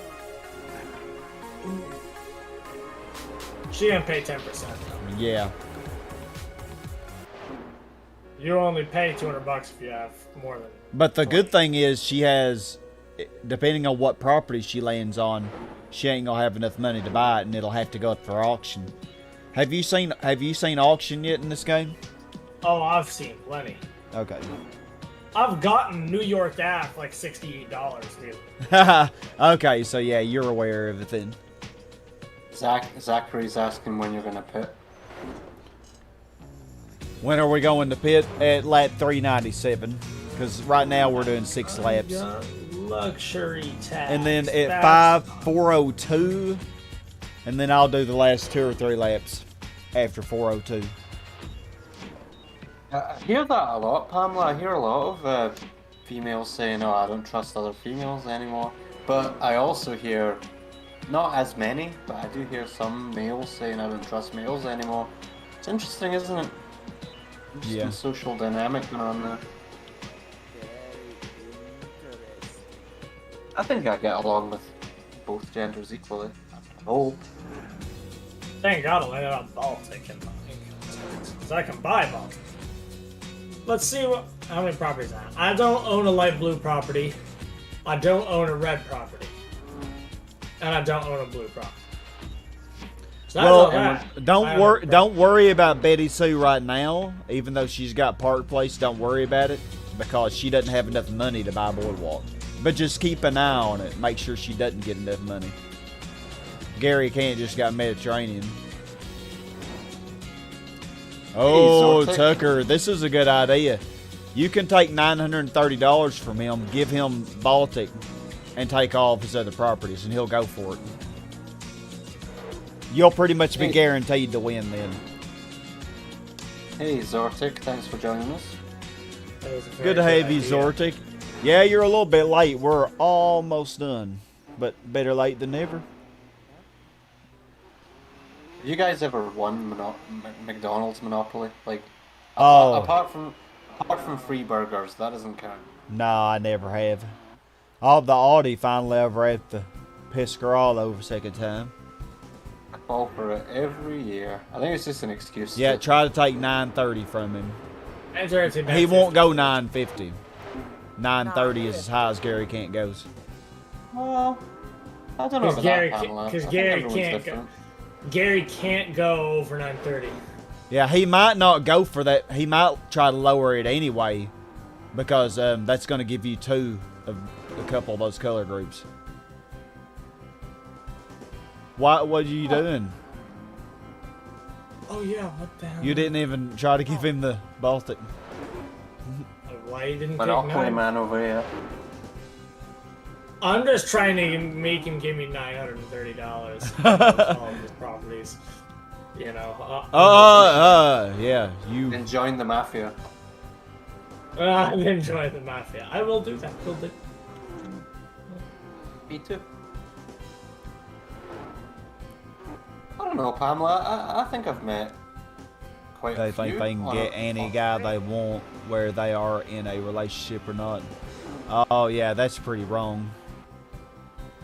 She gonna pay 10% though. Yeah. You only pay $200 if you have more than. But the good thing is she has, depending on what property she lands on, she ain't gonna have enough money to buy it, and it'll have to go up for auction. Have you seen auction yet in this game? Oh, I've seen plenty. Okay. I've gotten New York Ave like $68, dude. Okay, so yeah, you're aware of it then. Zachary's asking when you're gonna pit. When are we going to pit? At lap 397. Because right now we're doing 6 laps. Got luxury tax. And then at That's- 402, and then I'll do the last 2 or 3 laps after 402. I hear that a lot, Pamela. I hear a lot of females saying, "Oh, I don't trust other females anymore." But I also hear, not as many, but I do hear some males saying, "I don't trust males anymore." It's interesting, isn't it? Interesting Yeah. social dynamic going on there. I think I get along with both genders equally. I hope. Thank God I landed on Baltic and because I can buy Baltic. Let's see how many properties I have. I don't own a light blue property. I don't own a red property. And I don't own a blue property. So that's all that. Don't worry about Betty Sue right now, even though she's got Park Place. Don't worry about it because she doesn't have enough money to buy Boardwalk. But just keep an eye on it. Make sure she doesn't get enough money. Gary can't just got Mediterranean. Oh, Hey, Zortek. Tucker, this is a good idea. You can take $930 from him, give him Baltic, and take all of his other properties, and he'll go for it. You'll pretty much be guaranteed to win then. Hey, Zortic, thanks for joining us. That was a very Good to have you, idea. Zortic. Yeah, you're a little bit late. We're almost done, but better late than never. Have you guys ever won McDonald's Monopoly? Like, Oh. apart from free burgers, that doesn't count. No, I never have. Oh, the Audi finally over at the Pescarolo for a second time. I fall for it every year. I think it's just an excuse. Yeah, to- try to take 930 from him. Enter into He won't go 950. 930 is as high as Gary can't goes. Well, I don't know Because about Gary, that, Pamela. I think Gary everyone's can't go. different. Gary can't go over 930. Yeah, he might not go for that. He might try to lower it anyway, because that's going to give you two of a couple of those color groups. What are you doing? Oh yeah, what the hell? You didn't even try to give him the Baltic. Why you didn't take Monopoly 9? man over here. I'm just trying to make him give me $930 for all of his properties. You know. Yeah, you. And join the mafia. I'm enjoying the mafia. I will do that. Will do. Me too. I don't know, Pamela. I think I've met quite They a think few they can on get a- any guy they want, where they are in a relationship or not. Oh yeah, that's pretty wrong.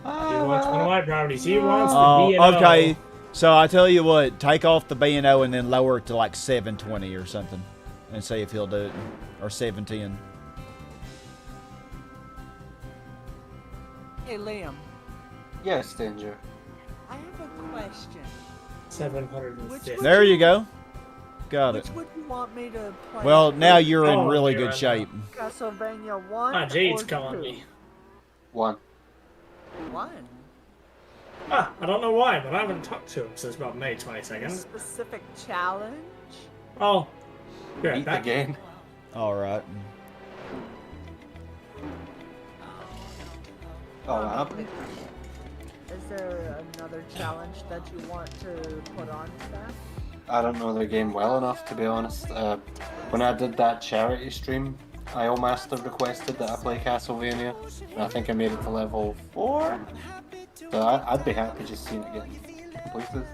He wants one of my properties. He wants Oh, the B&O. okay. So I tell you what, take off the B&O and then lower it to like 720 or something, and see if he'll do it, or 710. Hey, Liam, Yes, Danger. I have a question. 750. There you go. Got it. Which would you want me to play? Well, now you're in Oh, really you're good right shape. Castlevania 1 Ah, Jade's or calling 2? me. One. 1. Ah, I don't know why, but I haven't talked to him since about May 22nd. Specific challenge? Oh, be right Beat the back. game. All right. Oh, what happened? Is there another challenge that you want to put on staff? I don't know the game well enough, to be honest. When I did that charity stream, IOMaster requested that I play Castlevania, and I think I made it to level 4. So I'd be happy just seeing it get completed.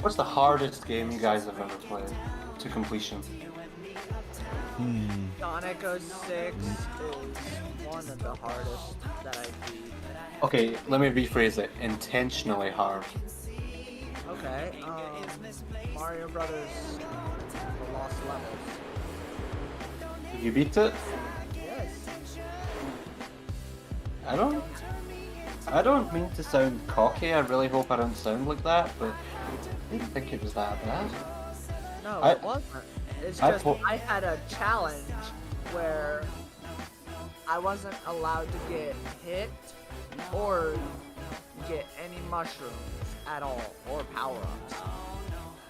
What's the hardest game you guys have ever played to completion? Sonic 06 is one of the hardest that I beat. Okay, let me rephrase it. Intentionally hard. Okay, Mario Brothers The Lost Levels. You beat it? Yes. I don't mean to sound cocky. I really hope I don't sound like that, but I didn't think it was that bad. No, I- it wasn't. It's I just po- I had a challenge where I wasn't allowed to get hit or get any mushrooms at all or power-ups.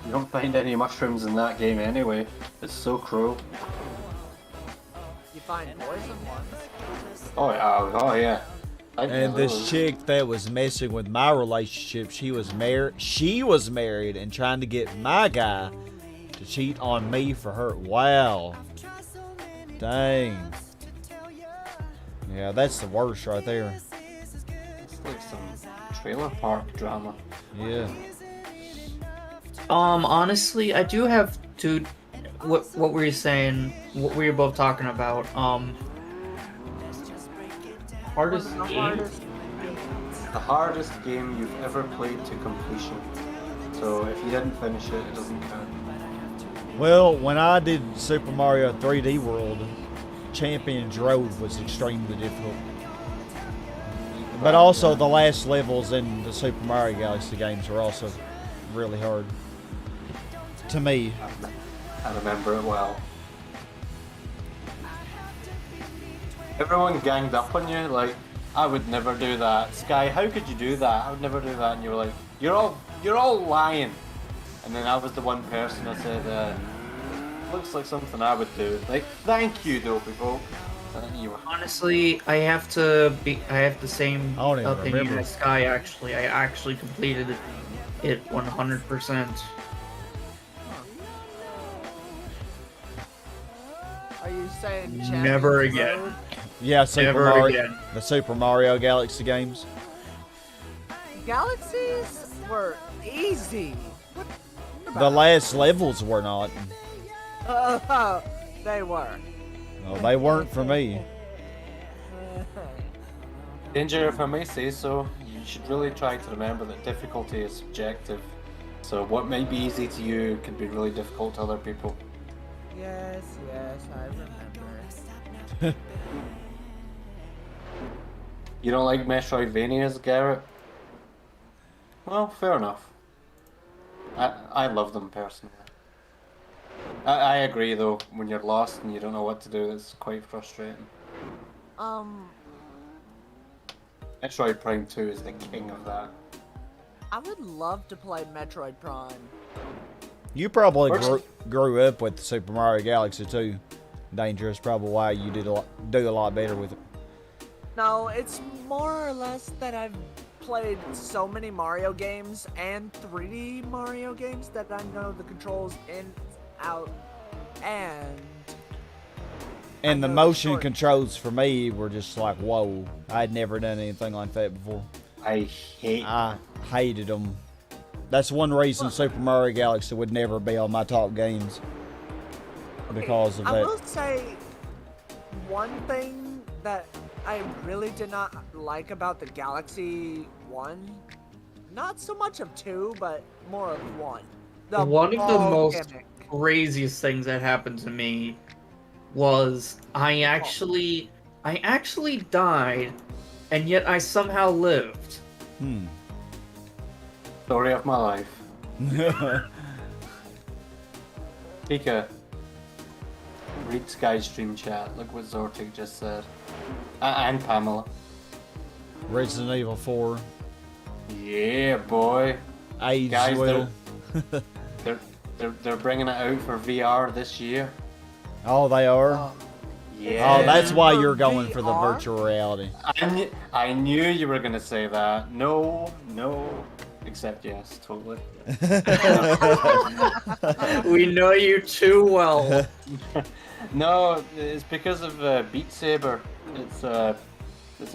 You don't find any mushrooms in that game anyway. It's so cruel. You find poison ones. Oh yeah. And this chick that was messing with my relationship, she was married and trying to get my guy to cheat on me for her. Wow. Dang. Yeah, that's the worst right there. It's like some trailer park drama. Yeah. Honestly, I do have to. What were you saying? What were you both talking about? Hardest One of the game? hardest The hardest game you've ever played to completion. So if you didn't finish it, it doesn't count. Well, when I did Super Mario 3D World, Champion's Road was extremely difficult. But also the last levels in the Super Mario Galaxy games were also really hard. To me. I remember it well. Everyone ganged up on you, like, I would never do that. Sky, how could you do that? I would never do that. And you were like, you're all lying. And then I was the one person that said, looks like something I would do. Like, thank you, dopey folk. And you were Honestly, I have the same I don't even opinion remember. as Sky. Actually, I actually completed it 100%. Are you saying Never Champions again. Road? Yeah, Super Never Mario, again. the Super Mario Galaxy games. Galaxies were easy. The last levels were not. They were. Well, they weren't for me. Danger, if I may say so, you should really try to remember that difficulty is subjective. So what might be easy to you can be really difficult to other people. Yes, I remember. You don't like Metroidvanias, Garrett? Well, fair enough. I love them personally. I agree though, when you're lost and you don't know what to do, it's quite frustrating. Metroid Prime 2 is the king of that. I would love to play Metroid Prime. You probably grew up with Super Mario Galaxy too. Dangerous, probably why you do a lot better with it. No, it's more or less that I've played so many Mario games and 3D Mario games that I know the controls in, out, and And the know the motion short- controls for me were just like, whoa. I'd never done anything like that before. I hate I hated them. That's one reason Super Mario Galaxy would never be on my top games. Because of I that. will say one thing that I really did not like about the Galaxy 1, not so much of 2, but more of 1. One of the ball most gimmick. craziest things that happened to me was I actually died, and yet I somehow lived. Story of my life. Pika, read Sky's stream chat. Look what Zortic just said. And Pamela. Resident Evil 4. Yeah, boy. Age Guys, well. they're bringing it out for VR this year. Oh, they are? Yeah. Oh, that's why For you're going for the VR? virtual reality. I knew you were gonna say that. No. Except yes, totally. We know you too well. No, it's because of Beat Saber. It's a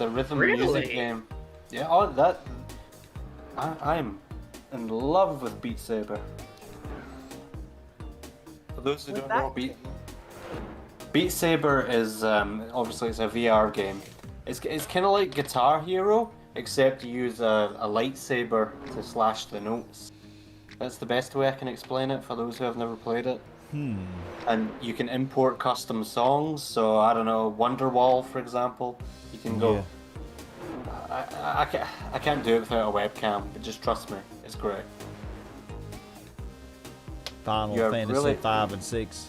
rhythm music Really? game. Yeah, oh that. I'm in love with Beat Saber. For those who With don't know, that Beat Saber is obviously it's a VR game. It's kind of like Guitar Hero, except you use a lightsaber to slash the notes. That's the best way I can explain it for those who have never played it. And you can import custom songs. So I don't know, Wonderwall, for example. You can go. Yeah. I can't do it without a webcam, but just trust me, it's great. Final You're Fantasy really- 5 and 6.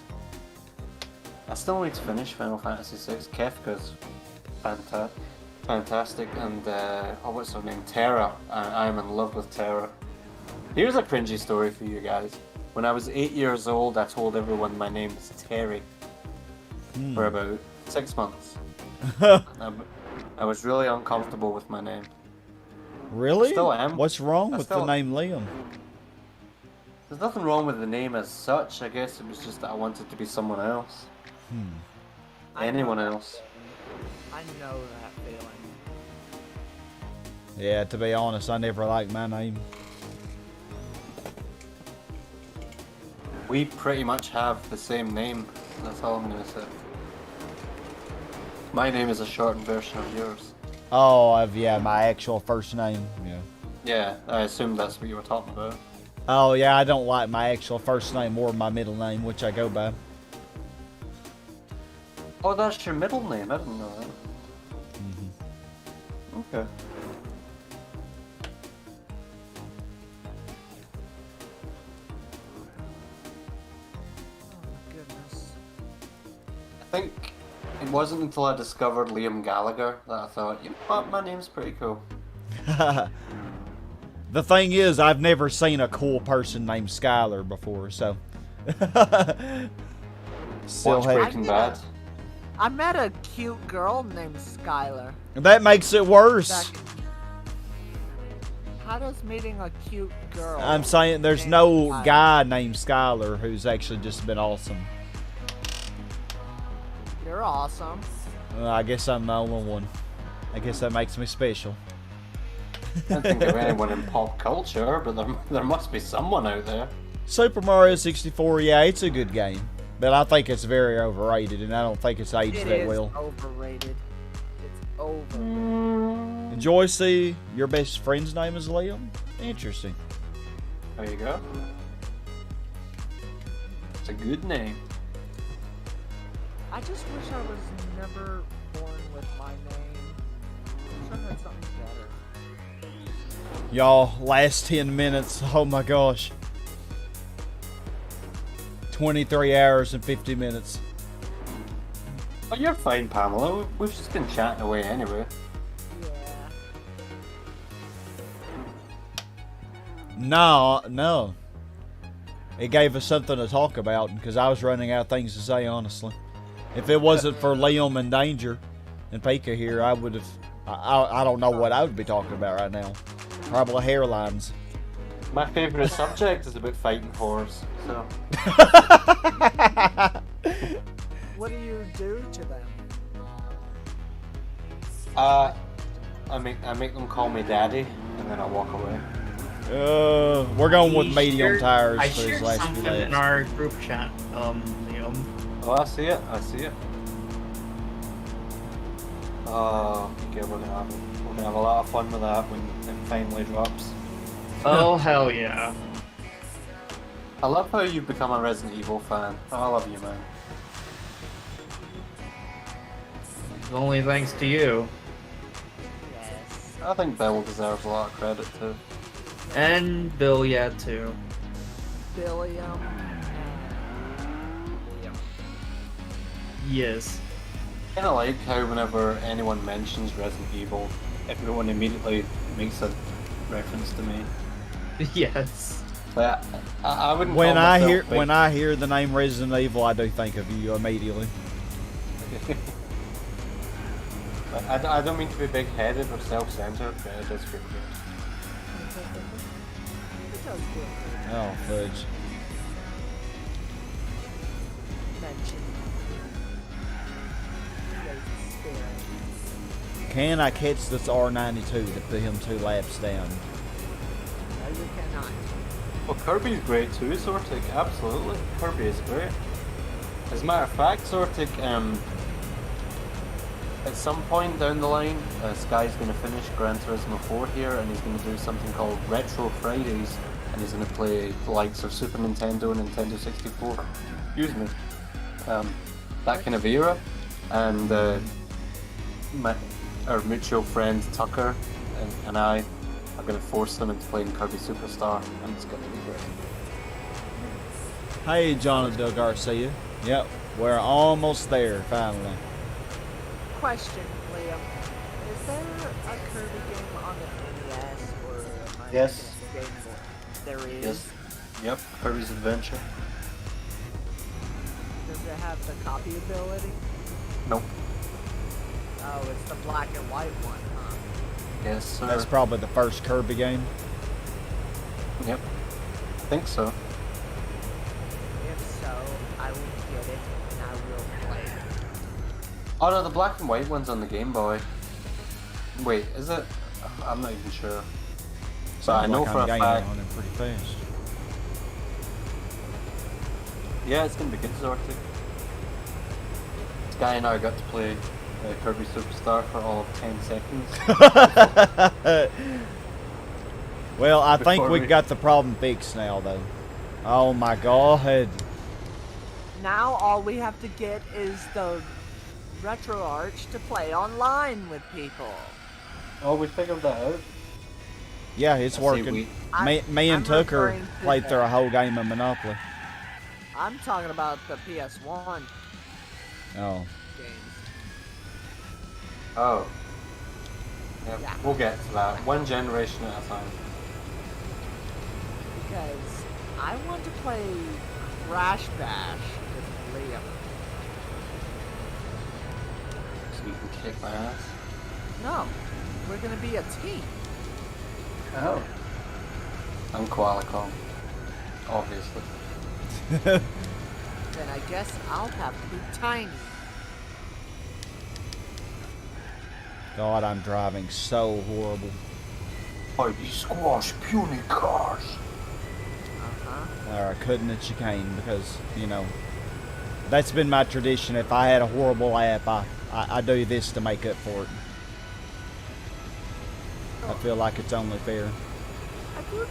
I still need to finish Final Fantasy VI. Kefka's fantastic, and what's her name? Terra. I'm in love with Terra. Here's a cringy story for you guys. When I was 8 years old, I told everyone my name is Terry for about 6 months. I was really uncomfortable with my name. Really? Still am. What's wrong I with still- the name Liam? There's nothing wrong with the name as such. I guess it was just that I wanted to be someone else. Anyone else. I know that feeling. Yeah, to be honest, I never liked my name. We pretty much have the same name. That's all I'm gonna say. My name is a shortened version of yours. Oh, yeah, my actual first name. Yeah. Yeah, I assumed that's what you were talking about. Oh, yeah, I don't like my actual first name or my middle name, which I go by. Oh, that's your middle name. I didn't know that. Okay. Oh my goodness. I think in wasn't until I discovered Liam Gallagher that I thought, you know what, my name's pretty cool. The thing is, I've never seen a cool person named Skylar before, so. Watch Breaking Bad. I met a cute girl named Skylar. That makes it worse. How does meeting a cute girl? I'm saying there's named no Skylar? guy named Skylar who's actually just been awesome. You're awesome. I guess I'm the only one. I guess that makes me special. I don't think of anyone in pop culture, but there must be someone out there. Super Mario 64, yeah, it's a good game. But I think it's very overrated, and I don't think it's aged that well. Overrated. It's overrated. Joycey, your best friend's name is Liam? Interesting. There you go. It's a good name. I just wish I was never born with my name. I wish I had something better. Y'all, last 10 minutes, oh my gosh. 23 hours and 50 minutes. Oh, you're fine, Pamela. We've just been chatting away anyway. Yeah. No. It gave us something to talk about because I was running out of things to say, honestly. If it wasn't for Liam and Danger and Pika here, I would have. I don't know what I would be talking about right now. Probably hairlines. My favourite subject is about fighting whores, so. What do you do to them? I make them call me daddy, and then I walk away. We're going with medium tires I for this shared last few something in laps. our group chat, Liam. Oh, I see it. Oh, okay, we're gonna have a lot of fun with that when it finally drops. Oh, hell yeah. I love how you've become a Resident Evil fan. Oh, I love you, man. Only thanks to you. Yes. I think Bill deserves a lot of credit too. And Bill, yeah, too. Billiam. Yes. Kinda like how whenever anyone mentions Resident Evil, everyone immediately makes a reference to me. Yes. But I wouldn't When call I myself hear when I hear the name Resident Evil, I do think of you immediately. I don't mean to be big-headed or self-centered, but it does feel good. It does feel good. Oh, fudge. Mention. Great spirit. Can I catch this R92 to put him 2 laps down? No, you cannot. Well, Kirby's great too, Sortic, absolutely. Kirby is great. As a matter of fact, Sortic, at some point down the line, Sky's going to finish Gran Turismo 4 here, and he's going to do something called Retro Fridays, and he's going to play the likes of Super Nintendo and Nintendo 64. Excuse me. That kind of era. And our mutual friend Tucker and I are going to force them into playing Kirby Superstar, and it's going to be great. Hey, Jonathan Garcia. Yep, we're almost there, finally. Question, Liam. Is there a Kirby game on the NES or am I Yes. thinking of Game Boy? There is. Yes. Yep, Kirby's Adventure. Does it have the copy ability? Nope. Oh, it's the black and white one, huh? Yes, sir. That's probably the first Kirby game. Yep. I think so. If so, I will get it and I will play it. Oh no, the black and white one's on the Game Boy. Wait, is it? I'm not even sure. So I Sounds know like for I'm a gaining fact. on it pretty fast. Yeah, it's gonna be good, Zortic. Sky and I got to play Kirby Superstar for all of 10 seconds. Well, I think Before we we- got the problem fixed now, though. Oh my god. Now all we have to get is the Retro Arch to play online with people. Oh, we figured that out. Yeah, it's I see working. we- Me and I'm Tucker referring to played through a that. whole game of Monopoly. I'm talking about the PS1 Oh. games. Oh. Yeah, Yeah. we'll get to that. One generation at a time. Because I want to play Crash Bash with Liam. So you can kick my ass. No, we're gonna be a team. Oh. I'm Qualicom. Obviously. Then I guess I'll have to be Tiny. God, I'm driving so horrible. I squash puny cars. Uh-huh. Or I couldn't at chicane because, you know, that's been my tradition. If I had a horrible lap, I do this to make up for it. I feel like it's only fair. I do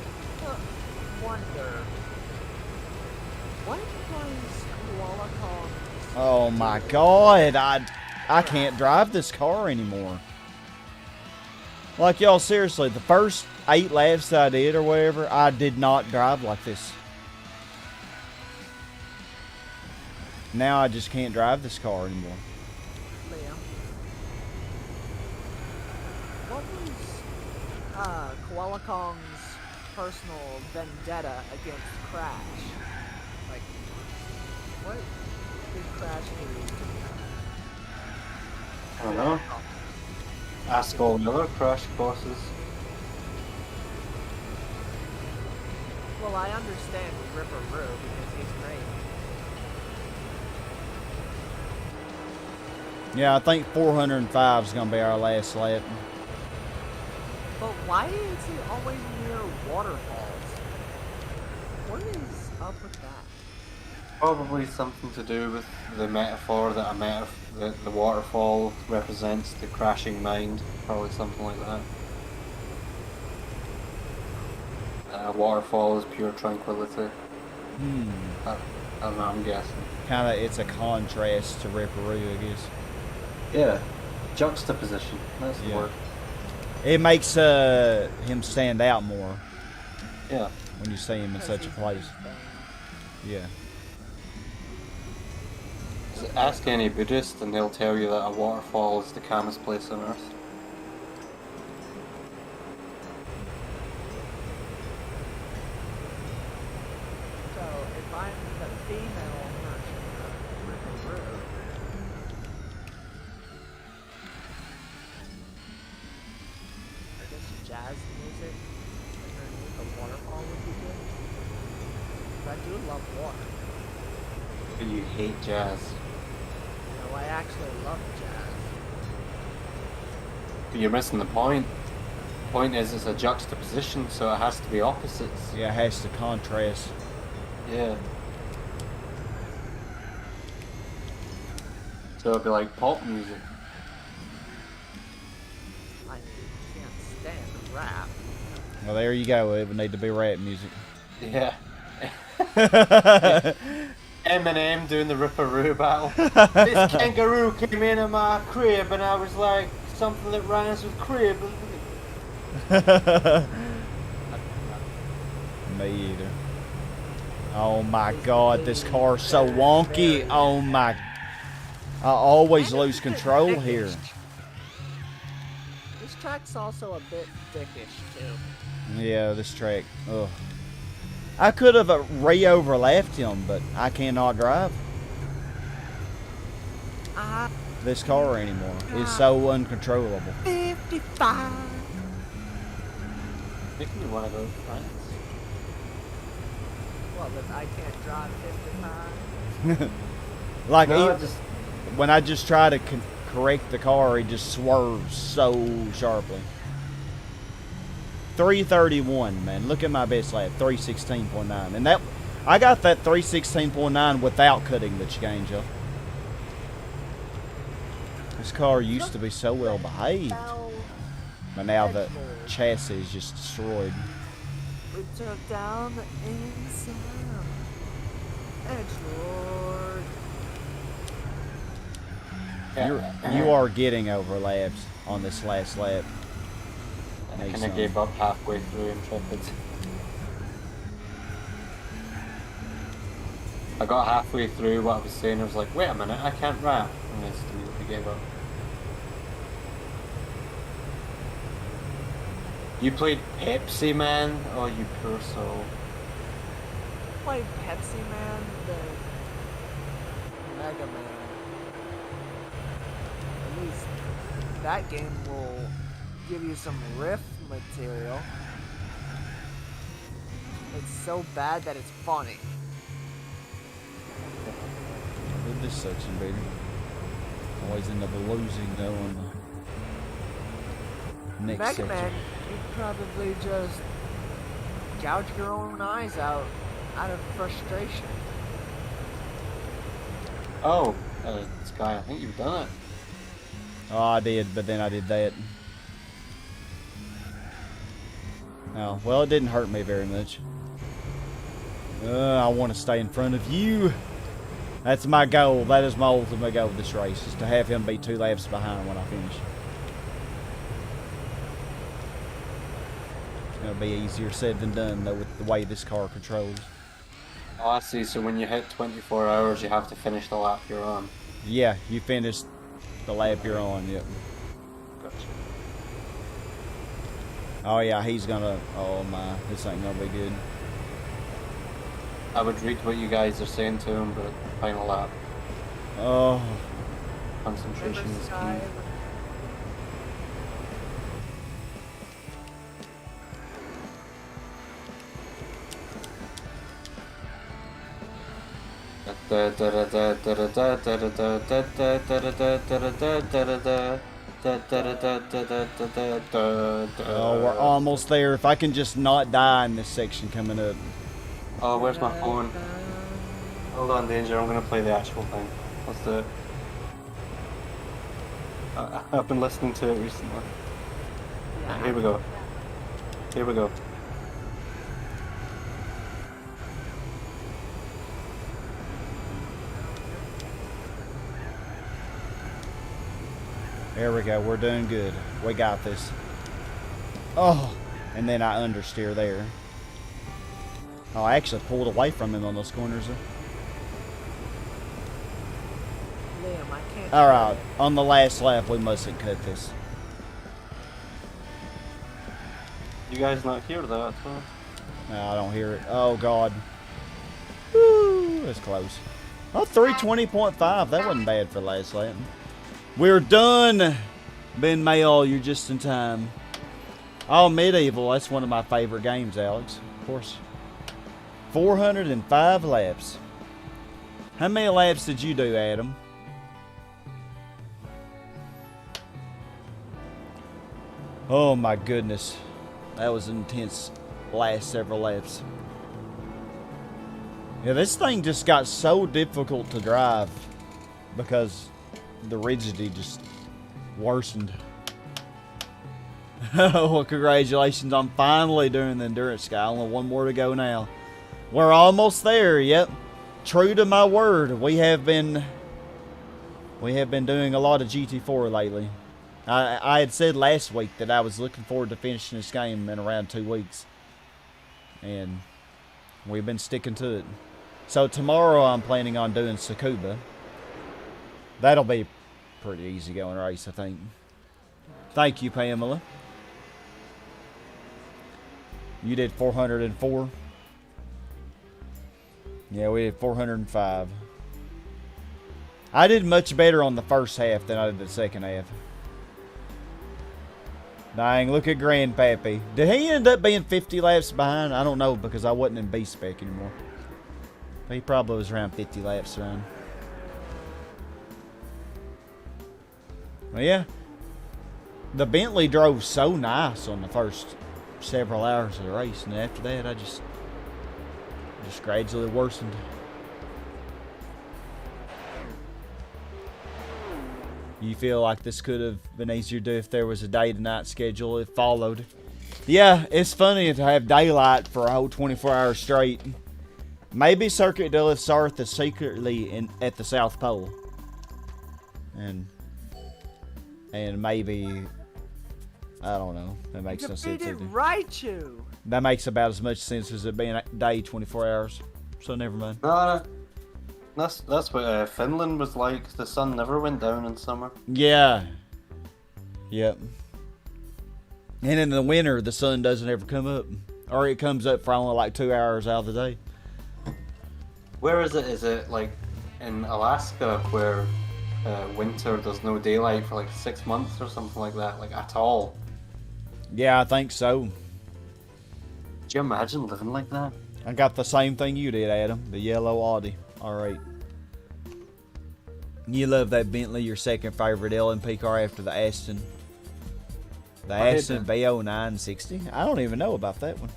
wonder, what does Qualicom... Oh my God, I can't drive this car anymore. Like, y'all, seriously, the first 8 laps that I did or whatever, I did not drive like this. Now I just can't drive this car anymore. Liam, what was Qualicom's personal vendetta against Crash? Like, what did Crash do? I don't know. Ask all the other Crash bosses. Well, I understand Ripper Roo because he's great. Yeah, I think 405 is going to be our last lap. But why is it always near waterfalls? What is up with that? Probably something to do with the metaphor that the waterfall represents the crashing mind. Probably something like that. A waterfall is pure tranquility. I'm guessing. Kind of, it's a contrast to Ripperoo, I guess. Yeah, juxtaposition. That's the Yeah. word. It makes him stand out more Yeah. when you see him in such a place. Yeah. So ask any Buddhist and they'll tell you that a waterfall is the calmest place on earth. So, if I'm the female version of Ripper Roo, I guess jazz music underneath a waterfall would be good. 'Cause I do love water. But you hate jazz. No, I actually love jazz. But you're missing the point. The point is it's a juxtaposition, so it has to be opposites. Yeah, it has to contrast. Yeah. So it'd be like pop music. I mean, you can't stand rap. Well, there you go. It would need to be rap music. Yeah. Eminem doing the Ripperoo battle. This kangaroo came into my crib and I was like, something that rhymes with crib. Me either. Oh my God, this car's so wonky. Oh my. I always lose control here. This track's also a bit dickish, too. Yeah, this track. Ugh. I could have re-overlapped him, but I cannot drive this car anymore. It's so uncontrollable. 55. Making me want to go to France. Well, but I can't drive 55. Like, No, even when I just try to correct the car, it just swerves so sharply. 331, man. Look at my best lap, 316.9. And that, I got that 316.9 without cutting the change up. This car used to be so well behaved, but now the chassis is just destroyed. We took down the inside. Edgelord. You are getting overlaps on this last lap. I kind of gave up halfway through Intrepid. I got halfway through what I was saying, I was like, wait a minute, I can't rap. And I just immediately gave up. You played Pepsi Man? Oh, you poor soul. Play Pepsi Man, the Mega Man. At least that game will give you some riff material. It's so bad that it's funny. With this section, baby. Always end up losing though on the next Mega section. Man, you'd probably just gouge your own eyes out of frustration. Oh, Sky, I think you've done it. Oh, I did, but then I did that. Oh, well, it didn't hurt me very much. I want to stay in front of you. That's my goal. That is my ultimate goal of this race, is to have him be 2 laps behind when I finish. It'll be easier said than done, though, with the way this car controls. Oh, I see. So when you hit 24 hours, you have to finish the lap you're on. Yeah, you finished the lap you're on, yep. Gotcha. Oh, yeah, he's gonna... Oh, my. This ain't gonna be good. I would read what you guys are saying to him, but final lap. Oh... Concentration is key. Oh, we're almost there. If I can just not die in this section coming up. Oh, where's my phone? Hold on, Danger. I'm gonna play the actual thing. Let's do it. I've been listening to it recently. Here we go. Here we go. There we go. We're doing good. We got this. Oh, and then I understeer there. Oh, I actually pulled away from him on those corners. Liam, I can't. All right, on the last lap, we mustn't cut this. You guys not hear that, huh? No, I don't hear it. Oh God. Woo, that's close. Oh, 320.5. That wasn't bad for last lap. We're done. Ben Mayall, you're just in time. Oh, Medieval. That's one of my favorite games, Alex. Of course. 405 laps. How many laps did you do, Adam? Oh my goodness. That was intense last several laps. Yeah, this thing just got so difficult to drive because the rigidity just worsened. Well, congratulations on finally doing the endurance, guy. Only one more to go now. We're almost there. Yep. True to my word, we have been doing a lot of GT4 lately. I had said last week that I was looking forward to finishing this game in around 2 weeks. And we've been sticking to it. So tomorrow I'm planning on doing Tsukuba. That'll be a pretty easy going race, I think. Thank you, Pamela. You did 404. Yeah, we did 405. I did much better on the first half than I did the second half. Dang, look at Grandpappy. Did he end up being 50 laps behind? I don't know because I wasn't in B-Spec anymore. He probably was around 50 laps behind. Well, yeah. The Bentley drove so nice on the first several hours of the race, and after that, I just gradually worsened. You feel like this could have been easier to do if there was a day to night schedule it followed. Yeah, it's funny to have daylight for a whole 24 hours straight. Maybe Circuit de la Sarthe is secretly at the South Pole. And maybe, I don't know. That makes no sense either. Raichu. That makes about as much sense as it being a day 24 hours. So never mind. No, that's what Finland was like. The sun never went down in summer. Yeah. Yep. And in the winter, the sun doesn't ever come up. Or it comes up for only like 2 hours out of the day. Where is it? Is it like in Alaska where winter there's no daylight for like 6 months or something like that, like at all? Yeah, I think so. Could you imagine living like that? I got the same thing you did, Adam. The yellow Audi. Alright. You love that Bentley, your second favorite LMP car after the Aston. The Aston VO 960? I don't even know about that one.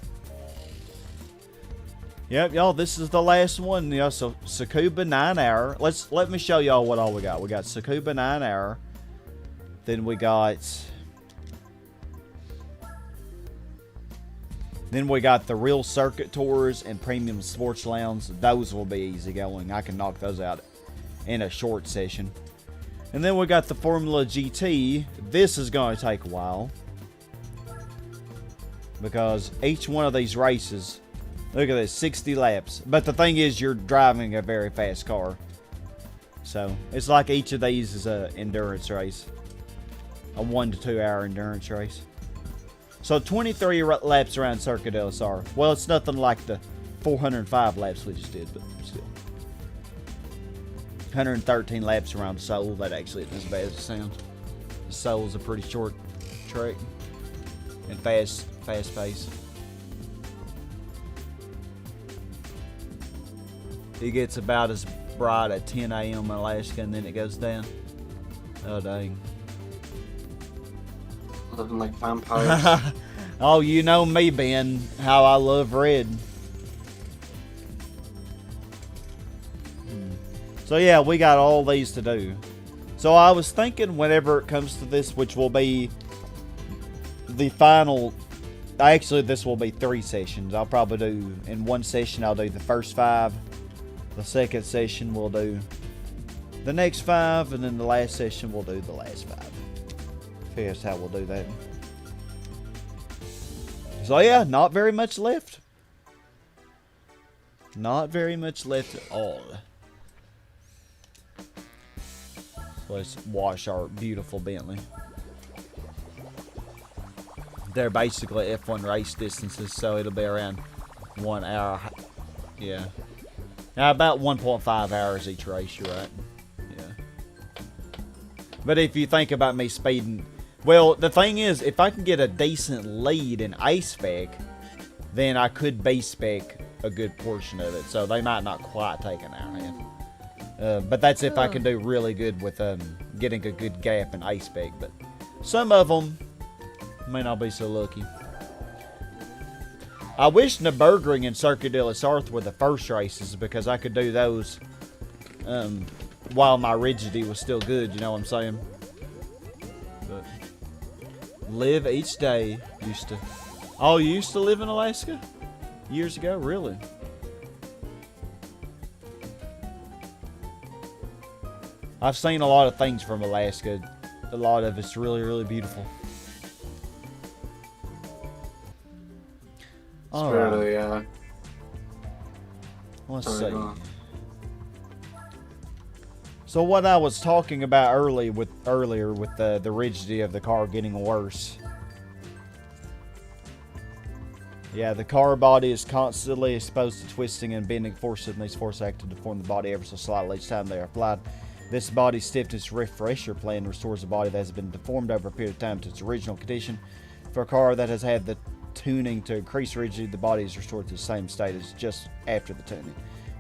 Yep, y'all, this is the last one. You know, so Tsukuba 9 hour. Let me show y'all what all we got. We got Tsukuba 9 hour. Then we got the real circuit tours and premium sports lounge. Those will be easy going. I can knock those out in a short session. And then we got the Formula GT. This is going to take a while, because each one of these races, look at this, 60 laps. But the thing is, you're driving a very fast car. So it's like each of these is an endurance race. A 1 to 2 hour endurance race. So 23 laps around Circuit del Sol. Well, it's nothing like the 405 laps we just did, but still. 113 laps around Seoul. That actually isn't as bad as it sounds. Seoul's a pretty short track. And fast pace. It gets about as bright at 10 a.m. in Alaska, and then it goes down. Oh, dang. Living like vampires. Oh, you know me, Ben, how I love red. So yeah, we got all these to do. So I was thinking whenever it comes to this, which will be the final, actually this will be 3 sessions. I'll probably do, in one session I'll do the first 5. The second session we'll do the next 5, and then the last session we'll do the last 5. Here's how we'll do that. So yeah, not very much left. Not very much left at all. Let's wash our beautiful Bentley. They're basically F1 race distances, so it'll be around 1 hour. Yeah. Now about 1.5 hours each race, you're right. Yeah. But if you think about me speeding, well, the thing is, if I can get a decent lead in A-Spec, then I could B-Spec a good portion of it. So they might not quite take an hour in. But that's if I can do really good with getting a good gap in A-Spec. But some of them may not be so lucky. I wish Nürburgring and Circuit de la Sarthe were the first races, because I could do those while my rigidity was still good, you know what I'm saying? But live each day. Used to. Oh, you used to live in Alaska? Years ago? Really? I've seen a lot of things from Alaska. A lot of it's really, really beautiful. It's really, let's see. So what I was talking about earlier with the rigidity of the car getting worse. Yeah, the car body is constantly exposed to twisting and bending forces, and these forces act to deform the body ever so slightly each time they are applied. This body stiffness refresher plan restores a body that has been deformed over a period of time to its original condition. For a car that has had the tuning to increase rigidity, the body is restored to the same state as just after the tuning.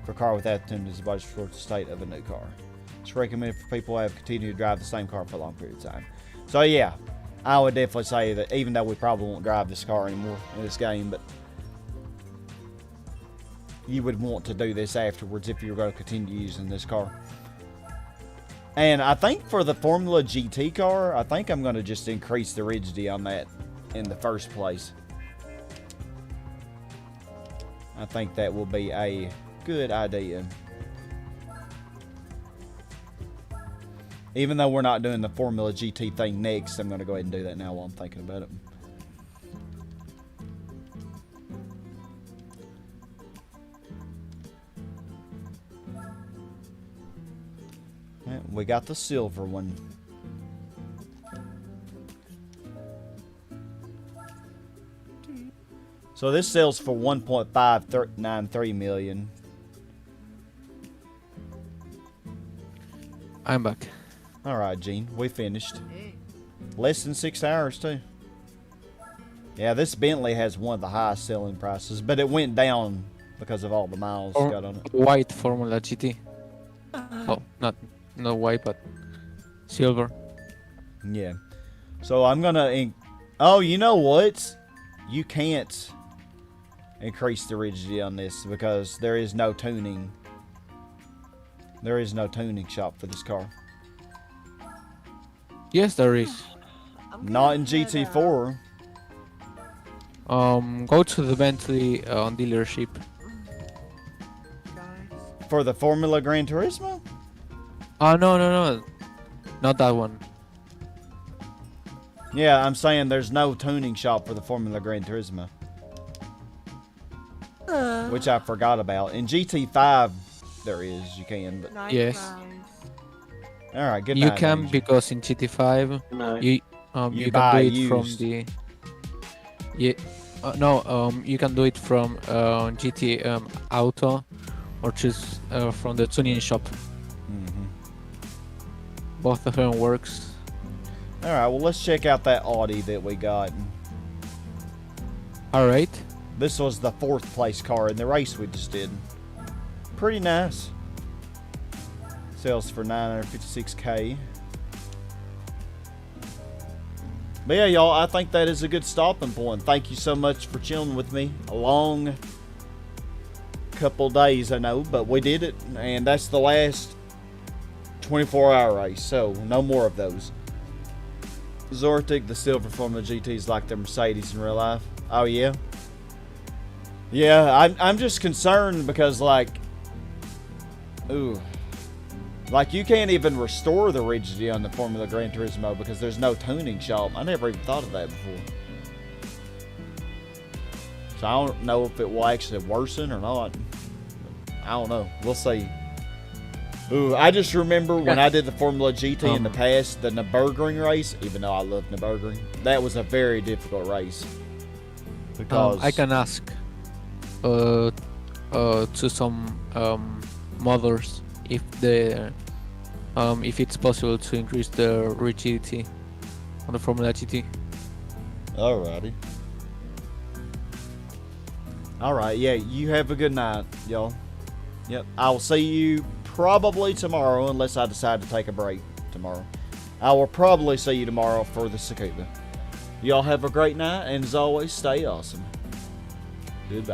For a car without tuning, the body is restored to the state of a new car. It's recommended for people who have continued to drive the same car for a long period of time. So yeah, I would definitely say that, even though we probably won't drive this car anymore in this game, but you would want to do this afterwards if you're going to continue using this car. And I think for the Formula GT car, I think I'm going to just increase the rigidity on that in the first place. I think that will be a good idea. Even though we're not doing the Formula GT thing next, I'm going to go ahead and do that now while I'm thinking about it. We got the silver one. So this sells for 1.593 million. I'm back. All right, Gene, we finished. Less than 6 hours too. Yeah, this Bentley has one of the highest selling prices, but it went down because of all the miles Or got on it. white Formula GT. Oh, not white, but silver. Yeah. So I'm gonna. Oh, you know what? You can't increase the rigidity on this because there is no tuning. There is no tuning shop for this car. Yes, there is. Not in GT4. Go to the Bentley dealership. For the Formula Gran Turismo? Oh no, not that one. Yeah, I'm saying there's no tuning shop for the Formula Gran Turismo. Which I forgot about. In GT5, there is. You can, but... Nice, Yes. nice. Alright, good You night, can Angel. because in GT5 No. you You you buy can do it from used. the you can do it from GT Auto or just from the tuning shop. Mhm. Both of them works. Alright, well, let's check out that Audi that we got. All right. This was the 4th place car in the race we just did. Pretty nice. Sells for 956K. But yeah, y'all, I think that is a good stopping point. Thank you so much for chilling with me. A long couple days, I know, but we did it. And that's the last 24-hour race, so no more of those. Sarthe, the silver Formula GTs like the Mercedes in real life. Oh, yeah? Yeah, I'm just concerned because, like... Ooh. Like, you can't even restore the rigidity on the Formula Gran Turismo because there's no tuning shop. I never even thought of that before. So I don't know if it will actually worsen or not. I don't know. We'll see. Ooh, I just remember when I did the Formula GT in the past, the Nürburgring race, even though I love Nürburgring, that was a very difficult race. Because... I can ask to some modders if it's possible to increase the rigidity on the Formula GT. Alrighty. Alright, yeah, you have a good night, y'all. Yep, I'll see you probably tomorrow unless I decide to take a break tomorrow. I will probably see you tomorrow for the Sakuba. Y'all have a great night, and as always, stay awesome. Goodbye.